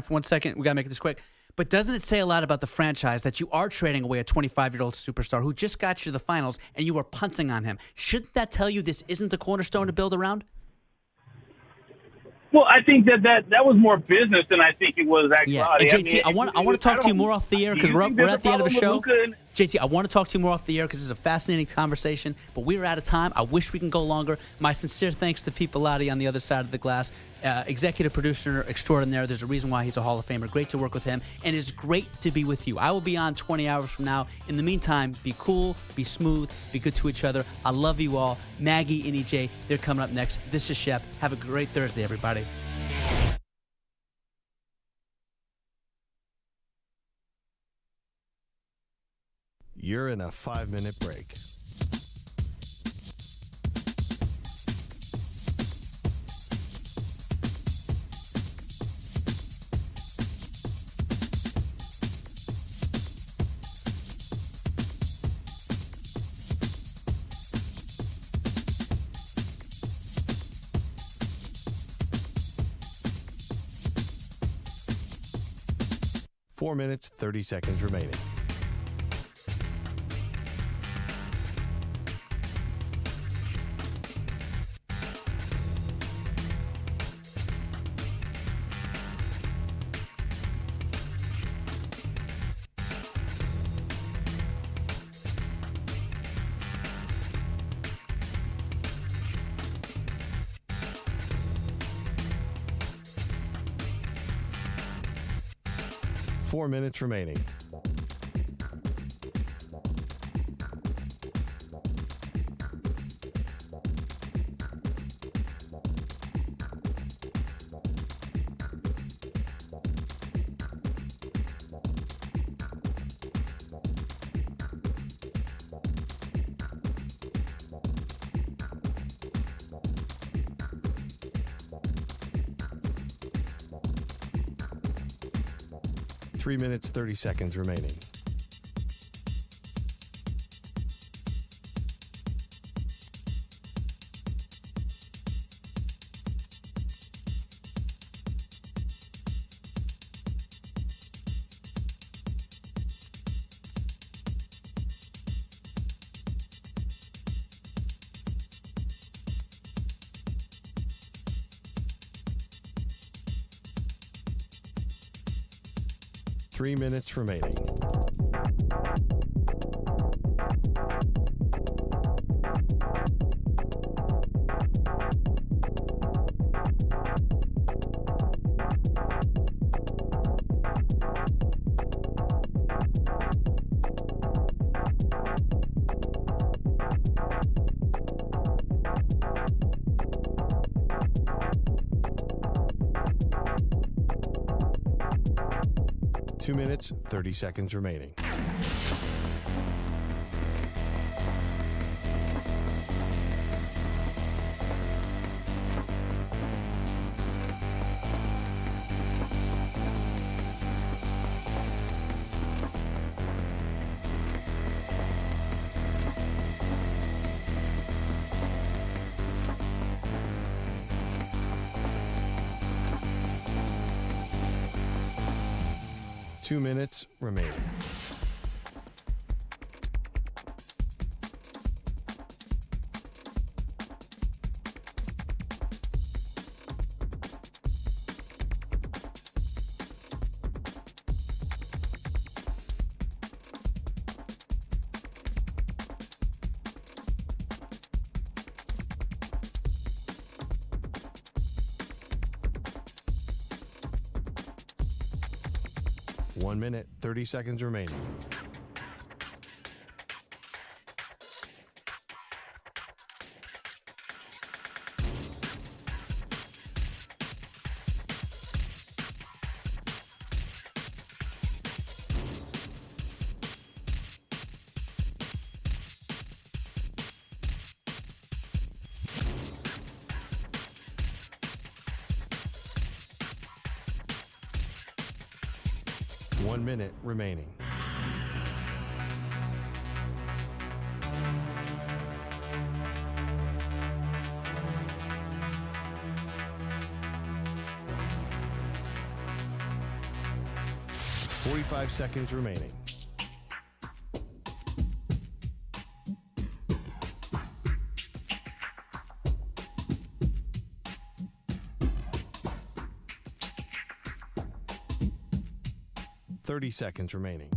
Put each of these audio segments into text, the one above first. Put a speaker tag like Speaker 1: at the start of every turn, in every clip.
Speaker 1: for 1 second? We got to make this quick. But doesn't it say a lot about the franchise that you are trading away a 25-year-old superstar who just got you to the finals and you are punting on him? Shouldn't that tell you this isn't the cornerstone to build around?
Speaker 2: Well, I think that was more business than I think it was actuality.
Speaker 1: Yeah, and JT, I want to talk to you more off the air because we're at the end of the show. JT, I want to talk to you more off the air because it's a fascinating conversation, but we are out of time. I wish we can go longer. My sincere thanks to Pete Bellotti on the other side of the glass, executive producer extraordinaire. There's a reason why he's a Hall of Famer. Great to work with him, and it's great to be with you. I will be on 20 hours from now. In the meantime, be cool, be smooth, be good to each other. I love you all. Maggie and EJ, they're coming up next. This is Shep. Have a great Thursday, everybody.
Speaker 3: You're in a 5-minute break. Four minutes, 30 seconds remaining. Four minutes remaining. Three minutes, 30 seconds remaining. Three minutes remaining. Two minutes, 30 seconds remaining. Two minutes remaining. One minute, 30 seconds remaining. One minute remaining. 45 seconds remaining. Seconds remaining.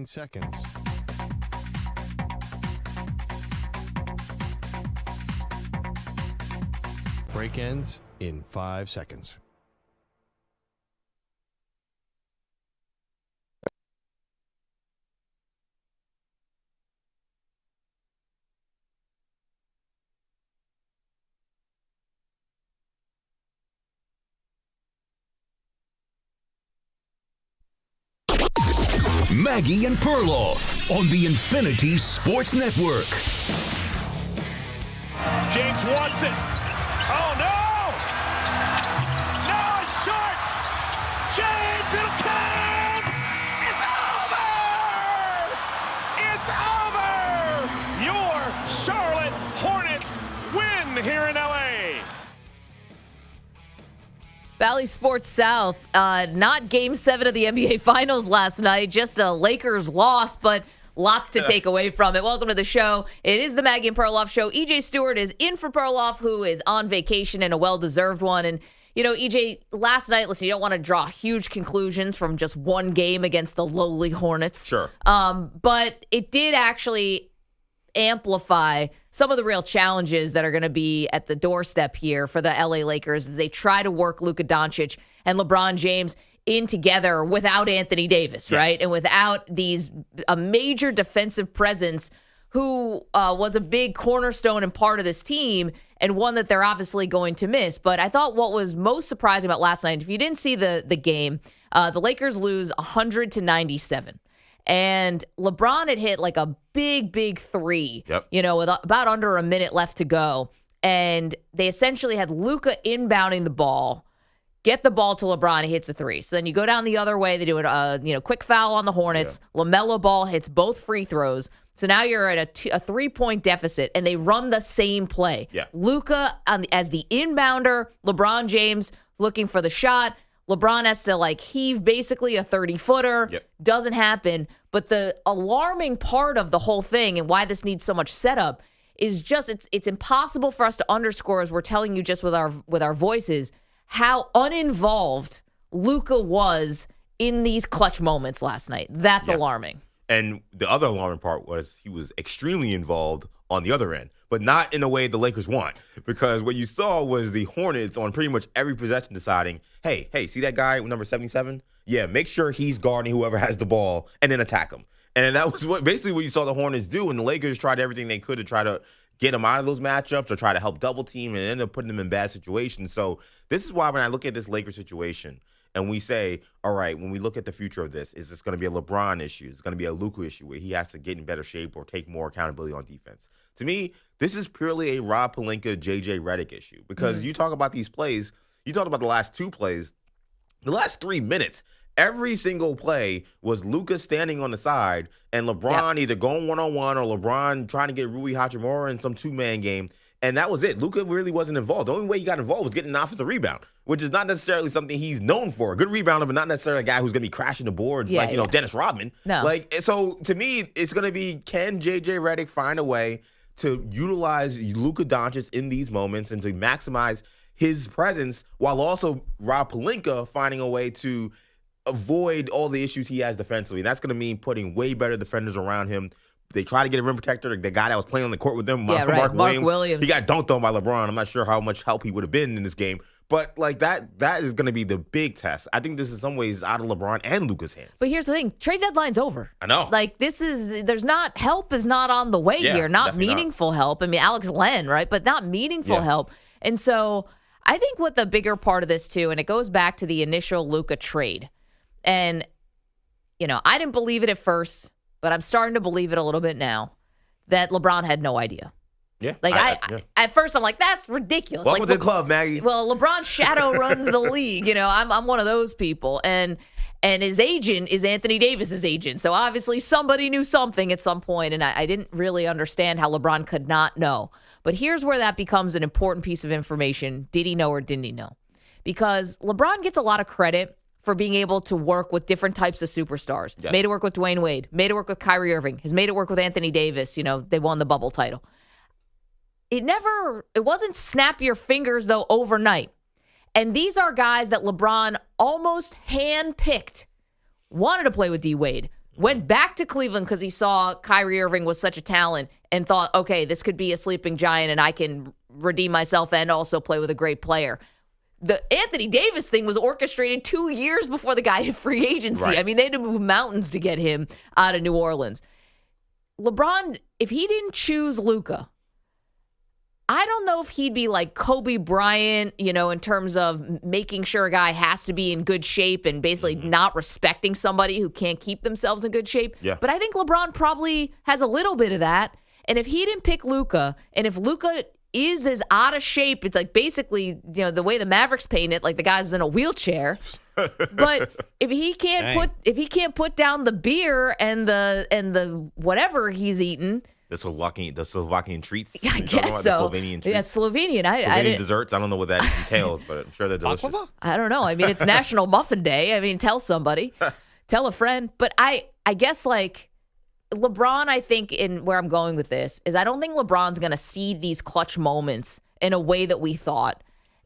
Speaker 3: Seconds. Break ends in 5 seconds.
Speaker 4: Maggie and Perloff on the Infinity Sports Network.
Speaker 5: James wants it. Oh, no! No, it's short! James, it'll count! It's over! It's over! Your Charlotte Hornets win here in L.A.
Speaker 6: Valley Sports South, not Game 7 of the NBA Finals last night, just a Lakers loss, but lots to take away from it. Welcome to the show. It is the Maggie and Perloff show. EJ Stewart is in for Perloff, who is on vacation and a well-deserved one. And, you know, EJ, last night, listen, you don't want to draw huge conclusions from just one game against the lowly Hornets.
Speaker 7: Sure.
Speaker 6: But it did actually amplify some of the real challenges that are going to be at the doorstep here for the LA Lakers as they try to work Luka Doncic and LeBron James in together without Anthony Davis,
Speaker 7: Yes.
Speaker 6: right? And without a major defensive presence who was a big cornerstone and part of this team and one that they're obviously going to miss. But I thought what was most surprising about last night, if you didn't see the game, the Lakers lose 100-97. And LeBron had hit like a big three, you know, with about under a minute left to go. And they essentially had Luka inbounding the ball, get the ball to LeBron, he hits a three. So then you go down the other way, they do a quick foul on the Hornets. Yeah. LaMelo Ball hits both free throws. So now you're at a 3-point deficit, and they run the same play.
Speaker 7: Yeah.
Speaker 6: Luka as the inbounder, LeBron James looking for the shot. LeBron has to heave basically a 30-footer.
Speaker 7: Yep.
Speaker 6: Doesn't happen. But the alarming part of the whole thing and why this needs so much setup is just it's impossible for us to underscore, as we're telling you just with our voices, how uninvolved Luka was in these clutch moments last night. That's alarming.
Speaker 7: And the other alarming part was he was extremely involved on the other end, but not in a way the Lakers want. Because what you saw was the Hornets on pretty much every possession deciding, hey, see that guy with number 77? Yeah, make sure he's guarding whoever has the ball and then attack him. And that was basically what you saw the Hornets do. And the Lakers tried everything they could to try to get him out of those matchups or try to help double team and end up putting them in bad situations. So this is why when I look at this Lakers situation and we say, all right, when we look at the future of this, is this going to be a LeBron issue? It's going to be a Luka issue where he has to get in better shape or take more accountability on defense. To me, this is purely a Rob Pelinka, J.J. Redick issue because you talk about these plays, you talk about the last two plays, the last 3 minutes, every single play was Luka standing on the side and LeBron either going one-on-one or LeBron trying to get Rui Hachimura in some two-man game. And that was it. Luka really wasn't involved. The only way he got involved was getting an offensive rebound, which is not necessarily something he's known for. A good rebounder, but not necessarily a guy who's going to be crashing the boards Dennis Rodman.
Speaker 6: No.
Speaker 7: So to me, it's going to be, can J.J. Redick find a way to utilize Luka Doncic in these moments and to maximize his presence while also Rob Pelinka finding a way to avoid all the issues he has defensively. And that's going to mean putting way better defenders around him. They try to get a rim protector. The guy that was playing on the court with them, Mark Williams. He got dunked on by LeBron. I'm not sure how much help he would have been in this game. But that is going to be the big test. I think this in some ways out of LeBron and Luka's hands.
Speaker 6: But here's the thing. Trade deadline's over.
Speaker 7: I know.
Speaker 6: Help is not on the way here. Not meaningful help. I mean, Alex Len, right? But not meaningful help. And so I think what the bigger part of this too, and it goes back to the initial Luka trade. And, I didn't believe it at first, but I'm starting to believe it a little bit now that LeBron had no idea.
Speaker 7: Yeah.
Speaker 6: At first I'm like, that's ridiculous.
Speaker 7: Welcome to the club, Maggie.
Speaker 6: Well, LeBron's shadow runs the league. I'm one of those people. And And his agent is Anthony Davis's agent. So obviously somebody knew something at some point, and I didn't really understand how LeBron could not know. But here's where that becomes an important piece of information. Did he know or didn't he know? Because LeBron gets a lot of credit for being able to work with different types of superstars.
Speaker 7: Yes.
Speaker 6: Made it work with Dwayne Wade. Made it work with Kyrie Irving. Has made it work with Anthony Davis. They won the bubble title. It wasn't snap your fingers, though, overnight. And these are guys that LeBron almost handpicked, wanted to play with D. Wade, went back to Cleveland because he saw Kyrie Irving was such a talent and thought, okay, this could be a sleeping giant and I can redeem myself and also play with a great player. The Anthony Davis thing was orchestrated 2 years before the guy hit free agency.
Speaker 7: Right.
Speaker 6: I mean, they had to move mountains to get him out of New Orleans. LeBron, if he didn't choose Luka, I don't know if he'd be like Kobe Bryant, in terms of making sure a guy has to be in good shape and basically not respecting somebody who can't keep themselves in good shape.
Speaker 7: Yeah.
Speaker 6: But I think LeBron probably has a little bit of that. And if he didn't pick Luka, and if Luka is as out of shape, it's like basically, the way the Mavericks paint it, like the guy's in a wheelchair. But if he can't put down the beer and the whatever he's eating.
Speaker 7: The Slovakian treats.
Speaker 6: I guess so.
Speaker 7: The Slovenian treats.
Speaker 6: Yeah, Slovenian.
Speaker 7: Slovenian desserts. I don't know what that entails, but I'm sure they're delicious.
Speaker 6: I don't know. I mean, it's National Muffin Day. I mean, tell somebody. Tell a friend. But I guess, like, LeBron, I think, in where I'm going with this, is I don't think LeBron's going to see these clutch moments in a way that we thought.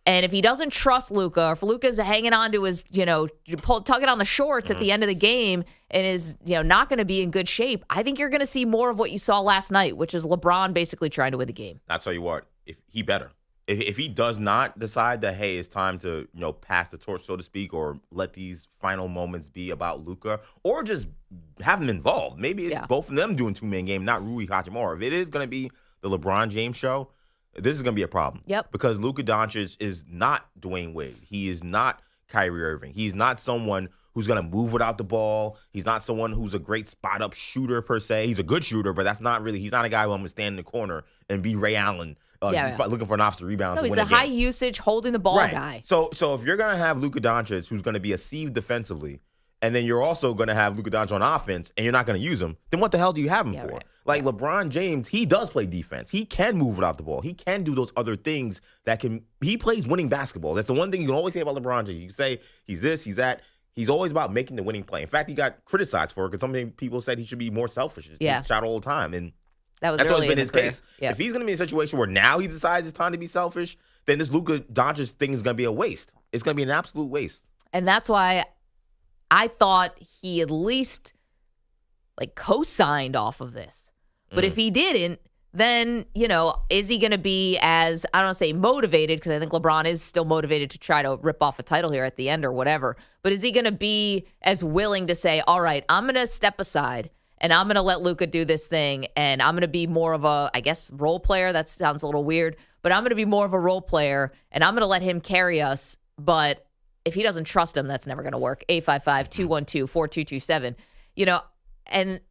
Speaker 6: And if he doesn't trust Luka, or if Luka's hanging on to his, tugging on the shorts at the end of the game and is, not going to be in good shape, I think you're going to see more of what you saw last night, which is LeBron basically trying to win the game.
Speaker 7: I'll tell you what, if he does not decide that, hey, it's time to, pass the torch, so to speak, or let these final moments be about Luka, or just have him involved. Maybe it's both of them doing two-man game, not Rui Hachimura. If it is going to be the LeBron James show, this is going to be a problem.
Speaker 6: Yep.
Speaker 7: Because Luka Doncic is not Dwayne Wade. He is not Kyrie Irving. He's not someone who's going to move without the ball. He's not someone who's a great spot-up shooter, per se. He's a good shooter, but he's not a guy who I'm going to stand in the corner and be Ray Allen looking for an offensive rebound to win a game.
Speaker 6: He's a high-usage, holding the ball guy.
Speaker 7: So if you're going to have Luka Doncic, who's going to be a sieve defensively, and then you're also going to have Luka Doncic on offense, and you're not going to use him, then what the hell do you have him for?
Speaker 6: Right.
Speaker 7: Like LeBron James, he does play defense. He can move without the ball. He can do those other things he plays winning basketball. That's the one thing you can always say about LeBron James. You can say he's this, he's that. He's always about making the winning play. In fact, he got criticized for it because some people said he should be more selfish. He shot all the time. And that's always been his case. Yeah. If he's going to be in a situation where now he decides it's time to be selfish, then this Luka Doncic thing is going to be a waste. It's going to be an absolute waste.
Speaker 6: And that's why I thought he at least co-signed off of this. But if he didn't, then, is he going to be as, I don't want to say motivated, because I think LeBron is still motivated to try to rip off a title here at the end or whatever. But is he going to be as willing to say, all right, I'm going to step aside and I'm going to let Luka do this thing, and I'm going to be more of a, I guess, role player? That sounds a little weird. But I'm going to be more of a role player, and I'm going to let him carry us. But if he doesn't trust him, that's never going to work. 855-212-4227. And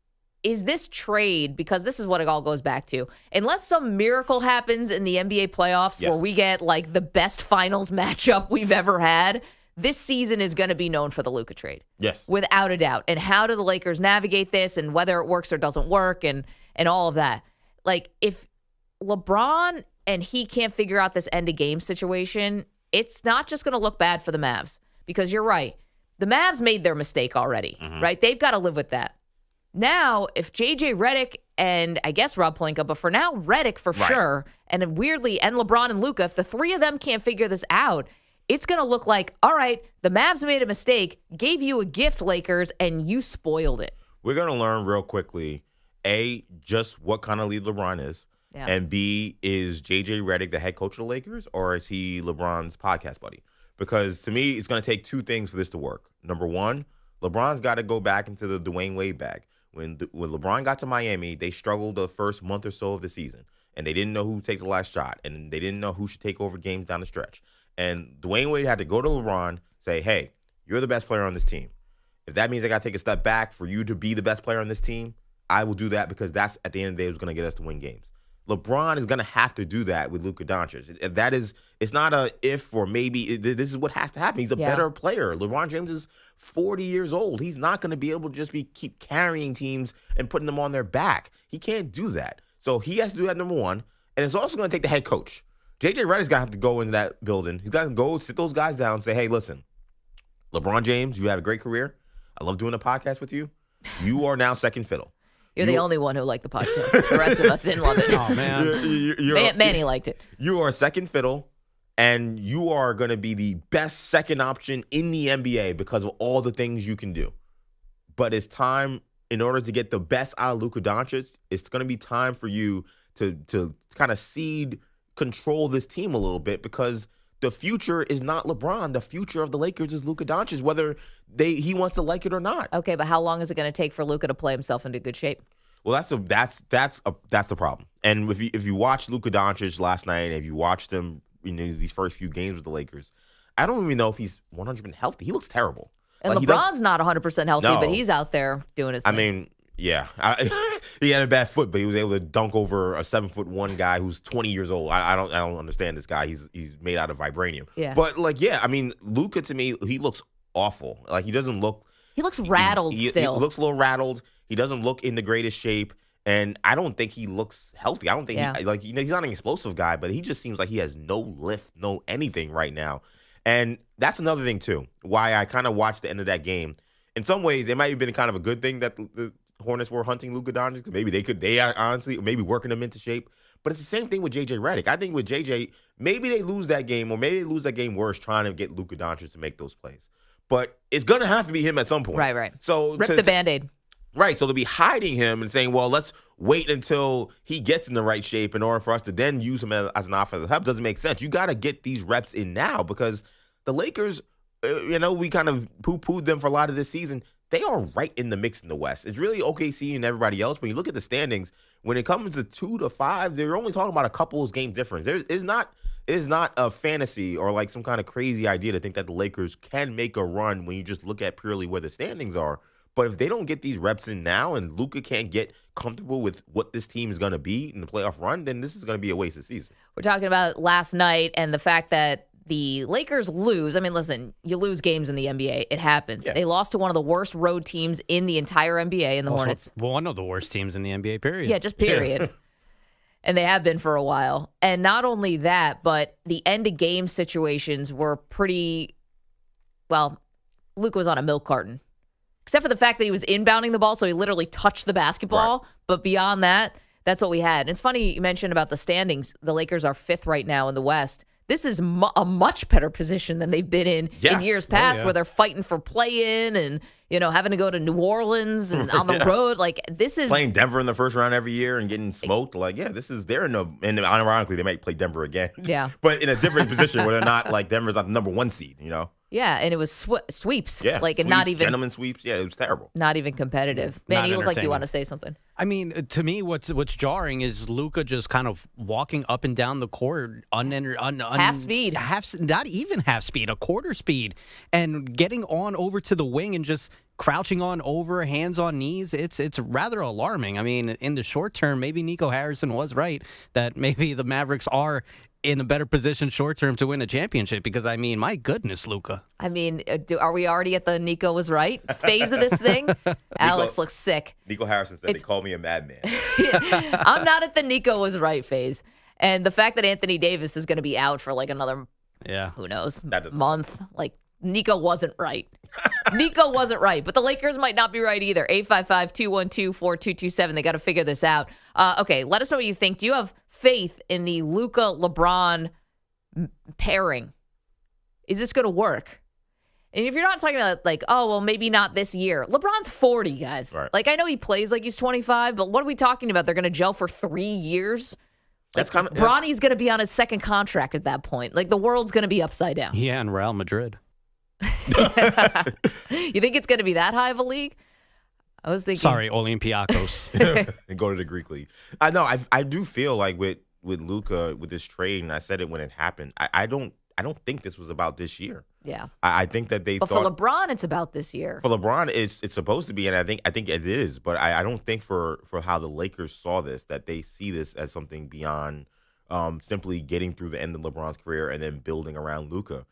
Speaker 6: is this trade, because this is what it all goes back to, unless some miracle happens in the NBA playoffs where we get the best finals matchup we've ever had, this season is going to be known for the Luka trade.
Speaker 7: Yes.
Speaker 6: Without a doubt. And how do the Lakers navigate this, and whether it works or doesn't work, and all of that. If LeBron and he can't figure out this end of game situation, it's not just going to look bad for the Mavs, because you're right. The Mavs made their mistake already, right? They've got to live with that. Now, if JJ Redick and I guess Rob Pelinka, but for now, Redick for sure, and then weirdly, and LeBron and Luka, if the three of them can't figure this out, it's going to look like, all right, the Mavs made a mistake, gave you a gift, Lakers, and you spoiled it.
Speaker 7: We're going to learn real quickly, A, just what kind of lead LeBron is, and B, is JJ Redick the head coach of the Lakers, or is he LeBron's podcast buddy? Because to me, it's going to take two things for this to work. Number one, LeBron's got to go back into the Dwayne Wade bag. When LeBron got to Miami, they struggled the first month or so of the season, and they didn't know who would take the last shot, and they didn't know who should take over games down the stretch. And Dwayne Wade had to go to LeBron, say, hey, you're the best player on this team. If that means I got to take a step back for you to be the best player on this team, I will do that, because that's, at the end of the day, what's going to get us to win games. LeBron is going to have to do that with Luka Doncic. That is, it's not a if or maybe. This is what has to happen. He's a better player. LeBron James is 40 years old. He's not going to be able to just keep carrying teams and putting them on their back. He can't do that. So he has to do that, number one. And it's also going to take the head coach. J.J. Redick's got to have to go into that building. He's got to go sit those guys down and say, hey, listen, LeBron James, you had a great career. I love doing a podcast with you. You are now second fiddle.
Speaker 6: You're the only one who liked the podcast. The rest of us didn't love it.
Speaker 1: Oh, man.
Speaker 6: Manny liked it.
Speaker 7: You are second fiddle, and you are going to be the best second option in the NBA because of all the things you can do. But it's time, in order to get the best out of Luka Doncic, it's going to be time for you to kind of control this team a little bit, because the future is not LeBron. The future of the Lakers is Luka Doncic, whether he wants to like it or not.
Speaker 6: Okay, but how long is it going to take for Luka to play himself into good shape?
Speaker 7: Well, that's the problem. And if you watched Luka Doncic last night, if you watched him these first few games with the Lakers, I don't even know if he's 100% healthy. He looks terrible.
Speaker 6: And LeBron's not 100% healthy, but he's out there doing his thing.
Speaker 7: I mean, yeah, he had a bad foot, but he was able to dunk over a 7'1" guy who's 20 years old. I don't understand this guy. He's made out of vibranium.
Speaker 6: Yeah.
Speaker 7: But I mean, Luka, to me, he looks awful. Like, he doesn't look.
Speaker 6: He looks rattled still.
Speaker 7: He looks a little rattled. He doesn't look in the greatest shape, and I don't think he looks healthy. I don't think he's not an explosive guy, but he just seems like he has no lift, no anything right now. And that's another thing too, why I kind of watched the end of that game. In some ways, it might have been kind of a good thing that the Hornets were hunting Luka Doncic, because maybe they are honestly maybe working him into shape. But it's the same thing with J.J. Redick. I think with J.J., maybe they lose that game, or maybe they lose that game worse trying to get Luka Doncic to make those plays. But it's going to have to be him at some point.
Speaker 6: Right.
Speaker 7: So
Speaker 6: rip the Band-Aid.
Speaker 7: Right. So to be hiding him and saying, well, let's wait until he gets in the right shape in order for us to then use him as an offensive help doesn't make sense. You got to get these reps in now, because the Lakers, we kind of poo-pooed them for a lot of this season. They are right in the mix in the West. It's really OKC and everybody else. When you look at the standings, when it comes to 2 to 5, they're only talking about a couple of game difference. It is not a fantasy or like some kind of crazy idea to think that the Lakers can make a run when you just look at purely where the standings are. But if they don't get these reps in now, and Luka can't get comfortable with what this team is going to be in the playoff run, then this is going to be a wasted season.
Speaker 6: We're talking about last night and the fact that the Lakers lose. I mean, listen, you lose games in the NBA. It happens. Yeah. They lost to one of the worst road teams in the entire NBA in the Hornets.
Speaker 1: One of the worst teams in the NBA, period.
Speaker 6: Yeah, just period. And they have been for a while. And not only that, but the end-of-game situations were pretty, well, Luka was on a milk carton. Except for the fact that he was inbounding the ball, so he literally touched the basketball. Right. But beyond that, that's what we had. And it's funny you mentioned about the standings. The Lakers are 5th right now in the West. This is a much better position than they've been in years past, where they're fighting for play-in and, having to go to New Orleans and on the road. Like, this is
Speaker 7: playing Denver in the first round every year and getting smoked. Like, they're in and ironically, they might play Denver again.
Speaker 6: Yeah.
Speaker 7: But in a different position where they're not, like, Denver's not the number 1 seed,
Speaker 6: Yeah, and it was sweeps.
Speaker 7: Yeah,
Speaker 6: like,
Speaker 7: sweeps,
Speaker 6: not even
Speaker 7: gentleman sweeps. Yeah, it was terrible.
Speaker 6: Not even competitive. Man, you look like you want to say something.
Speaker 1: I mean, to me, what's jarring is Luka just kind of walking up and down the court
Speaker 6: half speed,
Speaker 1: not even half speed, a quarter speed, and getting on over to the wing and just crouching on over, hands on knees. It's rather alarming. I mean, in the short term, maybe Nico Harrison was right that maybe the Mavericks are in a better position short term to win a championship, because, I mean, my goodness, Luka.
Speaker 6: I mean, are we already at the Nico was right phase of this thing? Alex looks sick.
Speaker 7: Nico Harrison said they called me a madman.
Speaker 6: I'm not at the Nico was right phase. And the fact that Anthony Davis is going to be out for like another, who knows, month. Like, Nico wasn't right. Nico wasn't right, but the Lakers might not be right either. 855-212-4227. They got to figure this out. Okay, let us know what you think. Do you have faith in the Luka-LeBron pairing? Is this going to work? And if you're not talking about like, oh, well, maybe not this year. LeBron's 40, guys. Right. Like, I know he plays like he's 25, but what are we talking about? They're going to gel for 3 years? Like, that's kind of Bronny's going to be on his second contract at that point. Like, the world's going to be upside down.
Speaker 1: Yeah, and Real Madrid.
Speaker 6: You think it's going to be that high of a league? I was thinking.
Speaker 1: Sorry, Olympiacos.
Speaker 7: And go to the Greek league. I know. I do feel like with Luka, with this trade, and I said it when it happened. I don't think this was about this year.
Speaker 6: Yeah.
Speaker 7: I think that they
Speaker 6: But
Speaker 7: thought
Speaker 6: for LeBron, it's about this year.
Speaker 7: for LeBron, it's supposed to be, and I think it is. But I don't think for how the Lakers saw this, that they see this as something beyond simply getting through the end of LeBron's career and then building around Luka.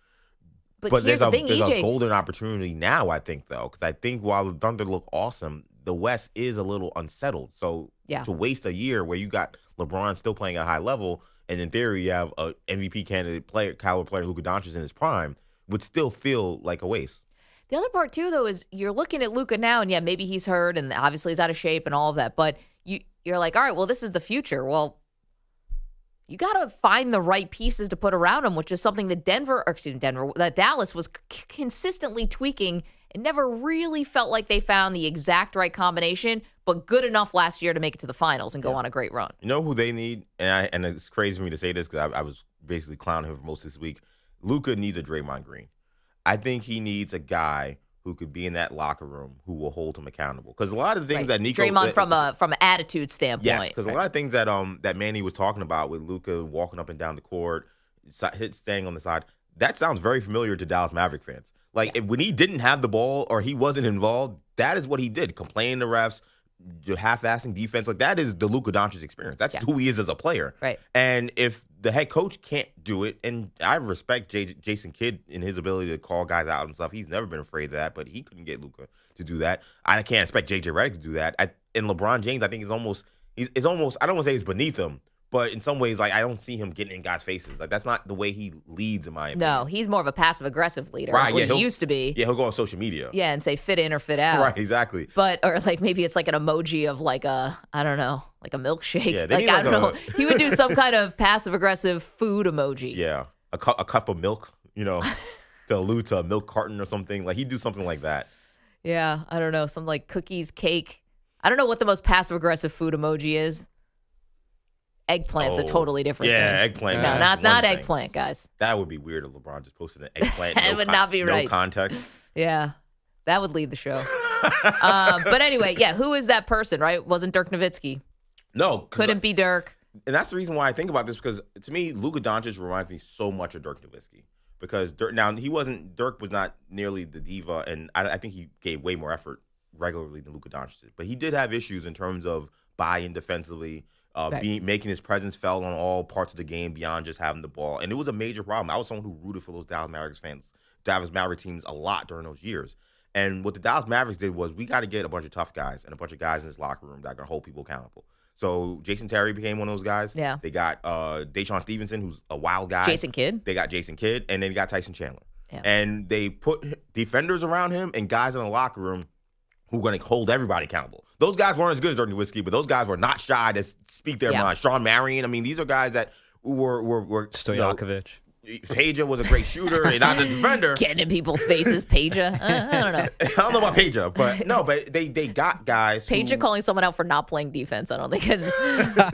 Speaker 7: But
Speaker 6: here's the thing,
Speaker 7: there's
Speaker 6: EJ.
Speaker 7: a golden opportunity now, I think, though, because I think while the Thunder look awesome, the West is a little unsettled. So to waste a year where you got LeBron still playing at a high level, and in theory you have a MVP candidate caliber player Luka Doncic in his prime, would still feel like a waste.
Speaker 6: The other part, too, though, is you're looking at Luka now, and maybe he's hurt, and obviously he's out of shape and all of that, but you're like, all right, well, this is the future. Well, you got to find the right pieces to put around him, which is something that that Dallas was consistently tweaking and never really felt like they found the exact right combination, but good enough last year to make it to the finals and go on a great run.
Speaker 7: You know who they need? And it's crazy for me to say this because I was basically clowning him for most of this week. Luka needs a Draymond Green. I think he needs a guy who could be in that locker room who will hold him accountable. Because a lot of the things that Nico...
Speaker 6: Draymond from an attitude standpoint.
Speaker 7: Yes, because a lot of things that Manny was talking about with Luka walking up and down the court, staying on the side, that sounds very familiar to Dallas Maverick fans. When he didn't have the ball or he wasn't involved, that is what he did. Complaining to refs, half-assing defense. That is the Luka Doncic experience. That's who he is as a player.
Speaker 6: Right.
Speaker 7: And if the head coach can't do it, and I respect Jason Kidd in his ability to call guys out and stuff. He's never been afraid of that, but he couldn't get Luka to do that. I can't expect JJ Redick to do that. And LeBron James, I think, is almost, I don't want to say it's beneath him, but in some ways, I don't see him getting in guys' faces. That's not the way he leads, in my opinion.
Speaker 6: No, he's more of a passive-aggressive leader.
Speaker 7: Right,
Speaker 6: he used to be.
Speaker 7: Yeah, he'll go on social media.
Speaker 6: Yeah, and say fit in or fit out.
Speaker 7: Right, exactly.
Speaker 6: But, or maybe it's like an emoji of I don't know, like a milkshake.
Speaker 7: Yeah,
Speaker 6: I don't know. He would do some kind of passive-aggressive food emoji.
Speaker 7: Yeah, a cup of milk, to allude to a milk carton or something. He'd do something like that.
Speaker 6: Yeah, I don't know, something like cookies, cake. I don't know what the most passive-aggressive food emoji is. Eggplant's a totally different thing.
Speaker 7: Yeah, eggplant.
Speaker 6: No, not eggplant, guys.
Speaker 7: That would be weird if LeBron just posted an eggplant.
Speaker 6: That would not be right.
Speaker 7: No context.
Speaker 6: Yeah, that would lead the show. But anyway, who is that person, right? Wasn't Dirk Nowitzki.
Speaker 7: No.
Speaker 6: Couldn't be Dirk.
Speaker 7: And that's the reason why I think about this, because to me, Luka Doncic reminds me so much of Dirk Nowitzki. Because Dirk was not nearly the diva, and I think he gave way more effort regularly than Luka Doncic did. But he did have issues in terms of buy-in defensively, making his presence felt on all parts of the game beyond just having the ball. And it was a major problem. I was someone who rooted for those Dallas Mavericks teams a lot during those years. And what the Dallas Mavericks did was, we got to get a bunch of tough guys and a bunch of guys in this locker room that are going to hold people accountable. So Jason Terry became one of those guys.
Speaker 6: Yeah.
Speaker 7: They got Deshaun Stevenson, who's a wild guy.
Speaker 6: Jason Kidd.
Speaker 7: They got Jason Kidd, and then they got Tyson Chandler.
Speaker 6: Yeah.
Speaker 7: And they put defenders around him and guys in the locker room who are going to hold everybody accountable. Those guys weren't as good as Dirk Nowitzki, but those guys were not shy to speak their mind. Sean Marion, these are guys that were
Speaker 1: Stojakovic.
Speaker 7: Peja was a great shooter and not the defender.
Speaker 6: Getting in people's faces, Peja. I don't know.
Speaker 7: I don't know about Peja, but they got guys.
Speaker 6: Peja calling someone out for not playing defense, I don't think is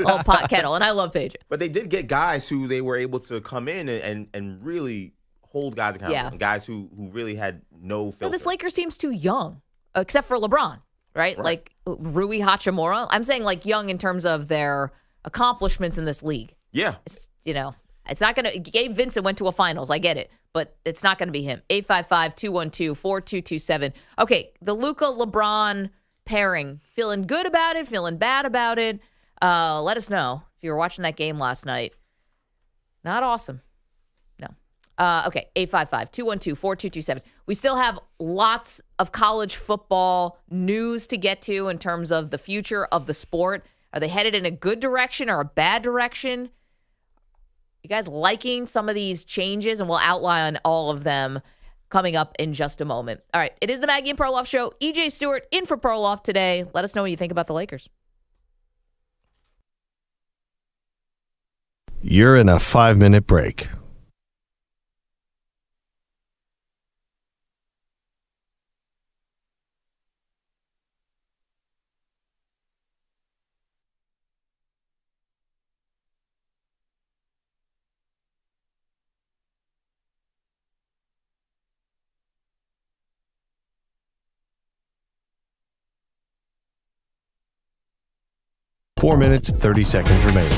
Speaker 6: all pot kettle, and I love Peja.
Speaker 7: But they did get guys who they were able to come in and really hold guys accountable, and guys who really had no filter.
Speaker 6: No, this Lakers team's too young, except for LeBron, right? Like Rui Hachimura. I'm saying young in terms of their accomplishments in this league.
Speaker 7: Yeah.
Speaker 6: It's not going to – Gabe Vincent went to a finals. I get it. But it's not going to be him. 855-212-4227. Okay, the Luka LeBron pairing. Feeling good about it? Feeling bad about it? Let us know if you were watching that game last night. Not awesome. No. Okay, 855-212-4227. We still have lots of college football news to get to in terms of the future of the sport. Are they headed in a good direction or a bad direction? You guys liking some of these changes? And we'll outline all of them coming up in just a moment. All right, it is the Maggie and Perloff Show. EJ Stewart in for Perloff today. Let us know what you think about the Lakers.
Speaker 3: You're in a 5-minute break. Four minutes, 30 seconds remaining.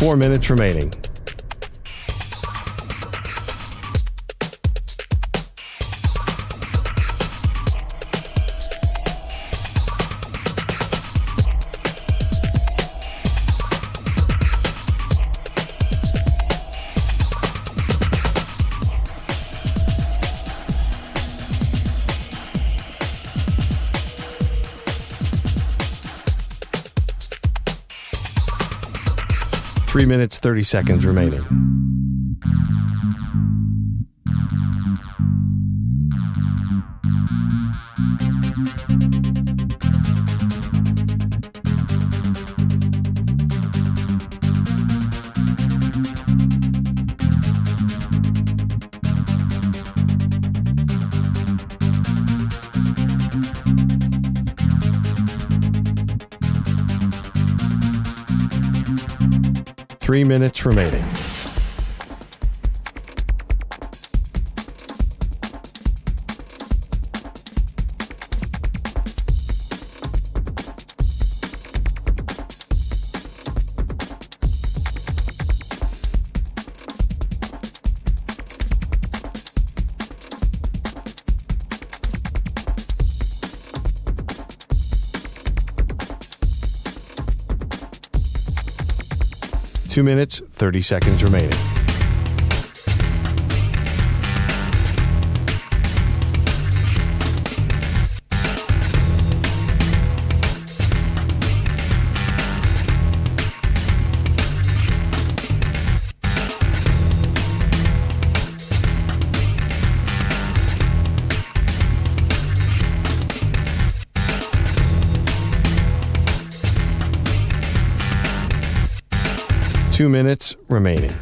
Speaker 3: 4 minutes remaining. Three minutes, 30 seconds remaining. Three minutes remaining. Two minutes, 30 seconds remaining. Two minutes remaining.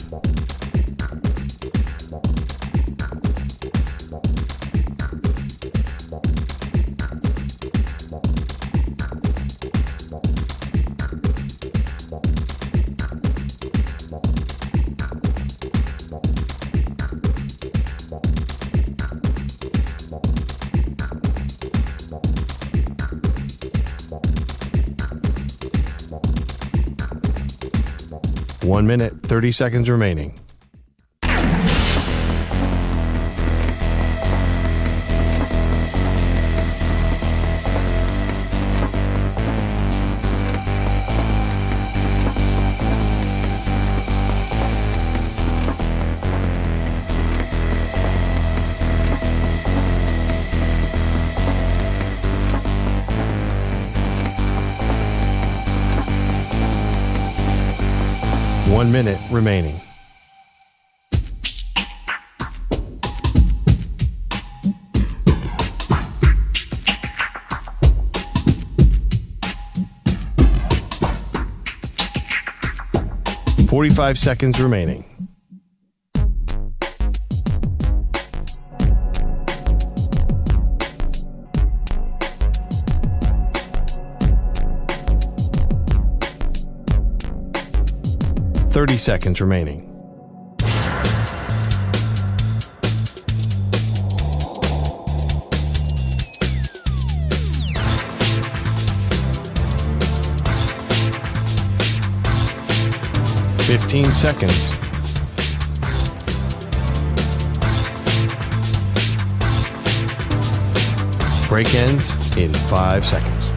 Speaker 3: One minute, 30 seconds remaining. One minute remaining. Forty-five seconds remaining. Thirty seconds remaining. Fifteen seconds. Break ends in 5 seconds.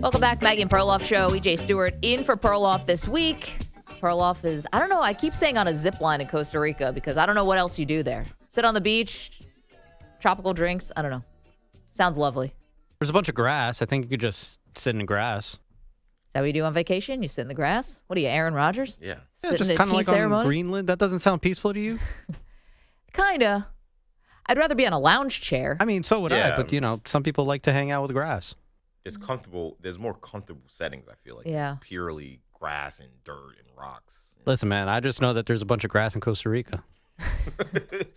Speaker 6: Welcome back, Maggie and Perloff Show. EJ Stewart in for Perloff this week. Perloff is, I don't know, I keep saying on a zip line in Costa Rica because I don't know what else you do there. Sit on the beach, tropical drinks, I don't know. Sounds lovely.
Speaker 8: There's a bunch of grass. I think you could just sit in the grass.
Speaker 6: Is that what you do on vacation? You sit in the grass? What are you, Aaron Rodgers?
Speaker 7: Yeah.
Speaker 6: Sit
Speaker 8: just
Speaker 6: in a
Speaker 8: kind of
Speaker 6: tea
Speaker 8: like
Speaker 6: ceremony?
Speaker 8: on Greenland. That doesn't sound peaceful to you?
Speaker 6: Kinda. I'd rather be on a lounge chair.
Speaker 8: I mean, so would
Speaker 7: Yeah.
Speaker 8: I. But, you know, some people like to hang out with grass.
Speaker 7: It's comfortable. There's more comfortable settings, I feel like.
Speaker 6: Yeah.
Speaker 7: Purely grass and dirt and rocks.
Speaker 8: Listen, man, I just know that there's a bunch of grass in Costa Rica.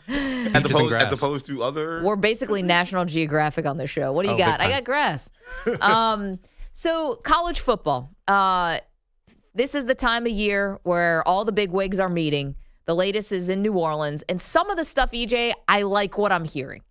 Speaker 7: as opposed to other.
Speaker 6: We're basically National Geographic on this show. What do you got? I got grass. So college football. This is the time of year where all the big wigs are meeting. The latest is in New Orleans. And some of the stuff, EJ, I like what I'm hearing.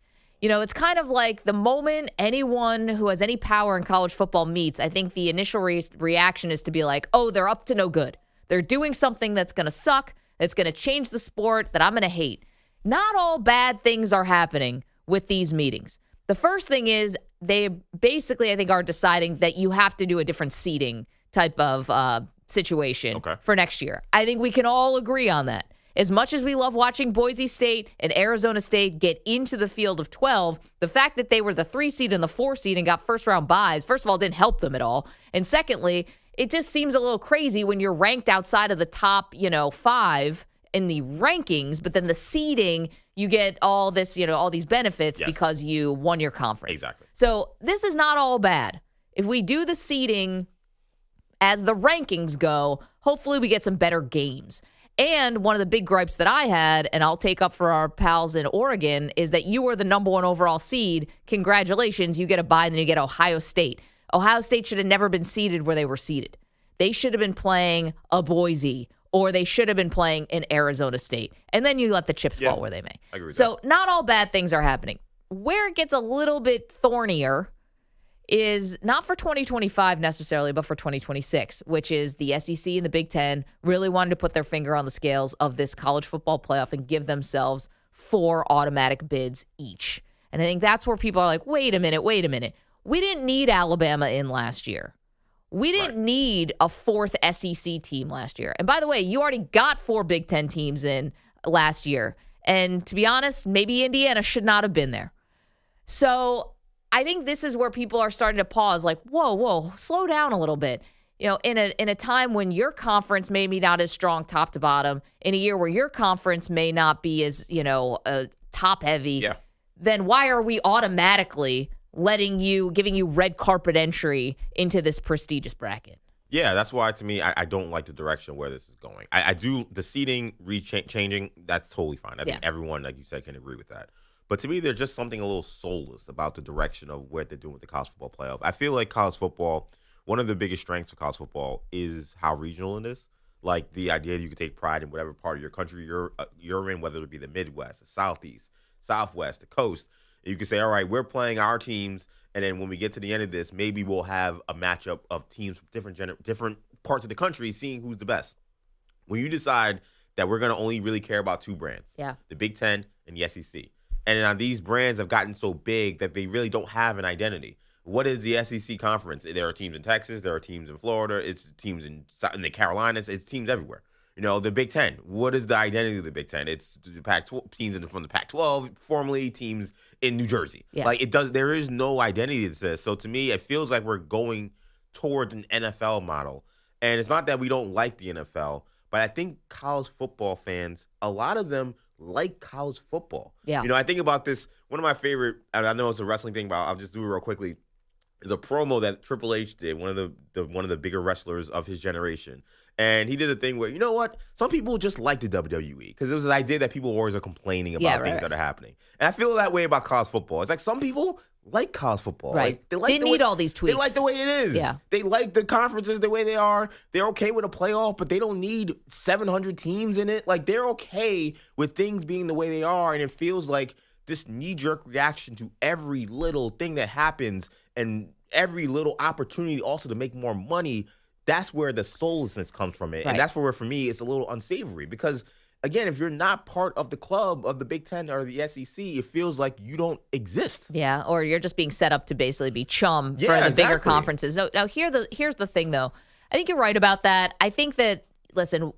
Speaker 6: You know, it's kind of like the moment anyone who has any power in college football meets, I think the initial reaction is to be like, oh, they're up to no good. They're doing something that's going to suck, that's going to change the sport, that I'm going to hate. Not all bad things are happening with these meetings. The first thing is they basically, I think, are deciding that you have to do a different seating type of situation for next year. I think we can all agree on that. As much as we love watching Boise State and Arizona State get into the field of 12, the fact that they were the 3 seed and the 4 seed and got first-round buys, first of all, didn't help them at all. And secondly, it just seems a little crazy when you're ranked outside of the top, 5 in the rankings, but then the seeding, you get all this, all these benefits because you won your conference.
Speaker 7: Exactly.
Speaker 6: So this is not all bad. If we do the seeding as the rankings go, hopefully we get some better games. And one of the big gripes that I had, and I'll take up for our pals in Oregon, is that you were the number 1 overall seed. Congratulations, you get a bye, and then you get Ohio State. Ohio State should have never been seeded where they were seeded. They should have been playing a Boise, or they should have been playing in Arizona State. And then you let the chips fall where they may.
Speaker 7: I agree with
Speaker 6: so not all bad things are happening. Where it gets a little bit thornier is not for 2025 necessarily, but for 2026, which is the SEC and the Big Ten really wanted to put their finger on the scales of this college football playoff and give themselves 4 automatic bids each. And I think that's where people are like, wait a minute. We didn't need Alabama in last year. We didn't need a 4th SEC team last year. And by the way, you already got 4 Big Ten teams in last year. And to be honest, maybe Indiana should not have been there. So I think this is where people are starting to pause, like, whoa, slow down a little bit. In a time when your conference may be not as strong top to bottom, in a year where your conference may not be as, top heavy, then why are we automatically giving you red carpet entry into this prestigious bracket?
Speaker 7: Yeah, that's why, to me, I don't like the direction where this is going. I do, the seating changing, that's totally fine. I think everyone, like you said, can agree with that. But to me, there's just something a little soulless about the direction of what they're doing with the college football playoff. I feel like college football, one of the biggest strengths of college football is how regional it is. Like the idea that you can take pride in whatever part of your country you're in, whether it be the Midwest, the Southeast, Southwest, the coast. You can say, all right, we're playing our teams, and then when we get to the end of this, maybe we'll have a matchup of teams from different parts of the country, seeing who's the best. When you decide that we're going to only really care about 2 brands, the Big Ten and the SEC, and now these brands have gotten so big that they really don't have an identity. What is the SEC conference? There are teams in Texas. There are teams in Florida. It's teams in the Carolinas. It's teams everywhere. The Big Ten. What is the identity of the Big Ten? It's the Pac-12 teams from the Pac-12, formerly teams in New Jersey.
Speaker 6: Yeah.
Speaker 7: Like there is no identity to this. So to me, it feels like we're going towards an NFL model. And it's not that we don't like the NFL, but I think college football fans, a lot of them like college football.
Speaker 6: Yeah.
Speaker 7: I think about this. One of my favorite, and I know it's a wrestling thing, but I'll just do it real quickly. Is a promo that Triple H did, one of the bigger wrestlers of his generation. And he did a thing where, you know what? Some people just like the WWE because it was an idea that people always are complaining about things that are happening. And I feel that way about college football. It's like some people like college football.
Speaker 6: Right.
Speaker 7: Like, they like
Speaker 6: Didn't need all these tweaks.
Speaker 7: They like the way it is.
Speaker 6: Yeah.
Speaker 7: They like the conferences the way they are. They're okay with a playoff, but they don't need 700 teams in it. Like, they're okay with things being the way they are. And it feels like this knee-jerk reaction to every little thing that happens and every little opportunity also to make more money. That's where the soullessness comes from it. Right. And that's where, for me, it's a little unsavory because, again, if you're not part of the club of the Big Ten or the SEC, it feels like you don't exist.
Speaker 6: Yeah, or you're just being set up to basically be chum for the bigger conferences. Now, here's the thing, though. I think you're right about that. I think that, listen, one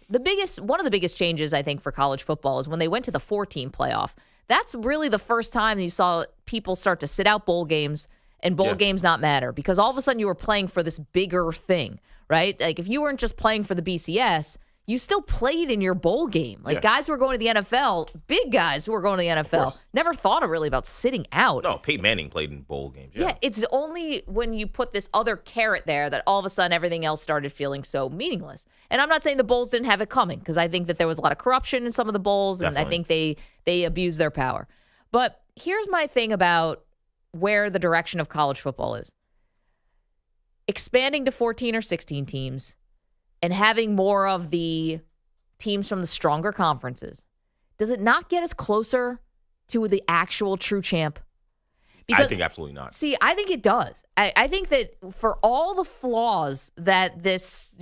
Speaker 6: of the biggest changes, I think, for college football is when they went to the 4-team playoff. That's really the first time you saw people start to sit out bowl games and bowl games not matter because all of a sudden you were playing for this bigger thing, right? Like if you weren't just playing for the BCS, you still played in your bowl game. Like guys who were going to the NFL, big guys who were going to the NFL, never thought really about sitting out.
Speaker 7: No, Peyton Manning played in bowl games.
Speaker 6: Yeah, it's only when you put this other carrot there that all of a sudden everything else started feeling so meaningless. And I'm not saying the Bulls didn't have it coming, because I think that there was a lot of corruption in some of the Bulls, and I think they abused their power. But here's my thing about where the direction of college football is. Expanding to 14 or 16 teams and having more of the teams from the stronger conferences, does it not get us closer to the actual true champ?
Speaker 7: Because, I think absolutely not.
Speaker 6: See, I think it does. I think that for all the flaws that this,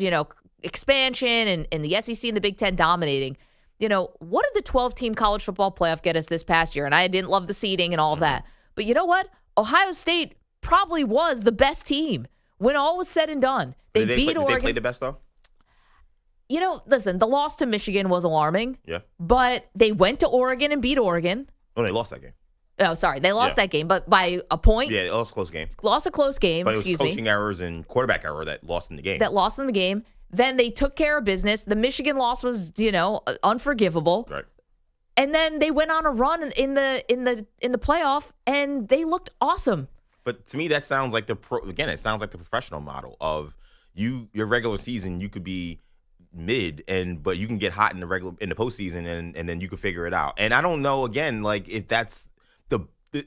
Speaker 6: expansion and the SEC and the Big Ten dominating, what did the 12-team college football playoff get us this past year? And I didn't love the seeding and all of that. But you know what? Ohio State probably was the best team when all was said and done. They beat Oregon.
Speaker 7: Did they play the best, though?
Speaker 6: Listen, the loss to Michigan was alarming.
Speaker 7: Yeah.
Speaker 6: But they went to Oregon and beat Oregon.
Speaker 7: Oh, they lost that game.
Speaker 6: Oh, sorry. They lost that game, but by a point.
Speaker 7: Yeah, it was a close game.
Speaker 6: Lost a close game,
Speaker 7: but it was coaching errors and quarterback error that lost in the game. Then they took care of business. The Michigan loss was, unforgivable. Right.
Speaker 6: And then they went on a run in the playoff, and they looked awesome.
Speaker 7: But to me, that sounds like it sounds like the professional model of your regular season. You could be mid, but you can get hot in the postseason, and then you can figure it out. And I don't know, again, like if that's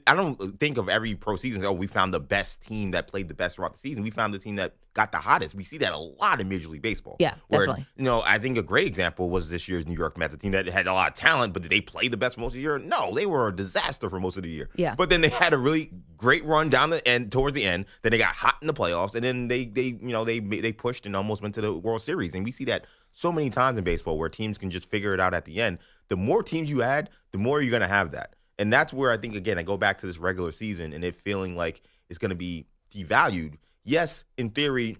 Speaker 7: I don't think of every pro season, we found the best team that played the best throughout the season. We found the team that got the hottest. We see that a lot in Major League Baseball.
Speaker 6: Yeah, definitely.
Speaker 7: I think a great example was this year's New York Mets, a team that had a lot of talent, but did they play the best for most of the year? No, they were a disaster for most of the year.
Speaker 6: Yeah.
Speaker 7: But then they had a really great run down the end, towards the end. Then they got hot in the playoffs, and then they pushed and almost went to the World Series. And we see that so many times in baseball where teams can just figure it out at the end. The more teams you add, the more you're going to have that. And that's where I think, again, I go back to this regular season and it feeling like it's going to be devalued. Yes, in theory,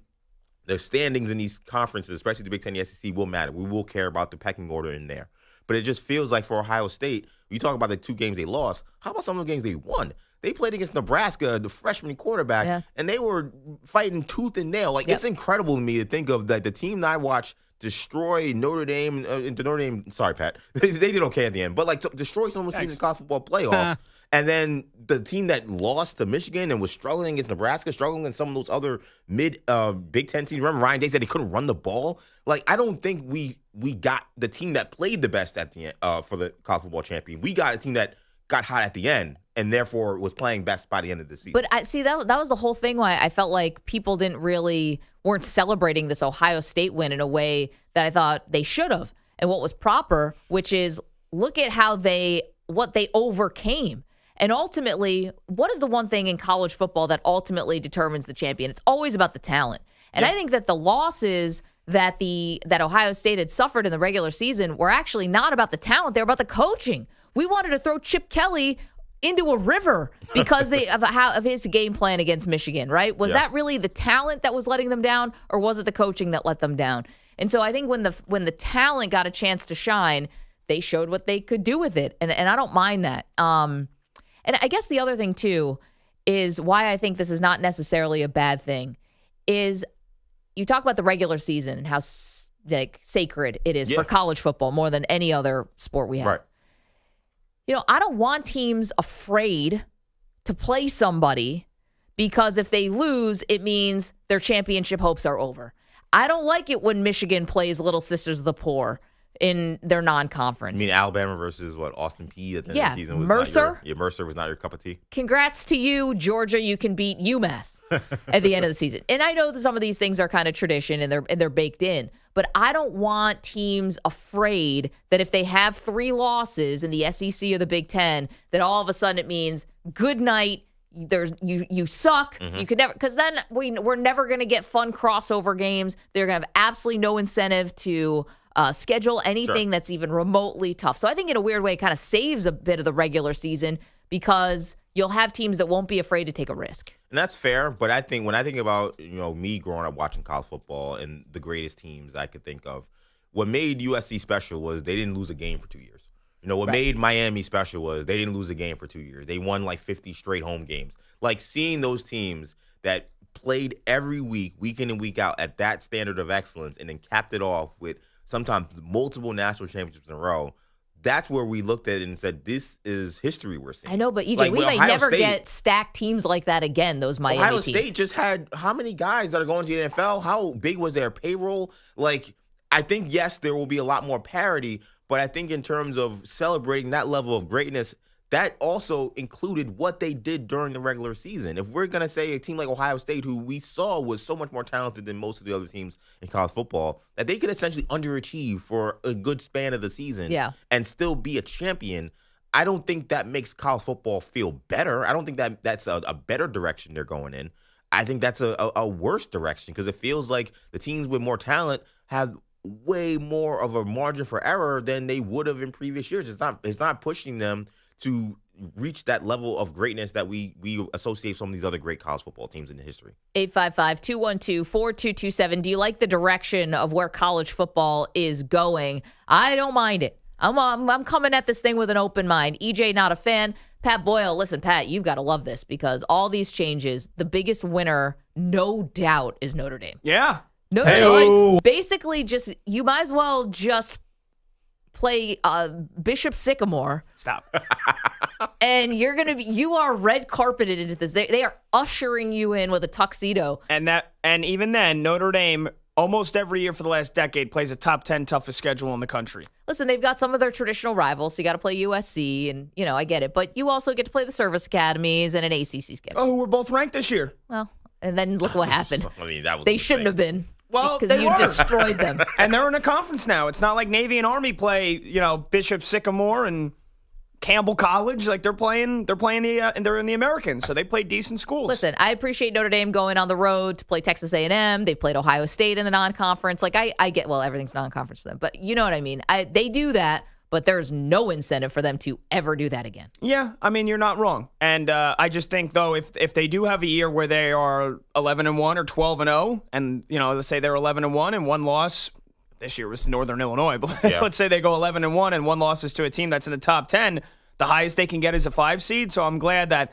Speaker 7: the standings in these conferences, especially the Big Ten and the SEC, will matter. We will care about the pecking order in there. But it just feels like for Ohio State, you talk about the 2 games they lost. How about some of the games they won? They played against Nebraska, the freshman quarterback, and they were fighting tooth and nail. It's incredible to me to think of that the team that I watched destroy Notre Dame. Sorry, Pat. They did okay at the end, but to destroy some of the teams in the college football playoff. And then the team that lost to Michigan and was struggling against Nebraska, struggling against some of those other mid Big Ten teams. Remember Ryan Day said he couldn't run the ball. I don't think we got the team that played the best at the end for the college football champion. We got a team that got hot at the end and therefore was playing best by the end of the season.
Speaker 6: But I see that was the whole thing why I felt like people weren't celebrating this Ohio State win in a way that I thought they should have. And what was proper, which is look at what they overcame. And ultimately, what is the one thing in college football that ultimately determines the champion? It's always about the talent. And I think that the losses that Ohio State had suffered in the regular season were actually not about the talent. They were about the coaching. We wanted to throw Chip Kelly into a river because of his game plan against Michigan, right? Was that really the talent that was letting them down, or was it the coaching that let them down? And so I think when the talent got a chance to shine, they showed what they could do with it. And I don't mind that. And I guess the other thing, too, is why I think this is not necessarily a bad thing is you talk about the regular season and how sacred it is for college football more than any other sport we have.
Speaker 7: Right.
Speaker 6: I don't want teams afraid to play somebody because if they lose, it means their championship hopes are over. I don't like it when Michigan plays Little Sisters of the Poor in their non-conference.
Speaker 7: You mean Alabama versus Austin Peay at the end of the season? Was
Speaker 6: Mercer?
Speaker 7: Mercer was not your cup of tea?
Speaker 6: Congrats to you, Georgia. You can beat UMass at the end of the season. And I know that some of these things are kind of tradition and they're baked in. But I don't want teams afraid that if they have 3 losses in the SEC or the Big Ten, that all of a sudden it means good night. You suck. Mm-hmm. You could never, because then we're never going to get fun crossover games. They're going to have absolutely no incentive to schedule anything that's even remotely tough. So I think in a weird way, it kind of saves a bit of the regular season because you'll have teams that won't be afraid to take a risk.
Speaker 7: And that's fair, but I think when I think about me growing up watching college football and the greatest teams I could think of, what made USC special was they didn't lose a game for 2 years. What made Miami special was they didn't lose a game for 2 years. They won 50 straight home games. Seeing those teams that played every week in and week out at that standard of excellence and then capped it off with sometimes multiple national championships in a row. That's where we looked at it and said, this is history we're seeing.
Speaker 6: I know, but EJ,
Speaker 7: Like,
Speaker 6: we
Speaker 7: with
Speaker 6: may
Speaker 7: Ohio
Speaker 6: never
Speaker 7: State-
Speaker 6: get stacked teams like that again, those Miami
Speaker 7: Ohio
Speaker 6: teams.
Speaker 7: State just had how many guys that are going to the NFL? How big was their payroll? Like, I think, yes, there will be a lot more parity, but I think in terms of celebrating that level of greatness, that also included what they did during the regular season. If we're going to say a team like Ohio State, who we saw was so much more talented than most of the other teams in college football, that they could essentially underachieve for a good span of the season and still be a champion, I don't think that makes college football feel better. I don't think that that's a better direction they're going in. I think that's a worse direction because it feels like the teams with more talent have way more of a margin for error than they would have in previous years. It's not pushing them to reach that level of greatness that we associate some of these other great college football teams in the history.
Speaker 6: 855-212-4227. Do you like the direction of where college football is going? I don't mind it. I'm coming at this thing with an open mind. EJ, not a fan. Pat Boyle, listen, Pat, you've got to love this because all these changes, the biggest winner, no doubt, is Notre Dame.
Speaker 9: Yeah.
Speaker 6: No, basically, just you might as well just play Bishop Sycamore.
Speaker 9: Stop.
Speaker 6: And you are red carpeted into this. They are ushering you in with a tuxedo.
Speaker 9: And even then, Notre Dame almost every year for the last decade plays a top 10 toughest schedule in the country.
Speaker 6: Listen, they've got some of their traditional rivals, so you got to play USC, and I get it. But you also get to play the service academies and an ACC schedule.
Speaker 9: Oh, who were both ranked this year?
Speaker 6: Well, and then look what happened.
Speaker 7: I mean, that was
Speaker 6: they shouldn't have been.
Speaker 9: Well,
Speaker 6: because you
Speaker 9: were.
Speaker 6: destroyed them.
Speaker 9: And they're in a conference now. It's not like Navy and Army play, Bishop Sycamore and Campbell College. Like they're in the Americans, so they play decent schools.
Speaker 6: Listen, I appreciate Notre Dame going on the road to play Texas A&M. They've played Ohio State in the non-conference. Like I get, well, everything's non-conference for them, but you know what I mean. They do that, but there's no incentive for them to ever do that again.
Speaker 9: Yeah, I mean, you're not wrong. And I just think, though, if they do have a year where they are 11-1 or 12-0, and, let's say they're 11-1 and one loss, this year was to Northern Illinois, but let's say they go 11-1 and one loss is to a team that's in the top 10, the highest they can get is a 5 seed. So I'm glad that,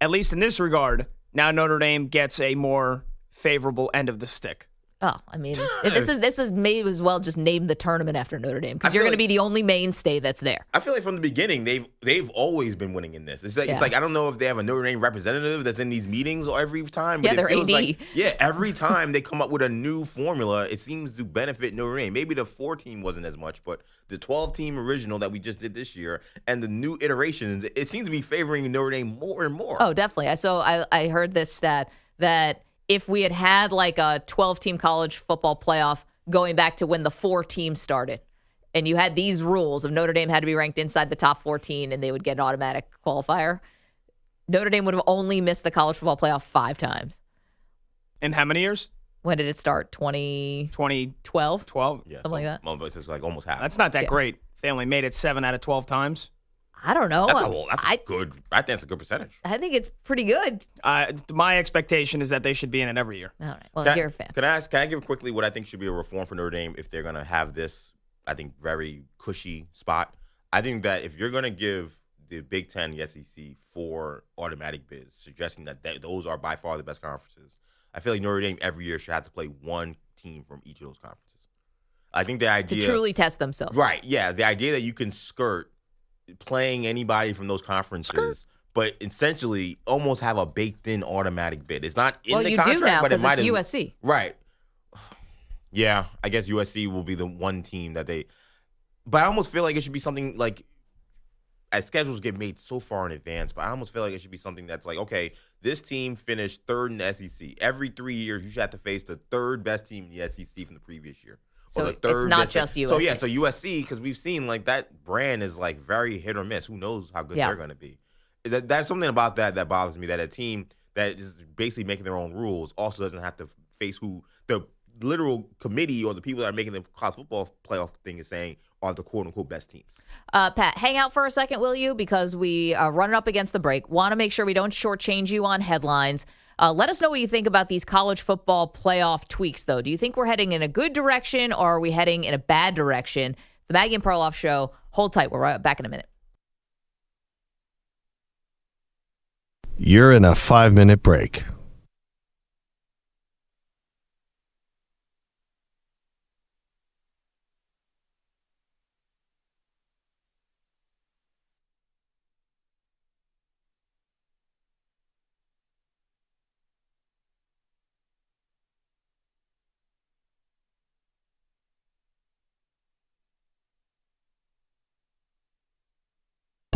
Speaker 9: at least in this regard, now Notre Dame gets a more favorable end of the stick.
Speaker 6: Oh, I mean, this is may as well just name the tournament after Notre Dame because you're going to be the only mainstay that's there.
Speaker 7: I feel like from the beginning they've always been winning in this. It's like I don't know if they have a Notre Dame representative that's in these meetings every time. But
Speaker 6: they're AD.
Speaker 7: Like, every time they come up with a new formula, it seems to benefit Notre Dame. Maybe the 4 team wasn't as much, but the 12 team original that we just did this year and the new iterations, it seems to be favoring Notre Dame more and more.
Speaker 6: Oh, definitely. I heard this stat that if we had like a 12-team college football playoff going back to when the 4 teams started, and you had these rules of Notre Dame had to be ranked inside the top 14 and they would get an automatic qualifier, Notre Dame would have only missed the college football playoff 5 times.
Speaker 9: In how many years?
Speaker 6: When did it start? 2012?
Speaker 9: 12?
Speaker 7: Yeah,
Speaker 6: something like that.
Speaker 7: Well, it's like almost half.
Speaker 9: That's not that great. They only made it 7 out of 12 times.
Speaker 6: I don't know.
Speaker 7: That's good. I think that's a good percentage.
Speaker 6: I think it's pretty good.
Speaker 9: My expectation is that they should be in it every year.
Speaker 6: All right. Well, you're a fan.
Speaker 7: Can I give quickly what I think should be a reform for Notre Dame if they're going to have this, I think, very cushy spot? I think that if you're going to give the Big Ten, the SEC 4 automatic bids, suggesting that those are by far the best conferences, I feel like Notre Dame every year should have to play one team from each of those conferences. I think the idea
Speaker 6: to truly test themselves.
Speaker 7: Right. Yeah. The idea that you can skirt playing anybody from those conferences, but essentially almost have a baked-in automatic bid. It's not in the contract,
Speaker 6: do now,
Speaker 7: but it might
Speaker 6: it's USC.
Speaker 7: Right. Yeah, I guess USC will be the one team that they. But I almost feel like it should be something like, as schedules get made so far in advance, but I almost feel like it should be something that's like, okay, this team finished 3rd in the SEC. Every 3 years, you should have to face the 3rd best team in the SEC from the previous year.
Speaker 6: So
Speaker 7: the third
Speaker 6: it's not
Speaker 7: best
Speaker 6: just
Speaker 7: team.
Speaker 6: USC.
Speaker 7: So USC, because we've seen like that brand is like very hit or miss. Who knows how good they're going to be? That's something about that bothers me. That a team that is basically making their own rules also doesn't have to face who the literal committee or the people that are making the college football playoff thing is saying are the quote-unquote best teams.
Speaker 6: Pat, hang out for a second, will you? Because we are running up against the break. Want to make sure we don't shortchange you on headlines. Let us know what you think about these college football playoff tweaks, though. Do you think we're heading in a good direction or are we heading in a bad direction? The Maggie and Perloff Show. Hold tight. We're right back in a minute.
Speaker 3: You're in a 5-minute break.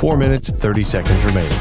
Speaker 3: 4 minutes, 30 seconds remaining.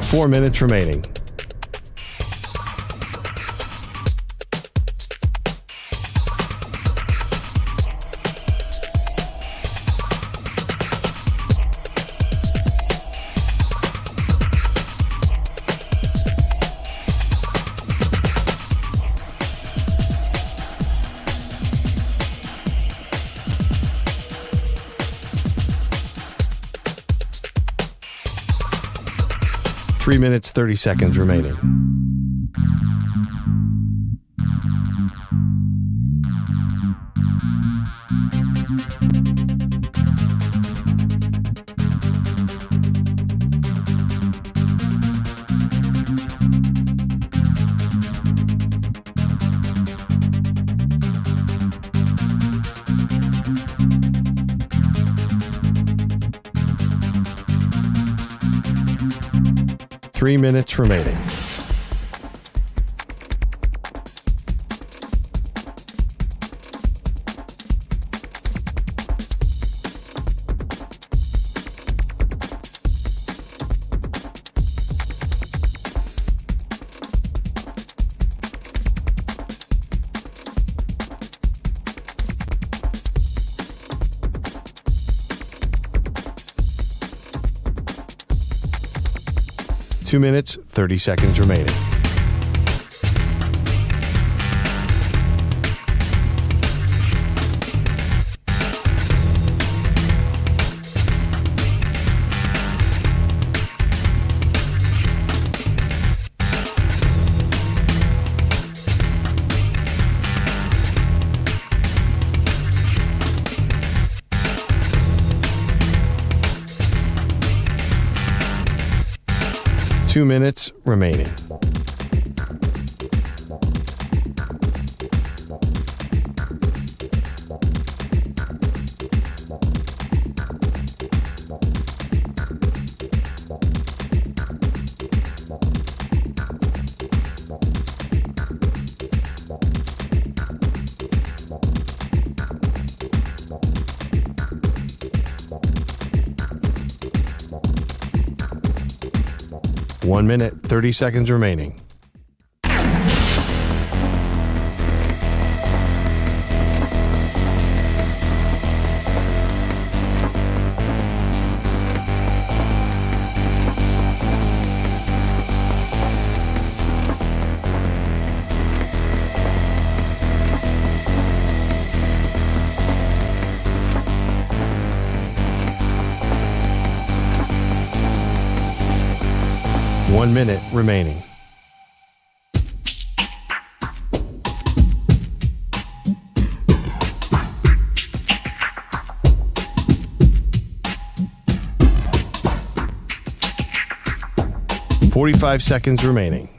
Speaker 3: Four minutes remaining. Three minutes, 30 seconds remaining. Three minutes remaining. Two minutes, 30 seconds remaining. Two minutes remaining. One minute, 30 seconds remaining. One minute remaining. Forty-five seconds remaining.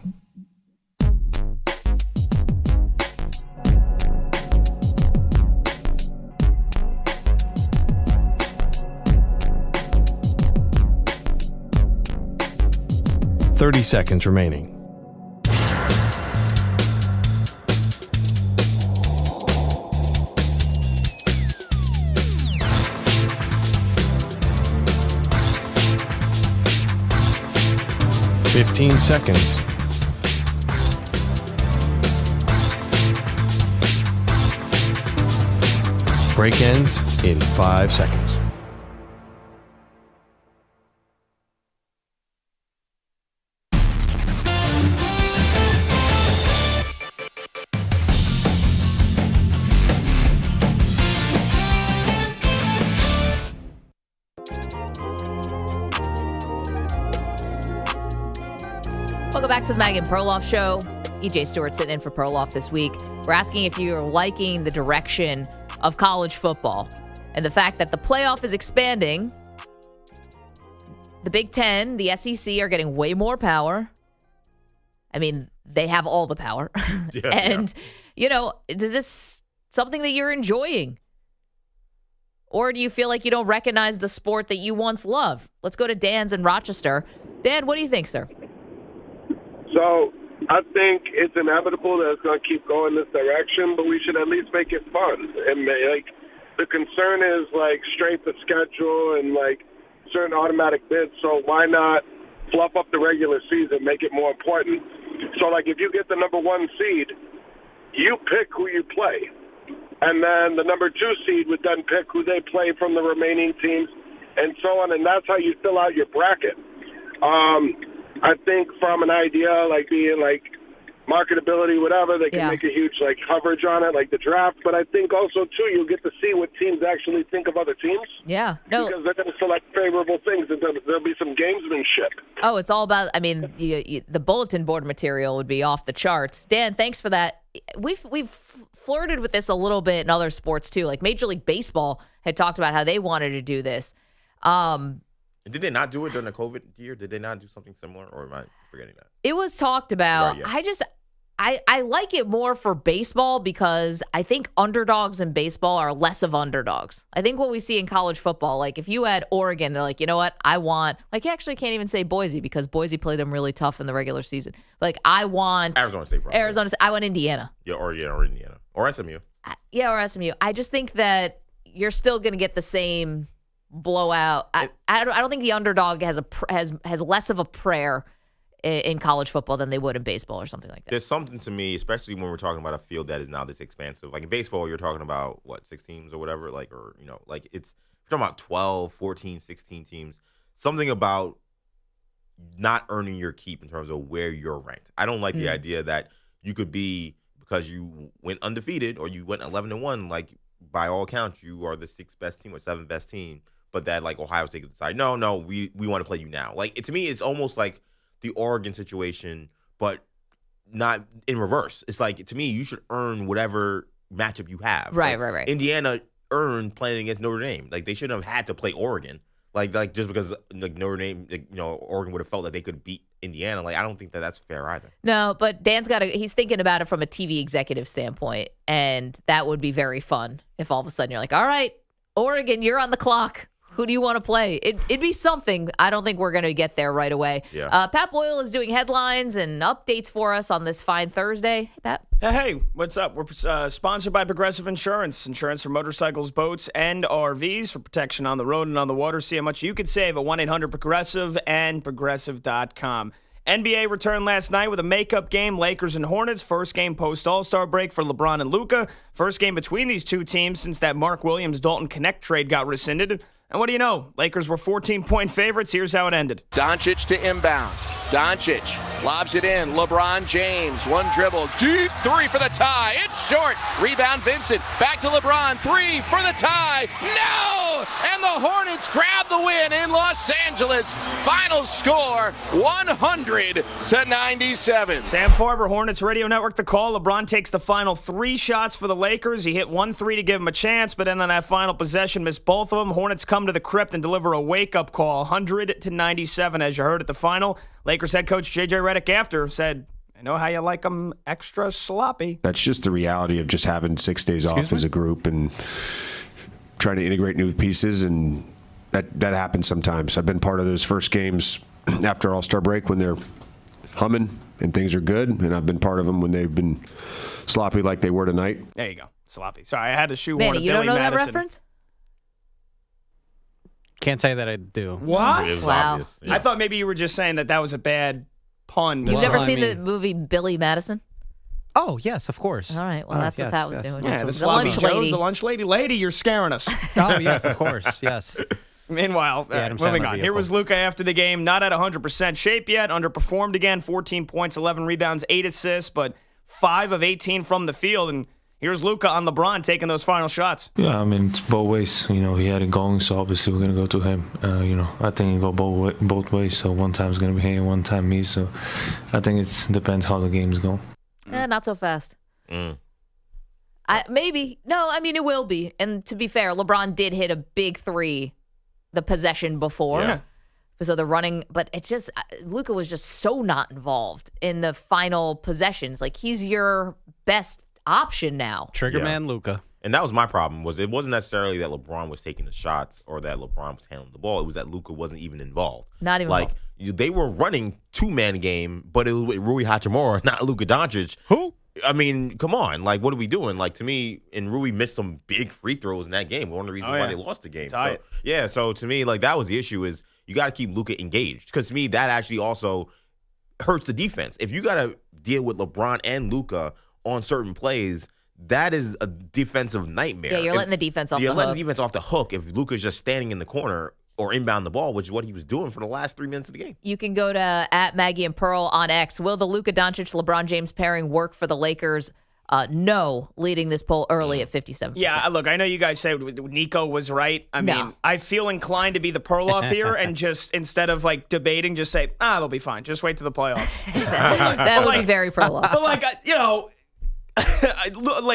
Speaker 3: Thirty seconds remaining. Fifteen seconds. Break ends in 5 seconds.
Speaker 6: Welcome back to the Maggie and Perloff Show. EJ Stewart sitting in for Perloff this week. We're asking if you're liking the direction of college football and the fact that the playoff is expanding. the Big Ten, the SEC are getting way more power. I mean, they have all the power. And, is this something that you're enjoying? Or do you feel like you don't recognize the sport that you once loved? Let's go to Dan's in Rochester. Dan, what do you think, sir?
Speaker 10: So I think it's inevitable that it's going to keep going this direction, but we should at least make it fun. And the concern is strength of schedule and certain automatic bids. So why not fluff up the regular season, make it more important? So if you get the number 1 seed, you pick who you play. And then the number 2 seed would then pick who they play from the remaining teams and so on. And that's how you fill out your bracket. I think from an idea being marketability, whatever, they can make a huge coverage on it, like the draft. But I think also too, you'll get to see what teams actually think of other teams.
Speaker 6: Yeah, no,
Speaker 10: because they're going to select favorable things, and there'll be some gamesmanship.
Speaker 6: Oh, it's all about. I mean, the bulletin board material would be off the charts. Dan, thanks for that. We've flirted with this a little bit in other sports too. Like Major League Baseball had talked about how they wanted to do this.
Speaker 7: Did they not do it during the COVID year? Did they not do something similar, or am I forgetting that?
Speaker 6: It was talked about. Right, yeah. I like it more for baseball because I think underdogs in baseball are less of underdogs. I think what we see in college football, like if you had Oregon, they're like, you know what, I want, like, you actually can't even say Boise because Boise played them really tough in the regular season. Like, I want
Speaker 7: Arizona State, probably.
Speaker 6: I want Indiana.
Speaker 7: Yeah, or Indiana. Or SMU.
Speaker 6: Yeah, or SMU. I just think that you're still going to get the same blowout. I don't think the underdog has less of a prayer in college football than they would in baseball or something like that.
Speaker 7: There's something to me, especially when we're talking about a field that is now this expansive. Like in baseball, you're talking about, 6 teams or whatever, you're talking about 12, 14, 16 teams. Something about not earning your keep in terms of where you're ranked. I don't like the idea that you could be, because you went undefeated or you went 11-1, like by all accounts, you are the 6th best team or 7th best team, but that Ohio State could decide, no, we want to play you now. To me, it's almost like the Oregon situation, but not in reverse. It's to me, you should earn whatever matchup you have.
Speaker 6: Right.
Speaker 7: Indiana earned playing against Notre Dame. They shouldn't have had to play Oregon. Just because Notre Dame, Oregon would have felt that they could beat Indiana. I don't think that that's fair either.
Speaker 6: No, but Dan's he's thinking about it from a TV executive standpoint, and that would be very fun if all of a sudden you're like, all right, Oregon, you're on the clock. Who do you want to play? It'd be something. I don't think we're going to get there right away.
Speaker 7: Yeah.
Speaker 6: Pat Boyle is doing headlines and updates for us on this fine Thursday. Hey, Pat.
Speaker 9: Hey, what's up? We're sponsored by Progressive Insurance. Insurance for motorcycles, boats, and RVs for protection on the road and on the water. See how much you could save at 1-800-PROGRESSIVE and Progressive.com. NBA returned last night with a makeup game, Lakers and Hornets. First game post-All-Star break for LeBron and Luka. First game between these two teams since that Mark Williams-Dalton Connect trade got rescinded. And what do you know? Lakers were 14-point favorites. Here's how it ended.
Speaker 11: Doncic to inbound. Doncic lobs it in. LeBron James, one dribble. Deep three for the tie. It's short. Rebound Vincent. Back to LeBron. Three for the tie. No! And the Hornets grab the win in Los Angeles. Final score, 100-97.
Speaker 9: Sam Farber, Hornets Radio Network, the call. LeBron takes the final 3 shots for the Lakers. He hit 1 3 to give him a chance, but then on that final possession, missed both of them. Hornets come to the crypt and deliver a wake-up call, 100-97, as you heard at the final. Lakers head coach J.J. Redick after said, I know how you like them extra sloppy.
Speaker 12: That's just the reality of just having 6 days off as a group and trying to integrate new pieces, and that happens sometimes. I've been part of those first games after All-Star break when they're humming and things are good, and I've been part of them when they've been sloppy like they were tonight.
Speaker 9: There you go, sloppy. Sorry, I had to shoehorn
Speaker 6: Manny,
Speaker 9: a
Speaker 6: you
Speaker 9: Billy
Speaker 6: don't know
Speaker 9: Madison.
Speaker 6: that reference?
Speaker 8: Can't say that I do.
Speaker 9: What?
Speaker 6: Wow.
Speaker 7: Obvious. Yeah.
Speaker 9: I thought maybe you were just saying that was a bad pun.
Speaker 6: You've never seen the movie Billy Madison?
Speaker 8: Oh, yes, of course.
Speaker 6: All right. Well, that's what Pat was doing.
Speaker 9: Yeah,
Speaker 6: the
Speaker 9: sloppy
Speaker 6: lunch
Speaker 9: Joe's
Speaker 6: lady.
Speaker 9: the lunch lady. Lady, you're scaring us.
Speaker 8: Oh, yes, of course. Yes.
Speaker 9: Meanwhile,
Speaker 8: Adam
Speaker 9: moving
Speaker 8: Sandler
Speaker 9: on.
Speaker 8: vehicle.
Speaker 9: Here was Luka after the game, not at 100% shape yet, underperformed again, 14 points, 11 rebounds, 8 assists, but 5 of 18 from the field. And here's Luka on LeBron taking those final shots.
Speaker 13: Yeah, I mean, it's both ways. He had it going, so obviously we're going to go to him. I think it go both ways, so one time it's going to be him, one time me. So I think it depends how the games go.
Speaker 6: Not so fast. Maybe. No, I mean, it will be. And to be fair, LeBron did hit a big 3 the possession before.
Speaker 7: Yeah.
Speaker 6: So they're running, but it's just Luka was just so not involved in the final possessions. Like he's your best option now.
Speaker 8: Trigger man Luka.
Speaker 7: And that was my problem. It wasn't necessarily that LeBron was taking the shots or that LeBron was handling the ball. It was that Luka wasn't even involved.
Speaker 6: Not even
Speaker 7: involved. They were running 2-man game, but it was with Rui Hachimura, not Luka Doncic.
Speaker 8: Who?
Speaker 7: I mean, come on. Like, what are we doing? Like, to me, and Rui missed some big free throws in that game. One of the reasons why they lost the game. So to me, like, that was the issue is you got to keep Luka engaged. Because to me, that actually also hurts the defense. If you got to deal with LeBron and Luka on certain plays, that is a defensive nightmare.
Speaker 6: Yeah, you're letting the defense off the hook.
Speaker 7: You're letting the defense off the hook if Luka's just standing in the corner or inbound the ball, which is what he was doing for the last 3 minutes of the game.
Speaker 6: You can go to @Maggie and Pearl on X. Will the Luka Doncic LeBron James pairing work for the Lakers? No, leading this poll early at 57%.
Speaker 9: Yeah, look, I know you guys said Nico was right. I mean, I feel inclined to be the Perloff here and just instead of like debating, just say, they'll be fine. Just wait to the playoffs.
Speaker 6: that would be very Perloff.
Speaker 9: But like,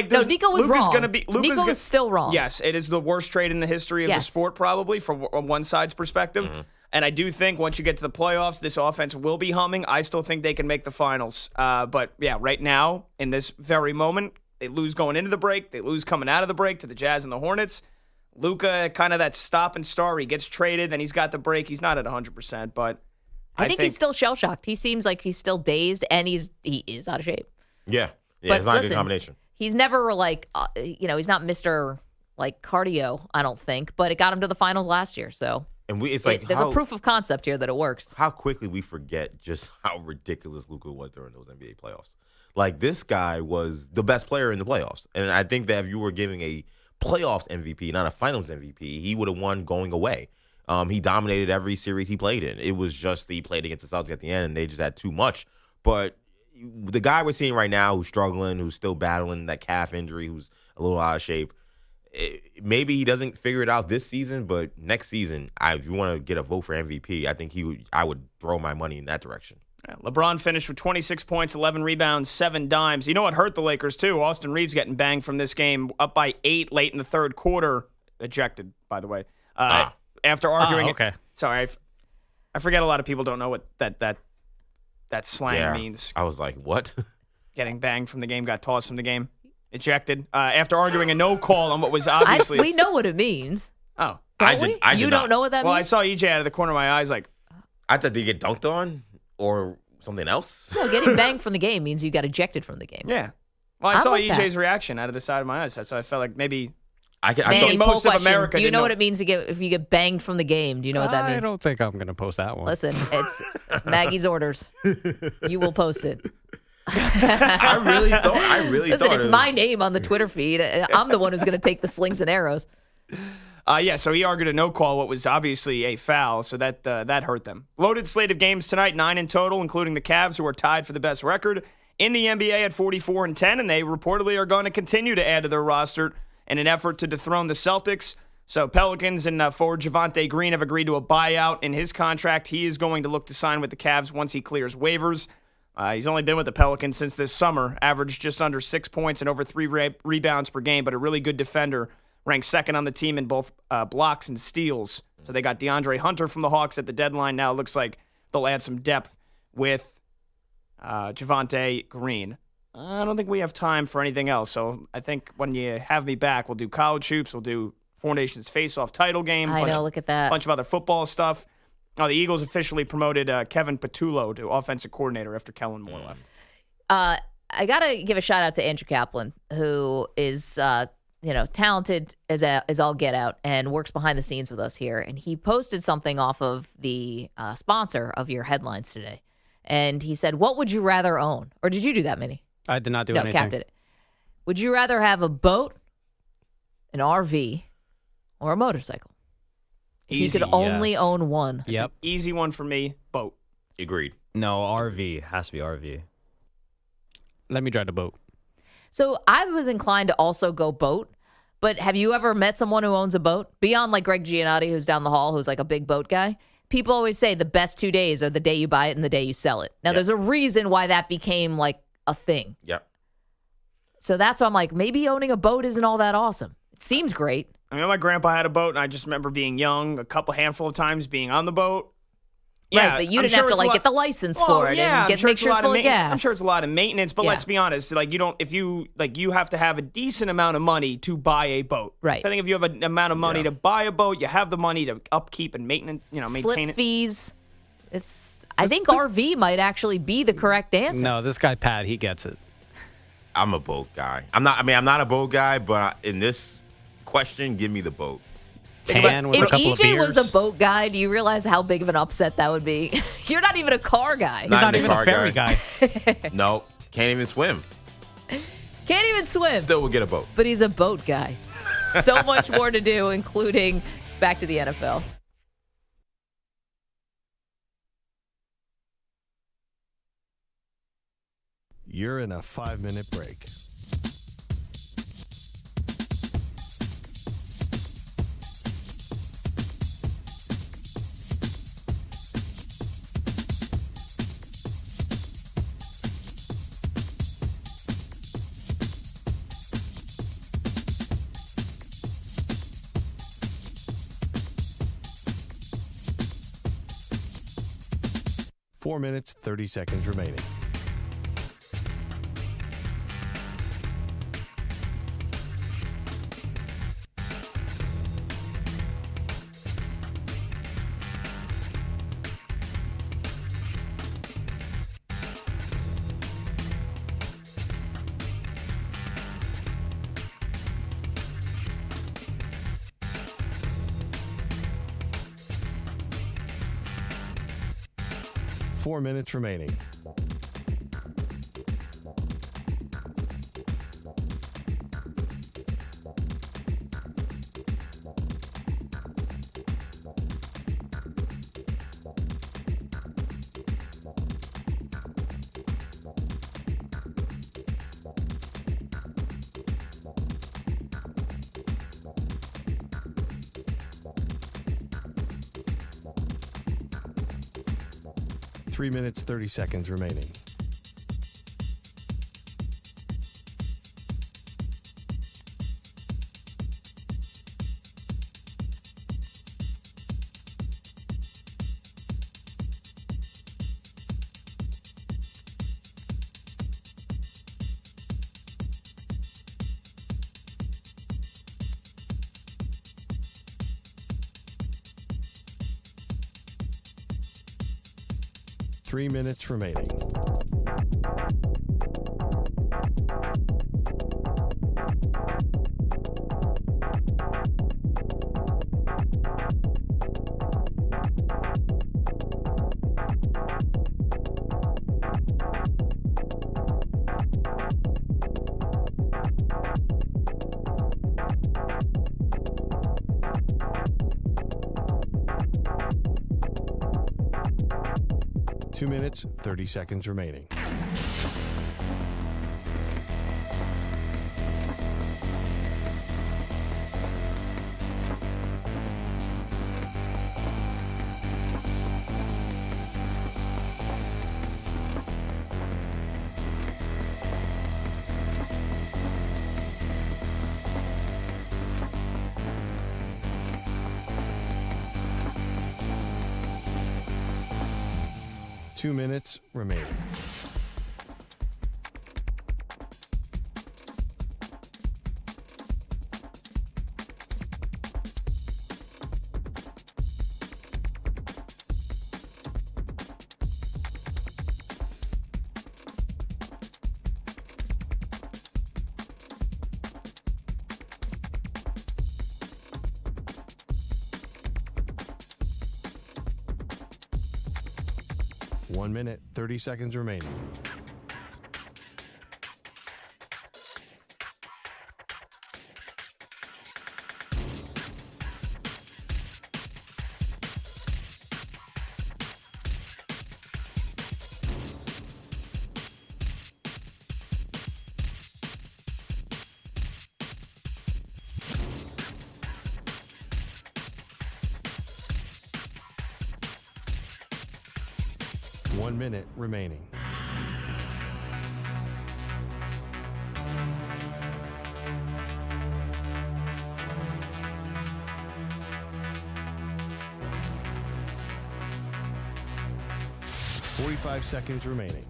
Speaker 6: Nico was
Speaker 9: Luka's
Speaker 6: wrong.
Speaker 9: Gonna be,
Speaker 6: Nico is still wrong.
Speaker 9: Yes, it is the worst trade in the history of the sport, probably from one side's perspective. Mm-hmm. And I do think once you get to the playoffs, this offense will be humming. I still think they can make the finals. But yeah, right now, in this very moment, they lose going into the break. They lose coming out of the break to the Jazz and the Hornets. Luka, kind of that stop and start. He gets traded, and he's got the break. He's not at 100%, but
Speaker 6: I think he's still shell-shocked. He seems like he's still dazed, and he is out of shape.
Speaker 7: Yeah,
Speaker 6: but
Speaker 7: it's not a good combination.
Speaker 6: He's never like, he's not Mr. like cardio, I don't think, but it got him to the finals last year, so.
Speaker 7: And it's like
Speaker 6: there's a proof of concept here that it works.
Speaker 7: How quickly we forget just how ridiculous Luka was during those NBA playoffs. Like, this guy was the best player in the playoffs. And I think that if you were giving a playoffs MVP, not a finals MVP, he would have won going away. He dominated every series he played in. It was just he played against the Celtics at the end, and they just had too much. But the guy we're seeing right now who's struggling, who's still battling that calf injury, who's a little out of shape, maybe he doesn't figure it out this season, but next season, if you want to get a vote for MVP, I think I would throw my money in that direction.
Speaker 9: Yeah, LeBron finished with 26 points, 11 rebounds, 7 dimes. You know what hurt the Lakers, too? Austin Reeves getting banged from this game, up by 8 late in the third quarter. Ejected, by the way. After arguing.
Speaker 8: Okay.
Speaker 9: Sorry, I forget a lot of people don't know what that slang means.
Speaker 7: I was like, what?
Speaker 9: Getting banged from the game, got tossed from the game. Ejected after arguing a no call on what was obviously.
Speaker 6: We know what it means.
Speaker 9: Oh,
Speaker 6: I don't know what that means?
Speaker 9: Well, I saw EJ out of the corner of my eyes like.
Speaker 7: I thought, did he get dunked on or something else?
Speaker 6: No, getting banged from the game means you got ejected from the game.
Speaker 9: Yeah. Well, I saw
Speaker 6: like
Speaker 9: EJ's reaction out of the side of my eyes. So I felt like maybe.
Speaker 6: I
Speaker 9: thought most of America.
Speaker 6: Do you know what it means if you get banged from the game? Do you know what that means?
Speaker 8: I don't think I'm going to post that one.
Speaker 6: Listen, it's Maggie's orders. You will post it.
Speaker 7: I really
Speaker 6: Listen,
Speaker 7: thought
Speaker 6: it's my name on the Twitter feed. I'm the one who's going to take the slings and arrows.
Speaker 9: So he argued a no call, what was obviously a foul, so that hurt them. Loaded slate of games tonight, 9 in total, including the Cavs, who are tied for the best record in the NBA at 44-10, and they reportedly are going to continue to add to their roster in an effort to dethrone the Celtics. So Pelicans and forward Javonte Green have agreed to a buyout in his contract. He is going to look to sign with the Cavs once he clears waivers. He's only been with the Pelicans since this summer, averaged just under 6 points and over 3 rebounds per game, but a really good defender, ranked second on the team in both blocks and steals. So they got DeAndre Hunter from the Hawks at the deadline. Now it looks like they'll add some depth with Javonte Green. I don't think we have time for anything else, so I think when you have me back, we'll do college hoops, we'll do Four Nations face-off title game.
Speaker 6: Look at that.
Speaker 9: A bunch of other football stuff. The Eagles officially promoted Kevin Patullo to offensive coordinator after Kellen Moore left.
Speaker 6: I got to give a shout-out to Andrew Kaplan, who is talented as all get out and works behind the scenes with us here. And he posted something off of the sponsor of your headlines today. And he said, what would you rather own? Or did you do that, Minnie?
Speaker 8: I did not do anything.
Speaker 6: No, Cap did it. Would you rather have a boat, an RV, or a motorcycle? If you could only own one.
Speaker 9: It's an easy one for me. Boat.
Speaker 7: Agreed.
Speaker 14: No, RV. Has to be RV.
Speaker 8: Let me drive the boat.
Speaker 6: So I was inclined to also go boat, but have you ever met someone who owns a boat? Beyond like Greg Giannotti, who's down the hall, who's like a big boat guy. People always say the best 2 days are the day you buy it and the day you sell it. Now, there's a reason why that became like a thing.
Speaker 7: Yep.
Speaker 6: So that's why I'm like, maybe owning a boat isn't all that awesome. It seems great.
Speaker 9: I mean, my grandpa had a boat, and I just remember being young, handful of times being on the boat. Yeah,
Speaker 6: Right, but you
Speaker 9: I'm
Speaker 6: didn't
Speaker 9: sure
Speaker 6: have to
Speaker 9: it's a lot-
Speaker 6: get the license
Speaker 9: Well,
Speaker 6: for it
Speaker 9: yeah,
Speaker 6: and
Speaker 9: I'm
Speaker 6: get
Speaker 9: sure
Speaker 6: make
Speaker 9: it's a
Speaker 6: sure it's
Speaker 9: lot
Speaker 6: full
Speaker 9: of
Speaker 6: of gas.
Speaker 9: I'm sure it's a lot of maintenance, but
Speaker 6: Yeah.
Speaker 9: let's be honest. Like you have to have a decent amount of money to buy a boat.
Speaker 6: Right.
Speaker 9: So I think if you have an amount of money to buy a boat, you have the money to upkeep and maintain
Speaker 6: Slip
Speaker 9: it.
Speaker 6: fees. I think RV might actually be the correct answer.
Speaker 8: No, this guy Pat, he gets it.
Speaker 7: I'm a boat guy. I'm not a boat guy, but in this question, give me the boat.
Speaker 8: Tan with
Speaker 6: If
Speaker 8: a couple of
Speaker 6: EJ
Speaker 8: beers.
Speaker 6: was a boat guy, do you realize how big of an upset that would be? You're not even a car guy.
Speaker 8: He's not even a ferry guy.
Speaker 7: No, can't even swim.
Speaker 6: Can't even swim.
Speaker 7: Still would get a boat.
Speaker 6: But he's a boat guy. So much more to do, including back to the NFL.
Speaker 3: You're in a 5-minute break. Four minutes, 30 seconds remaining. Four minutes remaining. Three minutes, 30 seconds remaining. Three minutes remaining. Two minutes, 30 seconds remaining. Two minutes remaining. One minute, 30 seconds remaining. One minute remaining. 45 seconds remaining.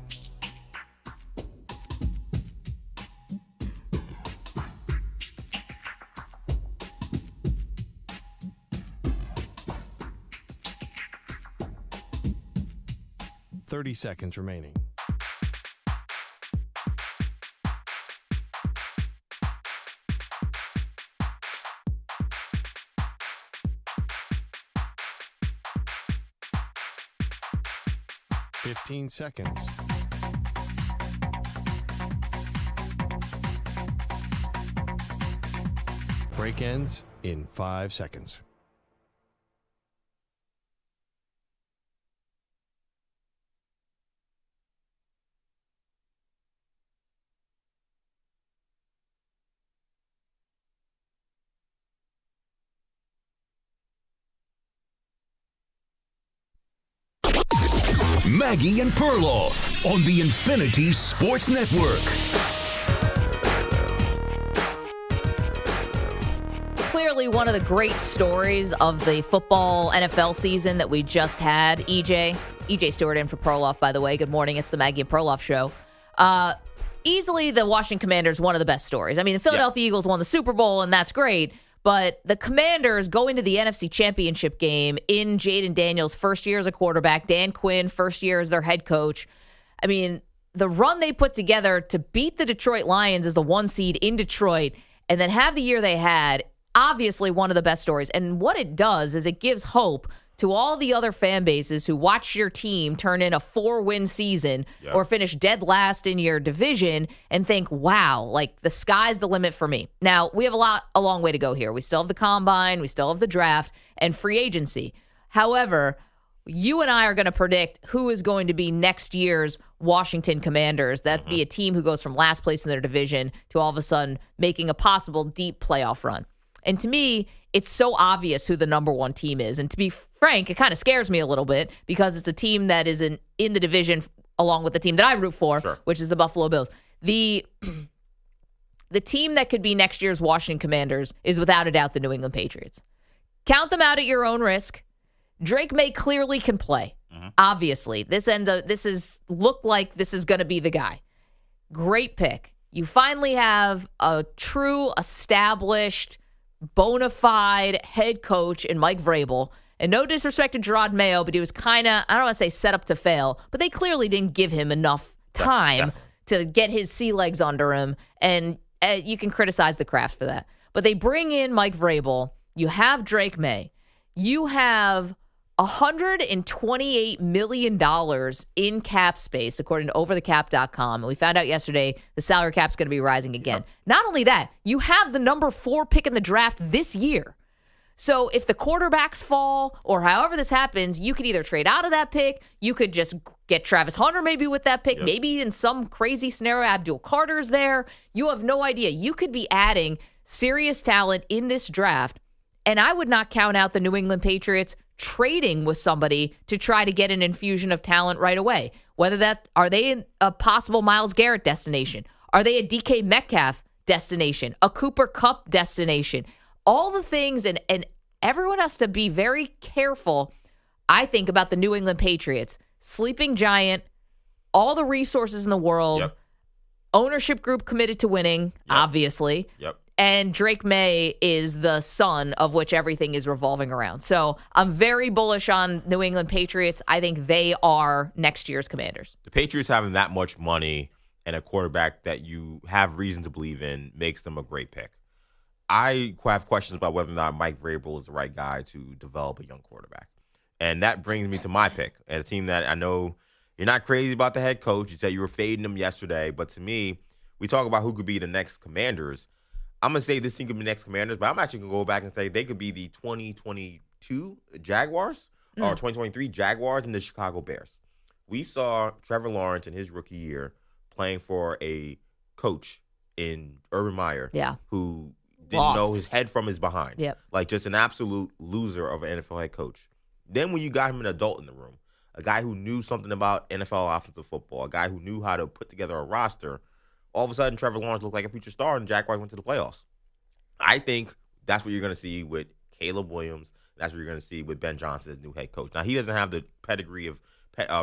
Speaker 3: Seconds remaining. Fifteen seconds. Break ends in 5 seconds.
Speaker 4: Maggie and Perloff on the Infinity Sports Network.
Speaker 6: Clearly one of the great stories of the football NFL season that we just had. EJ Stewart in for Perloff, by the way. Good morning. It's the Maggie and Perloff show. Easily the Washington Commanders, one of the best stories. I mean, the Philadelphia Eagles won the Super Bowl, and that's great. But the Commanders going to the NFC Championship game in Jaden Daniels' first year as a quarterback, Dan Quinn, first year as their head coach. I mean, the run they put together to beat the Detroit Lions as the 1 seed in Detroit and then have the year they had, obviously one of the best stories. And what it does is it gives hope to all the other fan bases who watch your team turn in a 4-win season or finish dead last in your division and think, wow, like the sky's the limit for me. Now, we have a long way to go here. We still have the combine, we still have the draft, and free agency. However, you and I are going to predict who is going to be next year's Washington Commanders. That'd be a team who goes from last place in their division to all of a sudden making a possible deep playoff run. And to me, it's so obvious who the number one team is. And to be frank, it kind of scares me a little bit because it's a team that is in the division along with the team that I root for, which is the Buffalo Bills. The team that could be next year's Washington Commanders is without a doubt the New England Patriots. Count them out at your own risk. Drake May clearly can play. Obviously, this looked like this is going to be the guy. Great pick. You finally have a true, established, bona fide head coach in Mike Vrabel. And no disrespect to Gerard Mayo, but he was kind of, I don't want to say set up to fail, but they clearly didn't give him enough time to get his sea legs under him. And you can criticize the craft for that. But they bring in Mike Vrabel. You have Drake May. You have $128 million in cap space, according to overthecap.com. And we found out yesterday the salary cap's going to be rising again. Not only that, you have the number 4 pick in the draft this year. So if the quarterbacks fall or however this happens, you could either trade out of that pick. You could just get Travis Hunter maybe with that pick. Maybe in some crazy scenario, Abdul Carter's there. You have no idea. You could be adding serious talent in this draft. And I would not count out the New England Patriots trading with somebody to try to get an infusion of talent right away. Are they a possible Myles Garrett destination? Are they a DK Metcalf destination? A Cooper Kupp destination? All the things, and everyone has to be very careful, I think, about the New England Patriots. Sleeping giant, all the resources in the world, ownership group committed to winning, obviously. And Drake May is the sun of which everything is revolving around. So I'm very bullish on New England Patriots. I think they are next year's Commanders.
Speaker 7: The Patriots having that much money and a quarterback that you have reason to believe in makes them a great pick. I have questions about whether or not Mike Vrabel is the right guy to develop a young quarterback. And that brings me to my pick, and a team that I know you're not crazy about the head coach. You said you were fading him yesterday. But to me, we talk about who could be the next Commanders. I'm going to say this team could be the next Commanders, but I'm actually going to go back and say they could be the 2022 Jaguars or 2023 Jaguars and the Chicago Bears. We saw Trevor Lawrence in his rookie year playing for a coach in Urban Meyer who didn't know his head from his behind. Like just an absolute loser of an NFL head coach. Then when you got him an adult in the room, a guy who knew something about NFL offensive football, a guy who knew how to put together a roster, all of a sudden Trevor Lawrence looked like a future star and Jaguars went to the playoffs. I think that's what you're going to see with Caleb Williams. That's what you're going to see with Ben Johnson as new head coach. Now, he doesn't have the pedigree of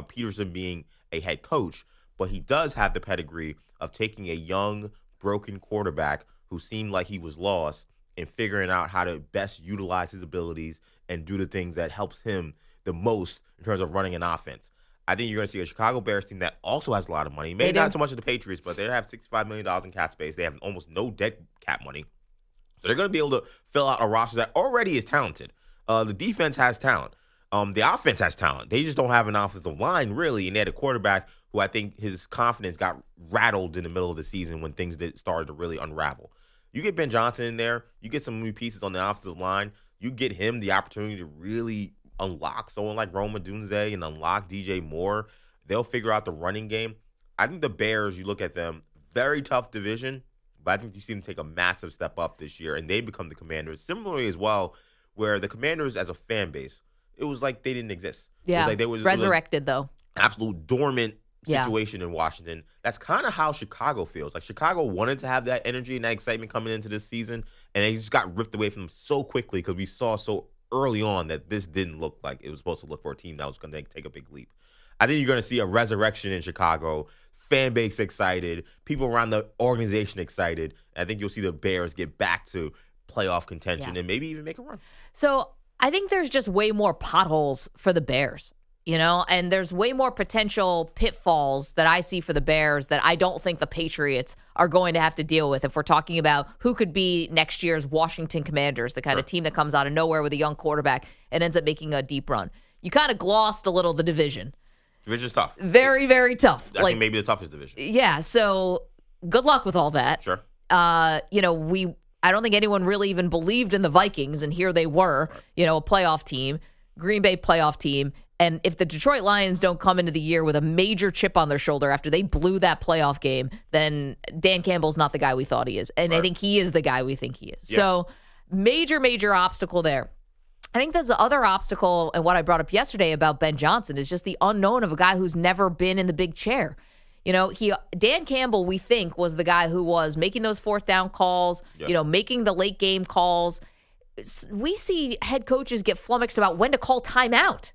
Speaker 7: Peterson being a head coach, but he does have the pedigree of taking a young, broken quarterback who seemed like he was lost and figuring out how to best utilize his abilities and do the things that helps him the most in terms of running an offense. I think you're going to see a Chicago Bears team that also has a lot of money. Maybe not so much as the Patriots, but they have $65 million in cap space. They have almost no dead cap money. So they're going to be able to fill out a roster that already is talented. The defense has talent. The offense has talent. They just don't have an offensive line, really, and they had a quarterback who I think his confidence got rattled in the middle of the season when things started to really unravel. You get Ben Johnson in there, you get some new pieces on the offensive line, you get him the opportunity to really unlock someone like Rome Odunze and unlock DJ Moore. They'll figure out the running game. I think the Bears, you look at them, very tough division, but I think you see them take a massive step up this year, and they become the Commanders. Similarly as well, where the Commanders as a fan base, it was like they didn't exist.
Speaker 6: Yeah,
Speaker 7: it was like they was
Speaker 6: resurrected, though.
Speaker 7: Absolute dormant situation in Washington. That's kind of how Chicago feels. Like Chicago wanted to have that energy and that excitement coming into this season, and they just got ripped away from them so quickly because we saw so early on that this didn't look like it was supposed to look for a team that was going to take a big leap. I think you're going to see a resurrection in Chicago, fan base excited, people around the organization excited. I think you'll see the Bears get back to playoff contention and maybe even make a run.
Speaker 6: So I think there's just way more potholes for the Bears, and there's way more potential pitfalls that I see for the Bears that I don't think the Patriots are going to have to deal with if we're talking about who could be next year's Washington Commanders, the kind of team that comes out of nowhere with a young quarterback and ends up making a deep run. You kind of glossed a little the division.
Speaker 7: Division's tough.
Speaker 6: Very, very tough.
Speaker 7: I think maybe the toughest division.
Speaker 6: Yeah, so good luck with all that.
Speaker 7: Sure.
Speaker 6: I don't think anyone really even believed in the Vikings, and here they were, a playoff team, Green Bay playoff team. And if the Detroit Lions don't come into the year with a major chip on their shoulder after they blew that playoff game, then Dan Campbell's not the guy we thought he is. And I think he is the guy we think he is. Yeah. So major, major obstacle there. I think that's the other obstacle, and what I brought up yesterday about Ben Johnson is just the unknown of a guy who's never been in the big chair. Dan Campbell, we think, was the guy who was making those fourth down calls, making the late game calls. We see head coaches get flummoxed about when to call timeout.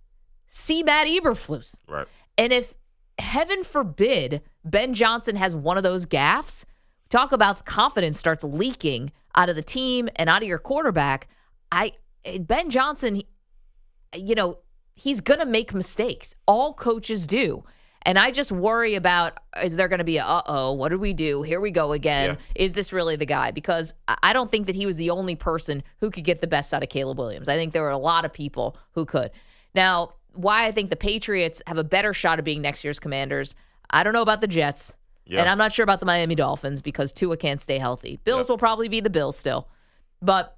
Speaker 6: See Matt Eberflus.
Speaker 7: Right.
Speaker 6: And if, heaven forbid, Ben Johnson has one of those gaffes, talk about confidence starts leaking out of the team and out of your quarterback. Ben Johnson, he's going to make mistakes. All coaches do. And I just worry about, is there going to be what did we do? Here we go again. Yeah. Is this really the guy? Because I don't think that he was the only person who could get the best out of Caleb Williams. I think there were a lot of people who could. Now, why I think the Patriots have a better shot of being next year's Commanders, I don't know about the Jets. Yeah. And I'm not sure about the Miami Dolphins because Tua can't stay healthy. Bills will probably be the Bills still. But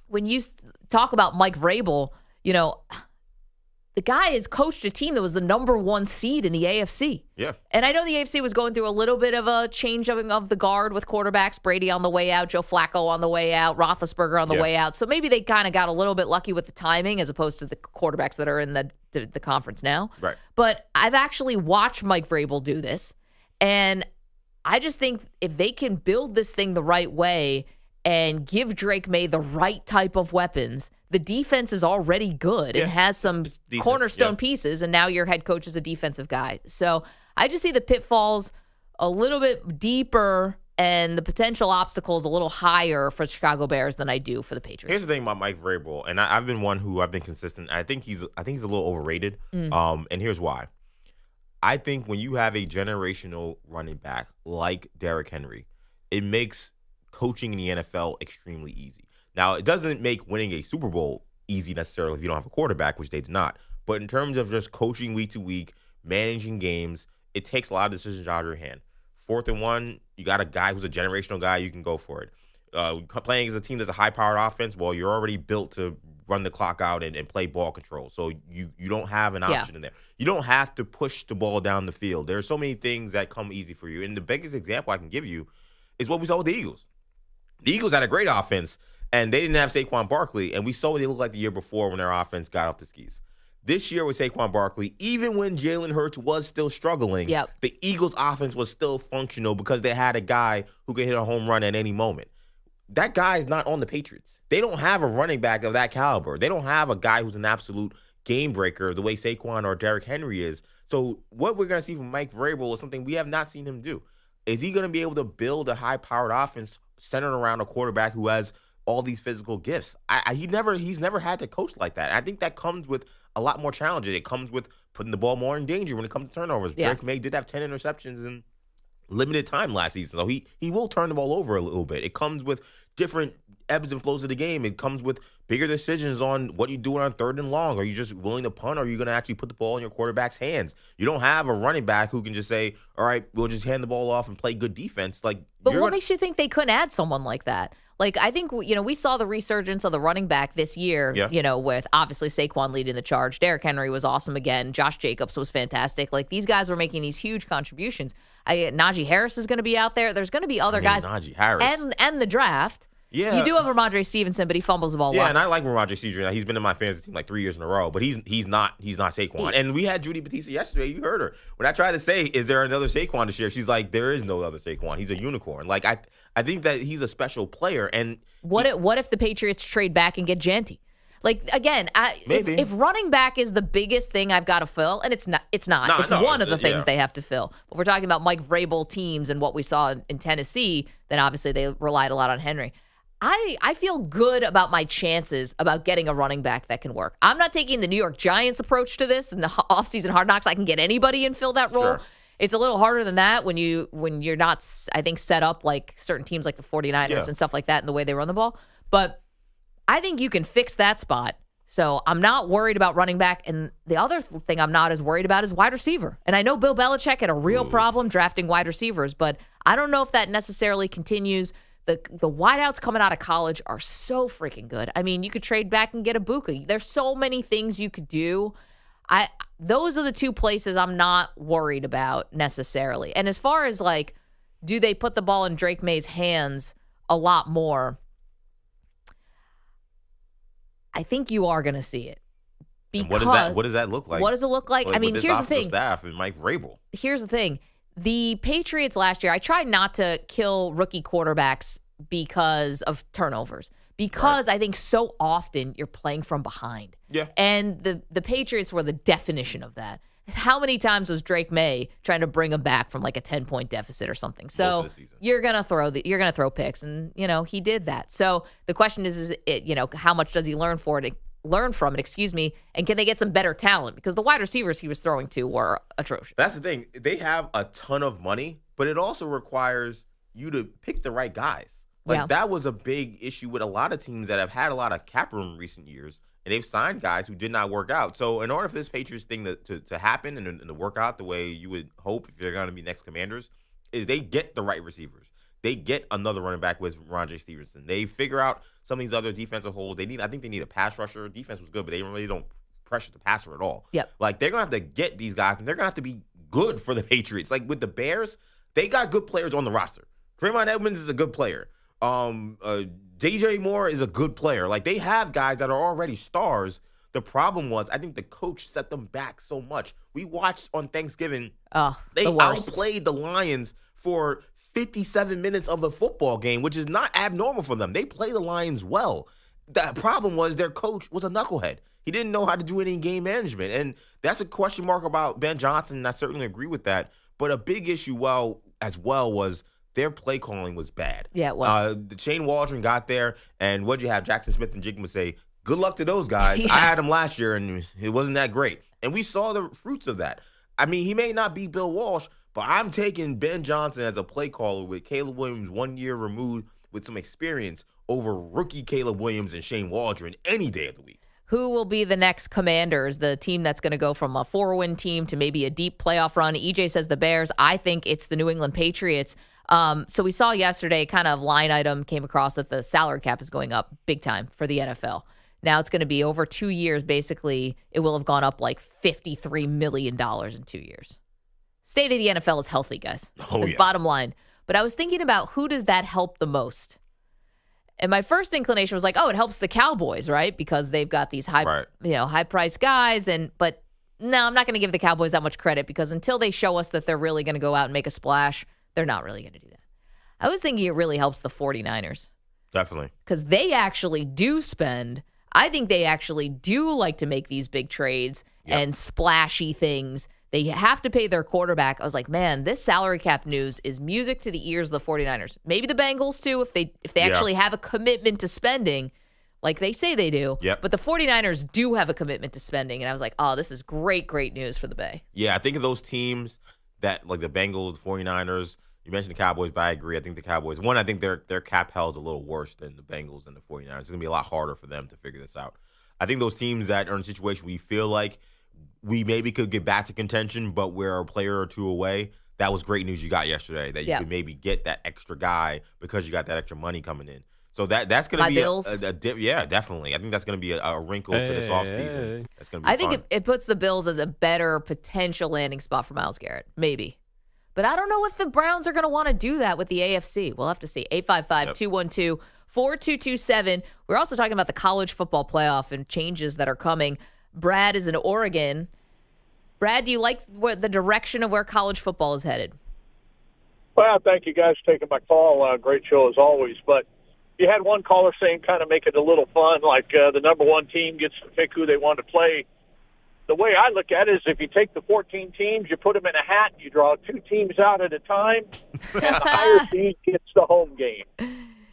Speaker 6: when you talk about Mike Vrabel, the guy has coached a team that was the number one seed in the AFC.
Speaker 7: Yeah.
Speaker 6: And I know the AFC was going through a little bit of a change of the guard with quarterbacks. Brady on the way out, Joe Flacco on the way out, Roethlisberger on the way out. So maybe they kind of got a little bit lucky with the timing as opposed to the quarterbacks that are in the conference now.
Speaker 7: Right.
Speaker 6: But I've actually watched Mike Vrabel do this. And I just think if they can build this thing the right way and give Drake May the right type of weapons, the defense is already good and has some cornerstone pieces, and now your head coach is a defensive guy. So I just see the pitfalls a little bit deeper and the potential obstacles a little higher for the Chicago Bears than I do for the Patriots.
Speaker 7: Here's the thing about Mike Vrabel, and I've been one who I've been consistent. I think he's a little overrated, and here's why. I think when you have a generational running back like Derrick Henry, it makes coaching in the NFL extremely easy. Now, it doesn't make winning a Super Bowl easy necessarily if you don't have a quarterback, which they did not. But in terms of just coaching week to week, managing games, it takes a lot of decisions out of your hand. 4th and 1, you got a guy who's a generational guy, you can go for it. Playing as a team that's a high-powered offense, well, you're already built to run the clock out and play ball control. So you don't have an option in there. You don't have to push the ball down the field. There are so many things that come easy for you. And the biggest example I can give you is what we saw with the Eagles. The Eagles had a great offense, and they didn't have Saquon Barkley, and we saw what they looked like the year before when their offense got off the skis. This year with Saquon Barkley, even when Jalen Hurts was still struggling, the Eagles' offense was still functional because they had a guy who could hit a home run at any moment. That guy is not on the Patriots. They don't have a running back of that caliber. They don't have a guy who's an absolute game breaker the way Saquon or Derrick Henry is. So what we're going to see from Mike Vrabel is something we have not seen him do. Is he going to be able to build a high-powered offense centered around a quarterback who has all these physical gifts? He's never had to coach like that. I think that comes with a lot more challenges. It comes with putting the ball more in danger when it comes to turnovers.
Speaker 6: Yeah.
Speaker 7: Drake May did have 10 interceptions in limited time last season, so he will turn the ball over a little bit. It comes with different ebbs and flows of the game. It comes with bigger decisions on what you're doing on 3rd and long. Are you just willing to punt, or are you going to actually put the ball in your quarterback's hands? You don't have a running back who can just say, all right, we'll just hand the ball off and play good defense. But
Speaker 6: what makes you think they couldn't add someone like that? Like, I think, we saw the resurgence of the running back this year, with obviously Saquon leading the charge. Derrick Henry was awesome again. Josh Jacobs was fantastic. Like, these guys were making these huge contributions. Najee Harris is going to be out there. There's going to be other guys.
Speaker 7: Najee Harris.
Speaker 6: And the draft.
Speaker 7: Yeah.
Speaker 6: You do have Ramondre Stevenson, but he fumbles the ball a lot.
Speaker 7: Yeah, and I like Ramondre Stevenson. He's been in my fantasy team like 3 years in a row, but he's not Saquon. And we had Judy Batista yesterday. You heard her. When I tried to say, is there another Saquon this year? She's like, there is no other Saquon. He's a unicorn. Like, I think that he's a special player. And
Speaker 6: what if the Patriots trade back and get Janty? Like, again, if running back is the biggest thing I've got to fill, and it's not. It's one of the things they have to fill. But we're talking about Mike Vrabel teams and what we saw in Tennessee, then obviously they relied a lot on Henry. I feel good about my chances about getting a running back that can work. I'm not taking the New York Giants approach to this in the offseason Hard Knocks. I can get anybody and fill that role.
Speaker 7: Sure.
Speaker 6: It's a little harder than that when you're not, I think, set up like certain teams like the 49ers and stuff like that in the way they run the ball. But I think you can fix that spot. So I'm not worried about running back. And the other thing I'm not as worried about is wide receiver. And I know Bill Belichick had a real problem drafting wide receivers, but I don't know if that necessarily continues. The wideouts coming out of college are so freaking good. I mean, you could trade back and get a Buka. There's so many things you could do. Those are the two places I'm not worried about necessarily. And as far as like, do they put the ball in Drake May's hands a lot more? I think you are going to see it.
Speaker 7: Because what does that look like?
Speaker 6: What does it look like? I mean, here's the thing.
Speaker 7: Staff and Mike Vrabel.
Speaker 6: Here's the thing. The Patriots last year, I tried not to kill rookie quarterbacks because of turnovers. Because I think so often you're playing from behind.
Speaker 7: Yeah.
Speaker 6: And the Patriots were the definition of that. How many times was Drake May trying to bring him back from like a 10-point deficit or something? So you're gonna throw picks, and he did that. So the question is how much does he learn from it? And can they get some better talent? Because the wide receivers he was throwing to were atrocious.
Speaker 7: That's the thing. They have a ton of money, but it also requires you to pick the right guys. That was a big issue with a lot of teams that have had a lot of cap room in recent years, and they've signed guys who did not work out. So in order for this Patriots thing to happen and to work out the way you would hope if they're going to be next Commanders, is they get the right receivers. They get another running back with Ramondre Stevenson. They figure out some of these other defensive holes. I think they need a pass rusher. Defense was good, but they really don't pressure the passer at all.
Speaker 6: Yep.
Speaker 7: Like, they're going to have to get these guys, and they're going to have to be good for the Patriots. Like, with the Bears, they got good players on the roster. Draymond Edmonds is a good player. DJ Moore is a good player. Like, they have guys that are already stars. The problem was, I think the coach set them back so much. We watched on Thanksgiving. They outplayed the Lions for 57 minutes of a football game, which is not abnormal for them. They play the Lions well. The problem was their coach was a knucklehead. He didn't know how to do any game management. And that's a question mark about Ben Johnson, and I certainly agree with that. But a big issue as well was their play calling was bad.
Speaker 6: Yeah, it was.
Speaker 7: Shane Waldron got there, and what'd you have? Jackson Smith and Jigma say, good luck to those guys. I had them last year, and it wasn't that great. And we saw the fruits of that. I mean, he may not be Bill Walsh, but I'm taking Ben Johnson as a play caller with Caleb Williams 1 year removed with some experience over rookie Caleb Williams and Shane Waldron any day of the week.
Speaker 6: Who will be the next Commanders, the team that's going to go from a 4-win team to maybe a deep playoff run? EJ says the Bears. I think it's the New England Patriots. So we saw yesterday kind of line item came across that the salary cap is going up big time for the NFL. Now it's going to be over 2 years. Basically, it will have gone up like $53 million in 2 years. State of the NFL is healthy, guys. Bottom line. But I was thinking about who does that help the most? And my first inclination was like, it helps the Cowboys, right? Because they've got these high-priced guys. But no, I'm not going to give the Cowboys that much credit because until they show us that they're really going to go out and make a splash, they're not really going to do that. I was thinking it really helps the 49ers.
Speaker 7: Definitely.
Speaker 6: Because they actually do spend I think they actually do like to make these big trades and splashy things. They have to pay their quarterback. I was like, man, this salary cap news is music to the ears of the 49ers. Maybe the Bengals too, if they actually have a commitment to spending like they say they do.
Speaker 7: Yep.
Speaker 6: But the 49ers do have a commitment to spending. And I was like, oh, this is great news for the Bay.
Speaker 7: Yeah, I think of those teams that, like the Bengals, the 49ers, you mentioned the Cowboys, but I agree. I think the Cowboys, I think their cap held a little worse than the Bengals and the 49ers. It's going to be a lot harder for them to figure this out. I think those teams that are in a situation we feel like we maybe could get back to contention, but we're a player or two away. That was great news you got yesterday, that you could maybe get that extra guy because you got that extra money coming in. So that's going to be a definitely. I think that's going to be a wrinkle to this offseason. That's going to be
Speaker 6: I think it puts the Bills as a better potential landing spot for Myles Garrett. Maybe. But I don't know if the Browns are going to want to do that with the AFC. We'll have to see. 855-212-4227. We're also talking about the college football playoff and changes that are coming. Brad is in Oregon. Brad, do you like the direction of where college football is headed?
Speaker 15: Well, thank you guys for taking my call. Great show as always. But you had one caller saying kind of make it a little fun, like the number one team gets to pick who they want to play. The way I look at it is if you take the 14 teams, you put them in a hat, you draw 2 teams out at a time, and the higher seed gets the home game.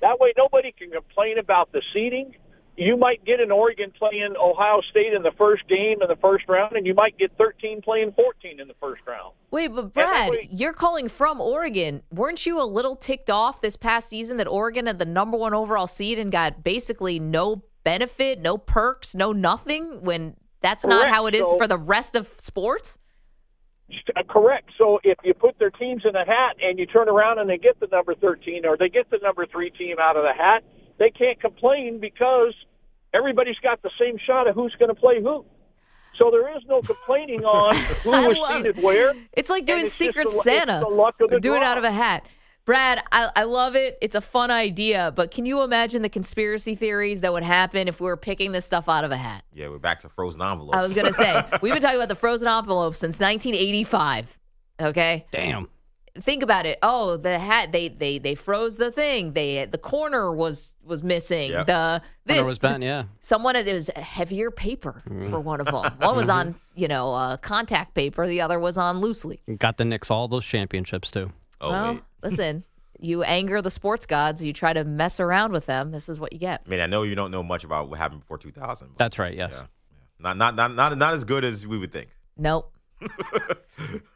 Speaker 15: That way nobody can complain about the seeding. You might get an Oregon playing Ohio State in the first game in the first round, and you might get 13 playing 14 in the first round.
Speaker 6: Wait, but Brad, you're calling from Oregon. Weren't you a little ticked off this past season that Oregon had the number 1 overall seed and got basically no benefit, no perks, no nothing, when that's not how it is for the rest of sports?
Speaker 15: Correct. So if you put their teams in a hat and you turn around and they get the number 13 or they get the number 3 team out of the hat, they can't complain because everybody's got the same shot of who's going to play who. So there is no complaining on who was seated where.
Speaker 6: It's like doing Secret Santa. Do it out of a hat. Brad, I love it. It's a fun idea, but can you imagine the conspiracy theories that would happen if we were picking this stuff out of a hat?
Speaker 7: Yeah, we're back to frozen envelopes.
Speaker 6: I was going to say, we've been talking about the frozen envelopes since 1985, okay?
Speaker 8: Damn.
Speaker 6: Think about it. Oh, the hat, they froze the thing. The corner was missing.
Speaker 8: Yep.
Speaker 6: Corner
Speaker 8: was bent, yeah.
Speaker 6: Someone, it was heavier paper for one of them. One was on, contact paper. The other was on loosely.
Speaker 8: Got the Knicks all those championships, too.
Speaker 6: Listen, you anger the sports gods. You try to mess around with them. This is what you get.
Speaker 7: I mean, I know you don't know much about what happened before 2000.
Speaker 8: That's right, yes.
Speaker 7: Yeah. Not as good as we would think.
Speaker 6: Nope.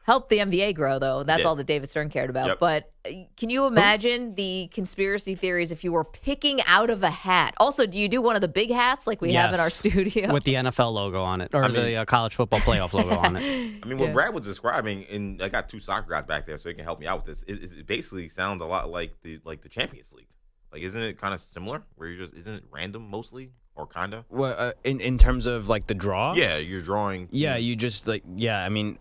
Speaker 6: Help the NBA grow, though. That's all that David Stern cared about.
Speaker 7: Yep.
Speaker 6: But can you imagine the conspiracy theories if you were picking out of a hat? Also, do you do one of the big hats like we have in our studio?
Speaker 8: With the NFL logo on it, or the college football playoff logo on it.
Speaker 7: I mean, what Brad was describing, and I got 2 soccer guys back there, so they can help me out with this. It basically sounds a lot like the Champions League. Like, isn't it kind of similar? Where isn't it random mostly? Or kind of?
Speaker 14: Well, in terms of like the draw?
Speaker 7: Yeah, you're drawing.
Speaker 14: Yeah, you just I mean,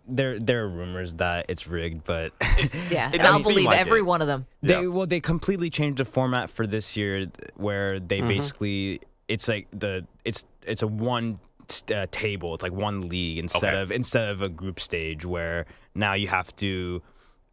Speaker 14: there are rumors that it's rigged, but
Speaker 6: and I'll believe every one of them.
Speaker 14: They completely changed the format for this year, where they basically it's like it's a one table. It's like one league instead of a group stage where now you have to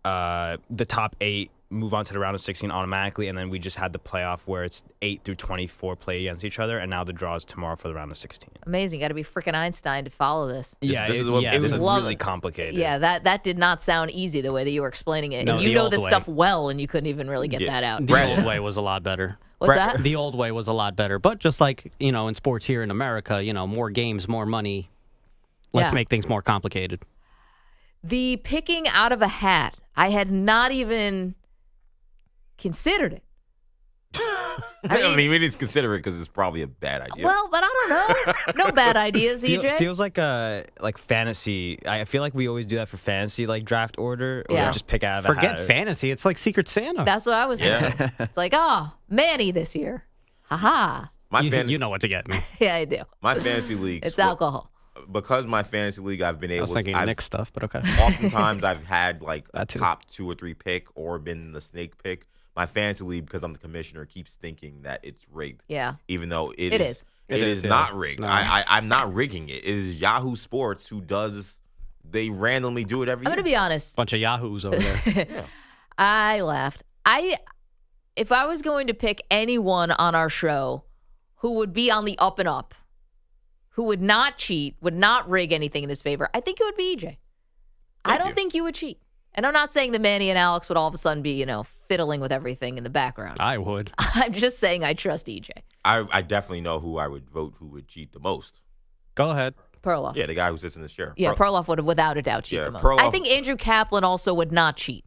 Speaker 14: the top 8 move on to the round of 16 automatically, and then we just had the playoff where it's 8 through 24 play against each other, and now the draw is tomorrow for the round of 16.
Speaker 6: Amazing. Got to be freaking Einstein to follow this.
Speaker 14: It was really complicated.
Speaker 6: Yeah, that did not sound easy the way that you were explaining it.
Speaker 8: No,
Speaker 6: and you know this stuff well, and you couldn't even really get that out.
Speaker 8: The old way was a lot better.
Speaker 6: What's that?
Speaker 8: The old way was a lot better. But just like, in sports here in America, more games, more money. Let's make things more complicated.
Speaker 6: The picking out of a hat, I had not even considered it.
Speaker 7: I mean, we didn't consider it because it's probably a bad idea.
Speaker 6: Well, but I don't know. No bad ideas, EJ.
Speaker 14: Feels like fantasy. I feel like we always do that for fantasy, like draft order, or just pick out of a hat.
Speaker 8: Forget fantasy. It's like Secret Santa.
Speaker 6: That's what I was thinking. It's like, Manny this year. Ha-ha.
Speaker 8: You know what to get me.
Speaker 6: Yeah, I do.
Speaker 7: My fantasy league.
Speaker 6: It's alcohol.
Speaker 7: Because my fantasy league, I've been able to.
Speaker 8: I was thinking Nick stuff, but okay.
Speaker 7: Oftentimes, I've had like a top 2 or 3 pick or been the snake pick. My fantasy league, because I'm the commissioner, keeps thinking that it's rigged.
Speaker 6: Yeah.
Speaker 7: Even though it
Speaker 6: is.
Speaker 7: It is not rigged. No. I'm not rigging it. It is Yahoo Sports who does. They randomly do it every year.
Speaker 6: I'm going to be honest.
Speaker 8: Bunch of Yahoos over there.
Speaker 7: Yeah.
Speaker 6: I laughed. If I was going to pick anyone on our show who would be on the up and up, who would not cheat, would not rig anything in his favor, I think it would be EJ. I don't think you would cheat. And I'm not saying that Manny and Alex would all of a sudden be, fiddling with everything in the background.
Speaker 8: I would.
Speaker 6: I'm just saying I trust EJ.
Speaker 7: I definitely know who I would vote who would cheat the most.
Speaker 8: Go ahead.
Speaker 6: Perloff.
Speaker 7: Yeah, the guy who sits in this chair.
Speaker 6: Yeah, Perloff would without a doubt cheat the most. I think Andrew Kaplan also would not cheat.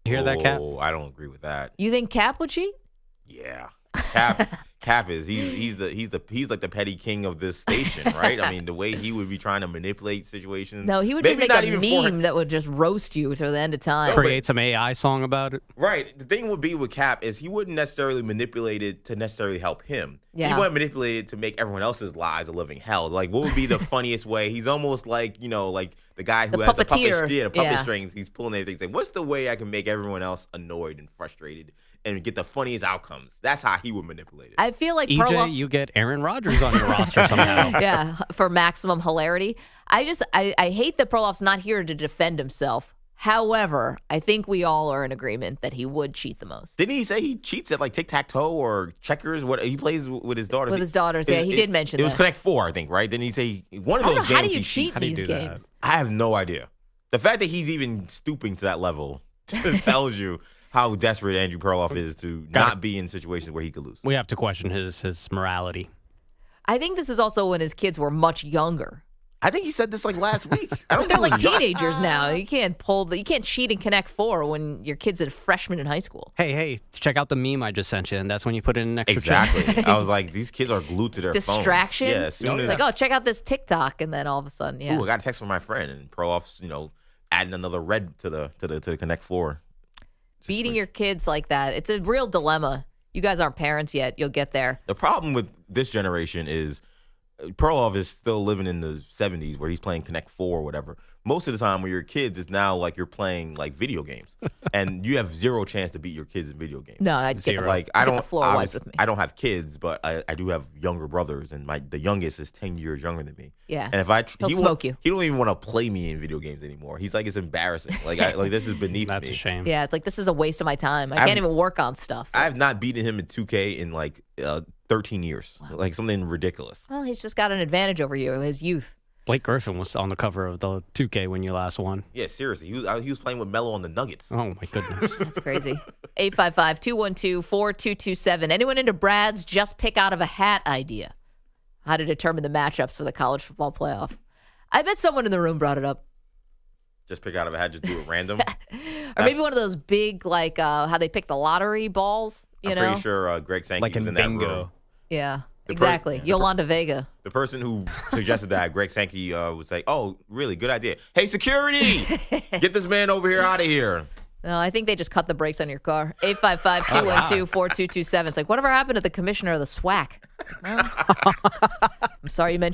Speaker 8: You hear that, Cap?
Speaker 7: I don't agree with that.
Speaker 6: You think Cap would cheat?
Speaker 7: Yeah. Cap is he's like the petty king of this station, right? I mean, the way he would be trying to manipulate situations.
Speaker 6: No, he would just make a meme that would just roast you to the end of time.
Speaker 8: Create some AI song about it.
Speaker 7: Right. The thing would be with Cap is he wouldn't necessarily manipulate it to necessarily help him.
Speaker 6: Yeah.
Speaker 7: He wouldn't manipulate it to make everyone else's lives a living hell. Like, what would be the funniest way? He's almost like, like the guy who has the puppet strings. He's pulling everything. Saying, what's the way I can make everyone else annoyed and frustrated and get the funniest outcomes? That's how he would manipulate it.
Speaker 6: I feel like
Speaker 8: EJ, you get Aaron Rodgers on your roster somehow.
Speaker 6: Yeah, for maximum hilarity. I hate that Perloff's not here to defend himself. However, I think we all are in agreement that he would cheat the most.
Speaker 7: Didn't he say he cheats at like tic-tac-toe or checkers? What he plays with his daughters?
Speaker 6: With his daughters, yeah, he did mention that.
Speaker 7: It was Connect 4, I think, right? Didn't he say one of those games?
Speaker 6: How do you cheat these games?
Speaker 7: I have no idea. The fact that he's even stooping to that level just tells you how desperate Andrew Perloff is to not be in situations where he could lose.
Speaker 8: We have to question his morality.
Speaker 6: I think this is also when his kids were much younger.
Speaker 7: I think he said this like last week.
Speaker 6: They're like teenagers now. You can't cheat in Connect 4 when your kid's a freshman in high school.
Speaker 8: Hey, check out the meme I just sent you, and that's when you put in an extra
Speaker 7: Exactly. I was like, these kids are glued to their
Speaker 6: distraction.
Speaker 7: phones. Yeah, as soon as
Speaker 6: like, oh, check out this TikTok, and then all of a sudden, yeah.
Speaker 7: Ooh, I got a text from my friend, and Perloff's, adding another red to the Connect 4.
Speaker 6: Beating your kids like that, it's a real dilemma. You guys aren't parents yet. You'll get there.
Speaker 7: The problem with this generation is Perloff is still living in the 70s where he's playing Connect 4 or whatever. Most of the time when you're kids, it's now like you're playing like video games. And you have zero chance to beat your kids in video games.
Speaker 6: No, I'd get the floor wiped with me.
Speaker 7: I don't have kids, but I do have younger brothers, and the youngest is 10 years younger than me.
Speaker 6: Yeah.
Speaker 7: And if
Speaker 6: he'll smoke you.
Speaker 7: He don't even want to play me in video games anymore. He's like, it's embarrassing. Like this is beneath me.
Speaker 8: That's a shame.
Speaker 6: Yeah, it's like, this is a waste of my time. I can't even work on stuff.
Speaker 7: I have not beaten him in 2K in like 13 years. Wow. Like something ridiculous.
Speaker 6: Well, he's just got an advantage over you, his youth.
Speaker 8: Blake Griffin was on the cover of the 2K when you last won.
Speaker 7: Yeah, seriously. He was playing with Melo on the Nuggets.
Speaker 8: Oh, my goodness.
Speaker 6: That's crazy. 855-212-4227. Anyone into Brad's just pick out of a hat idea? How to determine the matchups for the college football playoff. I bet someone in the room brought it up.
Speaker 7: Just pick out of a hat, just do it random?
Speaker 6: Or maybe one of those big, like how they pick the lottery balls,
Speaker 7: I'm pretty sure Greg Sankey was in
Speaker 14: bingo.
Speaker 7: that room.
Speaker 6: Yeah. Exactly. Yolanda Vega.
Speaker 7: The person who suggested that, Greg Sankey, was like, oh, really? Good idea. Hey, security! Get this man over here out of here.
Speaker 6: No, I think they just cut the brakes on your car. 855-212-4227. It's like, whatever happened to the commissioner of the SWAC? Well, I'm sorry I had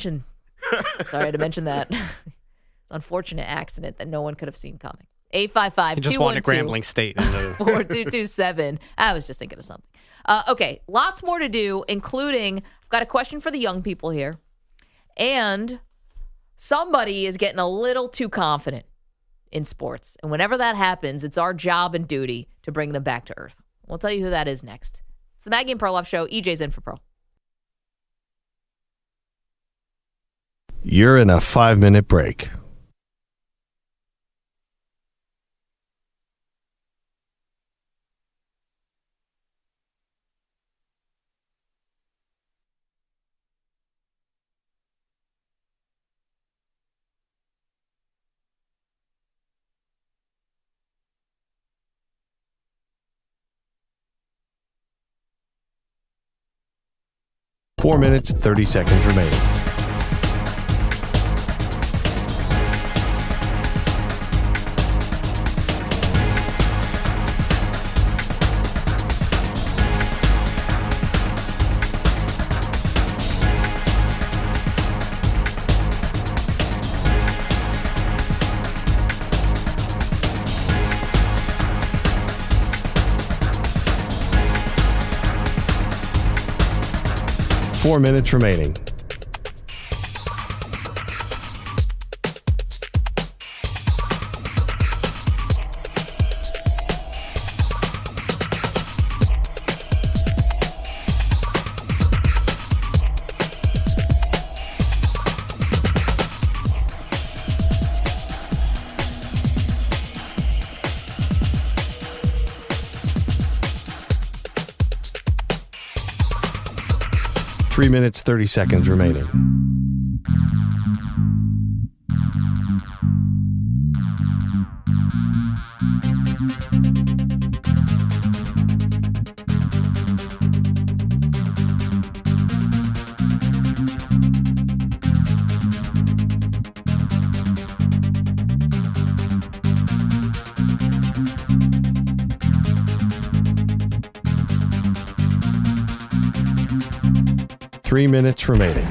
Speaker 6: to mention that. It's an unfortunate accident that no one could have seen coming. 855-212-4227. I was just thinking of something. Okay, lots more to do, including I've got a question for the young people here. And somebody is getting a little too confident in sports. And whenever that happens, it's our job and duty to bring them back to earth. We'll tell you who that is next. It's the Maggie and Perloff Show. EJ's in for Pearl.
Speaker 3: You're in a 5-minute break. Four minutes, 30 seconds remaining. Four minutes remaining. 3 minutes, 30 seconds remaining. Three minutes remaining.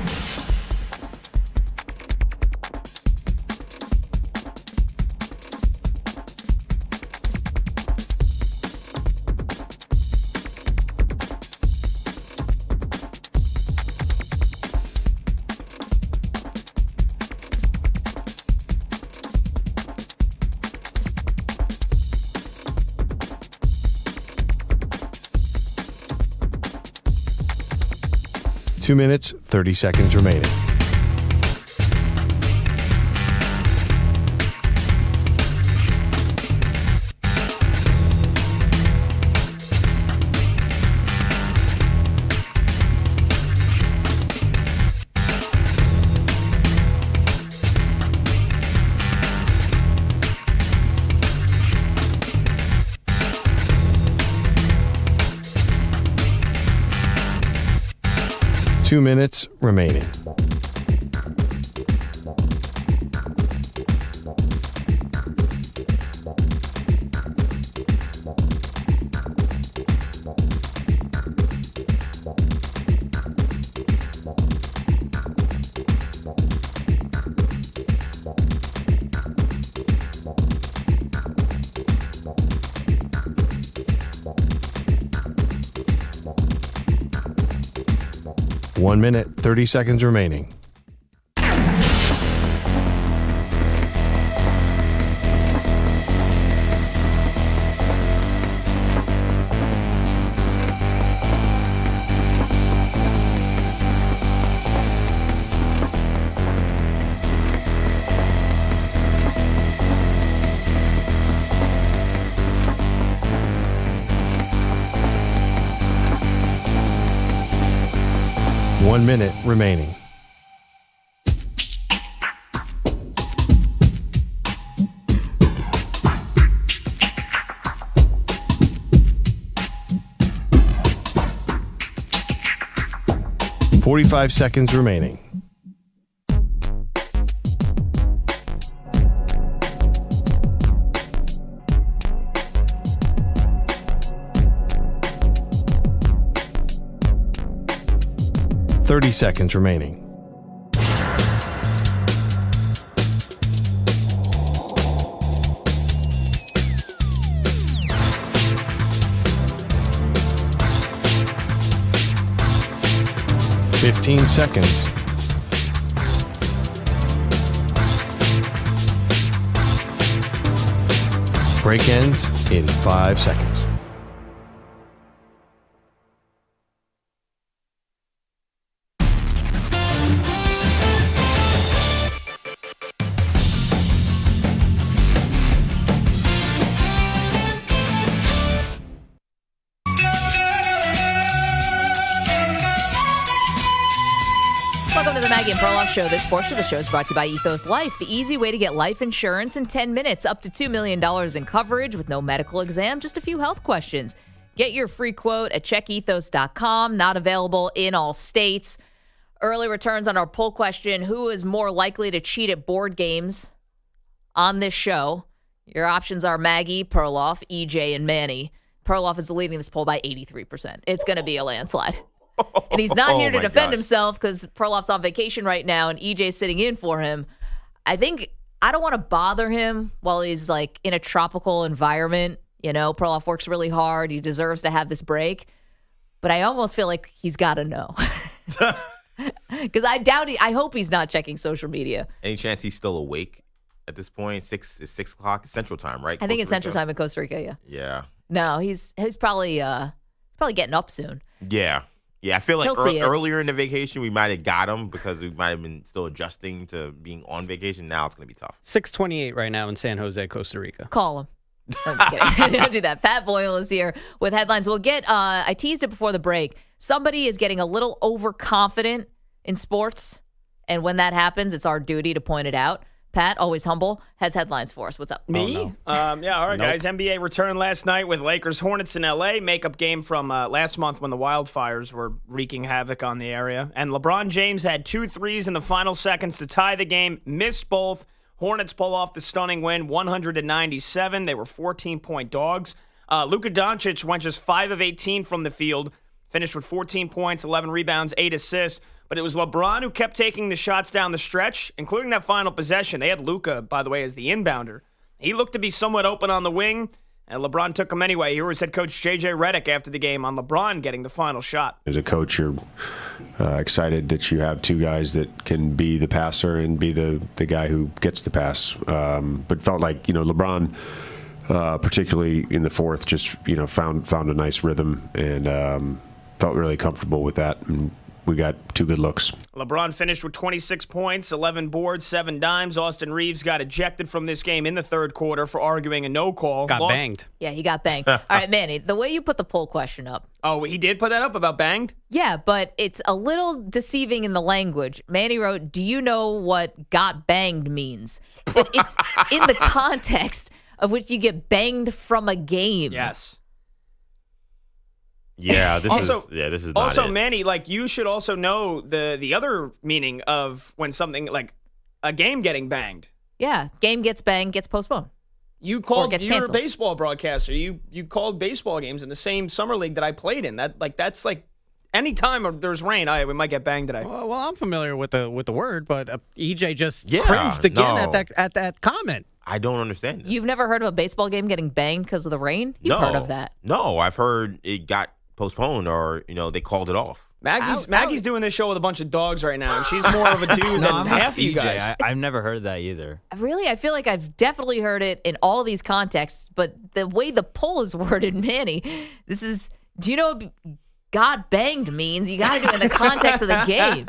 Speaker 3: Two minutes, 30 seconds remaining. Two minutes remaining. One minute, 30 seconds remaining. One minute remaining. .45 seconds remaining. .30 seconds remaining. .15 seconds. Break ends in 5 seconds.
Speaker 6: Welcome to the Maggie and Perloff Show. This portion of the show is brought to you by Ethos Life, the easy way to get life insurance in 10 minutes, up to $2 million in coverage with no medical exam, just a few health questions. Get your free quote at checkethos.com. Not available in all states. Early returns on our poll question, who is more likely to cheat at board games on this show? Your options are Maggie, Perloff, EJ, and Manny. Perloff is leading this poll by 83%. It's going to be a landslide. And he's not here to defend himself because Perloff's on vacation right now and EJ's sitting in for him. I don't want to bother him while he's like in a tropical environment. You know, Perloff works really hard. He deserves to have this break. But I almost feel like he's got to know. Because I hope he's not checking social media.
Speaker 7: Any chance he's still awake at this point? It's 6 o'clock Central Time, right?
Speaker 6: I think it's Central Time in Costa Rica, yeah.
Speaker 7: Yeah.
Speaker 6: No, he's probably getting up soon.
Speaker 7: Yeah. Yeah, I feel like earlier in the vacation, we might have got him because we might have been still adjusting to being on vacation. Now it's going to be tough.
Speaker 8: 6:28 right now in San Jose, Costa Rica.
Speaker 6: Call him. I'm just kidding. Don't do that. Pat Boyle is here with headlines. We'll get, I teased it before the break. Somebody is getting a little overconfident in sports. And when that happens, it's our duty to point it out. Pat, always humble, has headlines for us. What's up?
Speaker 9: Me?
Speaker 6: Oh, no.
Speaker 9: Yeah, all right, guys. NBA returned last night with Lakers Hornets in L.A. Makeup game from last month when the wildfires were wreaking havoc on the area. And LeBron James had 2 threes in the final seconds to tie the game. Missed both. Hornets pull off the stunning win, 100-97. They were 14-point dogs. Luka Doncic went just 5 of 18 from the field. Finished with 14 points, 11 rebounds, 8 assists. But it was LeBron who kept taking the shots down the stretch, including that final possession. They had Luka, by the way, as the inbounder. He looked to be somewhat open on the wing, and LeBron took him anyway. Here was head coach J.J. Redick after the game on LeBron getting the final shot.
Speaker 12: As a coach, you're excited that you have 2 guys that can be the passer and be the guy who gets the pass. But felt like, LeBron, particularly in the fourth, just, found a nice rhythm and felt really comfortable with that. And we got 2 good looks.
Speaker 9: LeBron finished with 26 points, 11 boards, 7 dimes. Austin Reeves got ejected from this game in the third quarter for arguing a no call.
Speaker 8: Got banged.
Speaker 6: Yeah, he got banged. All right, Manny, the way you put the poll question up.
Speaker 9: Oh, he did put that up about banged?
Speaker 6: Yeah, but it's a little deceiving in the language. Manny wrote, do you know what got banged means? But it's in the context of which you get banged from a game.
Speaker 9: Yes.
Speaker 7: Yeah, this is not
Speaker 9: also,
Speaker 7: it.
Speaker 9: Manny, you should also know the other meaning of when something like a game getting banged.
Speaker 6: Yeah, game gets banged, gets postponed.
Speaker 9: You're a baseball broadcaster. You called baseball games in the same summer league that I played in. That's any time there's rain, we might get banged today.
Speaker 8: Well, I'm familiar with the word, but EJ just cringed again at that comment.
Speaker 7: I don't understand this.
Speaker 6: You've never heard of a baseball game getting banged because of the rain? You've heard of that.
Speaker 7: No, I've heard it got postponed or, they called it off.
Speaker 9: Maggie's doing this show with a bunch of dogs right now, and she's more of a dude than half of you guys.
Speaker 14: I've never heard that either.
Speaker 6: Really? I feel like I've definitely heard it in all these contexts, but the way the poll is worded, Manny, do you know what got banged means? You got to do it in the context of the game.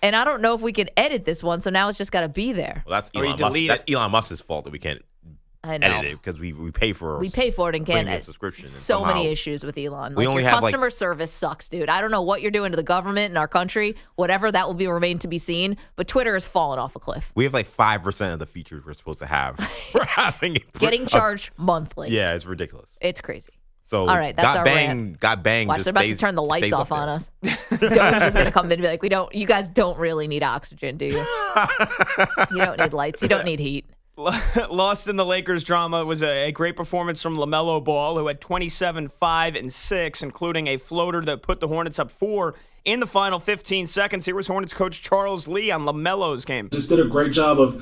Speaker 6: And I don't know if we can edit this one, so now it's just got to be there.
Speaker 7: Well, that's Elon Musk. That's Elon Musk's fault that we can't edit it because we pay for
Speaker 6: it and can't.
Speaker 7: Subscription.
Speaker 6: So many issues with Elon.
Speaker 7: We only
Speaker 6: your
Speaker 7: have
Speaker 6: customer service sucks, dude. I don't know what you're doing to the government in our country. Whatever, that will remain to be seen. But Twitter has fallen off a cliff.
Speaker 7: We have 5% of the features we're supposed to have. We're having
Speaker 6: getting charged monthly.
Speaker 7: Yeah, it's ridiculous.
Speaker 6: It's crazy.
Speaker 7: So
Speaker 6: all right, that's our rant.
Speaker 7: Got banged.
Speaker 6: Watch, they're about to turn the lights off on us. Doge's just gonna come in and be like, you guys don't really need oxygen, do you? You don't need lights. You don't need heat.
Speaker 9: Lost in the Lakers drama was a great performance from LaMelo Ball, who had 27, 5, and 6, including a floater that put the Hornets up 4 in the final 15 seconds. Here was Hornets coach Charles Lee on LaMelo's game.
Speaker 16: Just did a great job of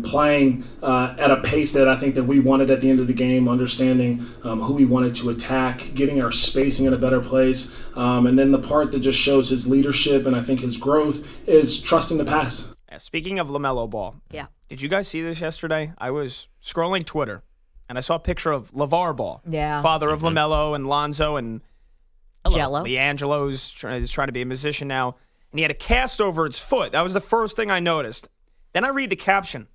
Speaker 16: playing at a pace that I think that we wanted at the end of the game, understanding who we wanted to attack, getting our spacing in a better place. And then the part that just shows his leadership and I think his growth is trusting the pass.
Speaker 9: Speaking of LaMelo Ball,
Speaker 6: yeah.
Speaker 9: Did you guys see this yesterday? I was scrolling Twitter, and I saw a picture of LeVar Ball, father of LaMelo and Lonzo and
Speaker 6: Jello.
Speaker 9: LiAngelo's trying to be a musician now, and he had a cast over his foot. That was the first thing I noticed. Then I read the caption.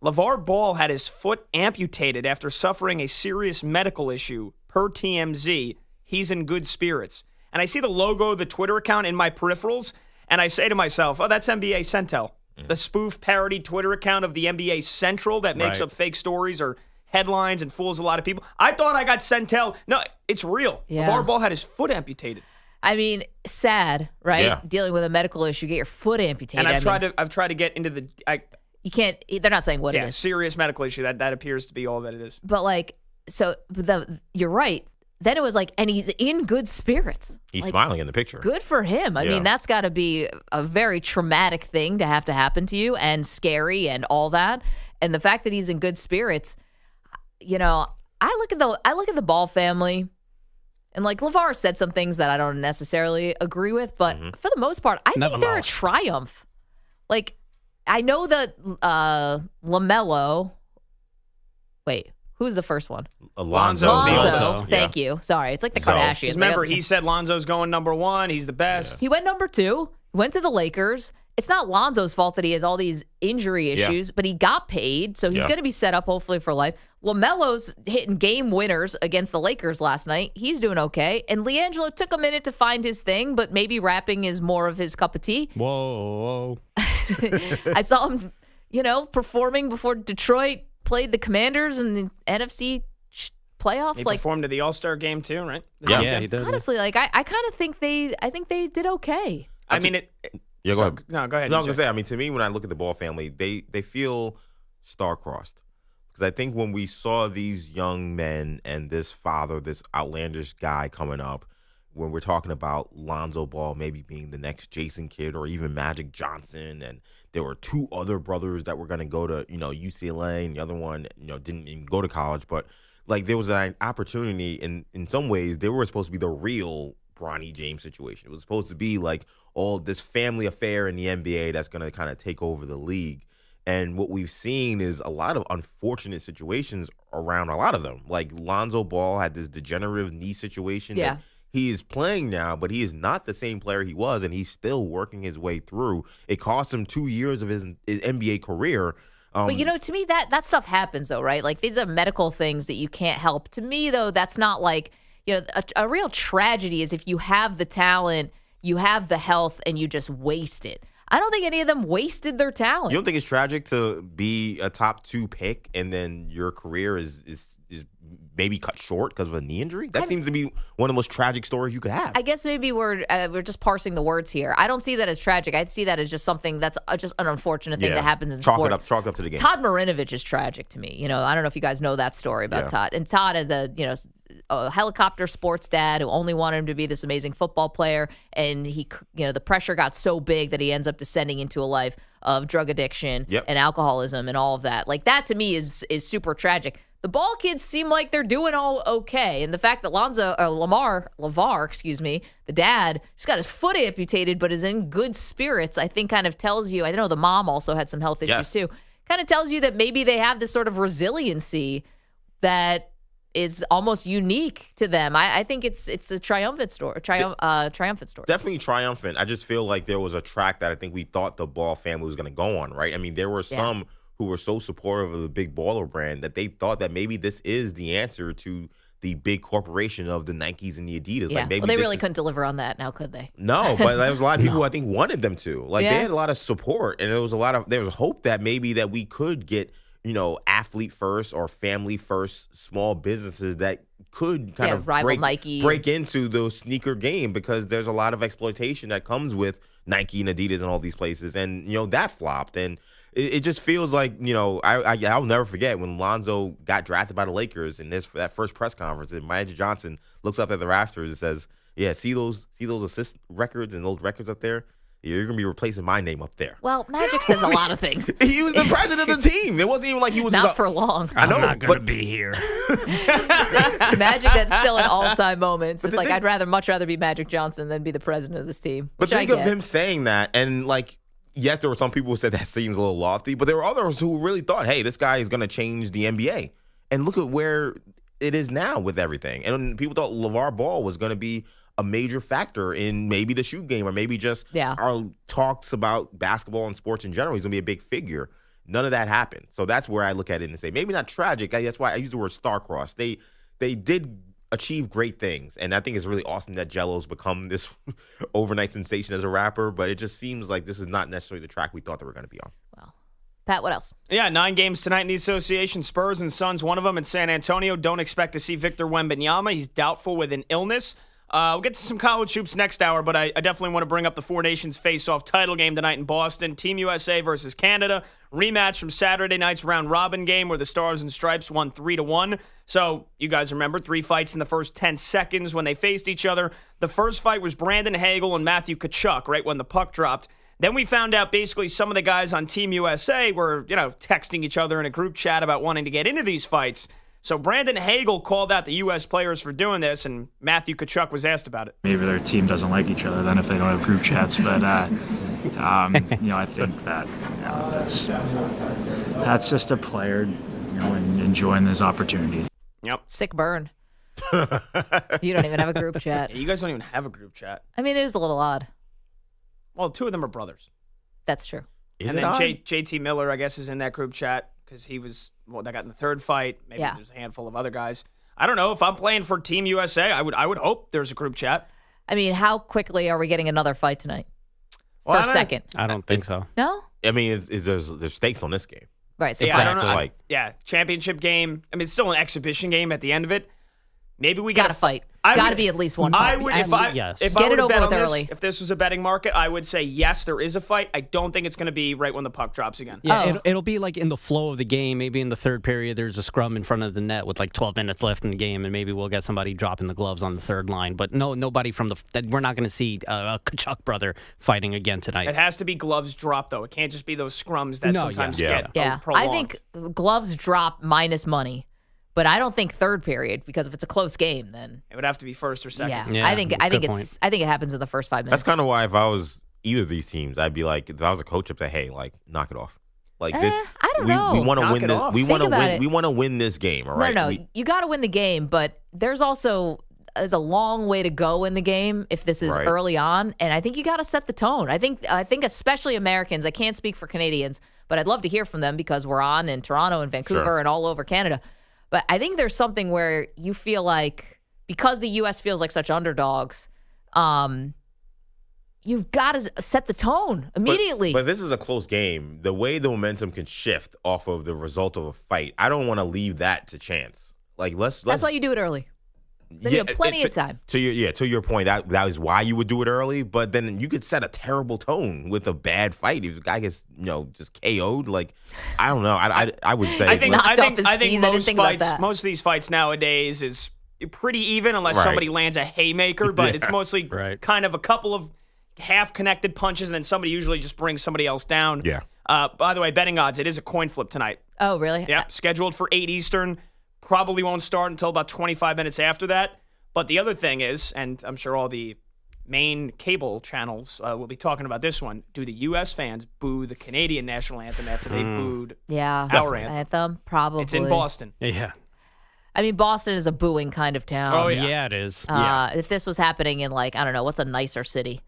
Speaker 9: LeVar Ball had his foot amputated after suffering a serious medical issue. Per TMZ, he's in good spirits. And I see the logo of the Twitter account in my peripherals, and I say to myself, oh, that's NBA Centel. The spoof parody Twitter account of the NBA Central that makes up fake stories or headlines and fools a lot of people. I thought I got Centel. No, it's real.
Speaker 6: Yeah.
Speaker 9: LeVar Ball had his foot amputated.
Speaker 6: I mean, sad, right?
Speaker 7: Yeah.
Speaker 6: Dealing with a medical issue, get your foot amputated.
Speaker 9: And I've tried to get into the.
Speaker 6: You can't. They're not saying what it is.
Speaker 9: Serious medical issue. That appears to be all that it is.
Speaker 6: But you're right. Then it was and he's in good spirits.
Speaker 7: He's smiling in the picture.
Speaker 6: Good for him. I mean, that's got to be a very traumatic thing to have to happen to you and scary and all that. And the fact that he's in good spirits, I look at the Ball family, and LeVar said some things that I don't necessarily agree with, but for the most part, I think they're a triumph. I know that LaMelo. Wait. Who's the first one?
Speaker 9: Lonzo.
Speaker 6: Thank you. Sorry. It's like the Kardashians.
Speaker 9: Remember, he said Lonzo's going number 1. He's the best.
Speaker 6: He went number 2. Went to the Lakers. it's not Lonzo's fault that he has all these injury issues, but he got paid, so he's going to be set up hopefully for life. LaMelo's hitting game winners against the Lakers last night. He's doing okay. And LiAngelo took a minute to find his thing, but maybe rapping is more of his cup of tea.
Speaker 8: Whoa.
Speaker 6: I saw him, performing before Detroit played the Commanders in the NFC playoffs.
Speaker 9: He performed at the All-Star game too, right?
Speaker 8: Yeah, he did.
Speaker 6: Honestly, I kind of think they did okay.
Speaker 7: Yeah, go ahead.
Speaker 9: No, go ahead.
Speaker 7: No, I was going to say, I mean, to me, when I look at the Ball family, they feel star-crossed. Because I think when we saw these young men and this father, this outlandish guy coming up, when we're talking about Lonzo Ball maybe being the next Jason Kidd or even Magic Johnson, and there were 2 other brothers that were going to go to, UCLA, and the other one, didn't even go to college. But, there was an opportunity, in some ways, they were supposed to be the real Bronny James situation. It was supposed to be all this family affair in the NBA that's going to kind of take over the league. And what we've seen is a lot of unfortunate situations around a lot of them. Like Lonzo Ball had this degenerative knee situation that he is playing now, but he is not the same player he was, and he's still working his way through. It cost him 2 years of his NBA career.
Speaker 6: But, to me, that stuff happens, though, right? These are medical things that you can't help. To me, though, that's not a real tragedy is if you have the talent, you have the health, and you just waste it. I don't think any of them wasted their talent.
Speaker 7: You don't think it's tragic to be a top 2 pick and then your career is maybe cut short because of a knee injury? That seems to be one of the most tragic stories you could have.
Speaker 6: I guess maybe we're just parsing the words here. I don't see that as tragic. I see that as just something that's just an unfortunate thing that happens in sports.
Speaker 7: Chalk it up to the game.
Speaker 6: Todd Marinovich is tragic to me. I don't know if you guys know that story about Todd. And Todd had a helicopter sports dad who only wanted him to be this amazing football player, and he, the pressure got so big that he ends up descending into a life of drug addiction and alcoholism and all of that. That to me is super tragic. The Ball kids seem like they're doing all okay, and the fact that LeVar, the dad, just got his foot amputated but is in good spirits, I think kind of tells you. I know the mom also had some health issues too. Kind of tells you that maybe they have this sort of resiliency that is almost unique to them. I think it's a triumphant story. Triumphant story.
Speaker 7: Definitely triumphant. I just feel like there was a track that I think we thought the Ball family was going to go on, right? I mean, there were some who were so supportive of the big baller brand that they thought that maybe this is the answer to the big corporation of the Nikes and the Adidas.
Speaker 6: Yeah. Maybe they really couldn't deliver on that now, could they?
Speaker 7: No, but there was a lot of people who I think wanted them to. They had a lot of support, and there was hope that maybe that we could get athlete first or family first small businesses that could kind of
Speaker 6: rival Nike.
Speaker 7: break into the sneaker game, because there's a lot of exploitation that comes with Nike and Adidas and all these places. And, that flopped. And it just feels like, I'll never forget when Lonzo got drafted by the Lakers in that first press conference, and Magic Johnson looks up at the rafters and says, see those assist records and those records up there? You're going to be replacing my name up there.
Speaker 6: Well, Magic says a lot of things.
Speaker 7: He was the president of the team. It wasn't even like he was
Speaker 6: not for long.
Speaker 7: I know,
Speaker 8: I'm not going to be here.
Speaker 6: Magic, that's still an all-time moment. It's I'd much rather be Magic Johnson than be the president of this team.
Speaker 7: But think of him saying that, and yes, there were some people who said that seems a little lofty, but there were others who really thought, hey, this guy is going to change the NBA. And look at where it is now with everything. And people thought LeVar Ball was going to be a major factor in maybe the shoe game, or maybe just our talks about basketball and sports in general. He's going to be a big figure. None of that happened. So that's where I look at it and say, maybe not tragic. That's why I use the word star-crossed. They did achieve great things, and I think it's really awesome that Jello's become this overnight sensation as a rapper, but it just seems like this is not necessarily the track we thought they were going to be on.
Speaker 6: Well, Pat, what else?
Speaker 9: 9 games tonight in the association. Spurs and Suns, one of them in San Antonio. Don't expect to see Victor Wembanyama. He's doubtful with an illness. We'll get to some college hoops next hour, but I definitely want to bring up the Four Nations face-off title game tonight in Boston. Team USA versus Canada. Rematch from Saturday night's round-robin game where the Stars and Stripes won 3-1. So, you guys remember, 3 fights in the first 10 seconds when they faced each other. The first fight was Brandon Hagel and Matthew Tkachuk, right when the puck dropped. Then we found out basically some of the guys on Team USA were, texting each other in a group chat about wanting to get into these fights. So Brandon Hagel called out the U.S. players for doing this, and Matthew Tkachuk was asked about it.
Speaker 17: Maybe their team doesn't like each other then if they don't have group chats, but I think that that's just a player, enjoying this opportunity.
Speaker 9: Yep.
Speaker 6: Sick burn. You don't even have a group chat.
Speaker 9: Yeah, you guys don't even have a group chat.
Speaker 6: I mean, it is a little odd.
Speaker 9: Well, 2 of them are brothers.
Speaker 6: That's true.
Speaker 9: And then JT Miller, I guess, is in that group chat because he was that got in the third fight. Maybe there's a handful of other guys. I don't know. If I'm playing for Team USA, I would hope there's a group chat.
Speaker 6: I mean, how quickly are we getting another fight tonight?
Speaker 9: Well,
Speaker 6: for a second.
Speaker 8: I don't think so.
Speaker 6: No?
Speaker 7: I mean, there's stakes on this game.
Speaker 6: Right.
Speaker 9: Yeah, I don't know. Championship game. I mean, it's still an exhibition game at the end of it. Maybe we
Speaker 6: got to fight. Got to be at least one fight.
Speaker 9: I would, if
Speaker 6: Get
Speaker 9: I
Speaker 6: it over
Speaker 9: bet
Speaker 6: with
Speaker 9: on
Speaker 6: early.
Speaker 9: if this was a betting market, I would say yes, there is a fight. I don't think it's going to be right when the puck drops again.
Speaker 8: Yeah, it'll be like in the flow of the game. Maybe in the third period, there's a scrum in front of the net with like 12 minutes left in the game, and maybe we'll get somebody dropping the gloves on the third line. But nobody from we're not going to see a Kachuk brother fighting again tonight.
Speaker 9: It has to be gloves drop, though. It can't just be those scrums that sometimes get prolonged.
Speaker 6: I think gloves drop minus money. But I don't think third period, because if it's a close game, then
Speaker 9: it would have to be first or second.
Speaker 6: Yeah, I think it happens in the first 5 minutes.
Speaker 7: That's kind of why if I was either of these teams, I'd be like, if I was a coach, I'd say, hey, like, knock it off. Like this,
Speaker 6: I don't know.
Speaker 7: We want to win this. We want to win.
Speaker 6: We
Speaker 7: want to win this game. All right.
Speaker 6: No, you got to win the game, but there's a long way to go in the game if this is early on, and I think you got to set the tone. I think especially Americans. I can't speak for Canadians, but I'd love to hear from them because we're on in Toronto and Vancouver and all over Canada. But I think there's something where you feel like, because the U.S. feels like such underdogs, you've got to set the tone immediately.
Speaker 7: But this is a close game. The way the momentum can shift off of the result of a fight, I don't want to leave that to chance. Like let's.
Speaker 6: That's why you do it early. Then you have plenty of time.
Speaker 7: To your point, that is why you would do it early. But then you could set a terrible tone with a bad fight if the guy gets just KO'd. Like I don't know. I would say
Speaker 9: I think most of these fights nowadays is pretty even unless somebody lands a haymaker. But it's mostly kind of a couple of half connected punches, and then somebody usually just brings somebody else down.
Speaker 7: Yeah.
Speaker 9: By the way, betting odds, it is a coin flip tonight.
Speaker 6: Oh, really?
Speaker 9: Yeah. Scheduled for 8 Eastern. Probably won't start until about 25 minutes after that. But the other thing is, and I'm sure all the main cable channels will be talking about this one, do the U.S. fans boo the Canadian national anthem after they booed our anthem?
Speaker 6: Probably.
Speaker 9: It's in Boston.
Speaker 8: Yeah.
Speaker 6: I mean, Boston is a booing kind of town.
Speaker 9: Oh, yeah.
Speaker 8: Yeah, it is.
Speaker 6: If this was happening in, I don't know, what's a nicer city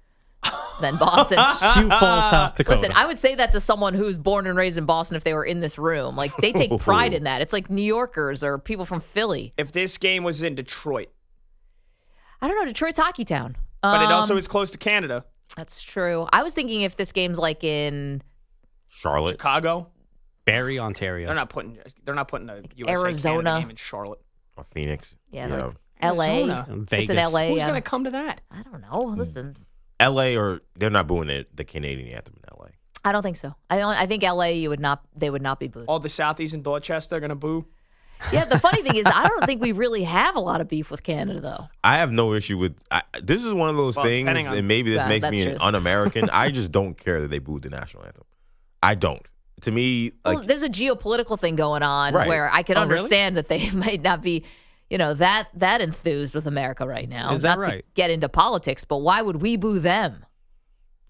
Speaker 6: than Boston?
Speaker 8: Sioux Falls, South Dakota.
Speaker 6: Listen, I would say that to someone who's born and raised in Boston if they were in this room. Like, they take pride in that. It's like New Yorkers or people from Philly.
Speaker 9: If this game was in Detroit.
Speaker 6: I don't know. Detroit's hockey town.
Speaker 9: But it also is close to Canada.
Speaker 6: That's true. I was thinking if this game's like in
Speaker 7: Charlotte,
Speaker 9: Chicago,
Speaker 8: Barrie, Ontario.
Speaker 9: They're not putting a USA
Speaker 6: Arizona
Speaker 9: Canada game in Charlotte
Speaker 7: or Phoenix.
Speaker 6: Yeah. Like L.A.
Speaker 8: Vegas.
Speaker 6: It's in L.A.
Speaker 9: Who's going to come to that?
Speaker 6: I don't know. Listen.
Speaker 7: L.A. or they're not booing the Canadian anthem in L.A.
Speaker 6: I don't think so. I think L.A. they would not be booed.
Speaker 9: All the Southies in Dorchester are going to boo?
Speaker 6: Yeah, the funny thing is, I don't think we really have a lot of beef with Canada, though.
Speaker 7: I have no issue with this is one of those things, and maybe this makes me an un-American. I just don't care that they booed the national anthem. I don't. To me,
Speaker 6: there's a geopolitical thing going on where I can understand that they might not be, that enthused with America right now.
Speaker 8: Is that
Speaker 6: not to get into politics, but why would we boo them?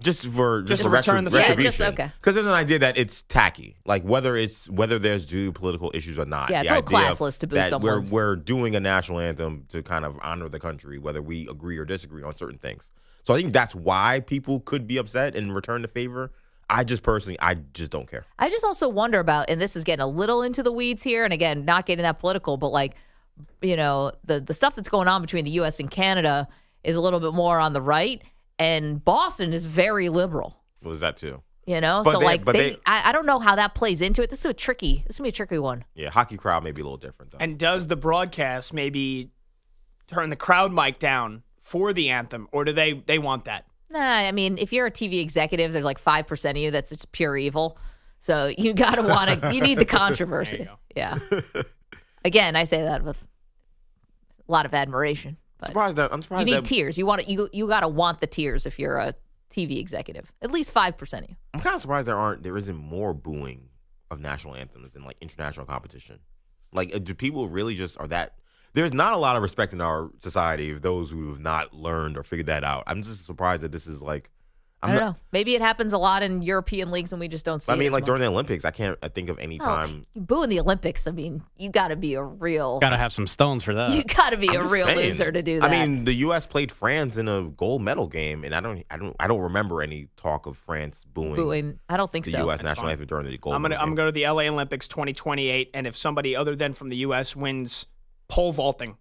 Speaker 7: Just for
Speaker 9: return the
Speaker 7: retribution.
Speaker 6: okay.
Speaker 7: Because there's an idea that it's tacky, like whether there's geopolitical issues or not.
Speaker 6: Yeah, it's all classless to boo someone.
Speaker 7: We're doing a national anthem to kind of honor the country, whether we agree or disagree on certain things. So I think that's why people could be upset and return the favor. I just don't care.
Speaker 6: I just also wonder about, and this is getting a little into the weeds here, and again, not getting that political, but the stuff that's going on between the U.S. and Canada is a little bit more on the right. And Boston is very liberal.
Speaker 7: What was that too?
Speaker 6: I don't know how that plays into it. This is gonna be a tricky one.
Speaker 7: Yeah, hockey crowd may be a little different though.
Speaker 9: And does the broadcast maybe turn the crowd mic down for the anthem, or do they want that?
Speaker 6: Nah, I mean, if you're a TV executive, there's 5% of you that's just pure evil. So you you need the controversy. Yeah. Again, I say that with a lot of admiration.
Speaker 7: I'm surprised
Speaker 6: you need tears. You gotta want the tears if you're a TV executive. At least 5% of you.
Speaker 7: I'm kind of surprised there isn't more booing of national anthems in international competition. Do people really just are that? There's not a lot of respect in our society of those who have not learned or figured that out. I'm just surprised that this is
Speaker 6: I don't know. Maybe it happens a lot in European leagues and we just don't see it.
Speaker 7: I mean, like
Speaker 6: much.
Speaker 7: during the Olympics, I can't think of any time.
Speaker 6: You boo in the Olympics. I mean, you got to be a real.
Speaker 8: Got to have some stones for that.
Speaker 6: You got to be
Speaker 7: I'm
Speaker 6: a
Speaker 7: just
Speaker 6: real
Speaker 7: saying.
Speaker 6: loser to do that.
Speaker 7: I mean, the U.S. played France in a gold medal game, and I don't remember any talk of France booing.
Speaker 6: I don't think
Speaker 7: the
Speaker 6: so.
Speaker 7: U.S. national anthem during the gold.
Speaker 9: I'm gonna go to the LA Olympics 2028, and if somebody other than from the U.S. wins pole vaulting,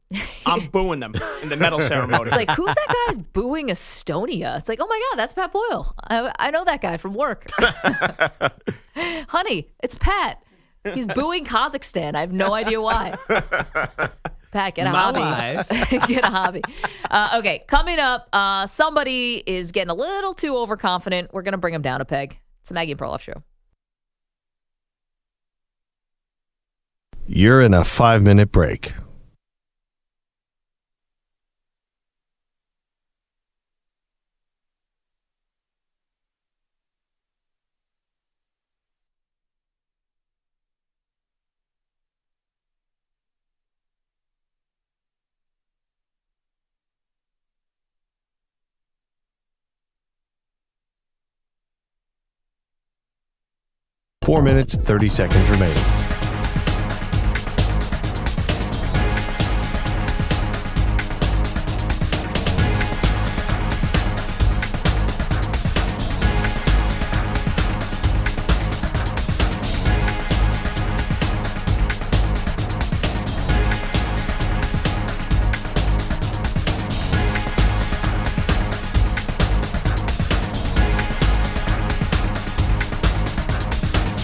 Speaker 9: I'm booing them in the medal ceremony.
Speaker 6: It's like, who's that guy's booing Estonia? It's like, oh my God, that's Pat Boyle. I know that guy from work. Honey, it's Pat. He's booing Kazakhstan. I have no idea why. Pat, get a hobby. Get a hobby. Okay, coming up, somebody is getting a little too overconfident. We're going to bring him down a peg. It's the Maggie and Perloff Show.
Speaker 3: You're in a 5-minute break. Four minutes, 30 seconds remaining.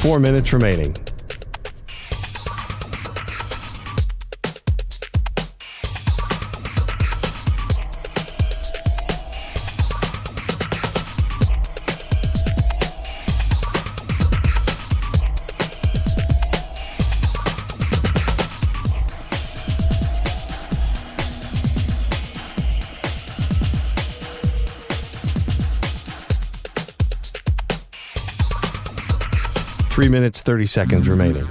Speaker 3: Four minutes remaining. Three minutes, 30 seconds remaining.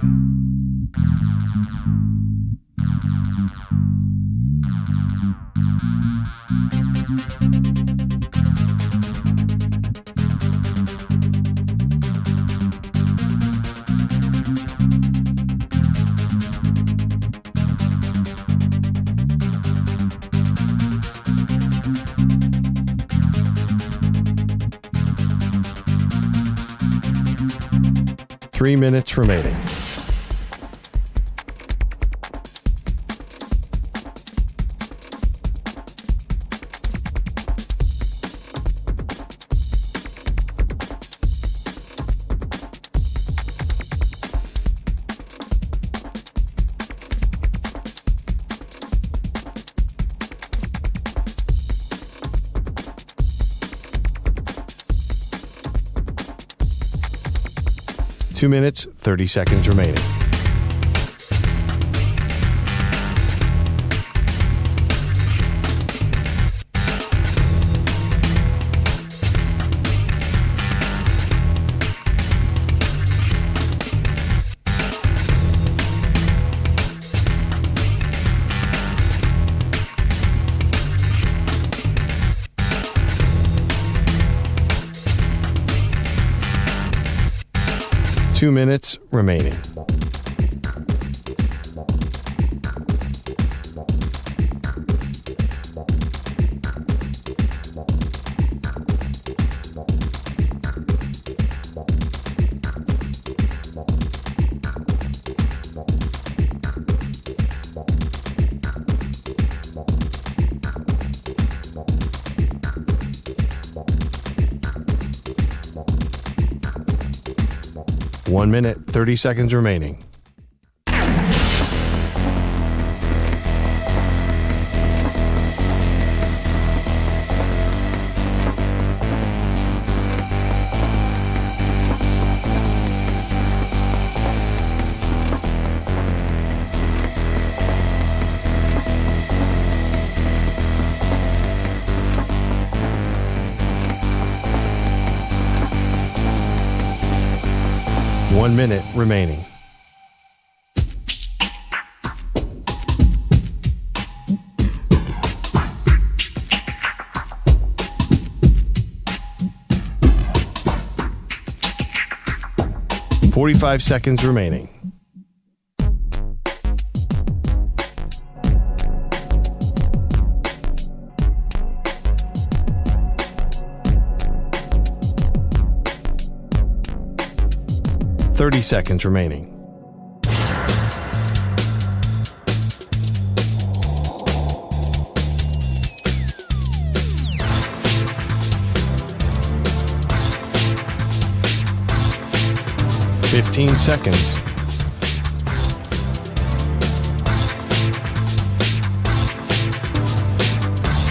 Speaker 3: Three minutes remaining. Two minutes, 30 seconds remaining. Two minutes remaining. One minute, 30 seconds remaining. One minute remaining. 45 seconds remaining. Thirty seconds remaining. 15 seconds.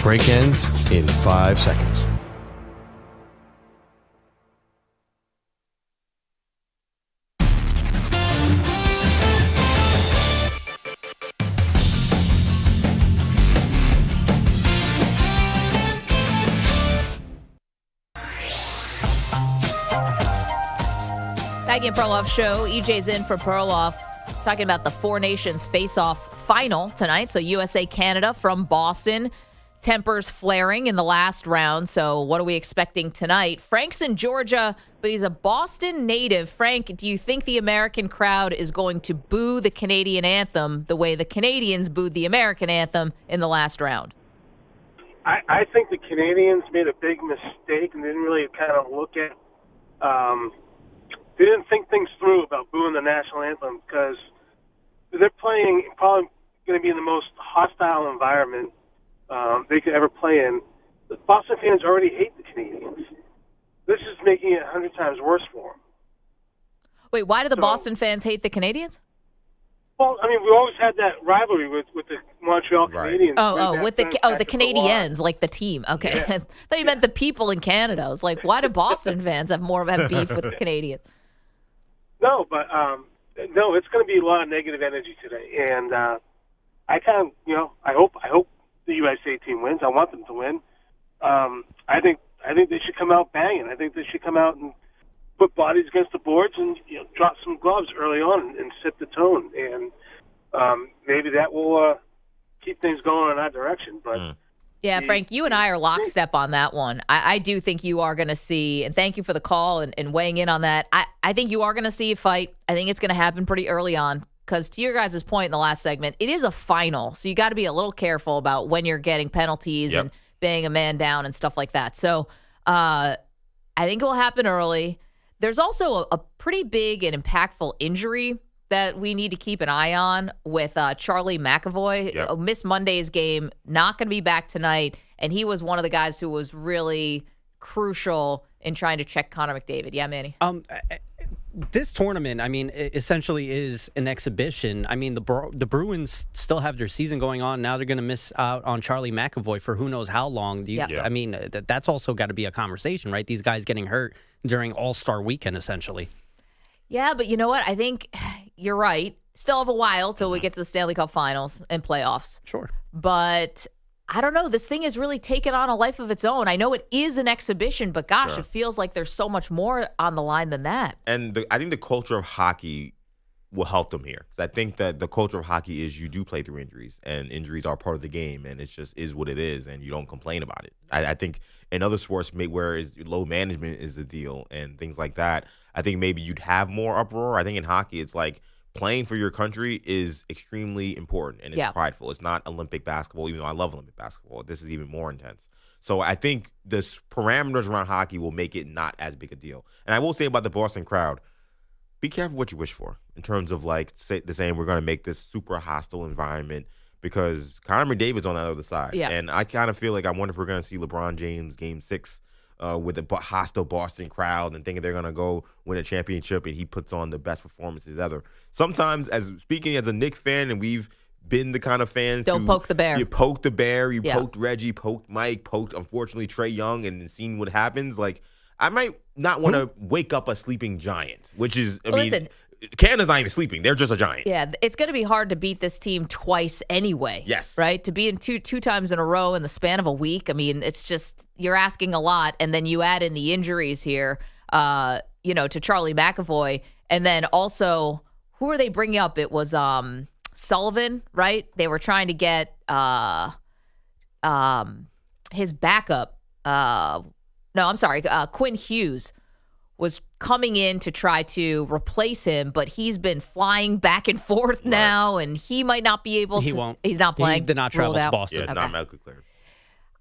Speaker 3: Break ends in 5 seconds.
Speaker 6: Maggie and Perloff show. EJ's in for Perloff, talking about the Four Nations face-off final tonight. So USA, Canada from Boston. Tempers flaring in the last round. So what are we expecting tonight? Frank's in Georgia, but he's a Boston native. Frank, do you think the American crowd is going to boo the Canadian anthem the way the Canadians booed the American anthem in the last round?
Speaker 18: I think the Canadians made a big mistake and didn't really kind of look at they didn't think things through about booing the national anthem because they're playing probably going to be in the most hostile environment they could ever play in. The Boston fans already hate the Canadians. This is making it 100 times worse for them.
Speaker 6: Wait, why do the Boston fans hate the Canadians?
Speaker 18: Well, I mean, we always had that rivalry with the Montreal Canadiens.
Speaker 6: With the Canadians, like the team. Okay,
Speaker 18: Yeah.
Speaker 6: I thought you meant the people in Canada. I was like, why do Boston fans have beef with the Canadians?
Speaker 18: No, but it's going to be a lot of negative energy today, and I kind of, I hope the USA team wins. I want them to win. I think they should come out banging. I think they should come out and put bodies against the boards and drop some gloves early on and set the tone, and maybe that will keep things going in that direction. But
Speaker 6: yeah, Frank, you and I are lockstep on that one. I do think you are going to see, and thank you for the call and weighing in on that. I think you are going to see a fight. I think it's going to happen pretty early on because to your guys' point in the last segment, it is a final. So you got to be a little careful about when you're getting penalties and being a man down and stuff like that. So I think it will happen early. There's also a pretty big and impactful injury that we need to keep an eye on with Charlie McAvoy. Missed Monday's game, not going to be back tonight, and he was one of the guys who was really crucial in trying to check Connor McDavid. Yeah, Manny?
Speaker 8: This tournament, I mean, essentially is an exhibition. I mean, the Bruins still have their season going on. Now they're going to miss out on Charlie McAvoy for who knows how long. I mean, that's also got to be a conversation, right? These guys getting hurt during All-Star weekend, essentially.
Speaker 6: Yeah, but you know what? I think you're right. Still have a while till we get to the Stanley Cup Finals and playoffs.
Speaker 8: Sure.
Speaker 6: But I don't know. This thing has really taken on a life of its own. I know it is an exhibition, but gosh, it feels like there's so much more on the line than that.
Speaker 7: And I think the culture of hockey will help them here. I think that the culture of hockey is you do play through injuries, and injuries are part of the game, and it just is what it is, and you don't complain about it. I think in other sports where low management is the deal and things like that, I think maybe you'd have more uproar. I think in hockey, it's like playing for your country is extremely important, and it's prideful. It's not Olympic basketball, even though I love Olympic basketball. This is even more intense. So I think the parameters around hockey will make it not as big a deal. And I will say about the Boston crowd, be careful what you wish for in terms of saying we're going to make this super hostile environment because Connor McDavid's on that other side.
Speaker 6: Yeah.
Speaker 7: And I kind of feel like I wonder if we're going to see LeBron James Game 6 with a hostile Boston crowd and thinking they're going to go win a championship and he puts on the best performances ever. Sometimes, speaking as a Knicks fan, and we've been the kind of fans
Speaker 6: Don't poke the bear.
Speaker 7: You poked the bear, you poked Reggie, poked Mike, poked, unfortunately, Trae Young, and seen what happens. Like, I might not want to wake up a sleeping giant, which is,
Speaker 6: Listen,
Speaker 7: Canada's not even sleeping. They're just a giant.
Speaker 6: Yeah, it's going to be hard to beat this team twice anyway.
Speaker 7: Yes.
Speaker 6: Right? To be in two times in a row in the span of a week, I mean, it's just, you're asking a lot. And then you add in the injuries here, to Charlie McAvoy. And then also, who are they bringing up? It was Sullivan, right? They were trying to get his backup. Quinn Hughes was coming in to try to replace him, but he's been flying back and forth now, and he might not be able to.
Speaker 8: He won't.
Speaker 6: He's not playing.
Speaker 8: He did not travel to Boston.
Speaker 7: Yeah, not medically cleared.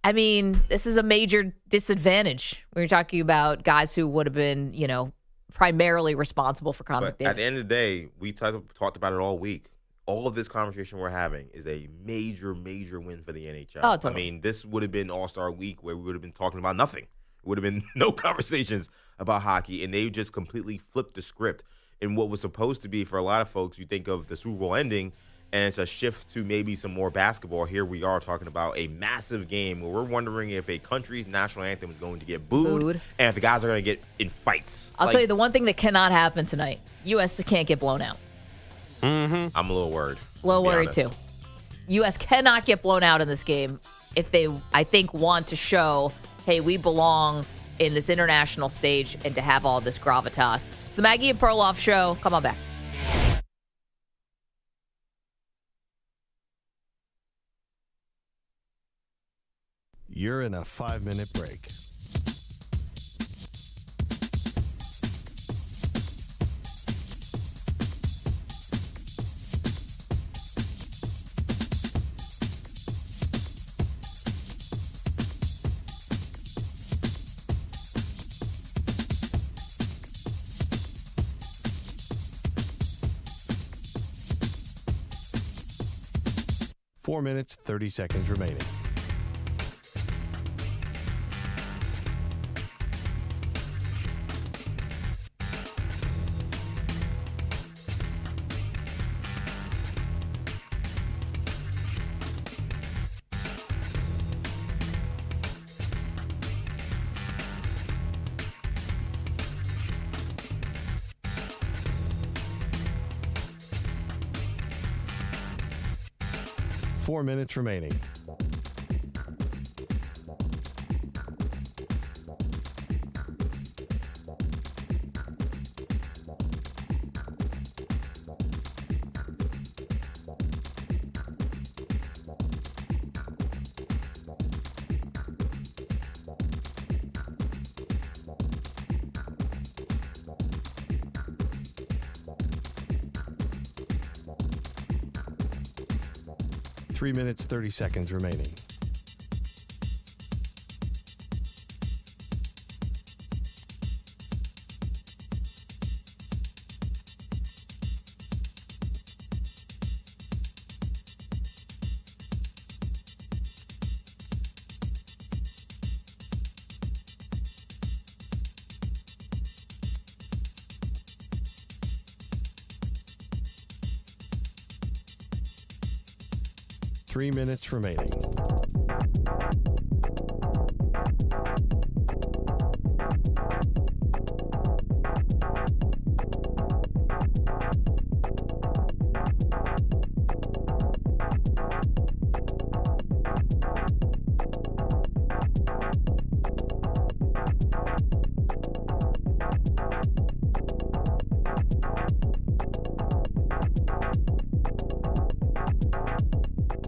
Speaker 6: I mean, this is a major disadvantage. We're talking about guys who would have been, primarily responsible for Conor
Speaker 7: But
Speaker 6: McDavid.
Speaker 7: at the end of the day, we talked about it all week. All of this conversation we're having is a major, major win for the NHL.
Speaker 6: Oh, totally.
Speaker 7: I mean, this would have been All-Star Week where we would have been talking about nothing. It would have been no conversations about hockey, and they just completely flipped the script. And what was supposed to be, for a lot of folks, you think of the Super Bowl ending, and it's a shift to maybe some more basketball. Here we are talking about a massive game where we're wondering if a country's national anthem is going to get booed. And if the guys are going to get in fights.
Speaker 6: I'll tell you the one thing that cannot happen tonight. U.S. can't get blown out.
Speaker 7: I'm a little worried.
Speaker 6: A little worried, too. U.S. cannot get blown out in this game if they, I think, want to show, hey, we belong in this international stage and to have all this gravitas. It's the Maggie and Perloff Show. Come on back.
Speaker 3: You're in a 5-minute break. Four minutes, 30 seconds remaining. Four minutes remaining. Three minutes, 30 seconds remaining. Three minutes remaining.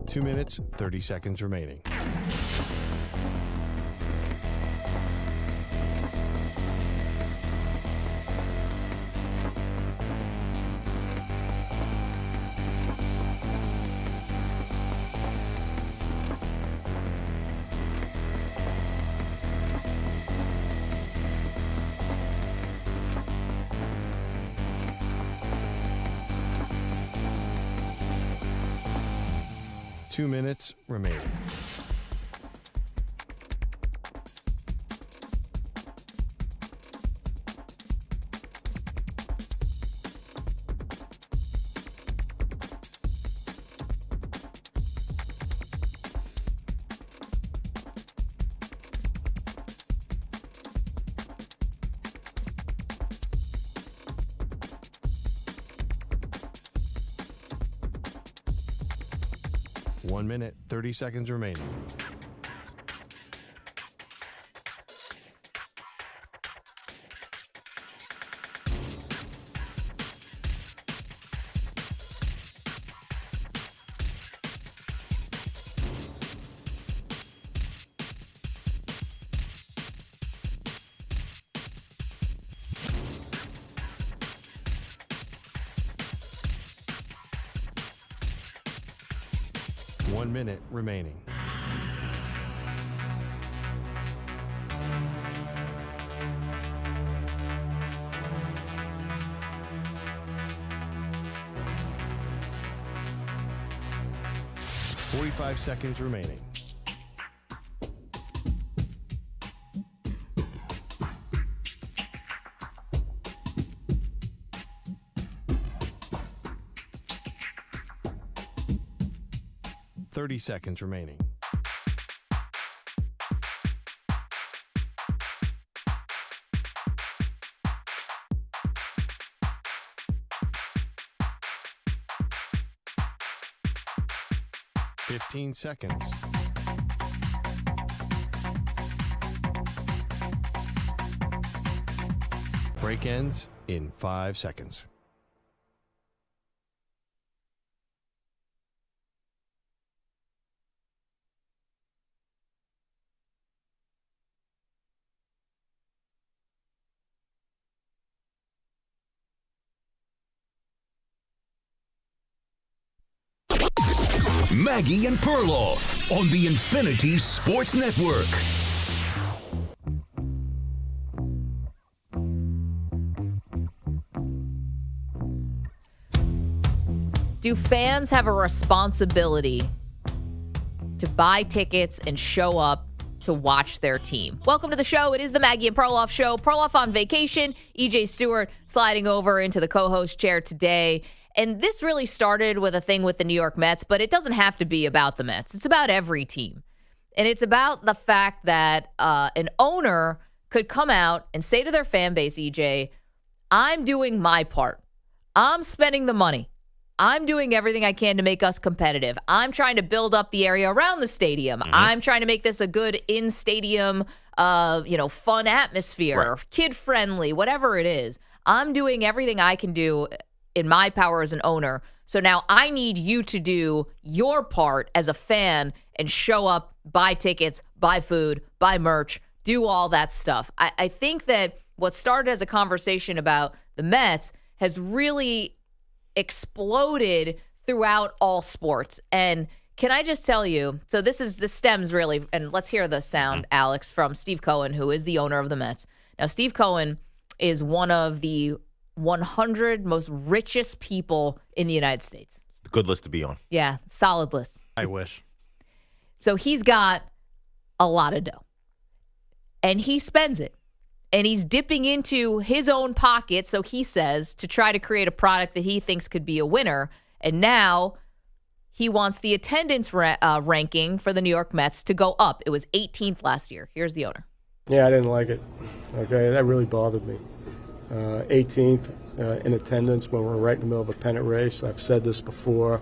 Speaker 3: Two minutes, 30 seconds remaining. Two minutes remaining. One minute, 30 seconds remaining. 1 minute remaining. $45 seconds remaining. $30 seconds remaining. $15 seconds. Break ends in 5 seconds.
Speaker 4: Maggie and Perloff on the Infinity Sports Network.
Speaker 6: Do fans have a responsibility to buy tickets and show up to watch their team? Welcome to the show. It is the Maggie and Perloff show. Perloff on vacation. EJ Stewart sliding over into the co-host chair today. And this really started with a thing with the New York Mets, but it doesn't have to be about the Mets. It's about every team. And it's about the fact that an owner could come out and say to their fan base, EJ, I'm doing my part. I'm spending the money. I'm doing everything I can to make us competitive. I'm trying to build up the area around the stadium. I'm trying to make this a good in-stadium, fun atmosphere, kid-friendly, whatever it is. I'm doing everything I can do in my power as an owner. So now I need you to do your part as a fan and show up, buy tickets, buy food, buy merch, do all that stuff. I think that what started as a conversation about the Mets has really exploded throughout all sports. And can I just tell you, so this stems really, and let's hear the sound, Alex, from Steve Cohen, who is the owner of the Mets. Now, Steve Cohen is one of the 100 most richest people in the United States.
Speaker 7: It's a good list to be on.
Speaker 6: Yeah, solid list.
Speaker 8: I wish.
Speaker 6: So he's got a lot of dough. And he spends it. And he's dipping into his own pocket, so he says, to try to create a product that he thinks could be a winner. And now he wants the attendance ranking for the New York Mets to go up. It was 18th last year. Here's the owner.
Speaker 19: Yeah, I didn't like it. Okay, that really bothered me. 18th in attendance when we're right in the middle of a pennant race. I've said this before.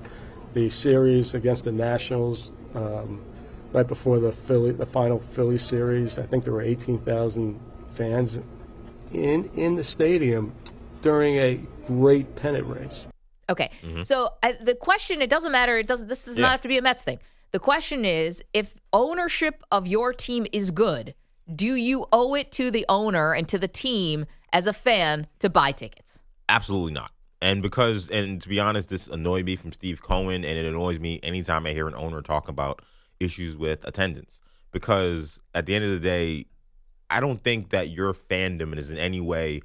Speaker 19: The series against the Nationals, right before the final Philly series, I think there were 18,000 fans in the stadium during a great pennant race.
Speaker 6: Okay, so the question, it doesn't matter. This does not have to be a Mets thing. The question is, if ownership of your team is good, do you owe it to the owner and to the team as a fan to buy tickets?
Speaker 7: Absolutely not. And to be honest, this annoyed me from Steve Cohen, and it annoys me anytime I hear an owner talk about issues with attendance. Because at the end of the day, I don't think that your fandom is in any way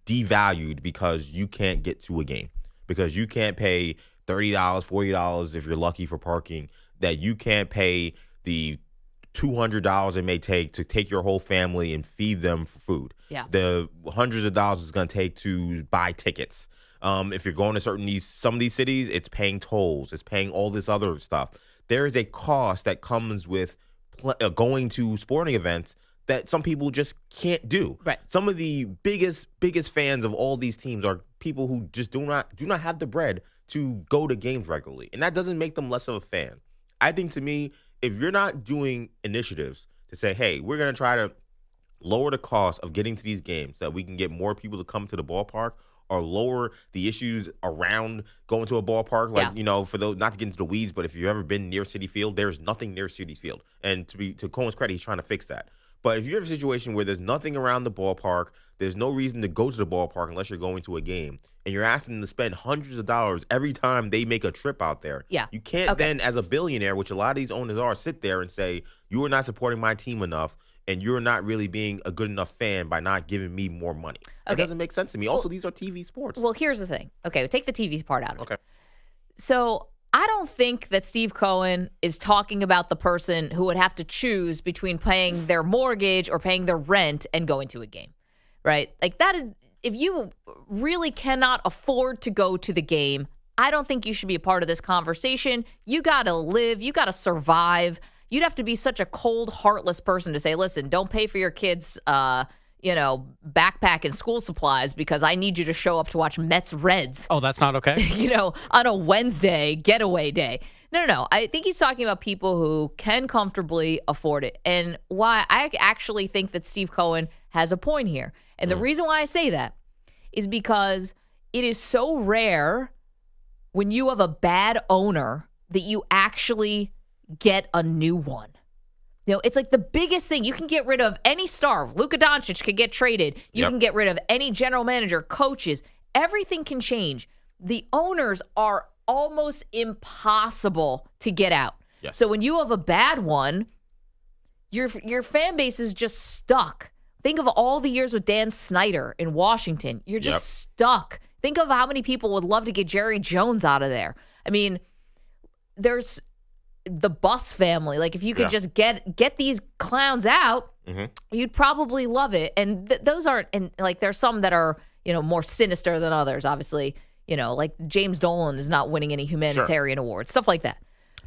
Speaker 7: devalued because you can't get to a game, because you can't pay $30, $40 if you're lucky for parking, that you can't pay the $200 it may take to take your whole family and feed them for food.
Speaker 6: Yeah.
Speaker 7: The hundreds of dollars it's going to take to buy tickets. If you're going to some of these cities, it's paying tolls, it's paying all this other stuff. There is a cost that comes with going to sporting events that some people just can't do.
Speaker 6: Right.
Speaker 7: Some of the biggest fans of all these teams are people who just do not have the bread to go to games regularly, and that doesn't make them less of a fan. I think, to me, if you're not doing initiatives to say, hey, we're going to try to lower the cost of getting to these games so that we can get more people to come to the ballpark, or lower the issues around going to a ballpark, like, for those, not to get into the weeds, but if you've ever been near Citi Field, there's nothing near Citi Field. And to Cohen's credit, he's trying to fix that. But if you have a situation where there's nothing around the ballpark, there's no reason to go to the ballpark unless you're going to a game, and you're asking them to spend hundreds of dollars every time they make a trip out there.
Speaker 6: Yeah.
Speaker 7: You can't then, as a billionaire, which a lot of these owners are, sit there and say, you are not supporting my team enough, and you're not really being a good enough fan by not giving me more money. It doesn't make sense to me. Also, these are TV sports.
Speaker 6: Well, here's the thing. Okay, take the TV part out of it.
Speaker 7: Okay.
Speaker 6: So I don't think that Steve Cohen is talking about the person who would have to choose between paying their mortgage or paying their rent and going to a game, right? Like that is, if you really cannot afford to go to the game, I don't think you should be a part of this conversation. You got to live. You got to survive. You'd have to be such a cold, heartless person to say, listen, don't pay for your kids' backpack and school supplies because I need you to show up to watch Mets Reds.
Speaker 8: Oh, that's not okay?
Speaker 6: On a Wednesday getaway day. No. I think he's talking about people who can comfortably afford it. And why I actually think that Steve Cohen has a point here. And the reason why I say that is because it is so rare when you have a bad owner that you actually get a new one. It's like the biggest thing. You can get rid of any star. Luka Doncic could get traded. You can get rid of any general manager, coaches. Everything can change. The owners are almost impossible to get out.
Speaker 7: Yes.
Speaker 6: So when you have a bad one, your fan base is just stuck. Think of all the years with Dan Snyder in Washington. You're just stuck. Think of how many people would love to get Jerry Jones out of there. I mean, there's the Bus family. Like, if you could just get these clowns out, you'd probably love it. And those aren't, and like, there's some that are, more sinister than others. Obviously, like James Dolan is not winning any humanitarian awards, stuff like that.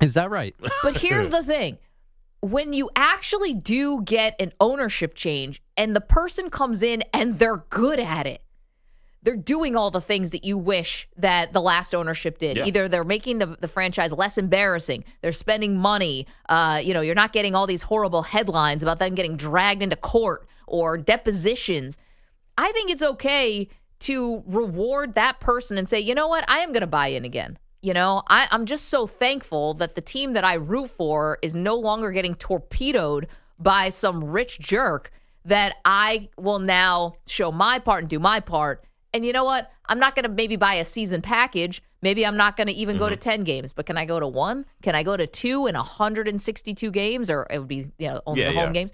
Speaker 8: Is that right?
Speaker 6: But here's the thing. When you actually do get an ownership change and the person comes in and they're good at it, they're doing all the things that you wish that the last ownership did. Yeah. Either they're making the franchise less embarrassing, they're spending money, you're not getting all these horrible headlines about them getting dragged into court or depositions. I think it's okay to reward that person and say, you know what, I am going to buy in again. I'm just so thankful that the team that I root for is no longer getting torpedoed by some rich jerk, that I will now show my part and do my part. And you know what? I'm not going to maybe buy a season package. Maybe I'm not going to even go to 10 games, but can I go to 1? Can I go to 2 in 162 games? Or it would be only the home games.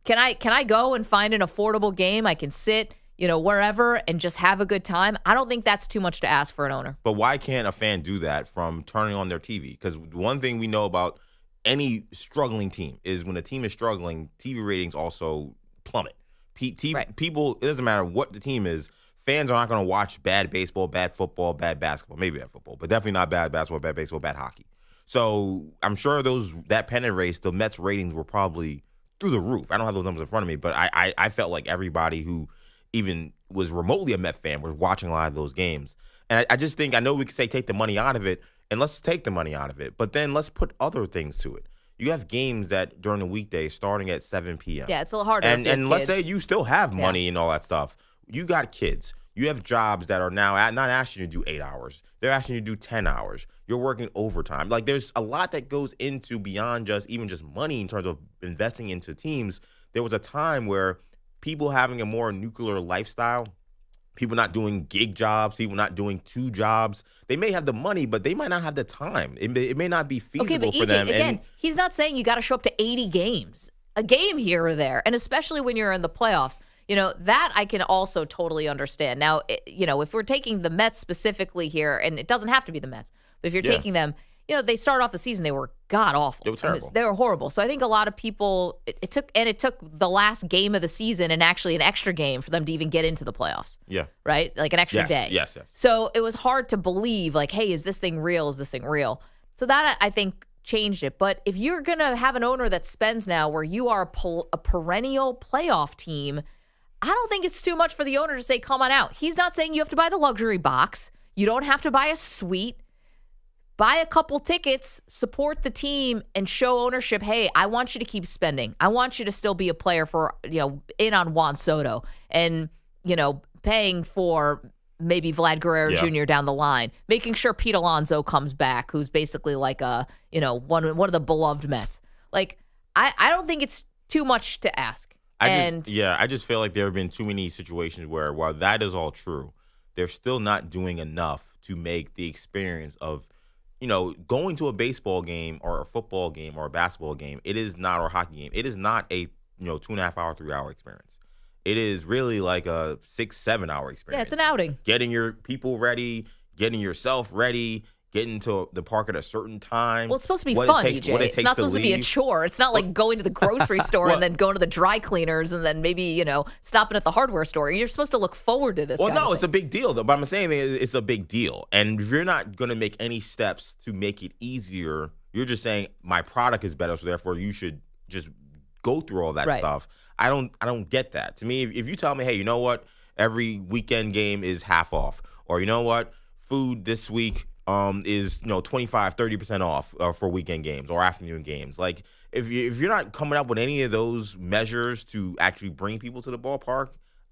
Speaker 6: Can I go and find an affordable game I can sit, wherever and just have a good time? I don't think that's too much to ask for an owner.
Speaker 7: But why can't a fan do that from turning on their TV? Because one thing we know about any struggling team is when a team is struggling, TV ratings also plummet. People, it doesn't matter what the team is, fans are not going to watch bad baseball, bad football, bad basketball, maybe bad football, but definitely not bad basketball, bad baseball, bad hockey. So I'm sure that pennant race, the Mets ratings were probably through the roof. I don't have those numbers in front of me, but I felt like everybody who even was remotely a Met fan was watching a lot of those games. And I just think, I know we could say take the money out of it, and let's take the money out of it, but then let's put other things to it. You have games that during the weekday starting at 7 p.m.
Speaker 6: Yeah, it's a little harder.
Speaker 7: And let's say you still have money and all that stuff. You got kids. You have jobs that are now not asking you to do 8 hours. They're asking you to do 10 hours. You're working overtime. Like, there's a lot that goes into beyond just money in terms of investing into teams. There was a time where people having a more nuclear lifestyle, people not doing gig jobs, people not doing 2 jobs, they may have the money, but they might not have the time. It may not be feasible for them.
Speaker 6: Again, he's not saying you got to show up to 80 games, a game here or there, and especially when you're in the playoffs. That I can also totally understand. Now, if we're taking the Mets specifically here, and it doesn't have to be the Mets, but if you're taking them, they started off the season, they were god-awful.
Speaker 7: They were terrible.
Speaker 6: They were horrible. So I think a lot of people, it took the last game of the season and actually an extra game for them to even get into the playoffs.
Speaker 7: Yeah.
Speaker 6: Right? Like an extra day.
Speaker 7: Yes.
Speaker 6: So it was hard to believe, like, hey, is this thing real? Is this thing real? So that, I think, changed it. But if you're going to have an owner that spends now where you are a perennial playoff team, I don't think it's too much for the owner to say, come on out. He's not saying you have to buy the luxury box. You don't have to buy a suite. Buy a couple tickets, support the team, and show ownership, hey, I want you to keep spending. I want you to still be a player for, in on Juan Soto and, paying for maybe Vlad Guerrero Jr. down the line, making sure Pete Alonso comes back, who's basically like one of the beloved Mets. Like, I don't think it's too much to ask.
Speaker 7: I just feel like there have been too many situations where, while that is all true, they're still not doing enough to make the experience of, going to a baseball game or a football game or a basketball game. It is not, or a hockey game. It is not a 2.5 hour, 3 hour experience. It is really like a 6-7 hour experience.
Speaker 6: Yeah, it's an outing.
Speaker 7: Getting your people ready, getting yourself ready, getting to the park at a certain time.
Speaker 6: Well, it's supposed to be fun, EJ. It's not supposed to be a chore. It's not like going to the grocery store and then going to the dry cleaners and then maybe, stopping at the hardware store. You're supposed to look forward to this.
Speaker 7: Well, no, it's a big deal, though. But I'm saying it's a big deal. And if you're not going to make any steps to make it easier, you're just saying my product is better, so therefore you should just go through all that stuff. I don't get that. To me, if you tell me, hey, you know what? Every weekend game is half off. Or you know what? Food this week is 25-30% off for weekend games or afternoon games. Like if you're not coming up with any of those measures to actually bring people to the ballpark,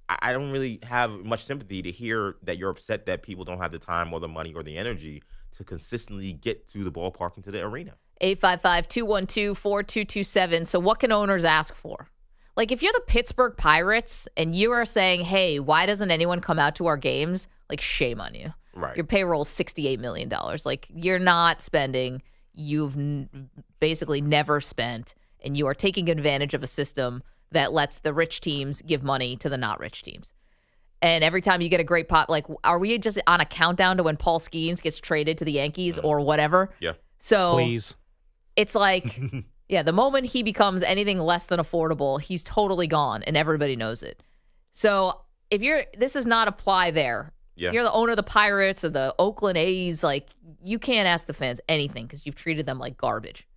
Speaker 7: I don't really have much sympathy to hear that you're upset that people don't have the time or the money or the energy to consistently get to the ballpark and to the arena.
Speaker 6: 855-212-4227. So what can owners ask for? Like if you're the Pittsburgh Pirates and you are saying, hey, why doesn't anyone come out to our games? Like shame on you.
Speaker 7: Right.
Speaker 6: Your payroll is $68 million. Like, you're not spending. You've basically never spent, and you are taking advantage of a system that lets the rich teams give money to the not rich teams. And every time you get a great pot, like, are we just on a countdown to when Paul Skeens gets traded to the Yankees or whatever?
Speaker 7: Yeah.
Speaker 6: So
Speaker 8: please.
Speaker 6: It's like, yeah, the moment he becomes anything less than affordable, he's totally gone, and everybody knows it. So this does not apply there.
Speaker 7: Yeah.
Speaker 6: You're the owner of the Pirates or the Oakland A's. Like, you can't ask the fans anything because you've treated them like garbage.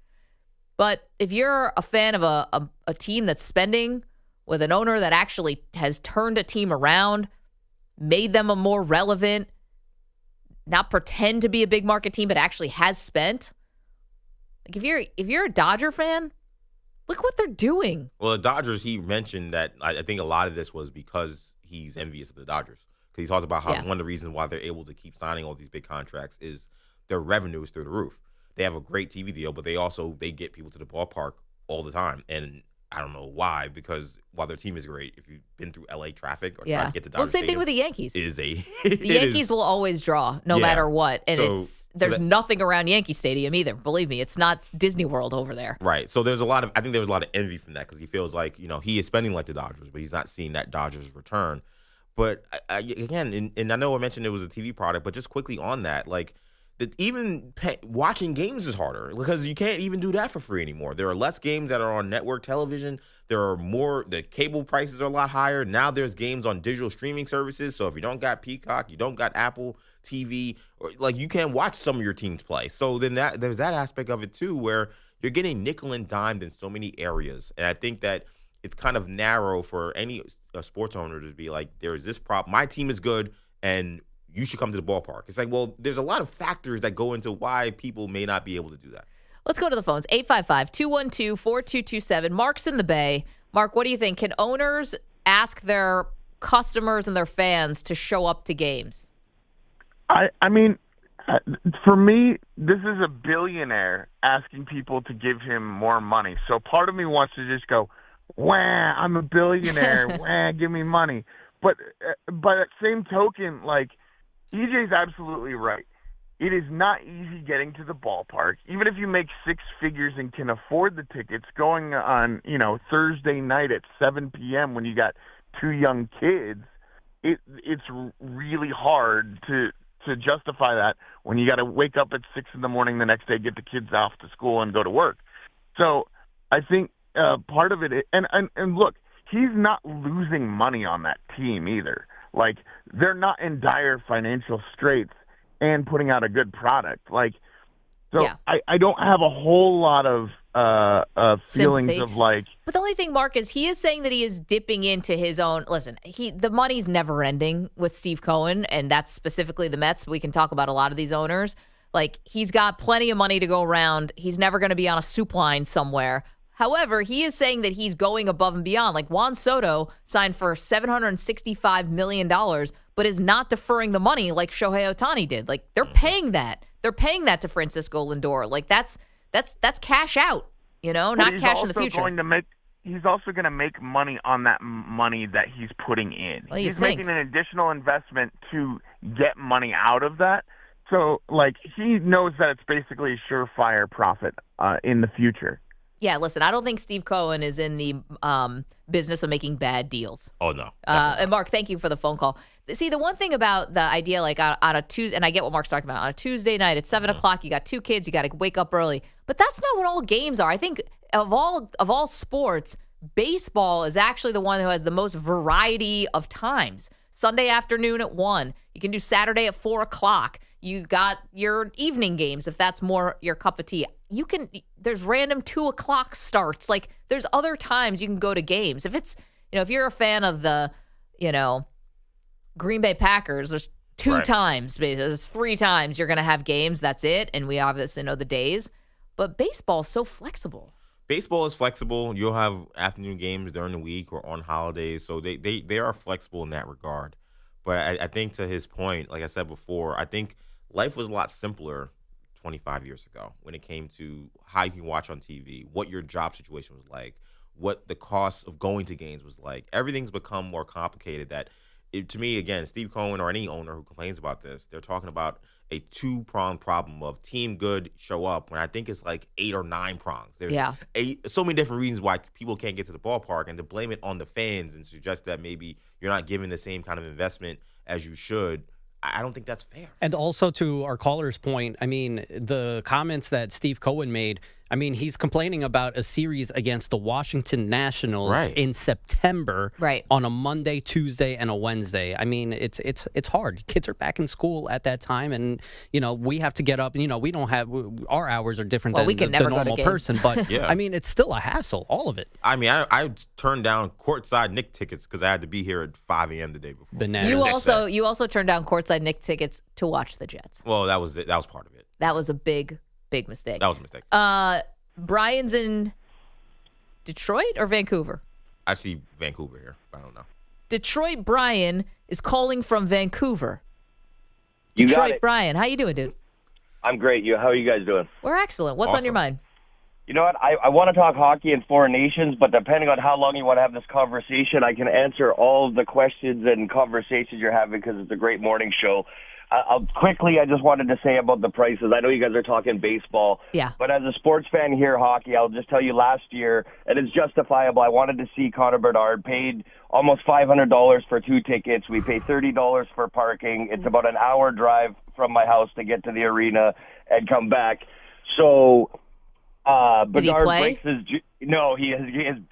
Speaker 6: But if you're a fan of a team that's spending with an owner that actually has turned a team around, made them a more relevant, not pretend to be a big market team, but actually has spent. Like if you're a Dodger fan, look what they're doing.
Speaker 7: Well, the Dodgers, he mentioned that I think a lot of this was because he's envious of the Dodgers. Because he talked about how one of the reasons why they're able to keep signing all these big contracts is their revenue is through the roof. They have a great TV deal, but they get people to the ballpark all the time. And I don't know why, because while their team is great, if you've been through LA traffic or trying to get to Dodger
Speaker 6: Well, same thing with the Yankees.
Speaker 7: The
Speaker 6: Yankees will always draw no matter what. And there's nothing around Yankee Stadium either. Believe me, it's not Disney World over there.
Speaker 7: Right. So I think there's a lot of envy from that because he feels like, he is spending like the Dodgers, but he's not seeing that Dodgers return. But again, and I know I mentioned it was a TV product, but just quickly on that, like watching games is harder because you can't even do that for free anymore. There are less games that are on network television. There are more. The cable prices are a lot higher. Now there's games on digital streaming services. So if you don't got Peacock, you don't got Apple TV, you can't watch some of your teams play. So then there's that aspect of it too, where you're getting nickel and dimed in so many areas. And I think that it's kind of narrow for any sports owner to be like, there is this problem. My team is good, and you should come to the ballpark. It's like, well, there's a lot of factors that go into why people may not be able to do that.
Speaker 6: Let's go to the phones. 855-212-4227. Mark's in the Bay. Mark, what do you think? Can owners ask their customers and their fans to show up to games?
Speaker 20: I mean, for me, this is a billionaire asking people to give him more money. So part of me wants to just go, wah, I'm a billionaire. Wah, give me money. But at same token, like, EJ's absolutely right. It is not easy getting to the ballpark. Even if you make six figures and can afford the tickets, going on, Thursday night at 7 p.m. when you got two young kids, it's really hard to justify that when you got to wake up at 6 in the morning the next day, get the kids off to school, and go to work. So I think part of it, and look, he's not losing money on that team either. Like, they're not in dire financial straits and putting out a good product. Like, so yeah. I don't have a whole lot of feelings
Speaker 6: sympathy.
Speaker 20: Of like.
Speaker 6: But the only thing, Mark, is he is saying that he is dipping into his own. Listen, the money's never ending with Steve Cohen, and that's specifically the Mets. We can talk about a lot of these owners. Like, he's got plenty of money to go around. He's never going to be on a soup line somewhere. However, he is saying that he's going above and beyond. Like, Juan Soto signed for $765 million, but is not deferring the money like Shohei Ohtani did. Like, they're paying that. They're paying that to Francisco Lindor. Like, that's cash out, not cash in the future.
Speaker 20: he's also going to make money on that money that he's putting in.
Speaker 6: Well,
Speaker 20: he's making an additional investment to get money out of that. So, like, he knows that it's basically a surefire profit in the future.
Speaker 6: Yeah, listen, I don't think Steve Cohen is in the business of making bad deals.
Speaker 7: Oh, no.
Speaker 6: And Mark, thank you for the phone call. See, the one thing about the idea, like on a Tuesday, and I get what Mark's talking about, on a Tuesday night at 7 o'clock, you got 2 kids, you got to wake up early. But that's not what all games are. I think of all sports, baseball is actually the one who has the most variety of times. Sunday afternoon at 1. You can do Saturday at 4 o'clock. You got your evening games if that's more your cup of tea. There's random 2 o'clock starts. Like, there's other times you can go to games. If it's, if you're a fan of the, Green Bay Packers, there's 2 times, there's 3 times you're going to have games. That's it. And we obviously know the days. But baseball is so flexible.
Speaker 7: Baseball is flexible. You'll have afternoon games during the week or on holidays. So they are flexible in that regard. But I think to his point, like I said before, I think life was a lot simpler 25 years ago when it came to how you can watch on TV, what your job situation was like, what the cost of going to games was like. Everything's become more complicated to me, again, Steve Cohen or any owner who complains about this, they're talking about a 2-pronged problem of team good, show up, when I think it's like 8 or 9 prongs. There's so many different reasons why people can't get to the ballpark, and to blame it on the fans and suggest that maybe you're not giving the same kind of investment as you should, I don't think that's fair.
Speaker 8: And also to our caller's point, I mean, the comments that Steve Cohen made, I mean, he's complaining about a series against the Washington Nationals in September on a Monday, Tuesday, and a Wednesday. I mean, it's hard. Kids are back in school at that time, and, we have to get up. We don't have – our hours are different than the normal person. But, I mean, it's still a hassle, all of it.
Speaker 7: I mean, I turned down courtside Knicks tickets because I had to be here at 5 a.m. the day before.
Speaker 6: You also turned down courtside Knicks tickets to watch the Jets.
Speaker 7: Well, that was part of it.
Speaker 6: That was a big mistake.
Speaker 7: That was a mistake.
Speaker 6: Brian's in Detroit or Vancouver?
Speaker 7: Actually, Vancouver here. I don't know.
Speaker 6: Detroit Brian is calling from Vancouver.
Speaker 21: You got
Speaker 6: Detroit
Speaker 21: it.
Speaker 6: Brian, how you doing, dude?
Speaker 21: I'm great. How are you guys doing?
Speaker 6: We're excellent. What's on your mind?
Speaker 21: You know what? I want to talk hockey and foreign nations, but depending on how long you want to have this conversation, I can answer all of the questions and conversations you're having because it's a great morning show. I just wanted to say about the prices. I know you guys are talking baseball.
Speaker 6: Yeah.
Speaker 21: But as a sports fan here, hockey, I'll just tell you last year, and it's justifiable, I wanted to see Connor Bedard, paid almost $500 for 2 tickets. We pay $30 for parking. It's about an hour drive from my house to get to the arena and come back. So Bedard breaks his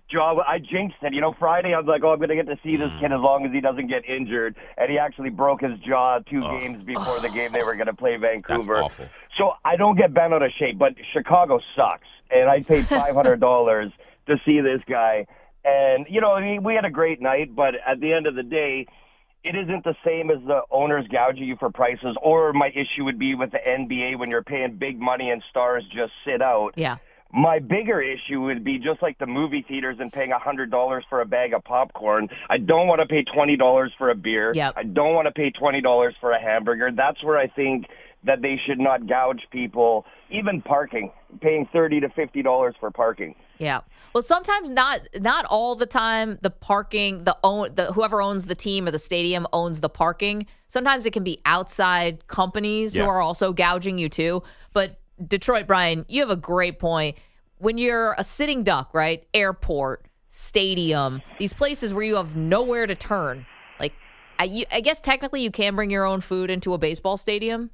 Speaker 21: job. I jinxed it. Friday I was like, I'm going to get to see this kid as long as he doesn't get injured. And he actually broke his jaw 2 games before the game they were going to play Vancouver.
Speaker 7: That's awful.
Speaker 21: So I don't get bent out of shape, but Chicago sucks. And I paid $500 to see this guy. And, we had a great night, but at the end of the day, it isn't the same as the owners gouging you for prices, or my issue would be with the NBA when you're paying big money and stars just sit out.
Speaker 6: Yeah.
Speaker 21: My bigger issue would be just like the movie theaters and paying $100 for a bag of popcorn. I don't want to pay $20 for a beer.
Speaker 6: Yep.
Speaker 21: I don't want to pay $20 for a hamburger. That's where I think that they should not gouge people, even parking, paying $30 to $50 for parking.
Speaker 6: Yeah. Well, sometimes not all the time. The parking, whoever owns the team or the stadium owns the parking. Sometimes it can be outside companies who are also gouging you too. But Detroit, Brian, you have a great point. When you're a sitting duck, right? Airport, stadium, these places where you have nowhere to turn. Like, I guess technically you can bring your own food into a baseball stadium.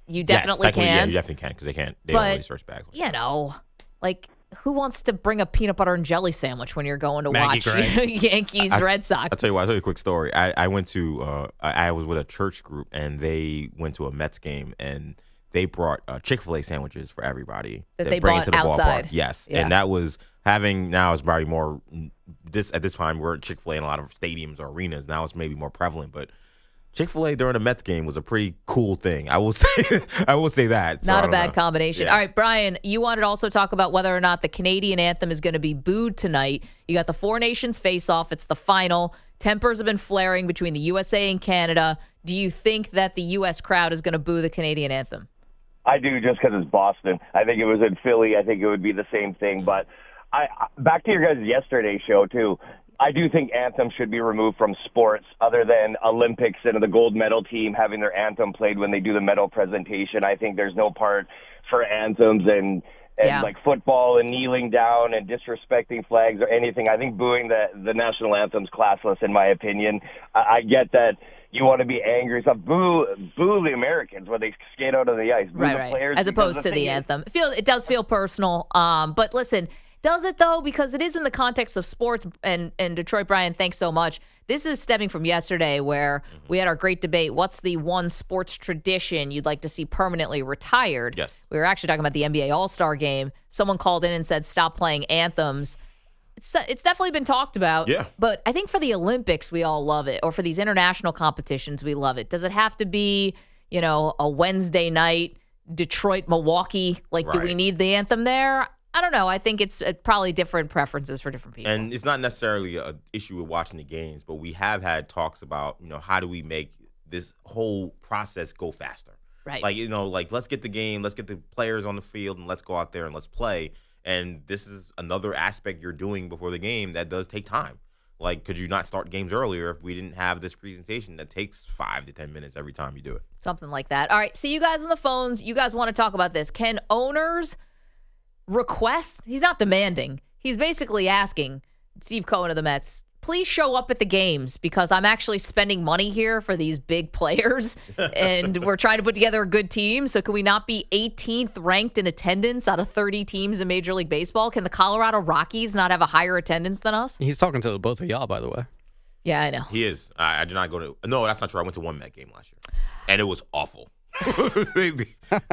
Speaker 6: You definitely can.
Speaker 7: Yeah, you definitely can because they don't really search bags.
Speaker 6: Like who wants to bring a peanut butter and jelly sandwich when you're going to
Speaker 8: Maggie
Speaker 6: watch Yankees, Red Sox?
Speaker 7: I'll tell you a quick story. I went to I was with a church group and they went to a Mets game and they brought Chick-fil-A sandwiches for everybody.
Speaker 6: That they
Speaker 7: bring
Speaker 6: bought
Speaker 7: it to the
Speaker 6: outside.
Speaker 7: ballpark. Yes,
Speaker 6: Yeah.
Speaker 7: and that was now it's probably more at this time we're at Chick-fil-A in a lot of stadiums or arenas. Now it's maybe more prevalent, but Chick-fil-A during a Mets game was a pretty cool thing. I will say that.
Speaker 6: Not a bad combination. Yeah. All right, Brian, you wanted to also talk about whether or not the Canadian anthem is going to be booed tonight. You got the Four Nations face-off. It's the final. Tempers have been flaring between the USA and Canada. Do you think that the U.S. crowd is going to boo the Canadian anthem?
Speaker 21: I do, just because it's Boston. I think it was in Philly. I think it would be the same thing. But back to your guys' yesterday show, too. I do think anthems should be removed from sports other than Olympics and the gold medal team having their anthem played when they do the medal presentation. I think there's no part for anthems and like football and kneeling down and disrespecting flags or anything. I think booing the national anthem's classless, in my opinion. I get that you want to be angry. So boo the Americans when they skate out on the ice. Boo the players.
Speaker 6: As opposed to the anthem. It does feel personal. But listen, does it though? Because it is in the context of sports. And Detroit, Brian, thanks so much. This is stemming from yesterday where we had our great debate. What's the one sports tradition you'd like to see permanently retired?
Speaker 7: Yes.
Speaker 6: We were actually talking about the NBA All-Star Game. Someone called in and said, stop playing anthems. It's definitely been talked about.
Speaker 7: Yeah.
Speaker 6: But I think for the Olympics, we all love it. Or for these international competitions, we love it. Does it have to be, a Wednesday night, Detroit, Milwaukee? Do we need the anthem there? I don't know. I think it's probably different preferences for different people.
Speaker 7: And it's not necessarily an issue with watching the games, but we have had talks about, how do we make this whole process go faster?
Speaker 6: Right.
Speaker 7: Let's get the game, let's get the players on the field, and let's go out there and let's play. And this is another aspect you're doing before the game that does take time. Could you not start games earlier if we didn't have this presentation that takes 5 to 10 minutes every time you do it?
Speaker 6: Something like that. All right. See you guys on the phones. You guys want to talk about this. Can owners request? He's not demanding. He's basically asking Steve Cohen of the Mets, please show up at the games because I'm actually spending money here for these big players and we're trying to put together a good team. So can we not be 18th ranked in attendance out of 30 teams in Major League Baseball? Can the Colorado Rockies not have a higher attendance than us?
Speaker 8: He's talking to both of y'all, by the way.
Speaker 6: Yeah, I know.
Speaker 7: He is. I did not go to. No, that's not true. I went to one Met game last year, and it was awful.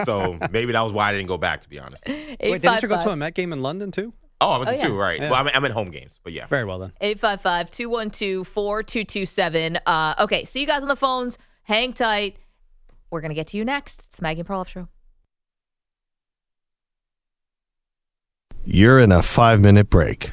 Speaker 7: So maybe that was why I didn't go back, to be honest.
Speaker 8: Wait, didn't you go to a Met game in London too?
Speaker 7: Oh, I went to two, right? Yeah. Well, I'm at home games, but yeah.
Speaker 8: Very well then.
Speaker 6: 855-212-4227. Okay, see you guys on the phones. Hang tight. We're gonna get to you next. It's Maggie and Perloff Show.
Speaker 3: You're in a 5-minute break.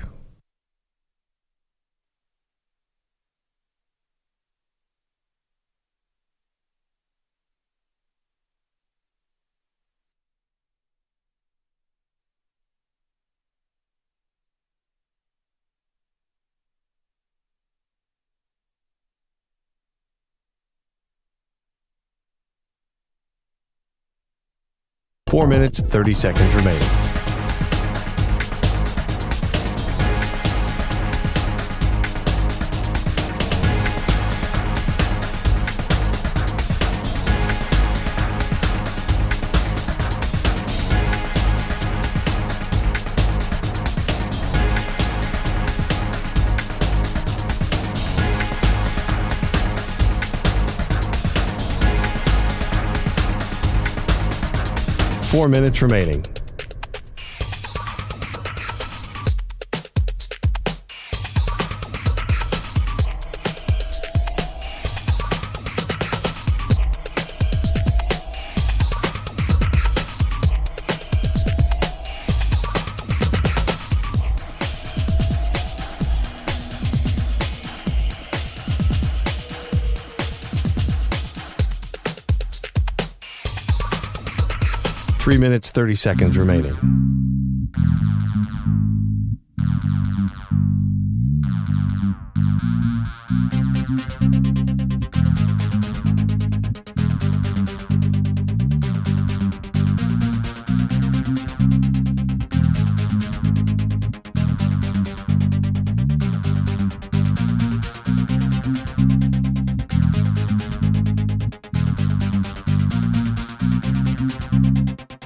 Speaker 3: Four minutes, 30 seconds remaining. Four minutes remaining. Three minutes, 30 seconds remaining.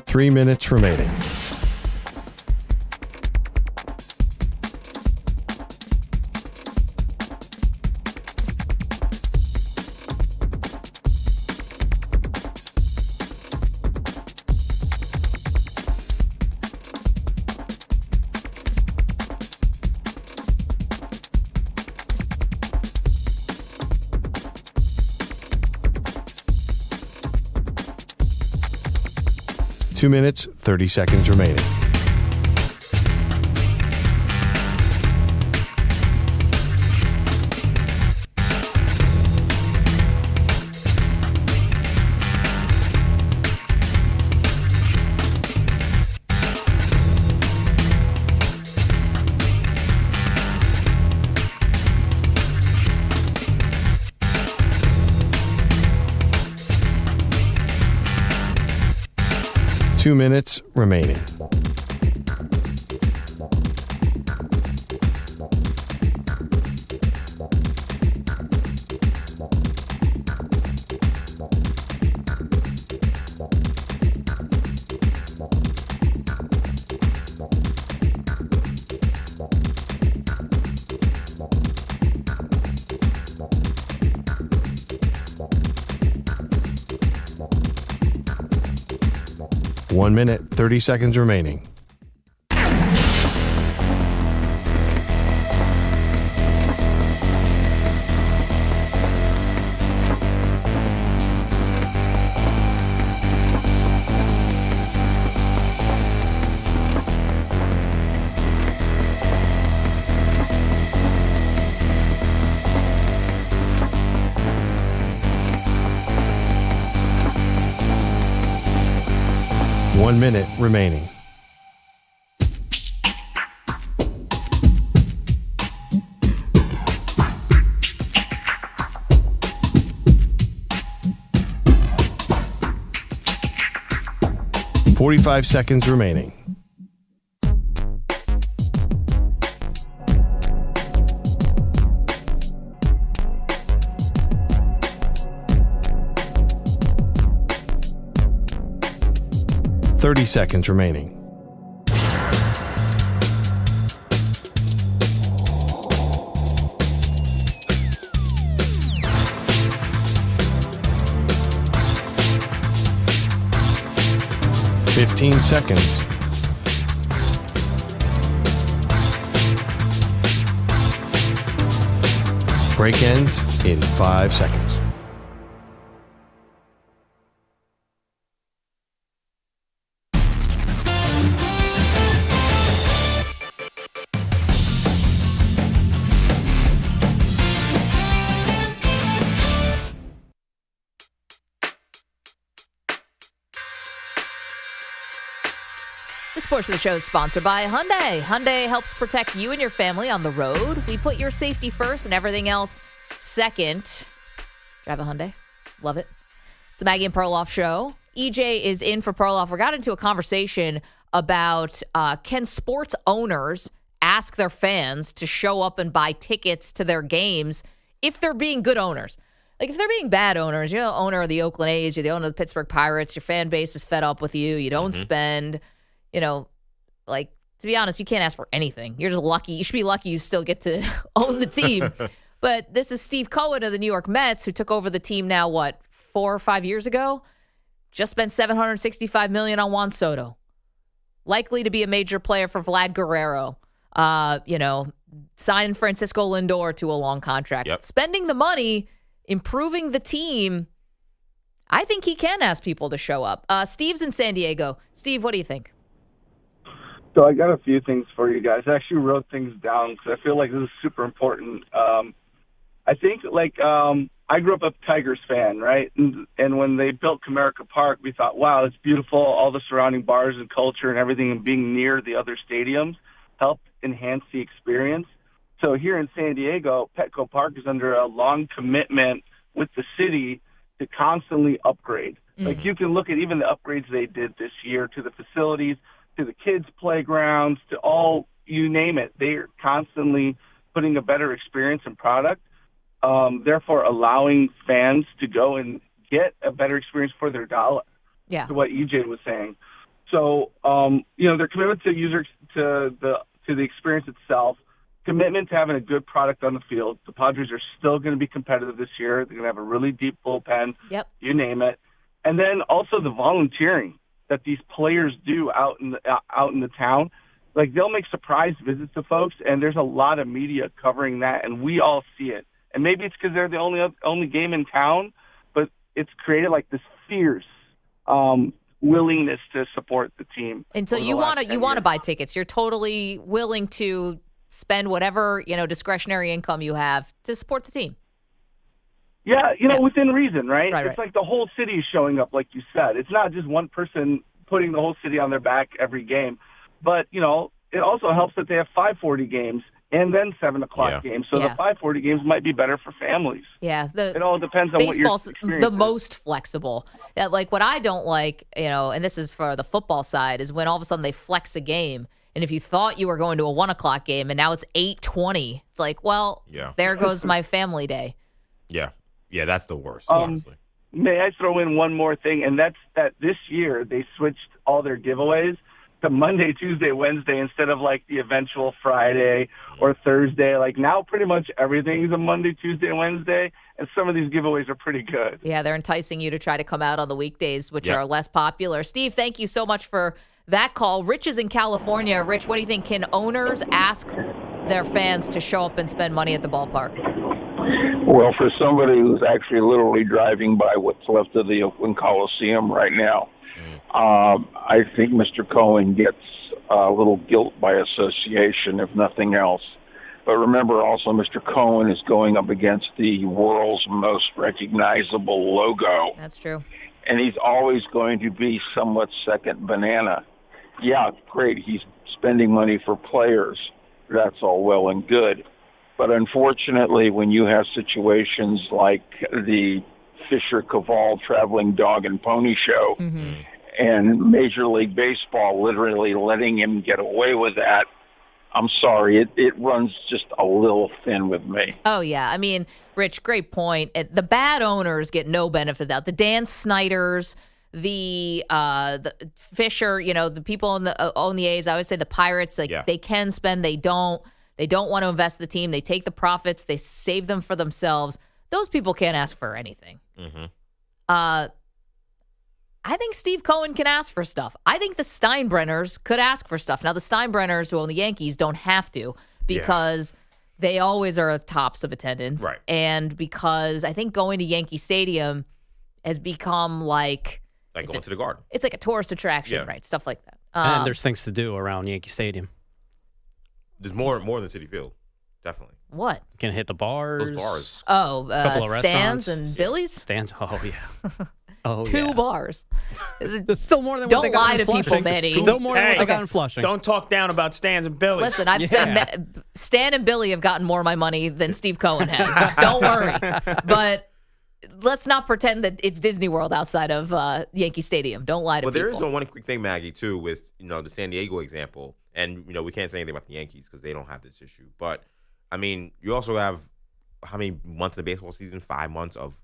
Speaker 3: Three minutes remaining. Two minutes, 30 seconds remaining. 2 minutes remaining. One minute, 30 seconds remaining. One minute remaining. Forty-five seconds remaining. Thirty seconds remaining. Fifteen seconds. Break ends in 5 seconds.
Speaker 6: This portion of the show is sponsored by Hyundai. Hyundai helps protect you and your family on the road. We put your safety first and everything else second. Drive a Hyundai. Love it. It's the Maggie and Perloff show. EJ is in for Perloff. We got into a conversation about can sports owners ask their fans to show up and buy tickets to their games if they're being good owners. Like, if they're being bad owners, you're the owner of the Oakland A's, you're the owner of the Pittsburgh Pirates, your fan base is fed up with you, you don't spend... You know, like, to be honest, you can't ask for anything. You're just lucky. You should be lucky you still get to own the team. But this is Steve Cohen of the New York Mets, who took over the team now, 4 or 5 years ago? Just spent $765 million on Juan Soto. Likely to be a major player for Vlad Guerrero. Signed Francisco Lindor to a long contract.
Speaker 7: Yep.
Speaker 6: Spending the money, improving the team. I think he can ask people to show up. Steve's in San Diego. Steve, what do you think?
Speaker 2: So I got a few things for you guys. I actually wrote things down because I feel like this is super important. I think, I grew up a Tigers fan, right? And when they built Comerica Park, we thought, wow, it's beautiful. All the surrounding bars and culture and everything and being near the other stadiums helped enhance the experience. So here in San Diego, Petco Park is under a long commitment with the city to constantly upgrade. Like, you can look at even the upgrades they did this year to the facilities, to the kids' playgrounds, to all, you name it. They're constantly putting a better experience and product, therefore allowing fans to go and get a better experience for their dollar.
Speaker 6: Yeah.
Speaker 2: To what EJ was saying. So, their commitment to the experience itself, commitment to having a good product on the field. The Padres are still going to be competitive this year. They're going to have a really deep bullpen.
Speaker 6: Yep.
Speaker 2: You name it. And then also the volunteering that these players do out in the town. Like, they'll make surprise visits to folks, and there's a lot of media covering that, and we all see it. And maybe it's because they're the only game in town, but it's created like this fierce willingness to support the team.
Speaker 6: And so you want to buy tickets. You're totally willing to spend whatever, discretionary income you have to support the team.
Speaker 2: Yeah, within reason, right?
Speaker 6: Right,
Speaker 2: it's like the whole city is showing up, like you said. It's not just one person putting the whole city on their back every game. But, it also helps that they have 540 games and then 7 o'clock games. So the 5:40 games might be better for families.
Speaker 6: Yeah,
Speaker 2: it all depends on what your
Speaker 6: baseball's the most flexible. Like what I don't like, and this is for the football side, is when all of a sudden they flex a game, and if you thought you were going to a 1 o'clock game and now it's 8:20, it's like, well, there goes my family day.
Speaker 7: Yeah, that's the worst. Honestly.
Speaker 2: May I throw in one more thing, and that's that this year they switched all their giveaways to Monday, Tuesday, Wednesday instead of like the eventual Friday or Thursday. Like now pretty much everything is a Monday, Tuesday, Wednesday, and some of these giveaways are pretty good.
Speaker 6: Yeah, they're enticing you to try to come out on the weekdays, which are less popular. Steve, thank you so much for that call. Rich is in California. Rich, what do you think? Can owners ask their fans to show up and spend money at the ballpark?
Speaker 5: Well, for somebody who's actually literally driving by what's left of the Oakland Coliseum right now, I think Mr. Cohen gets a little guilt by association, if nothing else. But remember also, Mr. Cohen is going up against the world's most recognizable logo.
Speaker 6: That's true.
Speaker 5: And he's always going to be somewhat second banana. Yeah, great, he's spending money for players. That's all well and good. But unfortunately, when you have situations like the Fisher-Caval traveling dog and pony show, and Major League Baseball literally letting him get away with that, I'm sorry, it runs just a little thin with me.
Speaker 6: Oh, yeah. I mean, Rich, great point. The bad owners get no benefit out. The Dan Snyders, the Fisher, the people own the A's. I always say the Pirates, they can spend, they don't. They don't want to invest in the team. They take the profits. They save them for themselves. Those people can't ask for anything. I think Steve Cohen can ask for stuff. I think the Steinbrenners could ask for stuff. Now, the Steinbrenners who own the Yankees don't have to because they always are at tops of attendance.
Speaker 7: Right.
Speaker 6: And because I think going to Yankee Stadium has become like
Speaker 7: going to the Garden.
Speaker 6: It's like a tourist attraction, right? Stuff like that.
Speaker 8: And there's things to do around Yankee Stadium.
Speaker 7: There's more than Citi Field, definitally.
Speaker 6: What?
Speaker 8: You can hit the bars.
Speaker 7: Those bars.
Speaker 6: Oh,
Speaker 8: couple of
Speaker 6: Stands and Billy's?
Speaker 8: Stands, oh, yeah.
Speaker 6: Two bars.
Speaker 8: There's still more than
Speaker 6: Don't
Speaker 8: what they got
Speaker 6: lie
Speaker 8: in
Speaker 6: to
Speaker 8: Flushing.
Speaker 6: people, Manny.
Speaker 8: Still more than what they got in Flushing.
Speaker 9: Don't talk down about Stans and Billy's.
Speaker 6: Listen, I've Stan and Billy have gotten more of my money than Steve Cohen has. Don't worry. But let's not pretend that it's Disney World outside of Yankee Stadium. Don't lie to people.
Speaker 7: Well, there is one quick thing, Maggie, too, with the San Diego example. And, we can't say anything about the Yankees because they don't have this issue. But, I mean, you also have how many months in the baseball season? 5 months of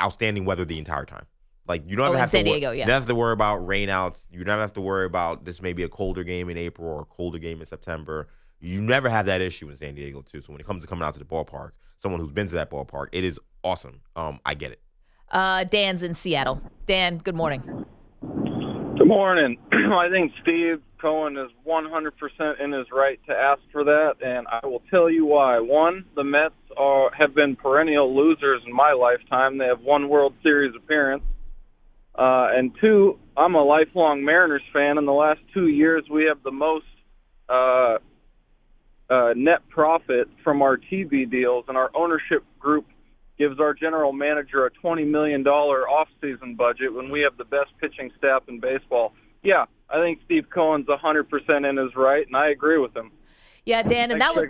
Speaker 7: outstanding weather the entire time. Like, you don't have
Speaker 6: you
Speaker 7: don't have to worry about rainouts. You never have to worry about this may be a colder game in April or a colder game in September. You never have that issue in San Diego, too. So when it comes to coming out to the ballpark, someone who's been to that ballpark, it is awesome. I get it.
Speaker 6: Dan's in Seattle. Dan, good morning.
Speaker 22: Good morning. I think Steve Cohen is 100% in his right to ask for that, and I will tell you why. One, the Mets have been perennial losers in my lifetime. They have one World Series appearance. And two, I'm a lifelong Mariners fan. In the last 2 years, we have the most net profit from our TV deals, and our ownership group gives our general manager a $20 million off-season budget when we have the best pitching staff in baseball. Yeah, I think Steve Cohen's 100% in his right, and I agree with him.
Speaker 6: Yeah, Dan, and
Speaker 22: Thanks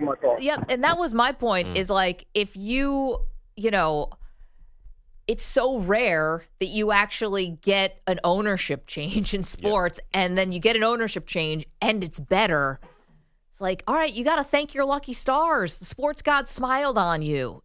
Speaker 6: and that was my point. Is like if you it's so rare that you actually get an ownership change in sports, and then you get an ownership change and it's better. It's like, all right, you got to thank your lucky stars. The sports god smiled on you,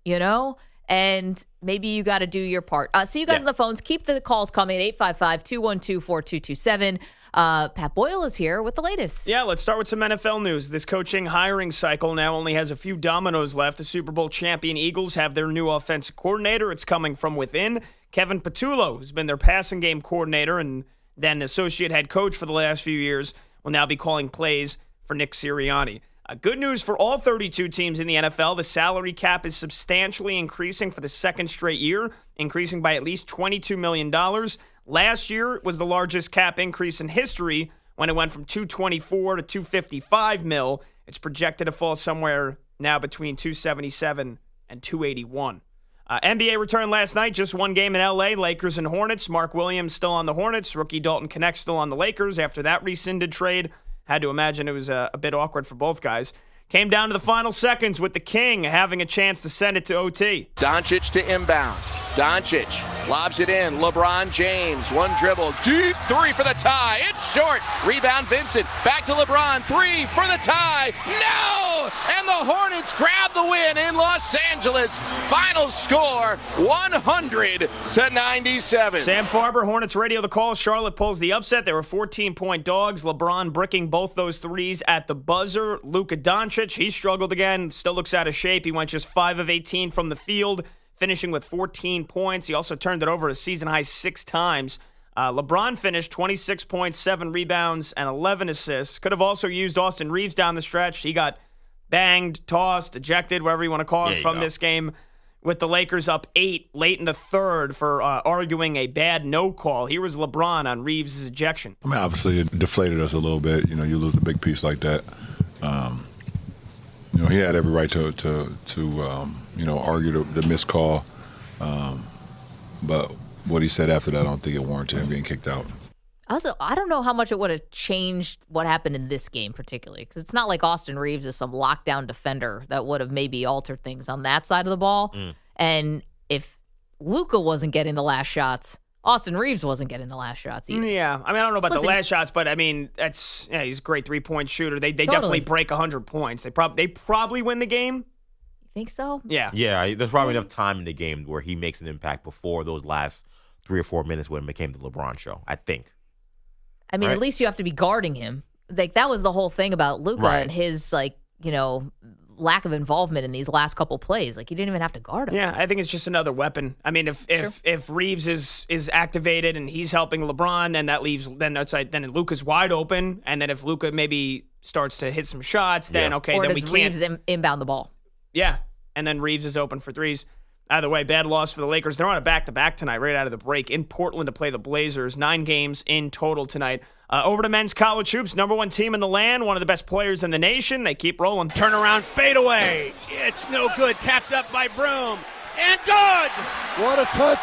Speaker 6: and maybe you got to do your part. See you guys on the phones. Keep the calls coming at 855-212-4227. Pat Boyle is here with the latest.
Speaker 9: Yeah, let's start with some NFL news. This coaching hiring cycle now only has a few dominoes left. The Super Bowl champion Eagles have their new offensive coordinator. It's coming from within. Kevin Patullo, who's been their passing game coordinator and then associate head coach for the last few years, will now be calling plays for Nick Sirianni. Good news for all 32 teams in the NFL. The salary cap is substantially increasing for the second straight year, increasing by at least $22 million. Last year was the largest cap increase in history when it went from $224 to $255 mil. It's projected to fall somewhere now between $277 and $281. NBA returned last night, just one game in L.A., Lakers and Hornets. Mark Williams still on the Hornets. Rookie Dalton Knecht still on the Lakers after that rescinded trade. Had to imagine it was a bit awkward for both guys. Came down to the final seconds with the King having a chance to send it to OT.
Speaker 11: Doncic to inbound. Doncic lobs it in. LeBron James, one dribble, deep three for the tie. It's short. Rebound Vincent. Back to LeBron. Three for the tie. No! And the Hornets grab the win in Los Angeles. Final score 100-97.
Speaker 9: Sam Farber, Hornets radio the call. Charlotte pulls the upset. They were 14-point dogs. LeBron bricking both those threes at the buzzer. Luka Doncic, he struggled again. Still looks out of shape. He went just 5 of 18 from the field, finishing with 14 points. He also turned it over a season-high 6 times. LeBron finished 26 points, 7 rebounds, and 11 assists. Could have also used Austin Reeves down the stretch. He got banged, tossed, ejected, whatever you want to call it, from this game, with the Lakers up 8 late in the third for arguing a bad no call. Here was LeBron on Reeves' ejection.
Speaker 1: I mean, obviously, it deflated us a little bit. You know, you lose a big piece like that. You know, he had every right to argue the missed call. But what he said after that, I don't think it warranted him being kicked out.
Speaker 6: Also, I don't know how much it would have changed what happened in this game particularly, because it's not like Austin Reeves is some lockdown defender that would have maybe altered things on that side of the ball. And if Luka wasn't getting the last shots, Austin Reeves wasn't getting the last shots either.
Speaker 9: Yeah, I mean, I don't know about the last shots, but I mean, he's a great 3-point shooter. They definitely break 100 points. They probably win the game.
Speaker 6: You think so?
Speaker 9: Yeah.
Speaker 7: Yeah, there's probably enough time in the game where he makes an impact before those last 3 or 4 minutes when it became the LeBron show, I think.
Speaker 6: I mean,
Speaker 7: Right?
Speaker 6: at least you have to be guarding him. Like, that was the whole thing about Luka and his, lack of involvement in these last couple plays. Like, you didn't even have to guard him.
Speaker 9: Yeah, I think it's just another weapon. I mean, if Reeves is activated and he's helping LeBron, then that leaves then Luka's wide open, and then if Luka maybe starts to hit some shots, then
Speaker 6: Or
Speaker 9: then we
Speaker 6: does
Speaker 9: can't.
Speaker 6: Reeves inbound the ball?
Speaker 9: Yeah, and then Reeves is open for threes. Either way, bad loss for the Lakers. They're on a back-to-back tonight, right out of the break, in Portland to play the Blazers. 9 games in total tonight. Over to men's college hoops. Number 1 team in the land, one of the best players in the nation. They keep rolling.
Speaker 10: Turnaround fadeaway. It's no good. Tapped up by Broom. And good!
Speaker 23: What a touch.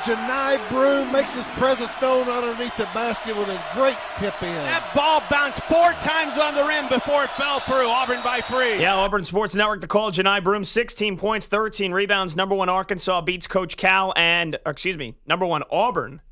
Speaker 23: Janai Broom makes his presence known underneath the basket with a great tip in.
Speaker 10: That ball bounced 4 times on the rim before it fell through. Auburn by 3.
Speaker 9: Yeah, Auburn Sports Network, the call. Janai Broom, 16 points, 13 rebounds. Number 1 Arkansas beats Coach Cal number 1 Auburn.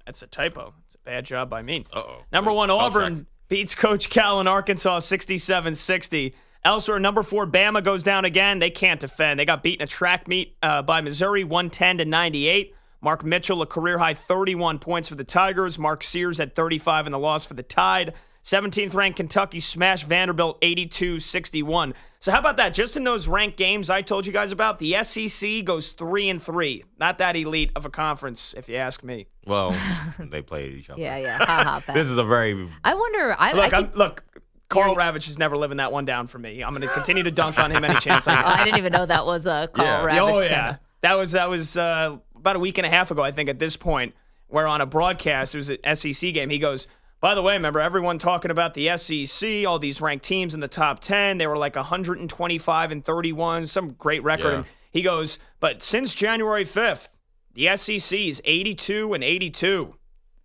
Speaker 9: That's a typo. It's a bad job by me. Number 1 Auburn beats Coach Cal in Arkansas 67-60. Elsewhere, number 4 Bama goes down again. They can't defend. They got beaten a track meet by Missouri 110-98. Mark Mitchell, a career-high 31 points for the Tigers. Mark Sears had 35 in the loss for the Tide. 17th-ranked Kentucky smashed Vanderbilt 82-61. So how about that? Just in those ranked games I told you guys about, the SEC goes 3-3. Not that elite of a conference, if you ask me.
Speaker 7: Well, they played each other.
Speaker 6: Yeah. Ha,
Speaker 7: This is a very...
Speaker 6: I wonder...
Speaker 9: Look, Carl Ravitch is never living that one down for me. I'm going to continue to dunk on him any chance I get.
Speaker 6: I didn't even know that was a Carl Ravitch.
Speaker 9: Oh, yeah. That was about a week and a half ago, I think, at this point, where on a broadcast, it was an SEC game. He goes, by the way, remember everyone talking about the SEC, all these ranked teams in the top 10. They were like 125-31, some great record.
Speaker 7: Yeah.
Speaker 9: And he goes, but since January 5th, the SEC is 82-82.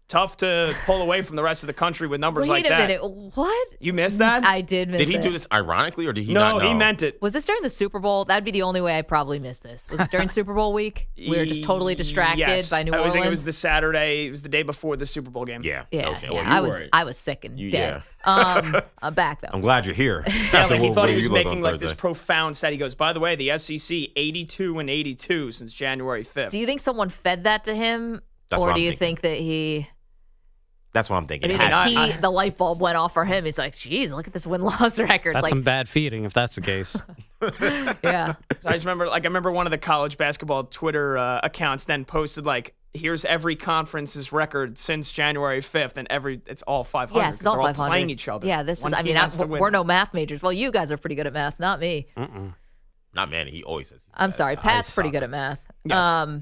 Speaker 9: Tough to pull away from the rest of the country with numbers like that.
Speaker 6: Wait a minute. What?
Speaker 9: You missed that?
Speaker 6: I did miss it.
Speaker 7: Did he do this ironically, or did he not know?
Speaker 9: No, he meant it.
Speaker 6: Was this during the Super Bowl? That'd be the only way I probably missed this. Was it during Super Bowl week? We were just totally distracted by New Orleans.
Speaker 9: I think it was the Saturday. It was the day before the Super Bowl game.
Speaker 6: Yeah.
Speaker 7: Okay. Well,
Speaker 6: I was sick and dead. I'm back though.
Speaker 7: I'm glad you're here.
Speaker 9: Yeah, like he thought he was making like this profound stat. He goes, by the way, the SEC 82-82 since January 5th.
Speaker 6: Do you think someone fed that to him, or do you think that he?
Speaker 7: That's what I'm thinking.
Speaker 6: The light bulb went off for him. He's like, geez, look at this win-loss record.
Speaker 8: That's some bad feeding if that's the case.
Speaker 6: Yeah.
Speaker 9: So I just remember, one of the college basketball Twitter accounts then posted like, here's every conference's record since January 5th, and it's all 500.
Speaker 6: Yes, it's all 500.
Speaker 9: All playing each other.
Speaker 6: Yeah, we're no math majors. Well, you guys are pretty good at math, not me.
Speaker 7: Not Manny. He always says.
Speaker 6: I'm sorry, Pat's pretty good at math.
Speaker 9: Yes.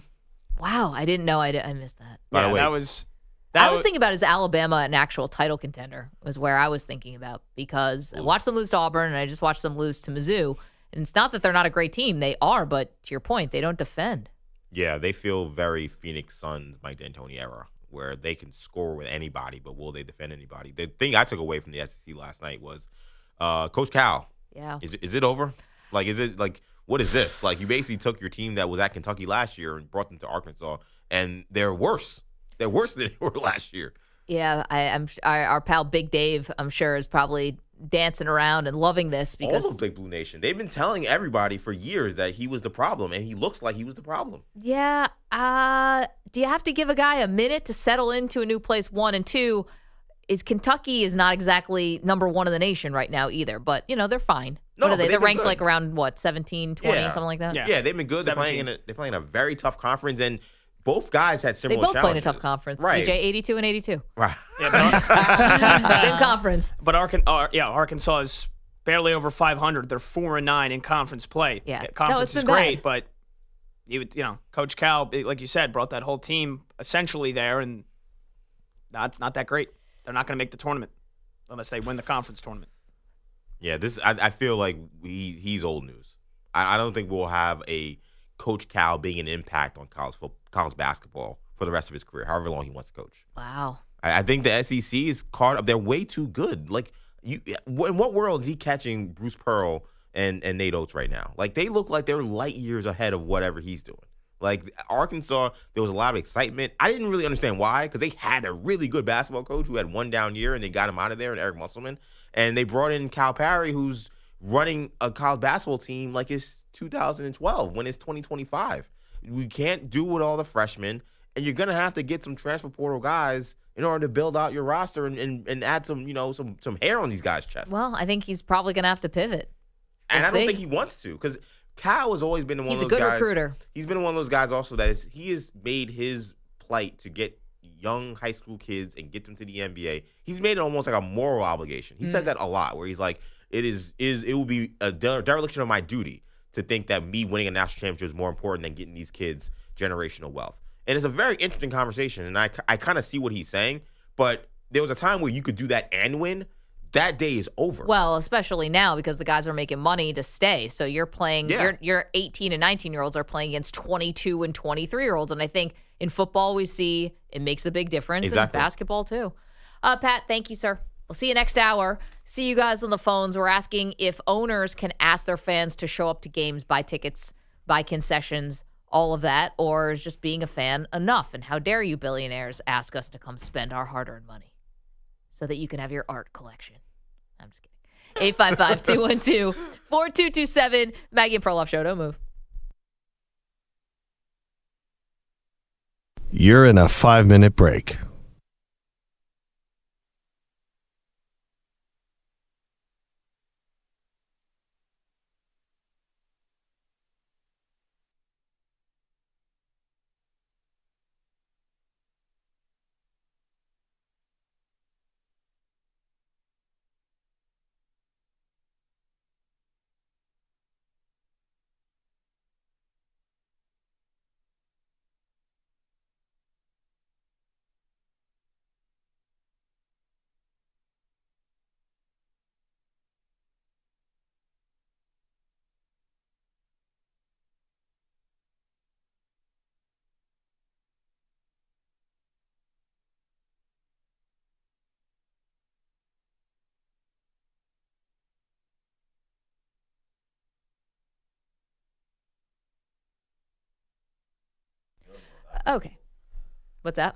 Speaker 6: Wow, I didn't know. I missed that.
Speaker 9: By the way,
Speaker 6: I was thinking about is Alabama an actual title contender was where I was thinking about, because I watched them lose to Auburn and I just watched them lose to Mizzou. And it's not that they're not a great team. They are, but to your point, they don't defend.
Speaker 7: Yeah, they feel very Phoenix Suns, Mike D'Antoni era, where they can score with anybody, but will they defend anybody? The thing I took away from the SEC last night was Coach Cal
Speaker 6: Yeah.
Speaker 7: Is it over? Like, is it like, what is this? Like, you basically took your team that was at Kentucky last year and brought them to Arkansas, and they're worse. They're worse than they were last year.
Speaker 6: Yeah, our pal Big Dave, I'm sure, is probably dancing around and loving this because
Speaker 7: all of Big Blue Nation. They've been telling everybody for years that he was the problem, and he looks like he was the problem.
Speaker 6: Yeah. Do you have to give a guy a minute to settle into a new place? 1 and 2 is Kentucky is not exactly number 1 in the nation right now either, but they're fine.
Speaker 7: No,
Speaker 6: what are they? They're ranked
Speaker 7: good.
Speaker 6: like around 17, 20, something like that.
Speaker 7: Yeah, they've been good. They're playing in a very tough conference, and both guys had similar
Speaker 6: They both
Speaker 7: challenges.
Speaker 6: play in a tough conference.
Speaker 7: Right.
Speaker 6: EJ 82 and 82.
Speaker 7: Right.
Speaker 6: Same conference.
Speaker 9: But Arkansas is barely over 500. They're 4-9 in conference play.
Speaker 6: Yeah.
Speaker 9: Conference
Speaker 6: it's
Speaker 9: is
Speaker 6: been
Speaker 9: great,
Speaker 6: bad.
Speaker 9: but Coach Cal, like you said, brought that whole team essentially there, and not that great. They're not going to make the tournament unless they win the conference tournament.
Speaker 7: Yeah, I feel like he's old news. I don't think we'll have a Coach Cal being an impact on college basketball for the rest of his career, however long he wants to coach.
Speaker 6: Wow.
Speaker 7: I think the SEC is caught up. They're way too good. Like, in what world is he catching Bruce Pearl and Nate Oates right now? Like, they look like they're light years ahead of whatever he's doing. Like, Arkansas, there was a lot of excitement. I didn't really understand why, because they had a really good basketball coach who had one down year, and they got him out of there, and Eric Musselman. And they brought in Cal Parry, who's running a college basketball team like it's 2012 when it's 2025. We can't do with all the freshmen, and you're going to have to get some transfer portal guys in order to build out your roster and add some hair on these guys' chests.
Speaker 6: Well, I think he's probably going to have to pivot.
Speaker 7: And I don't think he wants to, because Cal has always been one of those guys.
Speaker 6: He's a good recruiter.
Speaker 7: He's been one of those guys also that he has made his plight to get young high school kids and get them to the NBA. He's made it almost like a moral obligation. He says that a lot, where he's like, it will be a dereliction of my duty to think that me winning a national championship is more important than getting these kids generational wealth. And it's a very interesting conversation, and I kind of see what he's saying, but there was a time where you could do that and win. That day is over.
Speaker 6: Well, especially now because the guys are making money to stay. So you're playing, your 18 and 19-year-olds are playing against 22 and 23-year-olds. And I think in football we see it makes a big difference.
Speaker 7: Exactly.
Speaker 6: In basketball too. Pat, thank you, sir. We'll see you next hour. See you guys on the phones. We're asking if owners can ask their fans to show up to games, buy tickets, buy concessions, all of that, or is just being a fan enough? And how dare you billionaires ask us to come spend our hard-earned money so that you can have your art collection? I'm just kidding. 855-212-4227. Maggie and Perloff Show. Don't move.
Speaker 3: You're in a 5-minute break.
Speaker 6: Okay. What's that?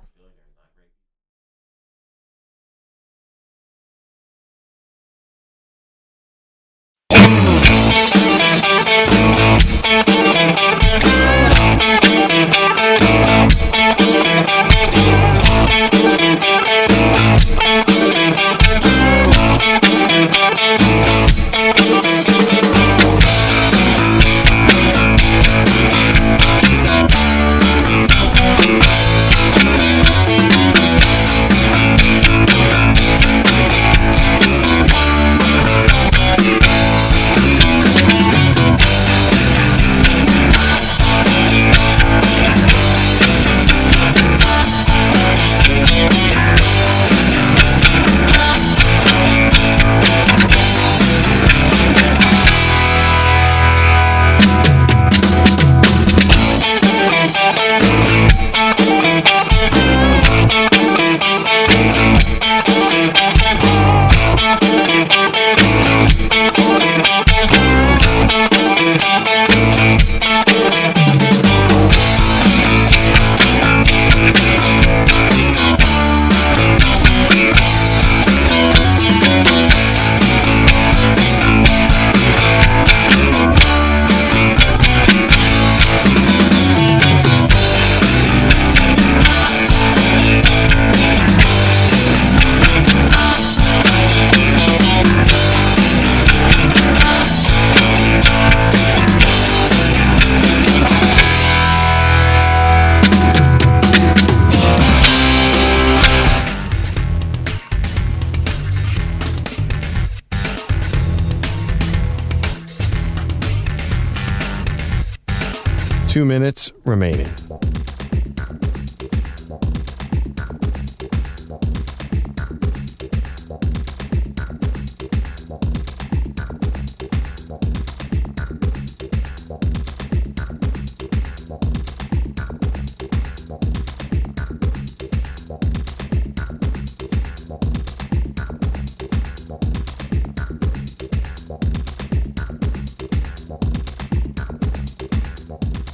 Speaker 3: 2 minutes remaining.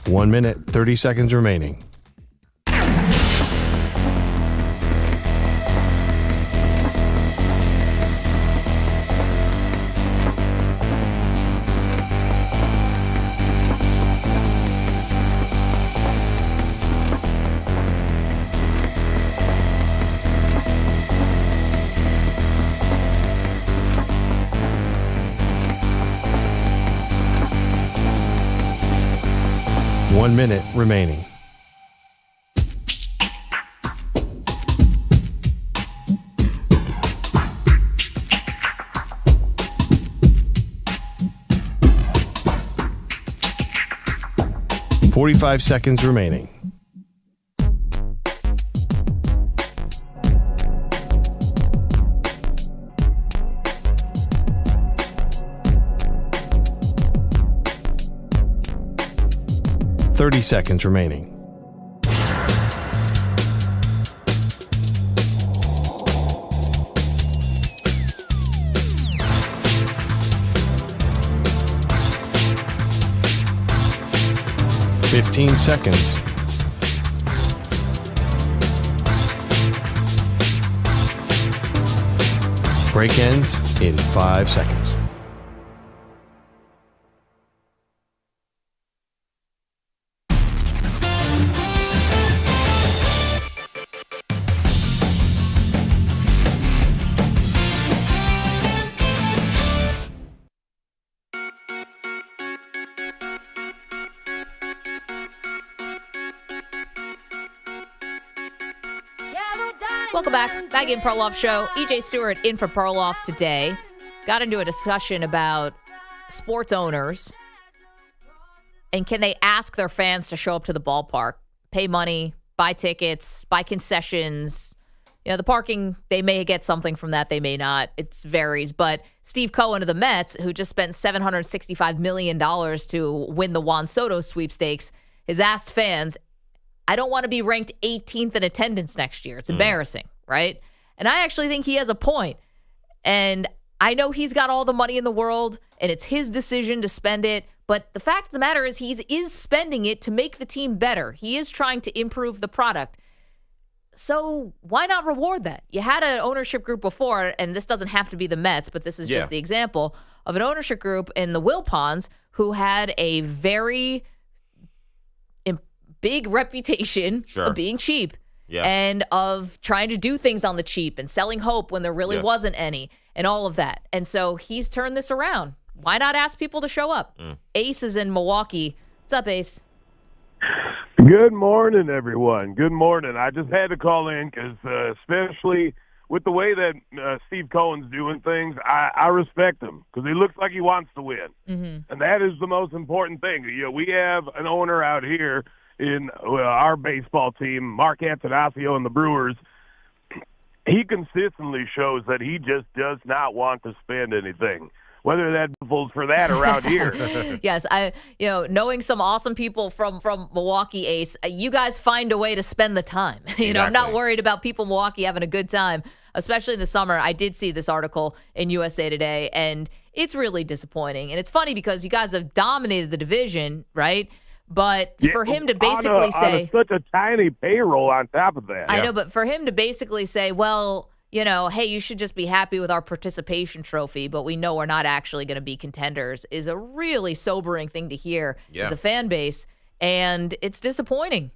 Speaker 3: One minute, 30 seconds remaining. One minute remaining. $45 seconds remaining. $30 seconds remaining. $15 seconds. Break ends in 5 seconds.
Speaker 6: Welcome back. Maggie and Perloff Show. EJ Stewart in for Perloff today. Got into a discussion about sports owners and can they ask their fans to show up to the ballpark, pay money, buy tickets, buy concessions. You know, the parking, they may get something from that, they may not. It varies. But Steve Cohen of the Mets, who just spent $765 million to win the Juan Soto sweepstakes, has asked fans, I don't want to be ranked 18th in attendance next year. It's embarrassing, right? And I actually think he has a point. And I know he's got all the money in the world, and it's his decision to spend it. But the fact of the matter is he is spending it to make the team better. He is trying to improve the product. So why not reward that? You had an ownership group before, and this doesn't have to be the Mets, but this is just the example of an ownership group in the Wilpons who had a very big reputation of being cheap and of trying to do things on the cheap and selling hope when there really wasn't any and all of that. And so he's turned this around. Why not ask people to show up? Ace is in Milwaukee. What's up, Ace?
Speaker 12: Good morning, everyone. Good morning. I just had to call in because especially with the way that Steve Cohen's doing things, I respect him because he looks like he wants to win. And that is the most important thing. You know, we have an owner out here in our baseball team, Mark Antanasio and the Brewers. He consistently shows that he just does not want to spend anything, whether that falls for that around here.
Speaker 6: Yes, knowing some awesome people from Milwaukee, Ace, you guys find a way to spend the time. You know, I'm not worried about people in Milwaukee having a good time, especially in the summer. I did see this article in USA Today, and it's really disappointing. And it's funny because you guys have dominated the division, right? But for him to basically say
Speaker 12: such a tiny payroll on top of that.
Speaker 6: I know, but for him to basically say, well, you know, hey, you should just be happy with our participation trophy, but we know we're not actually going to be contenders is a really sobering thing to hear as a fan base, and it's disappointing.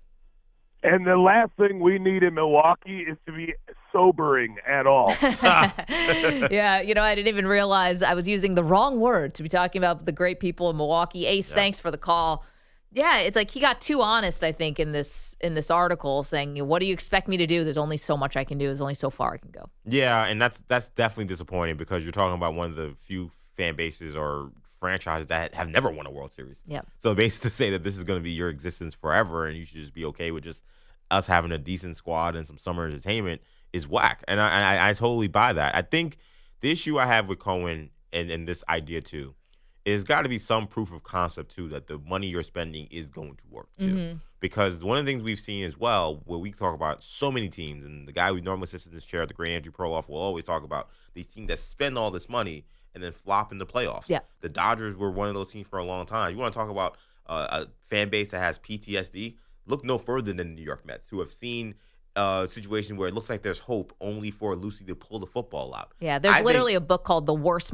Speaker 12: And the last thing we need in Milwaukee is to be sobering at all.
Speaker 6: Yeah, you know, I didn't even realize I was using the wrong word to be talking about the great people in Milwaukee. Ace, thanks for the call. Yeah, it's like he got too honest, I think, in this article, saying, what do you expect me to do? There's only so much I can do. There's only so far I can go.
Speaker 7: Yeah, and that's definitely disappointing because you're talking about one of the few fan bases or franchises that have never won a World Series.
Speaker 6: Yep.
Speaker 7: So basically to say that this is going to be your existence forever and you should just be okay with just us having a decent squad and some summer entertainment is whack. And I totally buy that. I think the issue I have with Cohen and this idea too is got to be some proof of concept too that the money you're spending is going to work too.
Speaker 6: Mm-hmm.
Speaker 7: Because one of the things we've seen as well, where we talk about so many teams, and the guy who normally sits in this chair, the great Andrew Perloff, will always talk about these teams that spend all this money and then flop in the playoffs.
Speaker 6: Yeah.
Speaker 7: The Dodgers were one of those teams for a long time. You want to talk about a fan base that has PTSD? Look no further than the New York Mets, who have seen a situation where it looks like there's hope only for Lucy to pull the football out.
Speaker 6: Yeah, there's literally a book called The Worst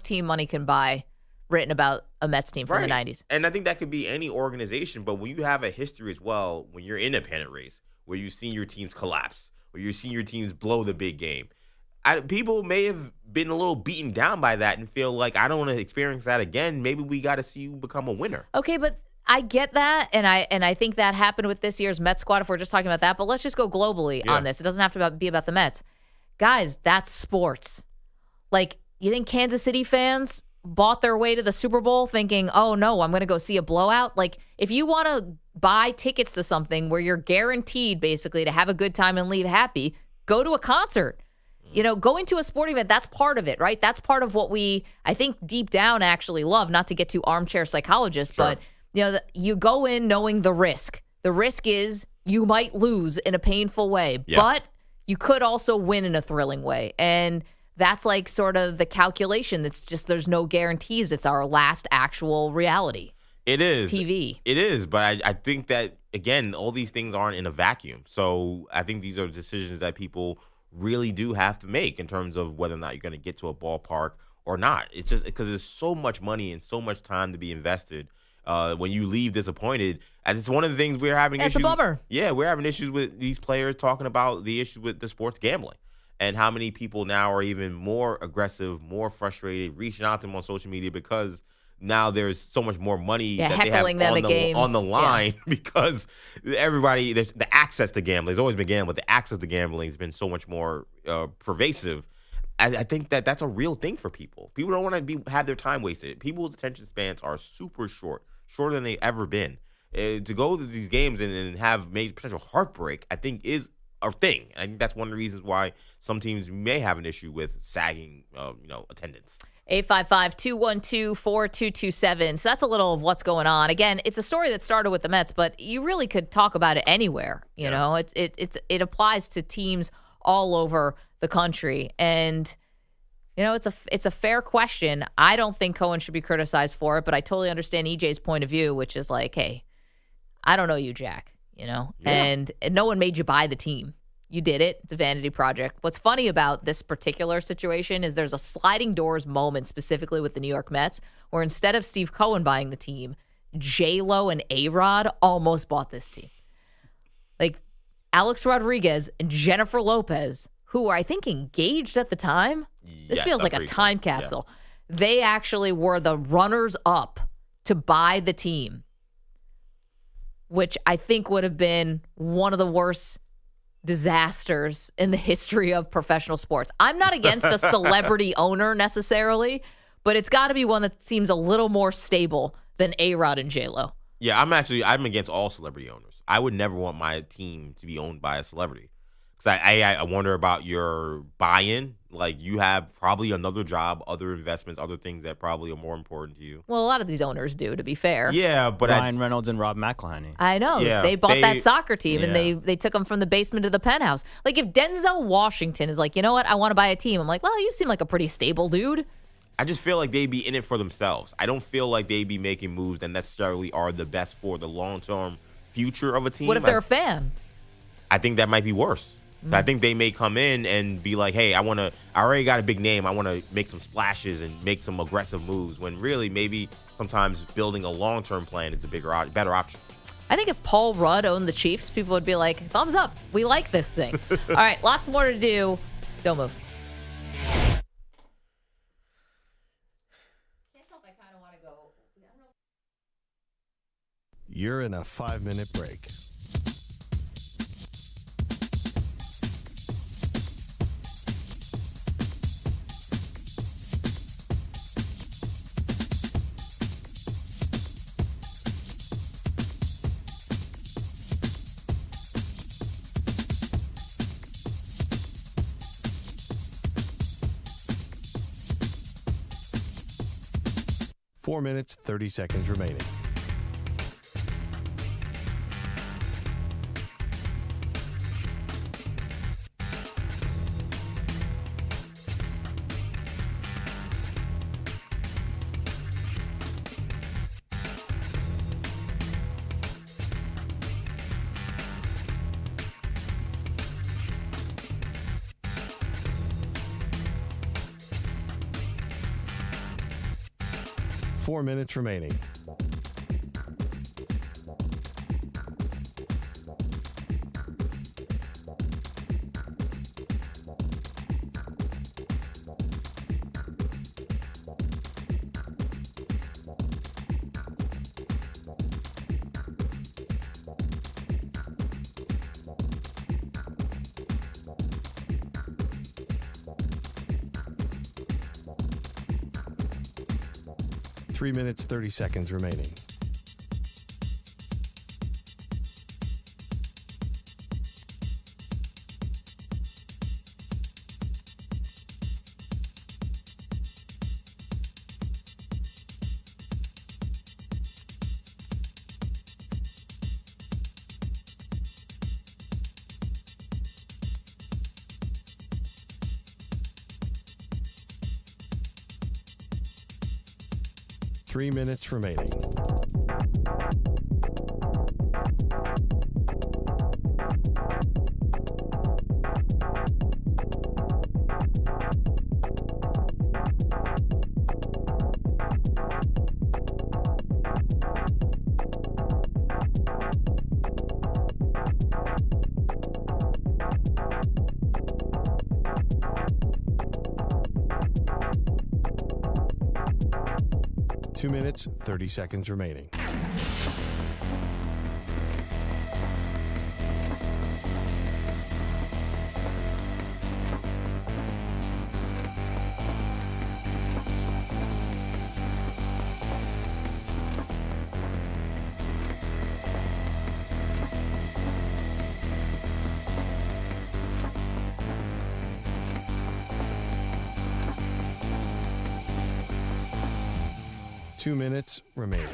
Speaker 6: Team Money Can Buy, written about a Mets team from the 90s.
Speaker 7: And I think that could be any organization, but when you have a history as well, when you're in a pennant race, where you've seen your teams collapse, where you've seen your teams blow the big game, people may have been a little beaten down by that and feel like, I don't want to experience that again. Maybe we got to see you become a winner.
Speaker 6: Okay, but I get that, and I think that happened with this year's Mets squad if we're just talking about that, but let's just go globally on this. It doesn't have to be about the Mets. Guys, that's sports. Like, you think Kansas City fans bought their way to the Super Bowl thinking, oh, no, I'm going to go see a blowout? Like, if you want to buy tickets to something where you're guaranteed, basically, to have a good time and leave happy, go to a concert. You know, going to a sporting event, that's part of it, right? That's part of what we, I think, deep down actually love, not to get too armchair psychologist, but, you know, you go in knowing the risk. The risk is you might lose in a painful way, but you could also win in a thrilling way. And that's like sort of the calculation. That's just, there's no guarantees. It's our last actual reality.
Speaker 7: It is.
Speaker 6: TV.
Speaker 7: It is, but I think that, again, all these things aren't in a vacuum. So I think these are decisions that people really do have to make in terms of whether or not you're going to get to a ballpark or not. It's just because there's so much money and so much time to be invested. When you leave disappointed, and it's one of the things we're having issues.
Speaker 6: It's a bummer.
Speaker 7: Yeah, we're having issues with these players talking about the issue with the sports gambling and how many people now are even more aggressive, more frustrated, reaching out to them on social media because now there's so much more money that they have on the line because everybody, there's the access to gambling. There's always been gambling, but the access to gambling has been so much more pervasive. I think that that's a real thing for people. People don't want to have their time wasted. People's attention spans are super shorter than they've ever been. To go to these games and have made potential heartbreak, I think is a thing. I think that's one of the reasons why some teams may have an issue with sagging, attendance.
Speaker 6: 855-212-4227. So that's a little of what's going on. Again, it's a story that started with the Mets, but you really could talk about it anywhere. You know, it applies to teams all over the country. And, you know, it's a fair question. I don't think Cohen should be criticized for it, but I totally understand EJ's point of view, which is like, hey, I don't know you, Jack, and no one made you buy the team. You did it. It's a vanity project. What's funny about this particular situation is there's a sliding doors moment specifically with the New York Mets where instead of Steve Cohen buying the team, J-Lo and A-Rod almost bought this team. Like Alex Rodriguez and Jennifer Lopez, who were, I think, engaged at the time. This feels like a time capsule. Yeah. They actually were the runners-up to buy the team, which I think would have been one of the worst disasters in the history of professional sports. I'm not against a celebrity owner necessarily, but it's got to be one that seems a little more stable than A-Rod and J-Lo.
Speaker 7: Yeah, I'm against all celebrity owners. I would never want my team to be owned by a celebrity. Because I wonder about your buy-in. Like, you have probably another job, other investments, other things that probably are more important to you.
Speaker 6: Well, a lot of these owners do, to be fair.
Speaker 7: Yeah, but
Speaker 13: Ryan Reynolds and Rob McElhenney.
Speaker 6: I know. Yeah, they bought that soccer team, and they took them from the basement to the penthouse. Like, if Denzel Washington is like, you know what, I want to buy a team. I'm like, well, you seem like a pretty stable dude.
Speaker 7: I just feel like they'd be in it for themselves. I don't feel like they'd be making moves that necessarily are the best for the long-term future of a team.
Speaker 6: What if they're a fan?
Speaker 7: I think that might be worse. I think they may come in and be like, hey, I already got a big name. I want to make some splashes and make some aggressive moves when really maybe sometimes building a long-term plan is a better option.
Speaker 6: I think if Paul Rudd owned the Chiefs, people would be like, thumbs up. We like this thing. All right, lots more to do. Don't move.
Speaker 3: You're in a 5-minute break. 4 minutes, 30 seconds remaining. Four minutes remaining. Three minutes, 30 seconds remaining. Three minutes remaining. Two minutes, 30 seconds remaining. Two minutes remaining.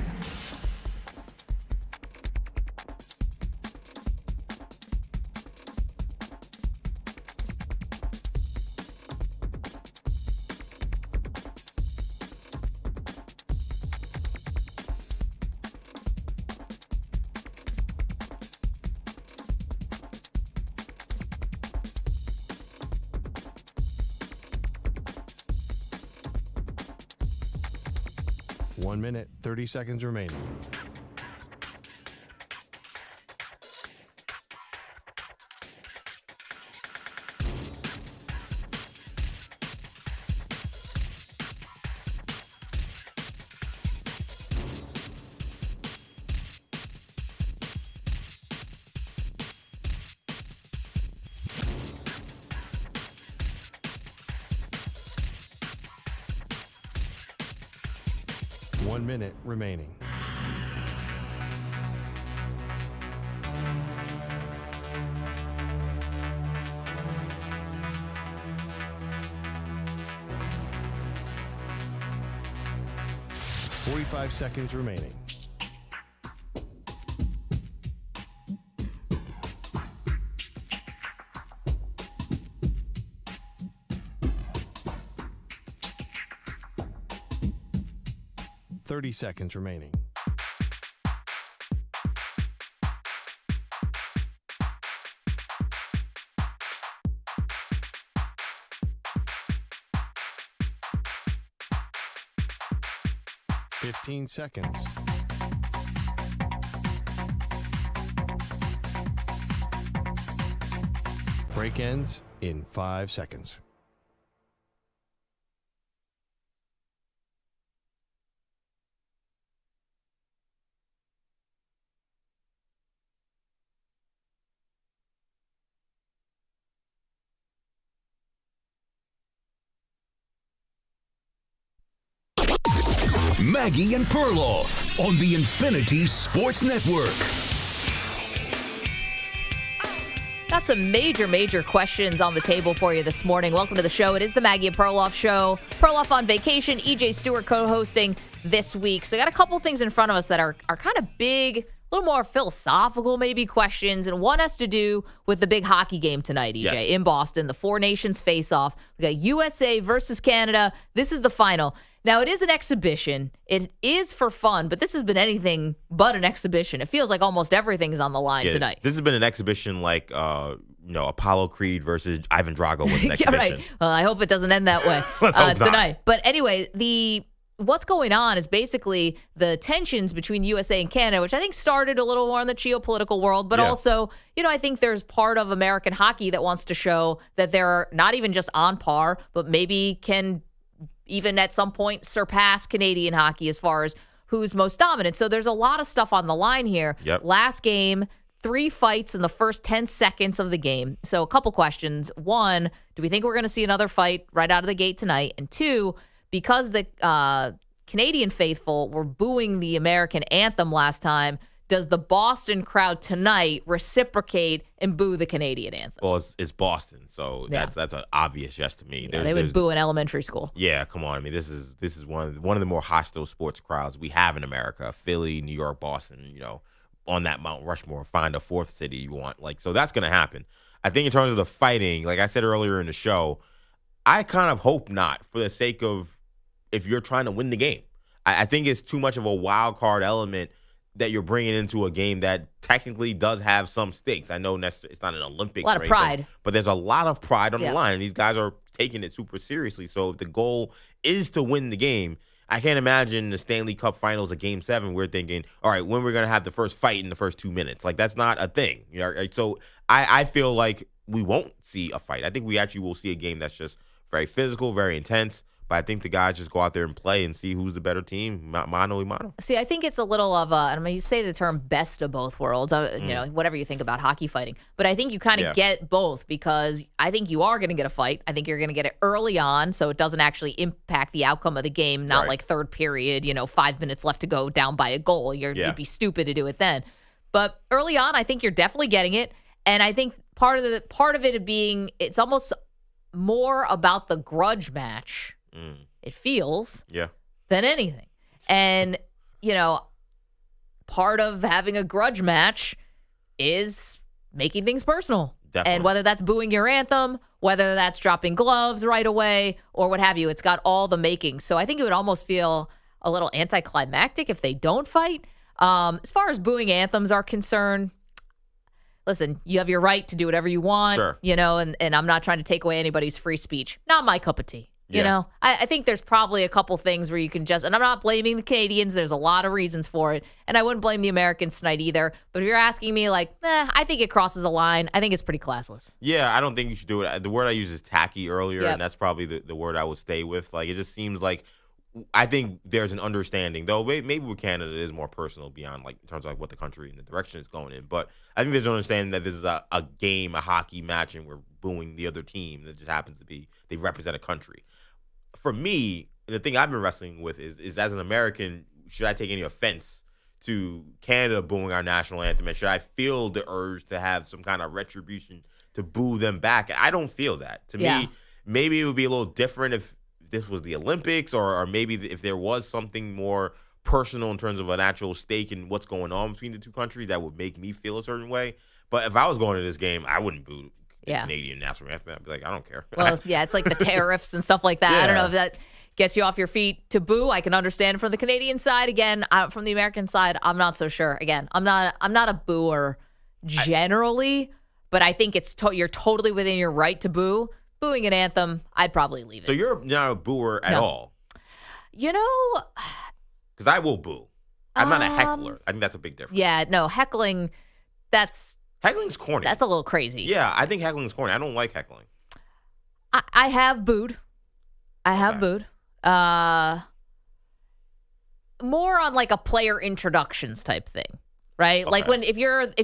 Speaker 3: One minute, 30 seconds remaining. One minute remaining. Forty-five seconds remaining. Thirty seconds remaining. Fifteen seconds. Break ends in 5 seconds.
Speaker 4: Maggie and Perloff on the Infinity Sports Network.
Speaker 6: Got some major questions on the table for you this morning. Welcome to the show. It is the Maggie and Perloff show. Perloff on vacation, EJ Stewart co-hosting this week. So I got a couple things in front of us that are kind of big, a little more philosophical maybe questions, and one has to do with the big hockey game tonight, EJ, in Boston, the Four Nations face-off. We got USA versus Canada. This is the final. Now, it is an exhibition. It is for fun, but this has been anything but an exhibition. It feels like almost everything is on the line tonight.
Speaker 7: This has been an exhibition like, Apollo Creed versus Ivan Drago was an exhibition.
Speaker 6: Right. Well, I hope it doesn't end that way tonight. But anyway, what's going on is basically the tensions between USA and Canada, which I think started a little more in the geopolitical world, but also, I think there's part of American hockey that wants to show that they're not even just on par, but maybe can even at some point surpass Canadian hockey as far as who's most dominant. So there's a lot of stuff on the line here. Last game, 3 fights in the first 10 seconds of the game. So a couple questions. One, do we think we're going to see another fight right out of the gate tonight? And two, because the Canadian faithful were booing the American anthem last time, does the Boston crowd tonight reciprocate and boo the Canadian anthem?
Speaker 7: Well, it's Boston, so that's an obvious yes to me.
Speaker 6: They would boo in elementary school.
Speaker 7: Yeah, come on. I mean, this is one of the more hostile sports crowds we have in America. Philly, New York, Boston. On that Mount Rushmore, find a fourth city you want. So that's going to happen. I think in terms of the fighting, like I said earlier in the show, I kind of hope not, for the sake of if you're trying to win the game. I think it's too much of a wild card element that you're bringing into a game that technically does have some stakes. I know it's not an Olympics.
Speaker 6: A lot of pride.
Speaker 7: But there's a lot of pride on the line, and these guys are taking it super seriously. So if the goal is to win the game, I can't imagine the Stanley Cup Finals of Game 7, we're thinking, all right, when we're going to have the first fight in the first 2 minutes. That's not a thing. So I feel like we won't see a fight. I think we actually will see a game that's just very physical, very intense. But I think the guys just go out there and play and see who's the better team, mano a mano.
Speaker 6: See, I think it's a little of you say the term best of both worlds, whatever you think about hockey fighting. But I think you kind of get both, because I think you are going to get a fight. I think you're going to get it early on, so it doesn't actually impact the outcome of the game, not like third period, 5 minutes left to go down by a goal. You'd be stupid to do it then. But early on, I think you're definitely getting it. And I think part of it being, it's almost more about the grudge match. It feels than anything. And, part of having a grudge match is making things personal. Definitely. And whether that's booing your anthem, whether that's dropping gloves right away, or what have you, it's got all the makings. So I think it would almost feel a little anticlimactic if they don't fight. As far as booing anthems are concerned, listen, you have your right to do whatever you want, and I'm not trying to take away anybody's free speech. Not my cup of tea. I think there's probably a couple things where you can and I'm not blaming the Canadians. There's a lot of reasons for it. And I wouldn't blame the Americans tonight either. But if you're asking me, I think it crosses a line. I think it's pretty classless.
Speaker 7: Yeah, I don't think you should do it. The word I used is tacky earlier, and that's probably the word I would stay with. It just seems like, I think there's an understanding, though maybe with Canada it is more personal beyond in terms of what the country and the direction it's going in. But I think there's an understanding that this is a game, a hockey match, and we're booing the other team. That just happens to be they represent a country. For me, the thing I've been wrestling with is as an American, should I take any offense to Canada booing our national anthem? And should I feel the urge to have some kind of retribution to boo them back? I don't feel that. To me, maybe it would be a little different if this was the Olympics, or maybe if there was something more personal in terms of an actual stake in what's going on between the two countries that would make me feel a certain way. But if I was going to this game, I wouldn't boo the Canadian national anthem. I'd be like, I don't care.
Speaker 6: Well, it's like the tariffs and stuff like that. I don't know if that gets you off your feet to boo. I can understand from the Canadian side. Again, from the American side, I'm not so sure. Again, I'm not a booer generally, but I think you're totally within your right to boo. Booing an anthem, I'd probably leave it.
Speaker 7: So you're not a booer at all?
Speaker 6: Because
Speaker 7: I will boo. I'm not a heckler. I think that's a big difference.
Speaker 6: Yeah, no, heckling,
Speaker 7: Heckling's corny.
Speaker 6: That's a little crazy.
Speaker 7: Yeah, I think heckling's corny. I don't like heckling.
Speaker 6: I have booed. Booed. More on a player introductions type thing, right? Okay. If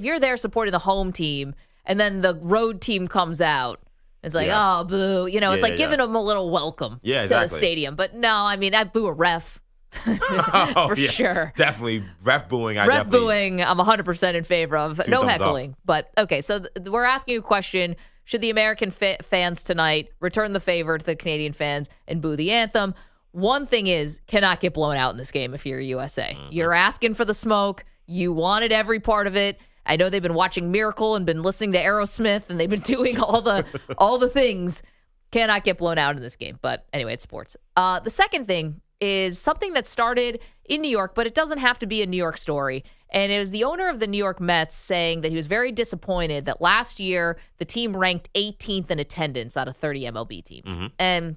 Speaker 6: you're there supporting the home team and then the road team comes out, it's oh, boo. It's giving them a little welcome to the stadium. But no, I boo a ref. For sure.
Speaker 7: Definitely. Ref booing.
Speaker 6: Booing, I'm 100% in favor of. No heckling.
Speaker 7: Up.
Speaker 6: But, okay, so we're asking you a question. Should the American fans tonight return the favor to the Canadian fans and boo the anthem? One thing is, cannot get blown out in this game if you're USA. Mm-hmm. You're asking for the smoke. You wanted every part of it. I know they've been watching Miracle and been listening to Aerosmith, and they've been doing all the things. Cannot get blown out in this game. But anyway, it's sports. The second thing is something that started in New York, but it doesn't have to be a New York story. And it was the owner of the New York Mets saying that he was very disappointed that last year the team ranked 18th in attendance out of 30 MLB teams. Mm-hmm. And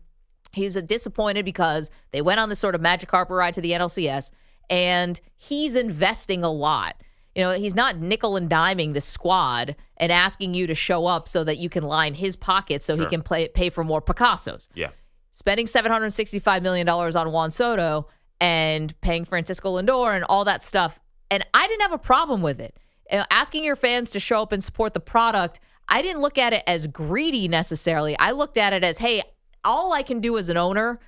Speaker 6: he's disappointed because they went on this sort of magic carpet ride to the NLCS, and he's investing a lot. He's not nickel and diming the squad and asking you to show up so that you can line his pockets so he can pay for more Picassos.
Speaker 7: Yeah.
Speaker 6: Spending $765 million on Juan Soto and paying Francisco Lindor and all that stuff. And I didn't have a problem with it. Asking your fans to show up and support the product, I didn't look at it as greedy necessarily. I looked at it as, hey, all I can do as an owner,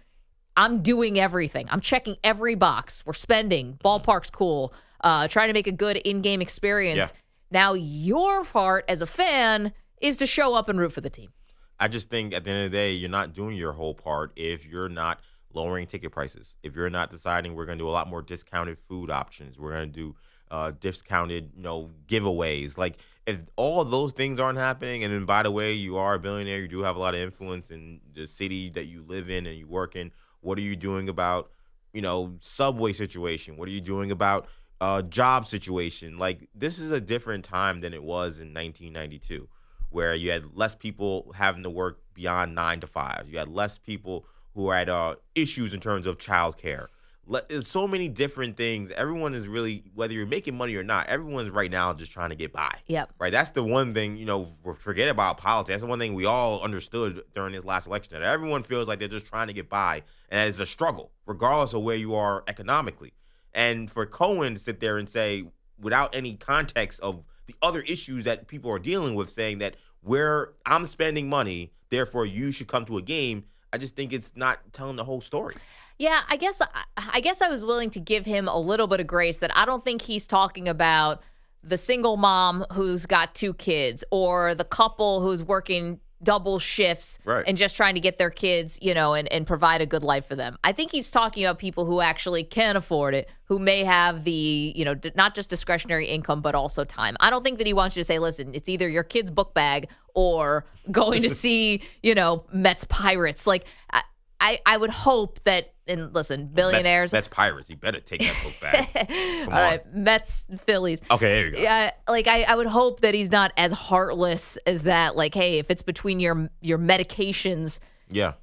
Speaker 6: I'm doing everything. I'm checking every box. We're spending. Ballpark's cool. Trying to make a good in-game experience. Yeah. Now, your part as a fan is to show up and root for the team.
Speaker 7: I just think at the end of the day, you're not doing your whole part if you're not lowering ticket prices. If you're not deciding we're going to do a lot more discounted food options, we're going to do discounted, giveaways. Like, if all of those things aren't happening, and then, by the way, you are a billionaire, you do have a lot of influence in the city that you live in and you work in, what are you doing about, subway situation? What are you doing about job situation? Like, this is a different time than it was in 1992, where you had less people having to work beyond 9 to 5. You had less people who had issues in terms of childcare. There's so many different things. Everyone is really, whether you're making money or not, everyone's right now just trying to get by.
Speaker 6: Yep.
Speaker 7: Right. That's the one thing, forget about politics. That's the one thing we all understood during this last election, that everyone feels like they're just trying to get by. And it's a struggle, regardless of where you are economically. And for Cohen to sit there and say, without any context of the other issues that people are dealing with, saying that I'm spending money, therefore you should come to a game, I just think it's not telling the whole story.
Speaker 6: Yeah, I guess I was willing to give him a little bit of grace that I don't think he's talking about the single mom who's got 2 kids or the couple who's working double shifts and just trying to get their kids, and provide a good life for them. I think he's talking about people who actually can afford it, who may have the, not just discretionary income, but also time. I don't think that he wants you to say, listen, it's either your kid's book bag or going to see, Mets Pirates. Like, I would hope that, and listen, billionaires.
Speaker 7: Mets Pirates. You better take that book back.
Speaker 6: All right, Mets Phillies.
Speaker 7: Okay, there you go.
Speaker 6: Yeah, like I would hope that he's not as heartless as that. Like, hey, if it's between your medications,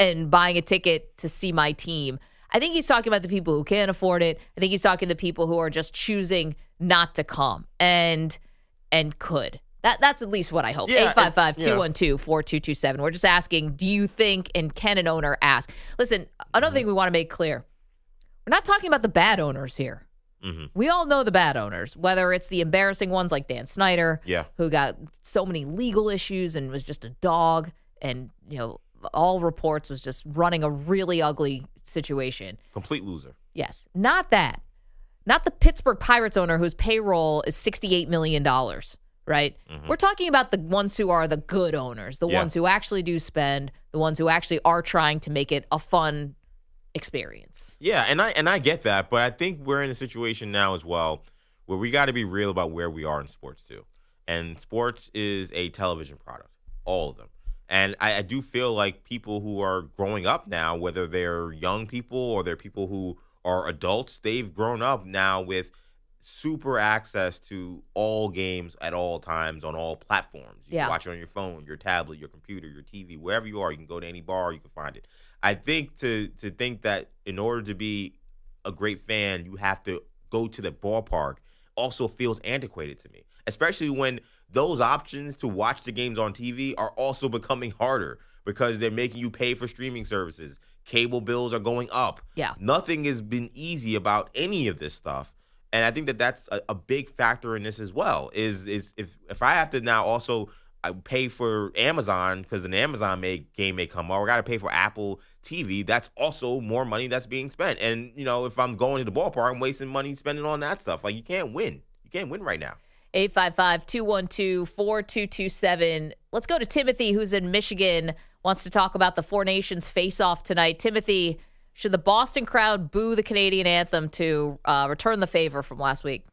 Speaker 6: and buying a ticket to see my team. I think he's talking about the people who can't afford it. I think he's talking to the people who are just choosing not to come and could. That's at least what I hope. 855-212-4227. We're just asking, do you think, and can an owner ask? Listen, another thing we want to make clear, we're not talking about the bad owners here. Mm-hmm. We all know the bad owners, whether it's the embarrassing ones like Dan Snyder, who got so many legal issues and was just a dog and, all reports was just running a really ugly situation.
Speaker 7: Complete loser.
Speaker 6: Yes. Not that. Not the Pittsburgh Pirates owner whose payroll is $68 million. Right? Mm-hmm. We're talking about the ones who are the good owners, the ones who actually do spend, the ones who actually are trying to make it a fun experience.
Speaker 7: Yeah, and I get that, but I think we're in a situation now as well where we got to be real about where we are in sports too. And sports is a television product, all of them. And I do feel like people who are growing up now, whether they're young people or they're people who are adults, they've grown up now with super access to all games at all times on all platforms. You can watch it on your phone, your tablet, your computer, your TV, wherever you are. You can go to any bar, you can find it. I think to think that in order to be a great fan, you have to go to the ballpark also feels antiquated to me, especially when those options to watch the games on TV are also becoming harder because they're making you pay for streaming services. Cable bills are going up.
Speaker 6: Yeah.
Speaker 7: Nothing has been easy about any of this stuff. And I think that that's a big factor in this as well, is if I have to now also I pay for Amazon because an Amazon game may come out. Or I got to pay for Apple TV. That's also more money that's being spent. And, if I'm going to the ballpark, I'm wasting money spending on that stuff. Like, you can't win. You can't win right now.
Speaker 6: 855-212-4227. Let's go to Timothy, who's in Michigan, wants to talk about the Four Nations face-off tonight. Timothy, should the Boston crowd boo the Canadian anthem to return the favor from last week?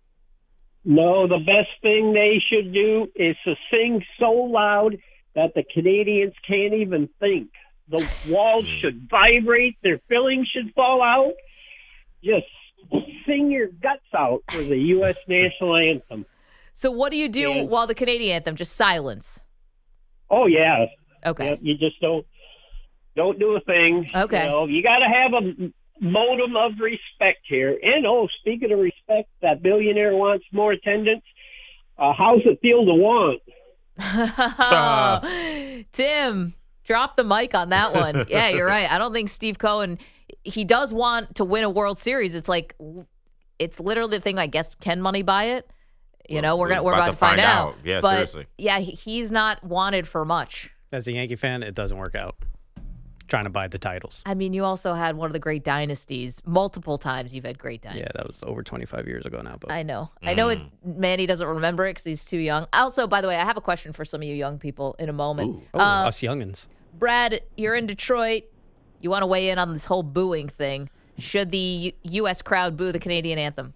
Speaker 13: No, the best thing they should do is to sing so loud that the Canadians can't even think. The walls should vibrate. Their fillings should fall out. Just sing your guts out for the U.S. national anthem.
Speaker 6: So what do you do while the Canadian anthem? Just silence?
Speaker 13: Oh, yeah.
Speaker 6: Okay.
Speaker 13: You just don't do a thing.
Speaker 6: Okay.
Speaker 13: You got to have a modicum of respect here. And, speaking of respect, that billionaire wants more attendance. How's it feel to want?
Speaker 6: Tim, drop the mic on that one. Yeah, you're right. I don't think Steve Cohen, he does want to win a World Series. It's literally the thing, I guess, can money buy it? We're about to find out.
Speaker 7: Yeah,
Speaker 6: but,
Speaker 7: seriously.
Speaker 6: Yeah, he's not wanted for much.
Speaker 8: As a Yankee fan, it doesn't work out. Trying to buy the titles.
Speaker 6: I mean, you also had one of the great dynasties. Multiple times you've had great dynasties.
Speaker 8: Yeah, that was over 25 years ago now. But
Speaker 6: I know. I know Manny doesn't remember it because he's too young. Also, by the way, I have a question for some of you young people in a moment.
Speaker 8: Us youngins.
Speaker 6: Brad, you're in Detroit. You want to weigh in on this whole booing thing. Should the U.S. crowd boo the Canadian anthem?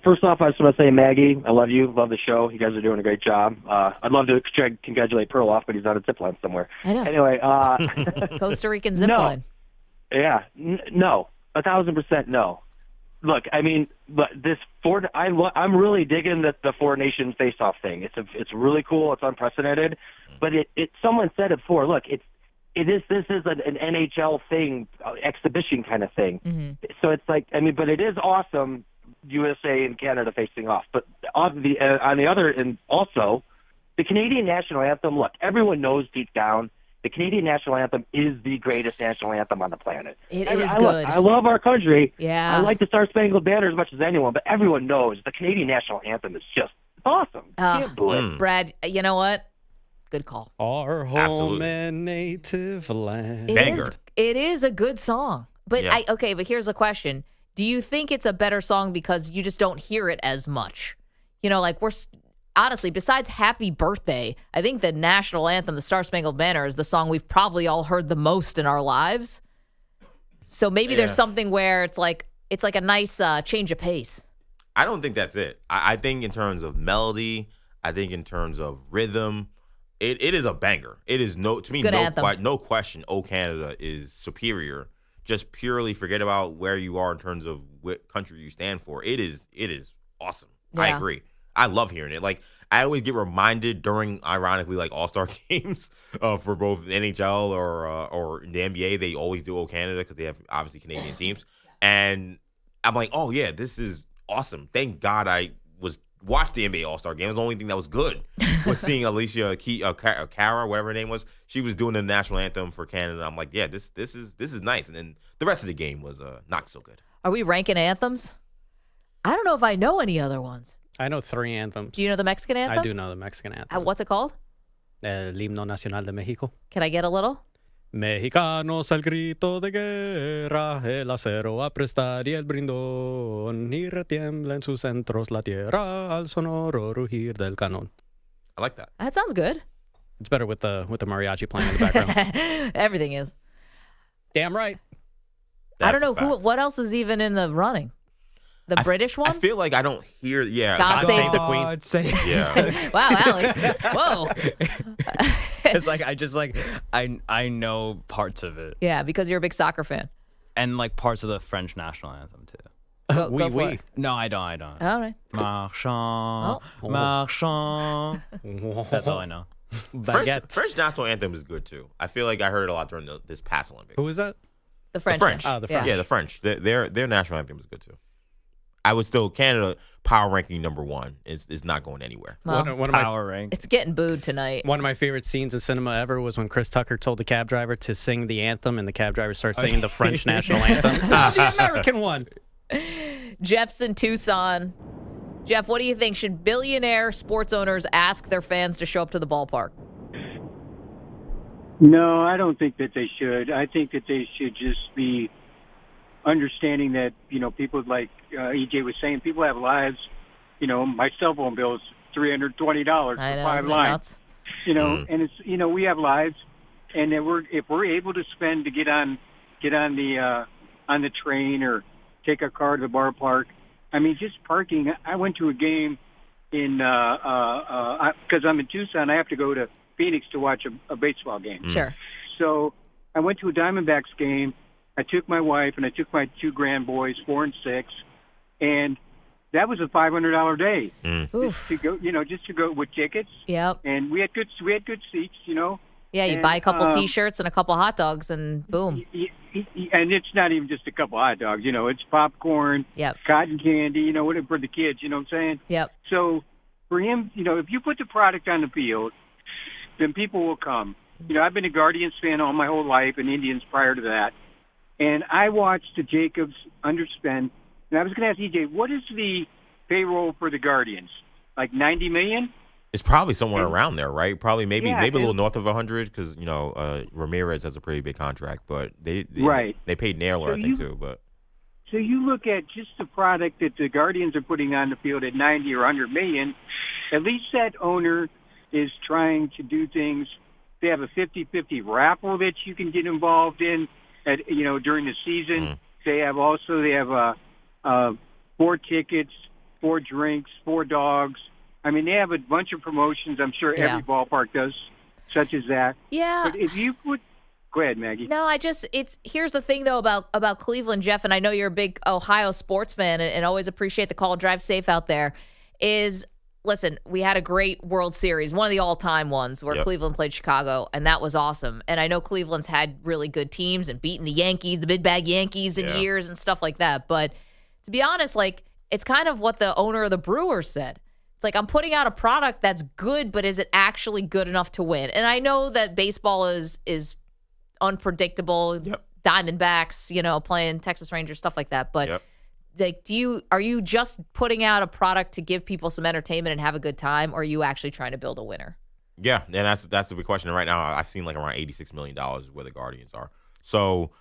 Speaker 14: First off, I just want to say, Maggie, I love you. Love the show. You guys are doing a great job. I'd love to congratulate Perloff, but he's on a zip line somewhere.
Speaker 6: I know.
Speaker 14: Anyway.
Speaker 6: Costa Rican zip line.
Speaker 14: Yeah. No. 1,000% no. Look, I mean, but I'm really digging the Four Nations face-off thing. It's really cool. It's unprecedented. But someone said it before. Look, this is an NHL thing, exhibition kind of thing.
Speaker 6: Mm-hmm.
Speaker 14: So it's like, I mean, but it is awesome. USA and Canada facing off, but on the other, and also the Canadian national anthem. Look, everyone knows deep down the Canadian national anthem is the greatest national anthem on the planet.
Speaker 6: It is good.
Speaker 14: I love our country.
Speaker 6: Yeah,
Speaker 14: I like the Star Spangled Banner as much as anyone, but everyone knows the Canadian national anthem is just awesome. Can't boo it.
Speaker 6: Brad, you know what? Good call.
Speaker 8: Our home and native land.
Speaker 6: It is a good song, but
Speaker 8: Yeah.
Speaker 6: But here's a question. Do you think it's a better song because you just don't hear it as much? Honestly, besides Happy Birthday, I think the national anthem, the Star Spangled Banner, is the song we've probably all heard the most in our lives. So maybe there's something where it's like a nice change of pace.
Speaker 7: I don't think that's it. I think in terms of melody, I think in terms of rhythm, it is a banger. It is no question. "Oh Canada" is superior. Just purely forget about where you are in terms of what country you stand for. It is awesome.
Speaker 6: Yeah.
Speaker 7: I agree. I love hearing it. Like, I always get reminded during, ironically, like All-Star games for both NHL or the NBA. They always do "Oh Canada" because they have obviously Canadian teams. And I'm like, oh yeah, this is awesome. Thank God I watched the NBA All-Star game. It was the only thing that was good was seeing Alicia Cara, whatever her name was. She was doing the national anthem for Canada. I'm like, yeah, this is nice. And then the rest of the game was not so good.
Speaker 6: Are we ranking anthems? I don't know if I know any other ones.
Speaker 8: I know 3 anthems.
Speaker 6: Do you know the Mexican anthem?
Speaker 8: I do know the Mexican anthem.
Speaker 6: What's it called?
Speaker 8: El himno nacional de México.
Speaker 6: Can I get a little?
Speaker 8: Mexicanos al grito de guerra, el acero a prestar y el brindón, y retiembla en sus centros la tierra al sonoro rugir del cañón.
Speaker 7: I like that.
Speaker 6: That sounds good.
Speaker 8: It's better with the mariachi playing in the background.
Speaker 6: Everything is.
Speaker 8: Damn right.
Speaker 6: I don't know what else is even in the running. The British one?
Speaker 7: I feel like I don't hear. Yeah,
Speaker 6: God Save the
Speaker 8: Queen.
Speaker 7: Yeah.
Speaker 6: Wow, Alex. Whoa.
Speaker 15: It's like I know parts of it.
Speaker 6: Yeah, because you're a big soccer fan.
Speaker 15: And like parts of the French national anthem too.
Speaker 6: Go for it.
Speaker 15: No, I don't.
Speaker 6: All right.
Speaker 15: Marchand, marchand. That's all I know.
Speaker 7: French national anthem is good too. I feel like I heard it a lot during this past Olympics.
Speaker 8: Who is that?
Speaker 6: The French.
Speaker 8: Oh, the French.
Speaker 7: Yeah, the French. Their national anthem is good too. I would still Canada power ranking #1 is not going anywhere.
Speaker 6: Well,
Speaker 8: one of
Speaker 15: power rank.
Speaker 6: It's getting booed tonight.
Speaker 8: One of my favorite scenes in cinema ever was when Chris Tucker told the cab driver to sing the anthem, and the cab driver started singing the French national anthem. The American one.
Speaker 6: Jeff's in Tucson. Jeff, what do you think? Should billionaire sports owners ask their fans to show up to the ballpark?
Speaker 16: No, I don't think that they should. I think that they should just be understanding that, people like EJ was saying, people have lives. My cell phone bill is $320 for 5 lines. And it's, we have lives, and that if we're able to spend to get on the train or take a car to the ballpark. I mean, just parking. I went to a game in because I'm in Tucson. I have to go to Phoenix to watch a baseball game.
Speaker 6: Sure.
Speaker 16: So I went to a Diamondbacks game. I took my wife and I took my 2 grand boys, 4 and 6, and that was a $500 day just to go. Just to go with tickets.
Speaker 6: Yep.
Speaker 16: And we had good seats.
Speaker 6: Yeah, you buy a couple T-shirts and a couple hot dogs, and boom.
Speaker 16: And it's not even just a couple hot dogs. It's popcorn, cotton candy. Whatever for the kids. You know what I'm saying?
Speaker 6: Yep.
Speaker 16: So for him, if you put the product on the field, then people will come. I've been a Guardians fan all my whole life, and Indians prior to that. And I watched the Jacobs underspend. And I was going to ask EJ, what is the payroll for the Guardians? Like $90 million?
Speaker 7: It's probably somewhere around there, right? Probably maybe a little north of 100 because Ramirez has a pretty big contract, but they paid Naylor, I think, too. But
Speaker 16: so you look at just the product that the Guardians are putting on the field at 90 or 100 million. At least that owner is trying to do things. They have a 50-50 raffle that you can get involved in during the season. They have 4 tickets, 4 drinks, 4 dogs. I mean, they have a bunch of promotions. I'm sure every ballpark does, such as that.
Speaker 6: Yeah.
Speaker 16: But if you put, go ahead, Maggie.
Speaker 6: No, here's the thing though about Cleveland, Jeff, and I know you're a big Ohio sports fan and always appreciate the call. Drive safe out there. Listen, we had a great World Series, one of the all-time ones where Cleveland played Chicago, and that was awesome. And I know Cleveland's had really good teams and beaten the Yankees, the big bag Yankees in years and stuff like that. But to be honest, it's kind of what the owner of the Brewers said. It's like, I'm putting out a product that's good, but is it actually good enough to win? And I know that baseball is unpredictable. Diamondbacks, playing Texas Rangers, stuff like that. But are you just putting out a product to give people some entertainment and have a good time, or are you actually trying to build a winner?
Speaker 7: Yeah, and that's the big question. And right now, I've seen around $86 million is where the Guardians are. So,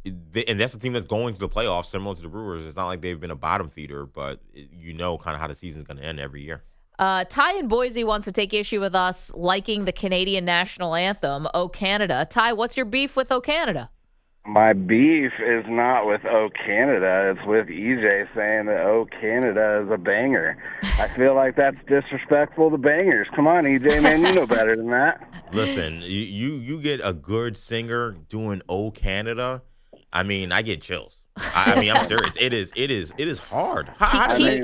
Speaker 7: and that's the team that's going to the playoffs, similar to the Brewers. It's not like they've been a bottom feeder, but kind of how the season's going to end every year.
Speaker 6: Ty in Boise wants to take issue with us liking the Canadian national anthem, O Canada. Ty, what's your beef with O Canada?
Speaker 17: My beef is not with O Canada. It's with EJ saying that O Canada is a banger. I feel like that's disrespectful to bangers. Come on, EJ, man, you know better than that.
Speaker 7: Listen, you get a good singer doing O Canada. I mean, I get chills. I mean, I'm serious. It is hard.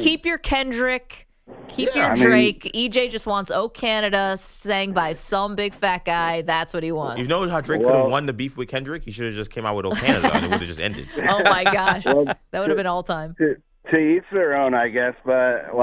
Speaker 6: Keep your Kendrick. Keep your Drake. EJ just wants "Oh Canada" sang by some big fat guy. That's what he wants.
Speaker 7: You know how Drake could have won the beef with Kendrick? He should have just came out with "Oh Canada" and it would have just ended.
Speaker 6: Oh my gosh, that would have been all time.
Speaker 17: To each their own, I guess. But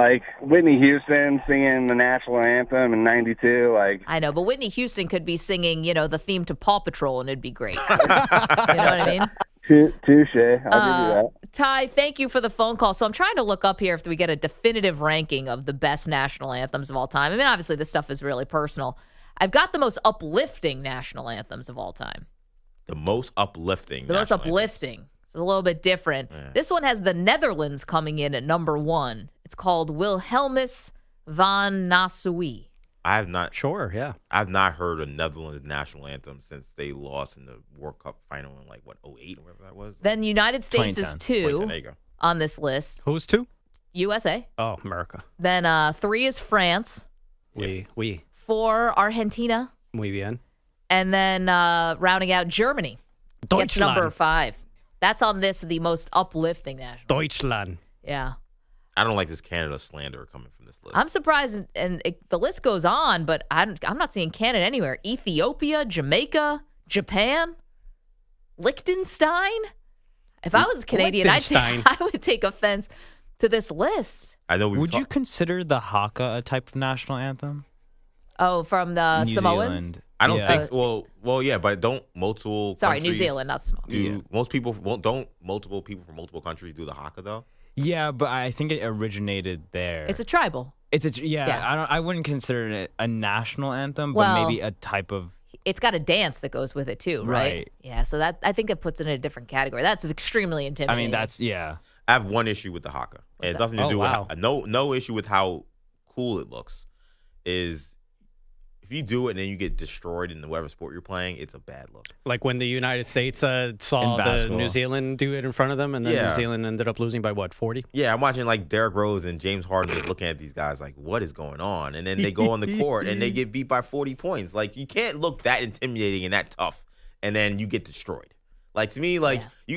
Speaker 17: Whitney Houston singing the national anthem in '92,
Speaker 6: I know, but Whitney Houston could be singing, the theme to Paw Patrol, and it'd be great. You know what I mean?
Speaker 17: Touche. I'll give you that.
Speaker 6: Ty, thank you for the phone call. So I'm trying to look up here if we get a definitive ranking of the best national anthems of all time. I mean, obviously, this stuff is really personal. I've got the most uplifting national anthems of all time.
Speaker 7: The most uplifting.
Speaker 6: The most uplifting. It's a little bit different. Yeah. This one has the Netherlands coming in at number 1. It's called Wilhelmus van Nassau.
Speaker 7: I have not.
Speaker 8: Sure, yeah.
Speaker 7: I've not heard a Netherlands national anthem since they lost in the World Cup final in 08 or whatever that was.
Speaker 6: Then United States is 2 on this list.
Speaker 8: Who's 2?
Speaker 6: USA.
Speaker 8: Oh, America.
Speaker 6: Then 3 is France.
Speaker 8: Oui.
Speaker 6: 4, Argentina.
Speaker 8: Muy bien.
Speaker 6: And then rounding out Germany. Gets number 5. That's on this, the most uplifting national.
Speaker 8: Deutschland.
Speaker 6: Yeah.
Speaker 7: I don't like this Canada slander coming from this list.
Speaker 6: I'm surprised, and the list goes on, but I'm not seeing Canada anywhere. Ethiopia, Jamaica, Japan, Liechtenstein. If I was Canadian, I would take offense to this list.
Speaker 7: I know.
Speaker 15: Would you consider the haka a type of national anthem?
Speaker 6: Oh, from the
Speaker 15: New
Speaker 6: Samoans?
Speaker 15: Zealand.
Speaker 7: I don't think so. Well, yeah, but don't multiple
Speaker 6: Sorry,
Speaker 7: countries
Speaker 6: New Zealand, not Samoa.
Speaker 7: Most people don't multiple people from multiple countries do the haka though?
Speaker 15: Yeah, but I think it originated there.
Speaker 6: It's a tribal.
Speaker 15: I wouldn't consider it a national anthem, but
Speaker 6: Well,
Speaker 15: maybe a type of.
Speaker 6: It's got a dance that goes with it too, right?
Speaker 15: Right.
Speaker 6: Yeah, so that I think it puts it in a different category. That's extremely intimidating.
Speaker 15: I
Speaker 7: have one issue with the haka. And it's nothing to do with no issue with how cool it looks. Is if you do it and then you get destroyed in whatever sport you're playing, it's a bad look.
Speaker 8: Like when the United States saw the New Zealand do it in front of them, and then New Zealand ended up losing by 40?
Speaker 7: Yeah, I'm watching like Derrick Rose and James Harden just looking at these guys like, what is going on? And then they go on the court and they get beat by 40 points. Like, you can't look that intimidating and that tough, and then you get destroyed. Like, to me, you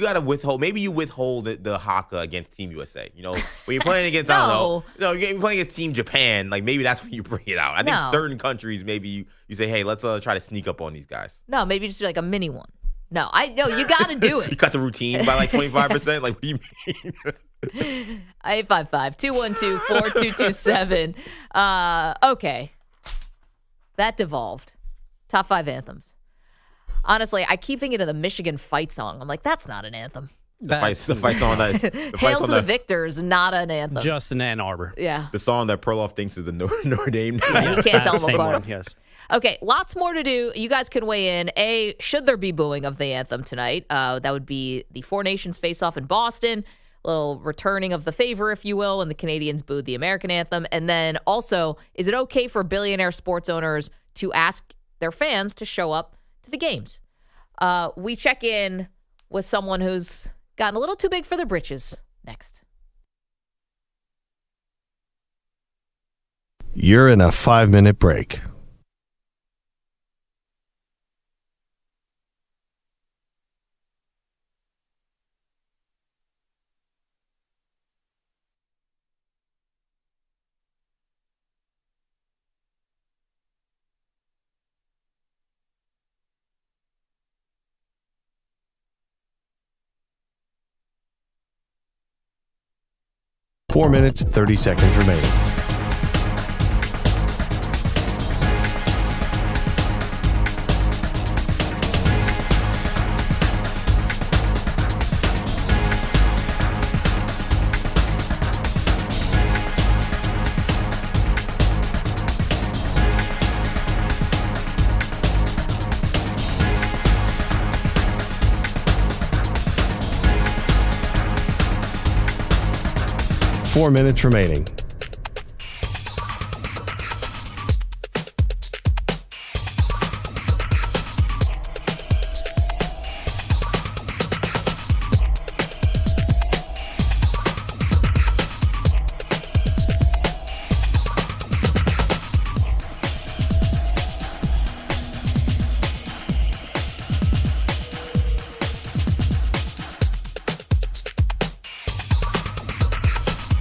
Speaker 7: got to withhold. Maybe you withhold the haka against Team USA. You know, when you're playing against, I don't know, you're playing against Team Japan, like, maybe that's when you bring it out. I think certain countries, maybe you say, hey, let's try to sneak up on these guys.
Speaker 6: No, maybe just do like a mini one. No, you got to do it.
Speaker 7: You cut the routine by like 25%? Like, what do you mean?
Speaker 6: 855-212-4227. Okay. That devolved. Top 5 anthems. Honestly, I keep thinking of the Michigan fight song. I'm like, that's not an anthem.
Speaker 7: The fight song that
Speaker 6: Hail to the Victors, not an anthem.
Speaker 8: Just in Ann Arbor.
Speaker 6: Yeah.
Speaker 7: The song that Perloff thinks is the Notre Dame.
Speaker 6: Yeah, you can't tell them apart.
Speaker 8: One, yes.
Speaker 6: Okay, lots more to do. You guys can weigh in. Should there be booing of the anthem tonight? That would be the Four Nations face-off in Boston. A little returning of the favor, if you will, and the Canadians booed the American anthem. And then also, is it okay for billionaire sports owners to ask their fans to show up to the games? We check in with someone who's gotten a little too big for their britches next.
Speaker 3: You're in a 5-minute break. Four minutes, 30 seconds remaining. Four minutes remaining.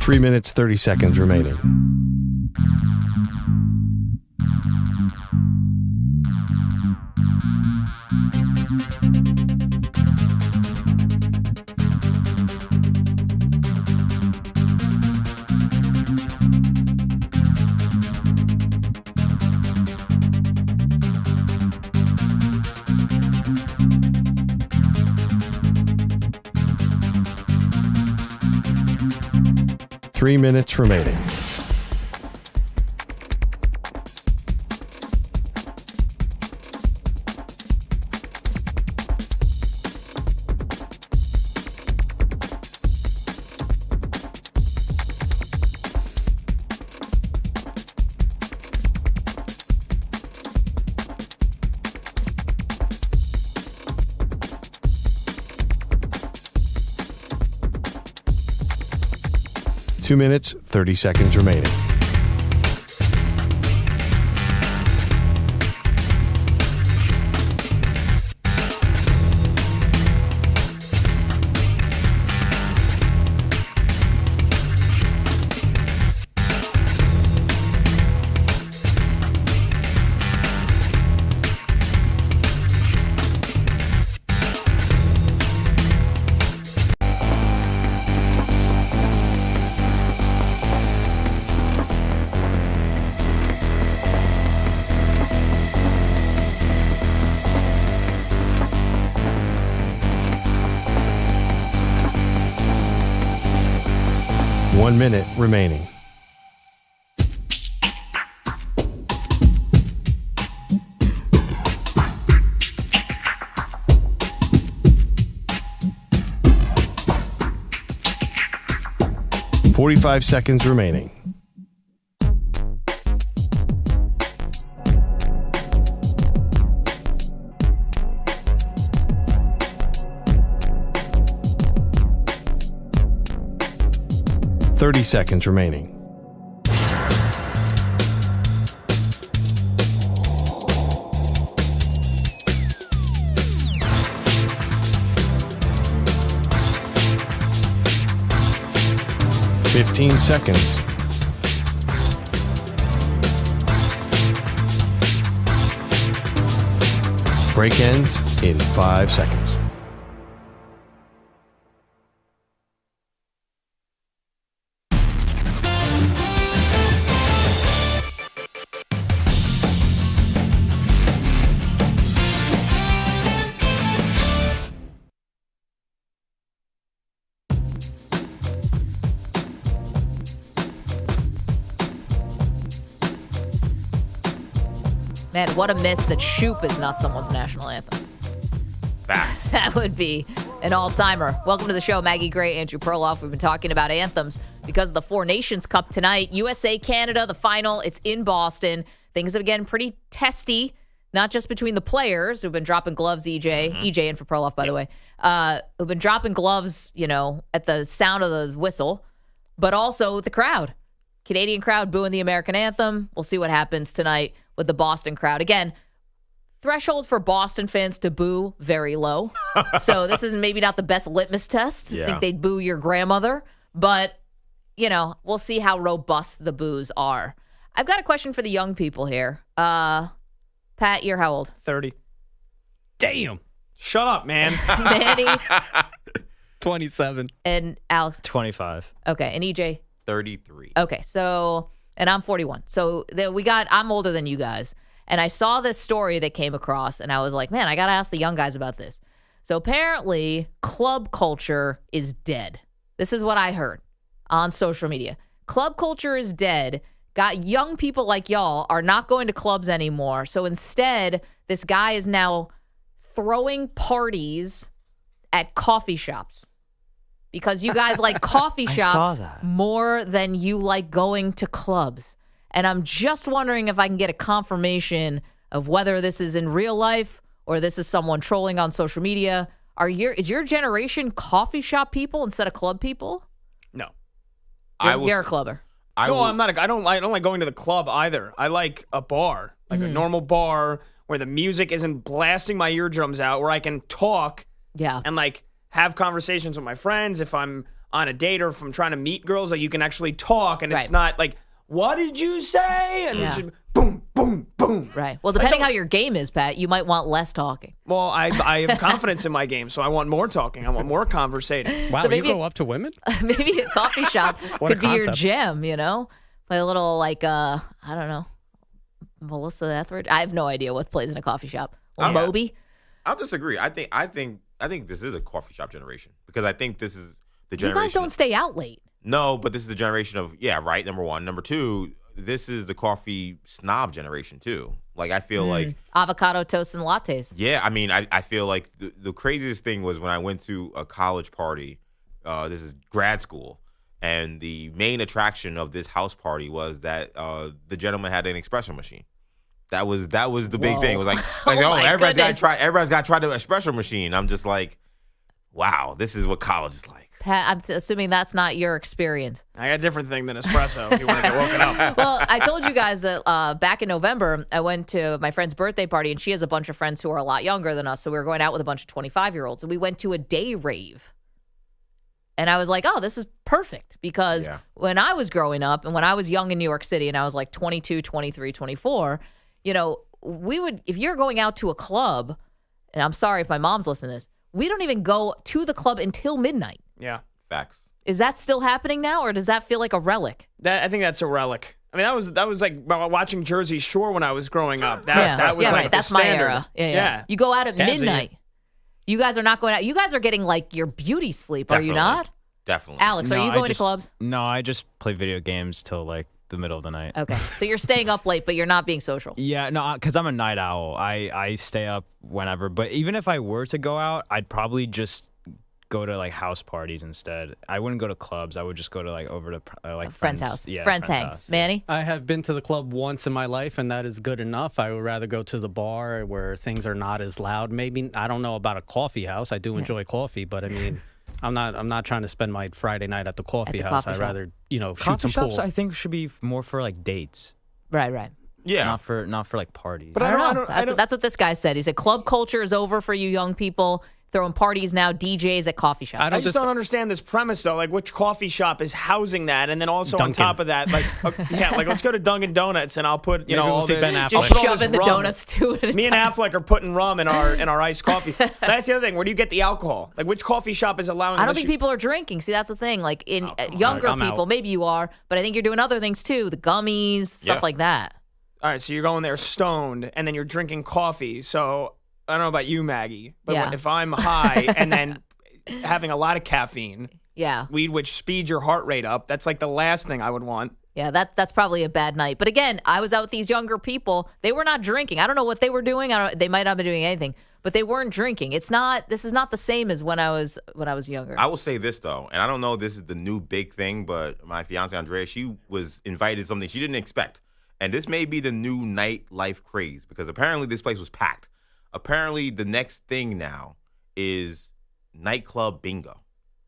Speaker 3: Three minutes, 30 seconds remaining. Three minutes remaining. Two minutes, 30 seconds remaining. 1 minute remaining. .45 seconds remaining. .30 seconds remaining. .15 seconds. Break ends in 5 seconds.
Speaker 6: Man, what a miss that Shoop is not someone's national anthem. That would be an all-timer. Welcome to the show, Maggie Gray, Andrew Perloff. We've been talking about anthems because of the Four Nations Cup tonight. USA, Canada, the final. It's in Boston. Things have been pretty testy, not just between the players who've been dropping gloves, EJ in for Perloff, by the way, who've been dropping gloves, at the sound of the whistle, but also the crowd. Canadian crowd booing the American anthem. We'll see what happens tonight with the Boston crowd. Again, threshold for Boston fans to boo, very low. So this is maybe not the best litmus test. I think they'd boo your grandmother. But, we'll see how robust the boos are. I've got a question for the young people here. Pat, you're how old?
Speaker 9: 30.
Speaker 8: Damn.
Speaker 9: Shut up, man.
Speaker 6: Manny?
Speaker 8: 27.
Speaker 6: And Alex?
Speaker 15: 25.
Speaker 6: Okay, and EJ?
Speaker 7: 33.
Speaker 6: Okay, so, and I'm 41. So I'm older than you guys. And I saw this story that came across, and I was like, man, I got to ask the young guys about this. So apparently, club culture is dead. This is what I heard on social media. Club culture is dead. Got young people like y'all are not going to clubs anymore. So instead, this guy is now throwing parties at coffee shops. Because you guys like coffee shops more than you like going to clubs. And I'm just wondering if I can get a confirmation of whether this is in real life or this is someone trolling on social media. Is your generation coffee shop people instead of club people?
Speaker 9: No.
Speaker 6: You're a clubber.
Speaker 9: I'm not. I don't like going to the club either. I like a bar, like a normal bar where the music isn't blasting my eardrums out, where I can talk and have conversations with my friends. If I'm on a date or if I'm trying to meet girls, you can actually talk, and it's not like, what did you say? And it's just boom, boom, boom.
Speaker 6: Right. Well, depending how your game is, Pat, you might want less talking.
Speaker 9: Well, I have confidence in my game, so I want more talking. I want more conversating.
Speaker 8: Wow, so you go up to women?
Speaker 6: Maybe a coffee shop could be your jam, Play a little, I don't know, Melissa Etheridge. I have no idea what plays in a coffee shop. Moby?
Speaker 7: I'll disagree. I think this is a coffee shop generation because I think this is the generation.
Speaker 6: You guys don't stay out late.
Speaker 7: No, but this is the generation of, right, number one. Number two, this is the coffee snob generation, too. I feel like...
Speaker 6: Avocado toast and lattes.
Speaker 7: Yeah, I feel like the craziest thing was when I went to a college party. This is grad school. And the main attraction of this house party was that the gentleman had an espresso machine. That was the big thing. It was everybody's got to try the espresso machine. I'm just like, wow, this is what college is like.
Speaker 6: Pat, I'm assuming that's not your experience.
Speaker 9: I got a different thing than espresso if you want to get woken up.
Speaker 6: Well, I told you guys that back in November, I went to my friend's birthday party, and she has a bunch of friends who are a lot younger than us, so we were going out with a bunch of 25-year-olds, and we went to a day rave. And I was like, oh, this is perfect, because when I was growing up and when I was young in New York City and I was 22, 23, 24, we would, if you're going out to a club, and I'm sorry if my mom's listening to this, we don't even go to the club until midnight.
Speaker 9: Yeah.
Speaker 7: Facts.
Speaker 6: Is that still happening now, or does that feel like a relic?
Speaker 9: I think that's a relic. I mean, that was like watching Jersey Shore when I was growing up. That was
Speaker 6: right. That's my era. Yeah. You go out at midnight. You guys are not going out. You guys are getting your beauty sleep, are you not?
Speaker 7: Definitely.
Speaker 6: Alex, are you going to clubs?
Speaker 15: No, I just play video games till like the middle of the night.
Speaker 6: Okay, so you're staying up late, but you're not being social.
Speaker 15: Yeah, no, because I'm a night owl. I stay up whenever. But even if I were to go out, I'd probably just go to like house parties instead. I wouldn't go to clubs. I would just go to like over to like
Speaker 6: friend's house.
Speaker 15: Yeah,
Speaker 6: friends hang.
Speaker 15: house.
Speaker 6: Manny?
Speaker 8: I have been to the club once in my life, and that is good enough. I would rather go to the bar where things are not as loud. Maybe, I don't know about a coffee house. I do enjoy coffee, but I mean, I'm not trying to spend my Friday night at the coffee house. I'd rather, shoot
Speaker 15: Coffee
Speaker 8: some
Speaker 15: shops,
Speaker 8: pool.
Speaker 15: I think, should be more for like dates.
Speaker 6: Right.
Speaker 7: Yeah.
Speaker 15: Not for like parties.
Speaker 6: But I don't know. That's what this guy said. He said club culture is over for you young people. Throwing parties now, DJs at coffee shops.
Speaker 9: I just don't understand this premise, though. Like, which coffee shop is housing that? And then also on top of that, like, let's go to Dunkin' Donuts, and I'll put, all this.
Speaker 6: Ben Affleck. Just shoving the donuts to it.
Speaker 9: Me and Affleck are putting rum in our iced coffee. That's the other thing. Where do you get the alcohol? Like, which coffee shop is allowing?
Speaker 6: I don't think people are drinking. See, that's the thing. Like in younger people, maybe you are, but I think you're doing other things too. The gummies, stuff like that.
Speaker 9: All right, so you're going there stoned, and then you're drinking coffee. So I don't know about you, Maggie, but if I'm high and then having a lot of caffeine, weed which speeds your heart rate up, that's like the last thing I would want.
Speaker 6: Yeah, that's probably a bad night. But again, I was out with these younger people. They were not drinking. I don't know what they were doing. They might not have been doing anything, but they weren't drinking. This is not the same as when I was younger.
Speaker 7: I will say this though, and I don't know if this is the new big thing, but my fiance Andrea, she was invited to something she didn't expect. And this may be the new nightlife craze because apparently this place was packed. Apparently, the next thing now is nightclub bingo.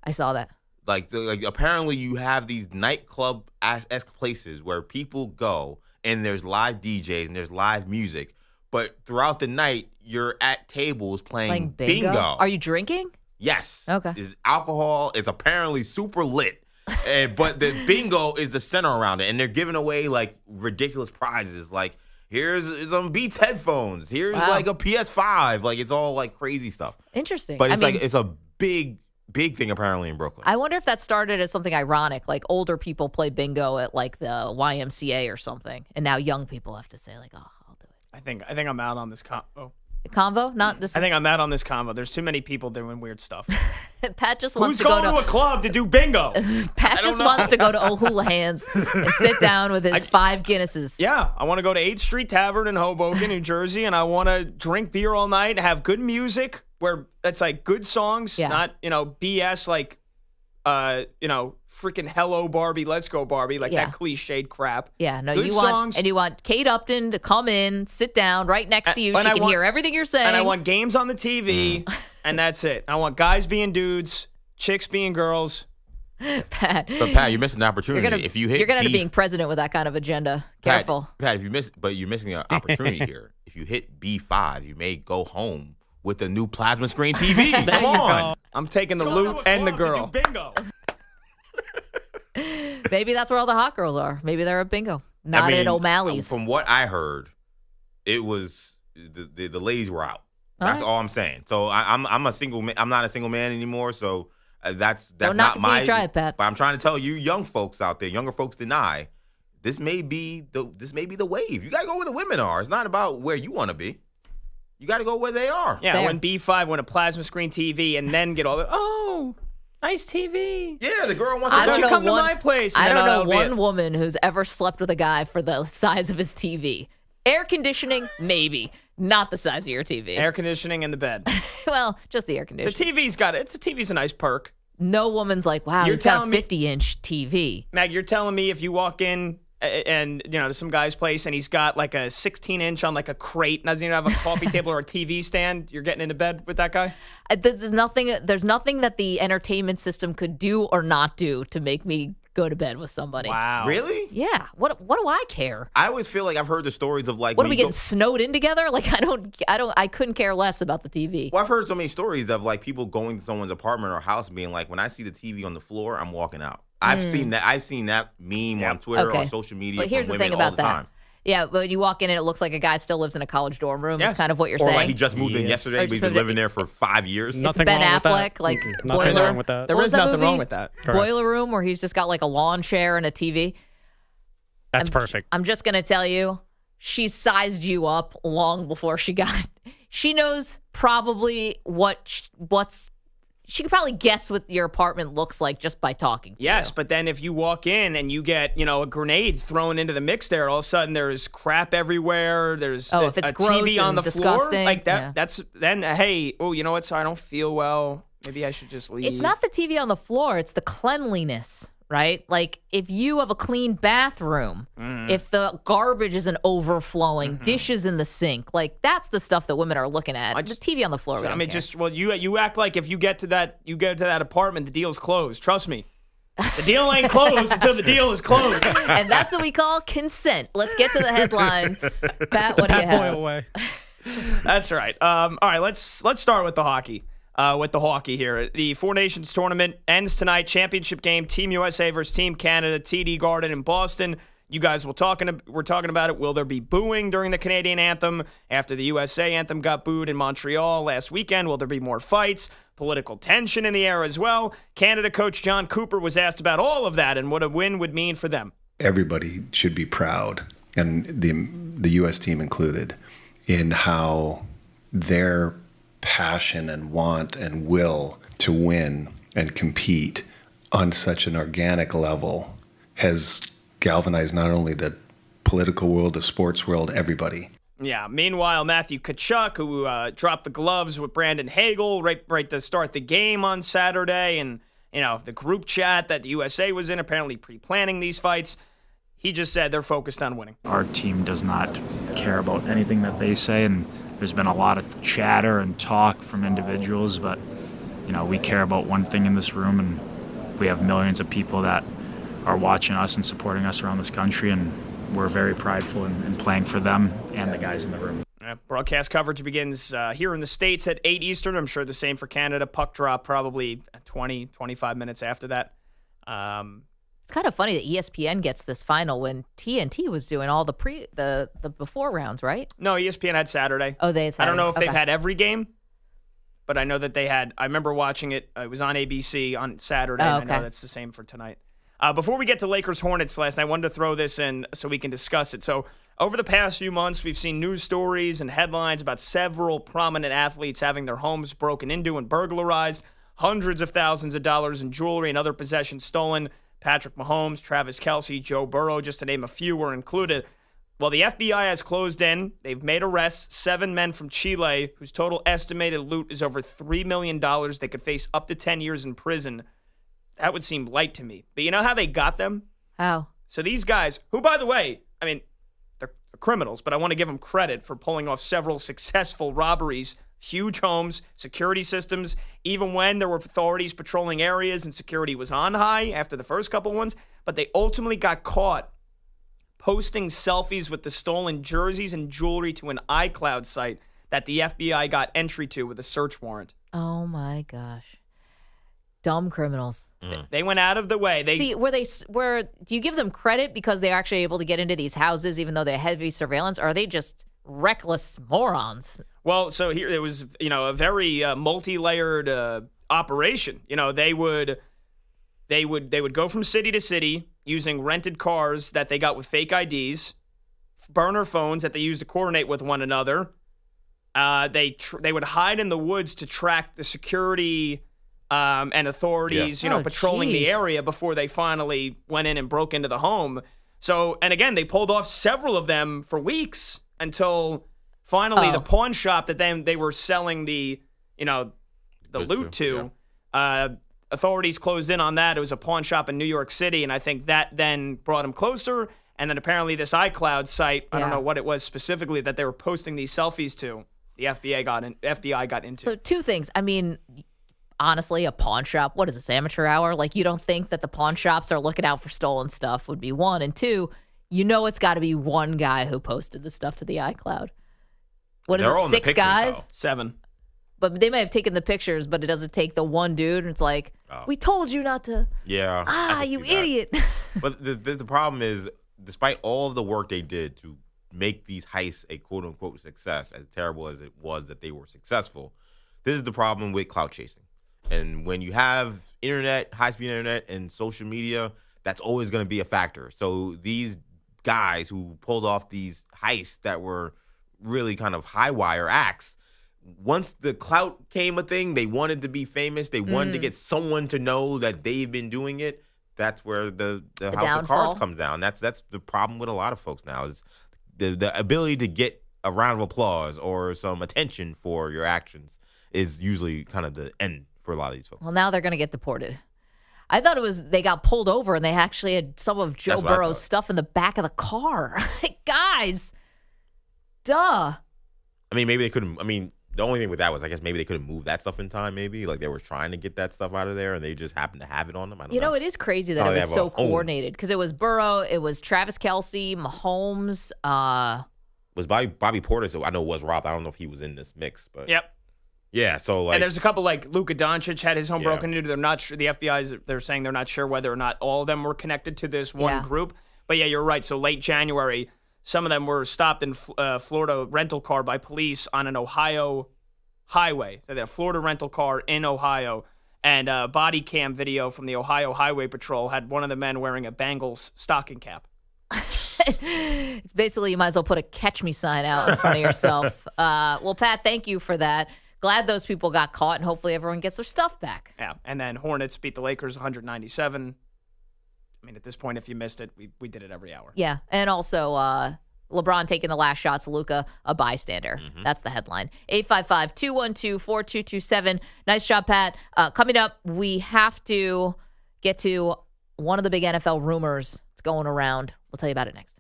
Speaker 6: I saw that.
Speaker 7: Like apparently, you have these nightclub-esque places where people go, and there's live DJs and there's live music. But throughout the night, you're at tables playing bingo.
Speaker 6: Are you drinking?
Speaker 7: Yes.
Speaker 6: Okay.
Speaker 7: Alcohol is apparently super lit. But the bingo is the center around it, and they're giving away like ridiculous prizes, like here's some Beats headphones, here's like a PS5, like it's all like crazy stuff.
Speaker 6: Interesting.
Speaker 7: But it's a big thing apparently in Brooklyn.
Speaker 6: I wonder if that started as something ironic, like older people play bingo at like the YMCA or something, and now young people have to say like, oh, I'll do it.
Speaker 9: I think I'm out on this convo.
Speaker 6: Convo? Not this.
Speaker 9: I think I'm out on this convo. There's too many people doing weird stuff.
Speaker 6: Pat just wants
Speaker 9: Who's
Speaker 6: to go
Speaker 9: going to a club to do bingo?
Speaker 6: Pat just wants to go to O'Houlihan's and sit down with his 5 Guinnesses.
Speaker 9: Yeah, I want to go to 8th Street Tavern in Hoboken, New Jersey, and I want to drink beer all night and have good music where that's like good songs, not, BS like, freaking Hello Barbie, Let's Go Barbie, like that cliched crap.
Speaker 6: Yeah, no,
Speaker 9: good
Speaker 6: you want Kate Upton to come in, sit down right next to you. She can hear everything you're saying.
Speaker 9: And I want games on the TV, and that's it. I want guys being dudes, chicks being girls.
Speaker 6: Pat.
Speaker 7: But Pat, you're missing an opportunity. If you hit
Speaker 6: you're going to end up being president with that kind of agenda. Careful.
Speaker 7: Pat, you're missing an opportunity here. If you hit B5, you may go home with a new plasma screen TV. Come on.
Speaker 9: I'm taking the loot and the girl.
Speaker 6: Bingo. Maybe that's where all the hot girls are. Maybe they're at bingo, not at O'Malley's.
Speaker 7: From what I heard, it was the ladies were out. That's all I'm saying. So I'm a single man. I'm not a single man anymore. So that's not my.
Speaker 6: Try it, Pat.
Speaker 7: But I'm trying to tell you, young folks out there, younger folks deny. This may be the wave. You gotta go where the women are. It's not about where you want to be. You got to go where they are.
Speaker 9: Yeah, when B5 went a plasma screen TV and then get all the nice TV.
Speaker 7: Yeah, the girl wants
Speaker 9: to come to my place.
Speaker 6: I don't know one woman who's ever slept with a guy for the size of his TV. Air conditioning, maybe. Not the size of your TV.
Speaker 9: Air conditioning in the bed.
Speaker 6: Well, just the air conditioning.
Speaker 9: The TV's a nice perk.
Speaker 6: No woman's like, wow, he's got a 50-inch TV.
Speaker 9: Mag, you're telling me if you walk in and to some guy's place and he's got like a 16-inch on like a crate, doesn't even have a coffee table or a TV stand, you're getting into bed with that guy?
Speaker 6: There's nothing that the entertainment system could do or not do to make me go to bed with somebody.
Speaker 9: Wow.
Speaker 7: Really?
Speaker 6: Yeah. What do I care?
Speaker 7: I always feel like I've heard the stories of like,
Speaker 6: what are we getting snowed in together? Like I couldn't care less about the TV.
Speaker 7: Well, I've heard so many stories of like people going to someone's apartment or house and being like, when I see the TV on the floor, I'm walking out. I've seen that meme on Twitter or social media.
Speaker 6: But here's
Speaker 7: from
Speaker 6: the thing
Speaker 7: women
Speaker 6: about
Speaker 7: all the
Speaker 6: that.
Speaker 7: time.
Speaker 6: Yeah, when you walk in and it looks like a guy still lives in a college dorm room. That's kind of what you're saying.
Speaker 7: Or like he just moved in yesterday, but he's been living there for 5 years.
Speaker 6: It's Ben Affleck, like
Speaker 15: nothing wrong with that.
Speaker 9: There is nothing wrong with that.
Speaker 6: Boiler Room, where he's just got like a lawn chair and a TV.
Speaker 8: That's perfect.
Speaker 6: I'm just gonna tell you, she sized you up long before she got. She knows probably what's she could probably guess what your apartment looks like just by talking to
Speaker 9: Yes,
Speaker 6: you.
Speaker 9: but then if you walk in and you get, a grenade thrown into the mix there, all of a sudden there's crap everywhere. There's
Speaker 6: if it's
Speaker 9: a
Speaker 6: gross
Speaker 9: TV on
Speaker 6: and
Speaker 9: the
Speaker 6: disgusting,
Speaker 9: floor. Like that.
Speaker 6: yeah.
Speaker 9: That's then, hey, you know what? So I don't feel well. Maybe I should just leave.
Speaker 6: It's not the TV on the floor. It's the cleanliness, right? Like if you have a clean bathroom, if the garbage isn't overflowing, dishes in the sink, like that's the stuff that women are looking at. The TV on the floor. We don't care.
Speaker 9: You act like if you get to that apartment, the deal's closed. Trust me. The deal ain't closed until the deal is closed.
Speaker 6: And that's what we call consent. Let's get to the headline. Pat, what do you have?
Speaker 9: Boyle way. That's right. All right, let's start with the hockey. With the hockey here. The Four Nations tournament ends tonight. Championship game, Team USA versus Team Canada, TD Garden in Boston. You guys we're talking about it. Will there be booing during the Canadian anthem after the USA anthem got booed in Montreal last weekend? Will there be more fights? Political tension in the air as well. Canada coach John Cooper was asked about all of that and what a win would mean for them.
Speaker 18: Everybody should be proud, and the U.S. team included, in how their passion and want and will to win and compete on such an organic level has galvanized not only the political world, the sports world, everybody.
Speaker 9: Yeah. Meanwhile, Matthew Tkachuk, who dropped the gloves with Brandon Hagel right to start the game on Saturday, and the group chat that the USA was in, apparently pre-planning these fights, he just said they're focused on winning.
Speaker 19: Our team does not care about anything that they say, and there's been a lot of chatter and talk from individuals, but we care about one thing in this room, and we have millions of people that are watching us and supporting us around this country, and we're very prideful in playing for them and the guys in the room.
Speaker 9: Broadcast coverage begins here in the States at 8 Eastern. I'm sure the same for Canada. Puck drop probably 20, 25 minutes after that.
Speaker 6: It's kind of funny that ESPN gets this final when TNT was doing all the before rounds, right?
Speaker 9: No, ESPN had Saturday.
Speaker 6: Oh, they had Saturday.
Speaker 9: I don't know if
Speaker 6: Okay.
Speaker 9: they've had every game, but I know that they had. I remember watching it. It was on ABC on Saturday.
Speaker 6: Oh,
Speaker 9: And I
Speaker 6: okay.
Speaker 9: know that's the same for tonight. Before we get to Lakers Hornets last night, I wanted to throw this in so we can discuss it. So over the past few months, we've seen news stories and headlines about several prominent athletes having their homes broken into and burglarized, hundreds of thousands of dollars in jewelry and other possessions stolen. Patrick Mahomes, Travis Kelce, Joe Burrow, just to name a few, were included. Well, the FBI has closed in. They've made arrests. 7 men from Chile, whose total estimated loot is over $3 million. They could face up to 10 years in prison. That would seem light to me. But you know how they got them?
Speaker 6: How?
Speaker 9: So these guys, who, by the way, they're criminals, but I want to give them credit for pulling off several successful robberies, huge homes, security systems, even when there were authorities patrolling areas and security was on high after the first couple ones. But they ultimately got caught posting selfies with the stolen jerseys and jewelry to an iCloud site that the FBI got entry to with a search warrant.
Speaker 6: Oh, my gosh. Dumb criminals.
Speaker 9: They went out of the way.
Speaker 6: Do you give them credit because they're actually able to get into these houses even though they have heavy surveillance, or are they just reckless morons?
Speaker 9: Well, so here it was, a very multi-layered operation. They would go from city to city using rented cars that they got with fake IDs, burner phones that they used to coordinate with one another. They would hide in the woods to track the security and authorities, patrolling the area before they finally went in and broke into the home. So, and again, they pulled off several of them for weeks until finally the pawn shop that they were selling the loot to. Authorities closed in on that. It was a pawn shop in New York City, and I think that then brought them closer. And then apparently this iCloud site, I don't know what it was specifically that they were posting these selfies to, the FBI got into.
Speaker 6: So 2 things. Honestly, a pawn shop, what is this, amateur hour? Like, you don't think that the pawn shops are looking out for stolen stuff would be 1. And 2, it's got to be one guy who posted the stuff to the iCloud. What is it, 6 guys?
Speaker 9: Though. 7.
Speaker 6: But they may have taken the pictures, but it doesn't take the one dude. And it's like, we told you not to.
Speaker 7: Yeah.
Speaker 6: You idiot.
Speaker 7: But the problem is, despite all of the work they did to make these heists a quote-unquote success, as terrible as it was that they were successful, this is the problem with clout chasing. And when you have internet, high-speed internet, and social media, that's always going to be a factor. So these guys who pulled off these heists that were really kind of high-wire acts once the clout came a thing, they wanted to be famous. They wanted to get someone to know that they've been doing it. That's where the house
Speaker 6: downfall.
Speaker 7: of cards comes down. That's the problem with a lot of folks now is the ability to get a round of applause or some attention for your actions is usually kind of the end for a lot of these folks.
Speaker 6: Well, now they're going to get deported. I thought it was they got pulled over and they actually had some of Joe Burrow's stuff in the back of the car. Guys, duh.
Speaker 7: I mean, maybe they couldn't. I mean, the only thing with that was, I guess, maybe they couldn't move that stuff in time. Maybe like they were trying to get that stuff out of there, and they just happened to have it on them. I don't know.
Speaker 6: It is crazy that it was so coordinated because it was Burrow, it was Travis Kelce, Mahomes.
Speaker 7: Was Bobby Portis? I know was robbed. I don't know if he was in this mix, but
Speaker 9: Yep.
Speaker 7: Yeah, so like,
Speaker 9: and there's a couple like Luka Doncic had his home broken into. They're not sure. The they're saying they're not sure whether or not all of them were connected to this one group. But yeah, you're right. So late January, some of them were stopped in Florida rental car by police on an Ohio highway. So they're a Florida rental car in Ohio, and body cam video from the Ohio Highway Patrol had one of the men wearing a Bengals stocking cap.
Speaker 6: It's basically you might as well put a catch me sign out in front of yourself. Well, Pat, thank you for that. Glad those people got caught, and hopefully everyone gets their stuff back.
Speaker 9: Yeah, and then Hornets beat the Lakers 197. I mean, at this point, if you missed it, we did it every hour.
Speaker 6: Yeah, and also LeBron taking the last shots, Luka, a bystander. Mm-hmm. That's the headline. 855-212-4227. Nice job, Pat. Coming up, we have to get to one of the big NFL rumors that's going around. We'll tell you about it next.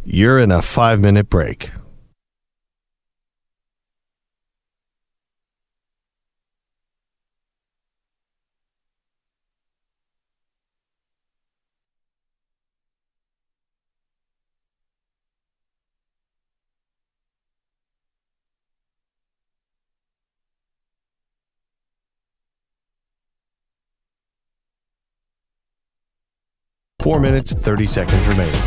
Speaker 3: You're in a 5-minute break. Four minutes, 30 seconds remaining.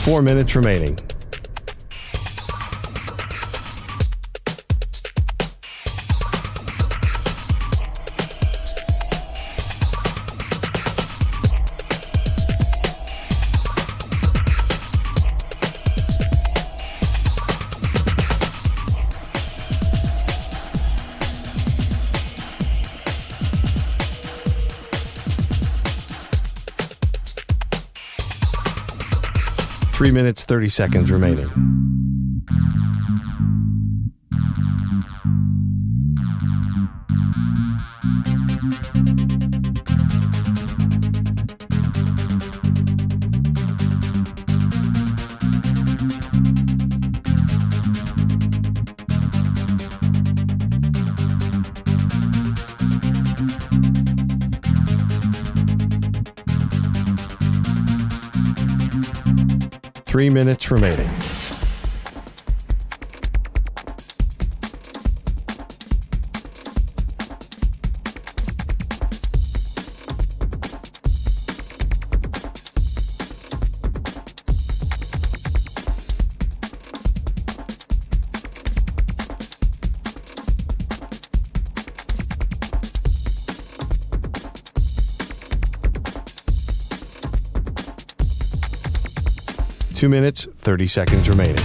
Speaker 3: Four minutes remaining. Three minutes, 30 seconds remaining. Three minutes remaining. Two minutes, 30 seconds remaining.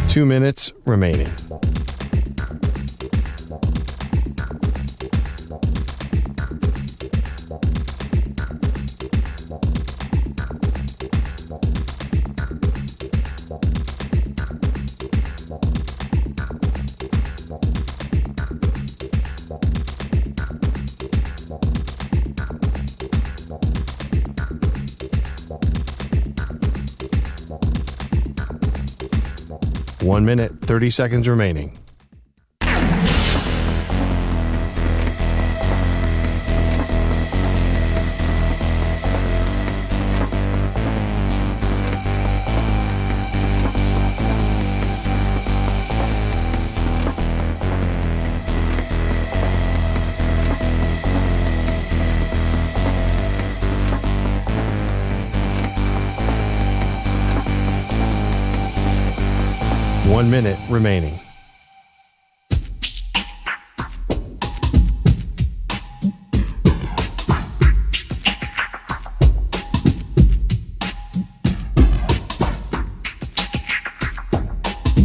Speaker 3: Two minutes remaining. 1 minute, 30 seconds remaining. One minute remaining.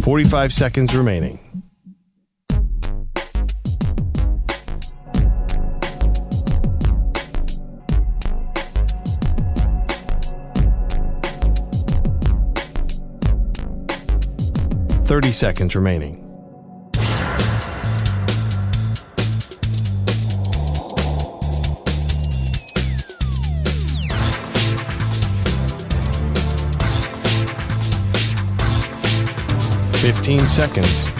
Speaker 3: $45 seconds remaining. $30 seconds remaining. $15 seconds.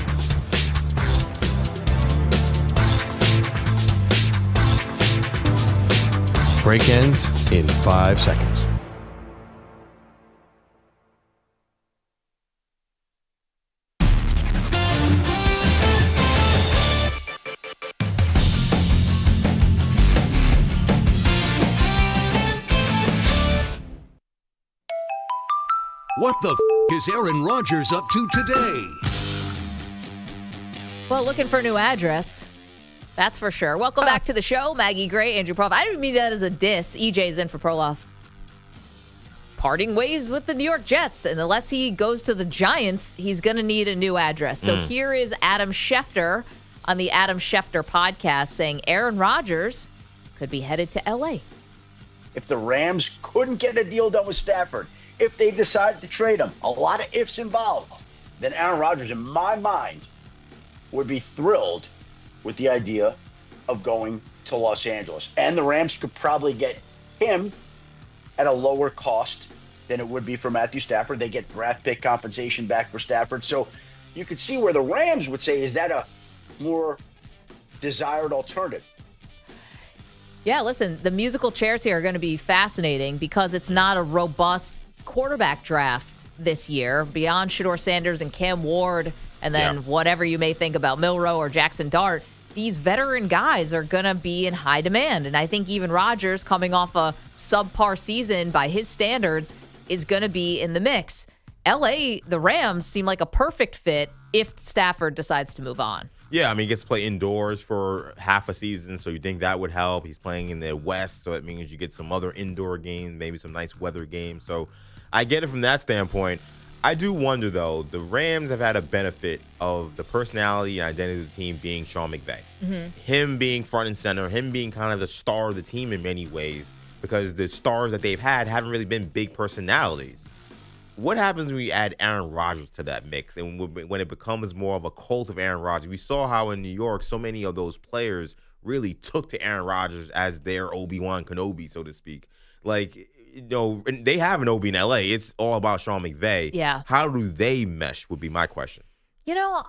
Speaker 3: Break ends in 5 seconds.
Speaker 4: What the is Aaron Rodgers up to today?
Speaker 6: Well, looking for a new address. That's for sure. Welcome back to the show. Maggie Gray, Andrew Perloff. I didn't mean that as a diss. EJ's in for Perloff. Parting ways with the New York Jets. And unless he goes to the Giants, he's going to need a new address. So here is Adam Schefter on the Adam Schefter podcast saying Aaron Rodgers could be headed to L.A.
Speaker 2: If the Rams couldn't get a deal done with Stafford, if they decided to trade him, a lot of ifs involved, then Aaron Rodgers, in my mind, would be thrilled with the idea of going to Los Angeles. And the Rams could probably get him at a lower cost than it would be for Matthew Stafford. They get draft pick compensation back for Stafford. So you could see where the Rams would say, is that a more desired alternative?
Speaker 6: Yeah, listen, the musical chairs here are going to be fascinating because it's not a robust quarterback draft this year beyond Shedeur Sanders and Cam Ward and then whatever you may think about Milroe or Jackson Dart. These veteran guys are going to be in high demand. And I think even Rodgers, coming off a subpar season by his standards, is going to be in the mix. LA, the Rams seem like a perfect fit if Stafford decides to move on.
Speaker 7: Yeah, I mean, he gets to play indoors for half a season, so you think that would help. He's playing in the West, so it means you get some other indoor games, maybe some nice weather games. So I get it from that standpoint. I do wonder, though, the Rams have had a benefit of the personality and identity of the team being Sean McVay. Him being front and center, him being kind of the star of the team in many ways, because the stars that they've had haven't really been big personalities. What happens when we add Aaron Rodgers to that mix and when it becomes more of a cult of Aaron Rodgers? We saw how in New York, so many of those players really took to Aaron Rodgers as their Obi-Wan Kenobi, so to speak. Like, you know, they have an Obi in LA. It's all about Sean McVay.
Speaker 6: Yeah.
Speaker 7: How do they mesh would be my question.
Speaker 6: You know,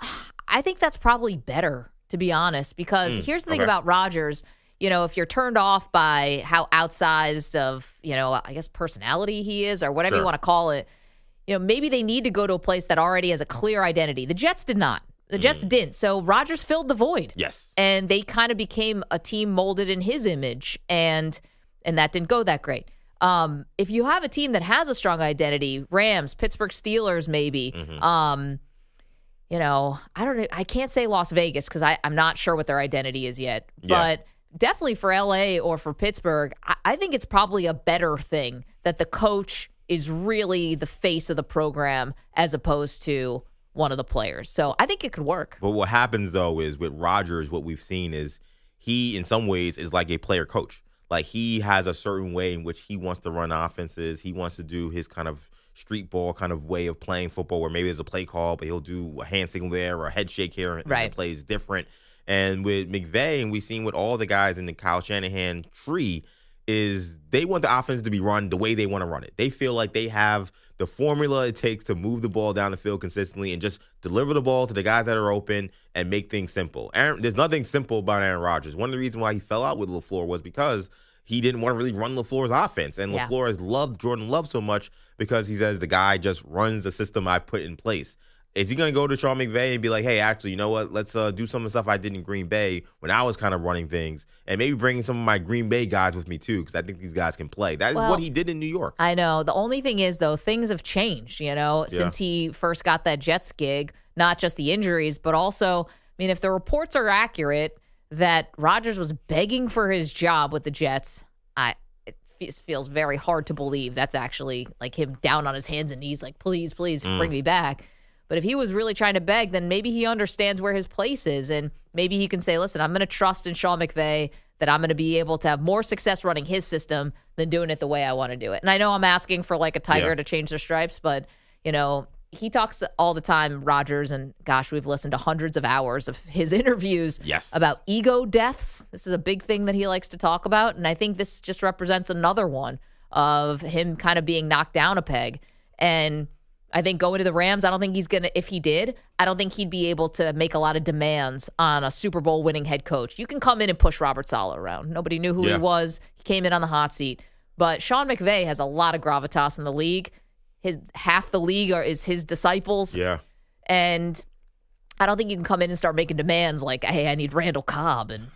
Speaker 6: I think that's probably better, to be honest, because here's the thing about Rodgers. You know, if you're turned off by how outsized of, you know, I guess personality he is or whatever you want to call it, you know, maybe they need to go to a place that already has a clear identity. The Jets did not. The Jets didn't. So Rodgers filled the void.
Speaker 7: Yes.
Speaker 6: And they kind of became a team molded in his image, and that didn't go that great. If you have a team that has a strong identity, Rams, Pittsburgh Steelers, maybe, you know, I don't know. I can't say Las Vegas because I'm not sure what their identity is yet. But definitely for LA or for Pittsburgh, I think it's probably a better thing that the coach is really the face of the program as opposed to one of the players. So I think it could work.
Speaker 7: But what happens, though, is with Rodgers, what we've seen is he, in some ways, is like a player coach. Like, he has a certain way in which he wants to run offenses. He wants to do his kind of street ball kind of way of playing football where maybe there's a play call, but he'll do a hand signal there or a head shake here, and the play is different. And with McVay, and we've seen with all the guys in the Kyle Shanahan tree, is they want the offense to be run the way they want to run it. They feel like they have the formula it takes to move the ball down the field consistently and just deliver the ball to the guys that are open and make things simple. There's nothing simple about Aaron Rodgers. One of the reasons why he fell out with LaFleur was because he didn't want to really run LaFleur's offense. And LaFleur has loved Jordan Love so much because he says the guy just runs the system I've put in place. Is he going to go to Sean McVay and be like, hey, actually, you know what? Let's do some of the stuff I did in Green Bay when I was kind of running things and maybe bringing some of my Green Bay guys with me, too, because I think these guys can play. That is what he did in New York.
Speaker 6: I know. The only thing is, though, things have changed, since he first got that Jets gig, not just the injuries, but also, if the reports are accurate that Rodgers was begging for his job with the Jets, it feels very hard to believe that's actually like him down on his hands and knees, like, please, bring me back. But if he was really trying to beg, then maybe he understands where his place is. And maybe he can say, listen, I'm going to trust in Sean McVay that I'm going to be able to have more success running his system than doing it the way I want to do it. And I know I'm asking for like a tiger to change their stripes, but, he talks all the time, Rodgers, and gosh, we've listened to hundreds of hours of his interviews about ego deaths. This is a big thing that he likes to talk about. And I think this just represents another one of him kind of being knocked down a peg. And I think going to the Rams, I don't think he's going to, if he did, I don't think he'd be able to make a lot of demands on a Super Bowl winning head coach. You can come in and push Robert Saleh around. Nobody knew who he was. He came in on the hot seat. But Sean McVay has a lot of gravitas in the league. Half the league is his disciples. Yeah. And I don't think you can come in and start making demands like, hey, I need Randall Cobb and,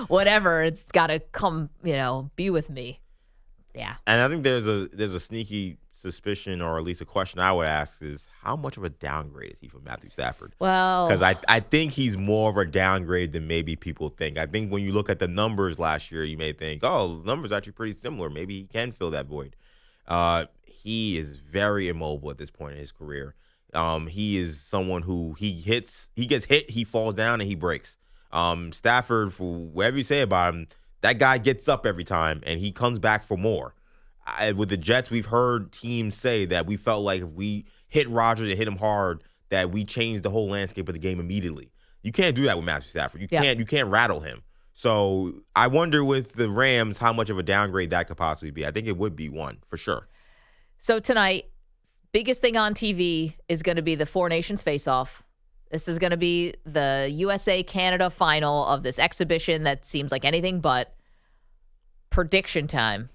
Speaker 6: whatever. It's got to come, be with me. Yeah.
Speaker 7: And I think there's a sneaky suspicion, or at least a question I would ask, is how much of a downgrade is he from Matthew Stafford?
Speaker 6: Well,
Speaker 7: because I think he's more of a downgrade than maybe people think. I think when you look at the numbers last year, you may think, oh, the numbers are actually pretty similar. Maybe he can fill that void. He is very immobile at this point in his career. He is someone who he gets hit, he falls down, and he breaks. Stafford, for whatever you say about him, that guy gets up every time, and he comes back for more. With the Jets, we've heard teams say that we felt like if we hit Rodgers and hit him hard, that we changed the whole landscape of the game immediately. You can't do that with Matthew Stafford. You can't rattle him. So I wonder with the Rams how much of a downgrade that could possibly be. I think it would be one for sure.
Speaker 6: So tonight, biggest thing on TV is going to be the Four Nations face-off. This is going to be the USA-Canada final of this exhibition that seems like anything but. Prediction time.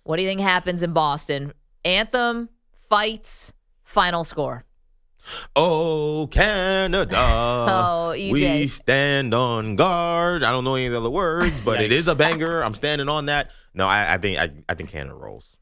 Speaker 6: What do you think happens in Boston? Anthem, fights, final score.
Speaker 7: Oh, Canada.
Speaker 6: Oh, EJ.
Speaker 7: We stand on guard. I don't know any of the other words, but it is a banger. I'm standing on that. No, I think Canada rolls.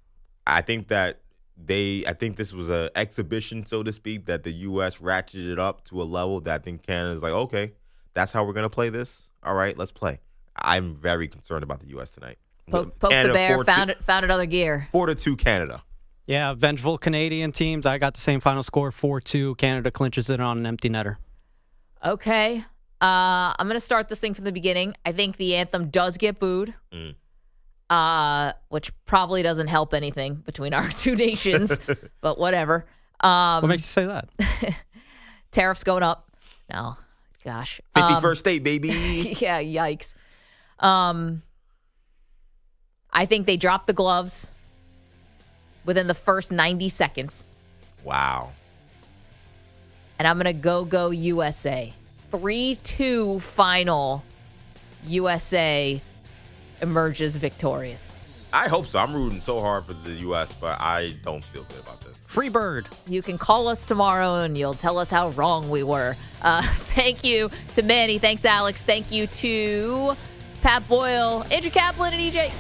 Speaker 7: I think this was an exhibition, so to speak, that the U.S. ratcheted up to a level that I think Canada's like, okay, that's how we're going to play this. All right, let's play. I'm very concerned about the U.S. tonight.
Speaker 6: Poke Canada, the bear, found another gear.
Speaker 7: 4-2 Canada.
Speaker 8: Yeah, vengeful Canadian teams. I got the same final score, 4-2. Canada clinches it on an empty netter.
Speaker 6: Okay. I'm going to start this thing from the beginning. I think the anthem does get booed, which probably doesn't help anything between our two nations, but whatever.
Speaker 8: What makes you say that?
Speaker 6: Tariffs going up. No, gosh.
Speaker 7: 51st state, baby.
Speaker 6: Yeah, yikes. I think they drop the gloves within the first 90 seconds.
Speaker 7: Wow.
Speaker 6: And I'm going to go USA. 3-2 final. USA emerges victorious.
Speaker 7: I hope so. I'm rooting so hard for the U.S., but I don't feel good about this.
Speaker 8: Free bird.
Speaker 6: You can call us tomorrow and you'll tell us how wrong we were. Thank you to Manny. Thanks, Alex. Thank you to Pat Boyle, Andrew Kaplan, and EJ.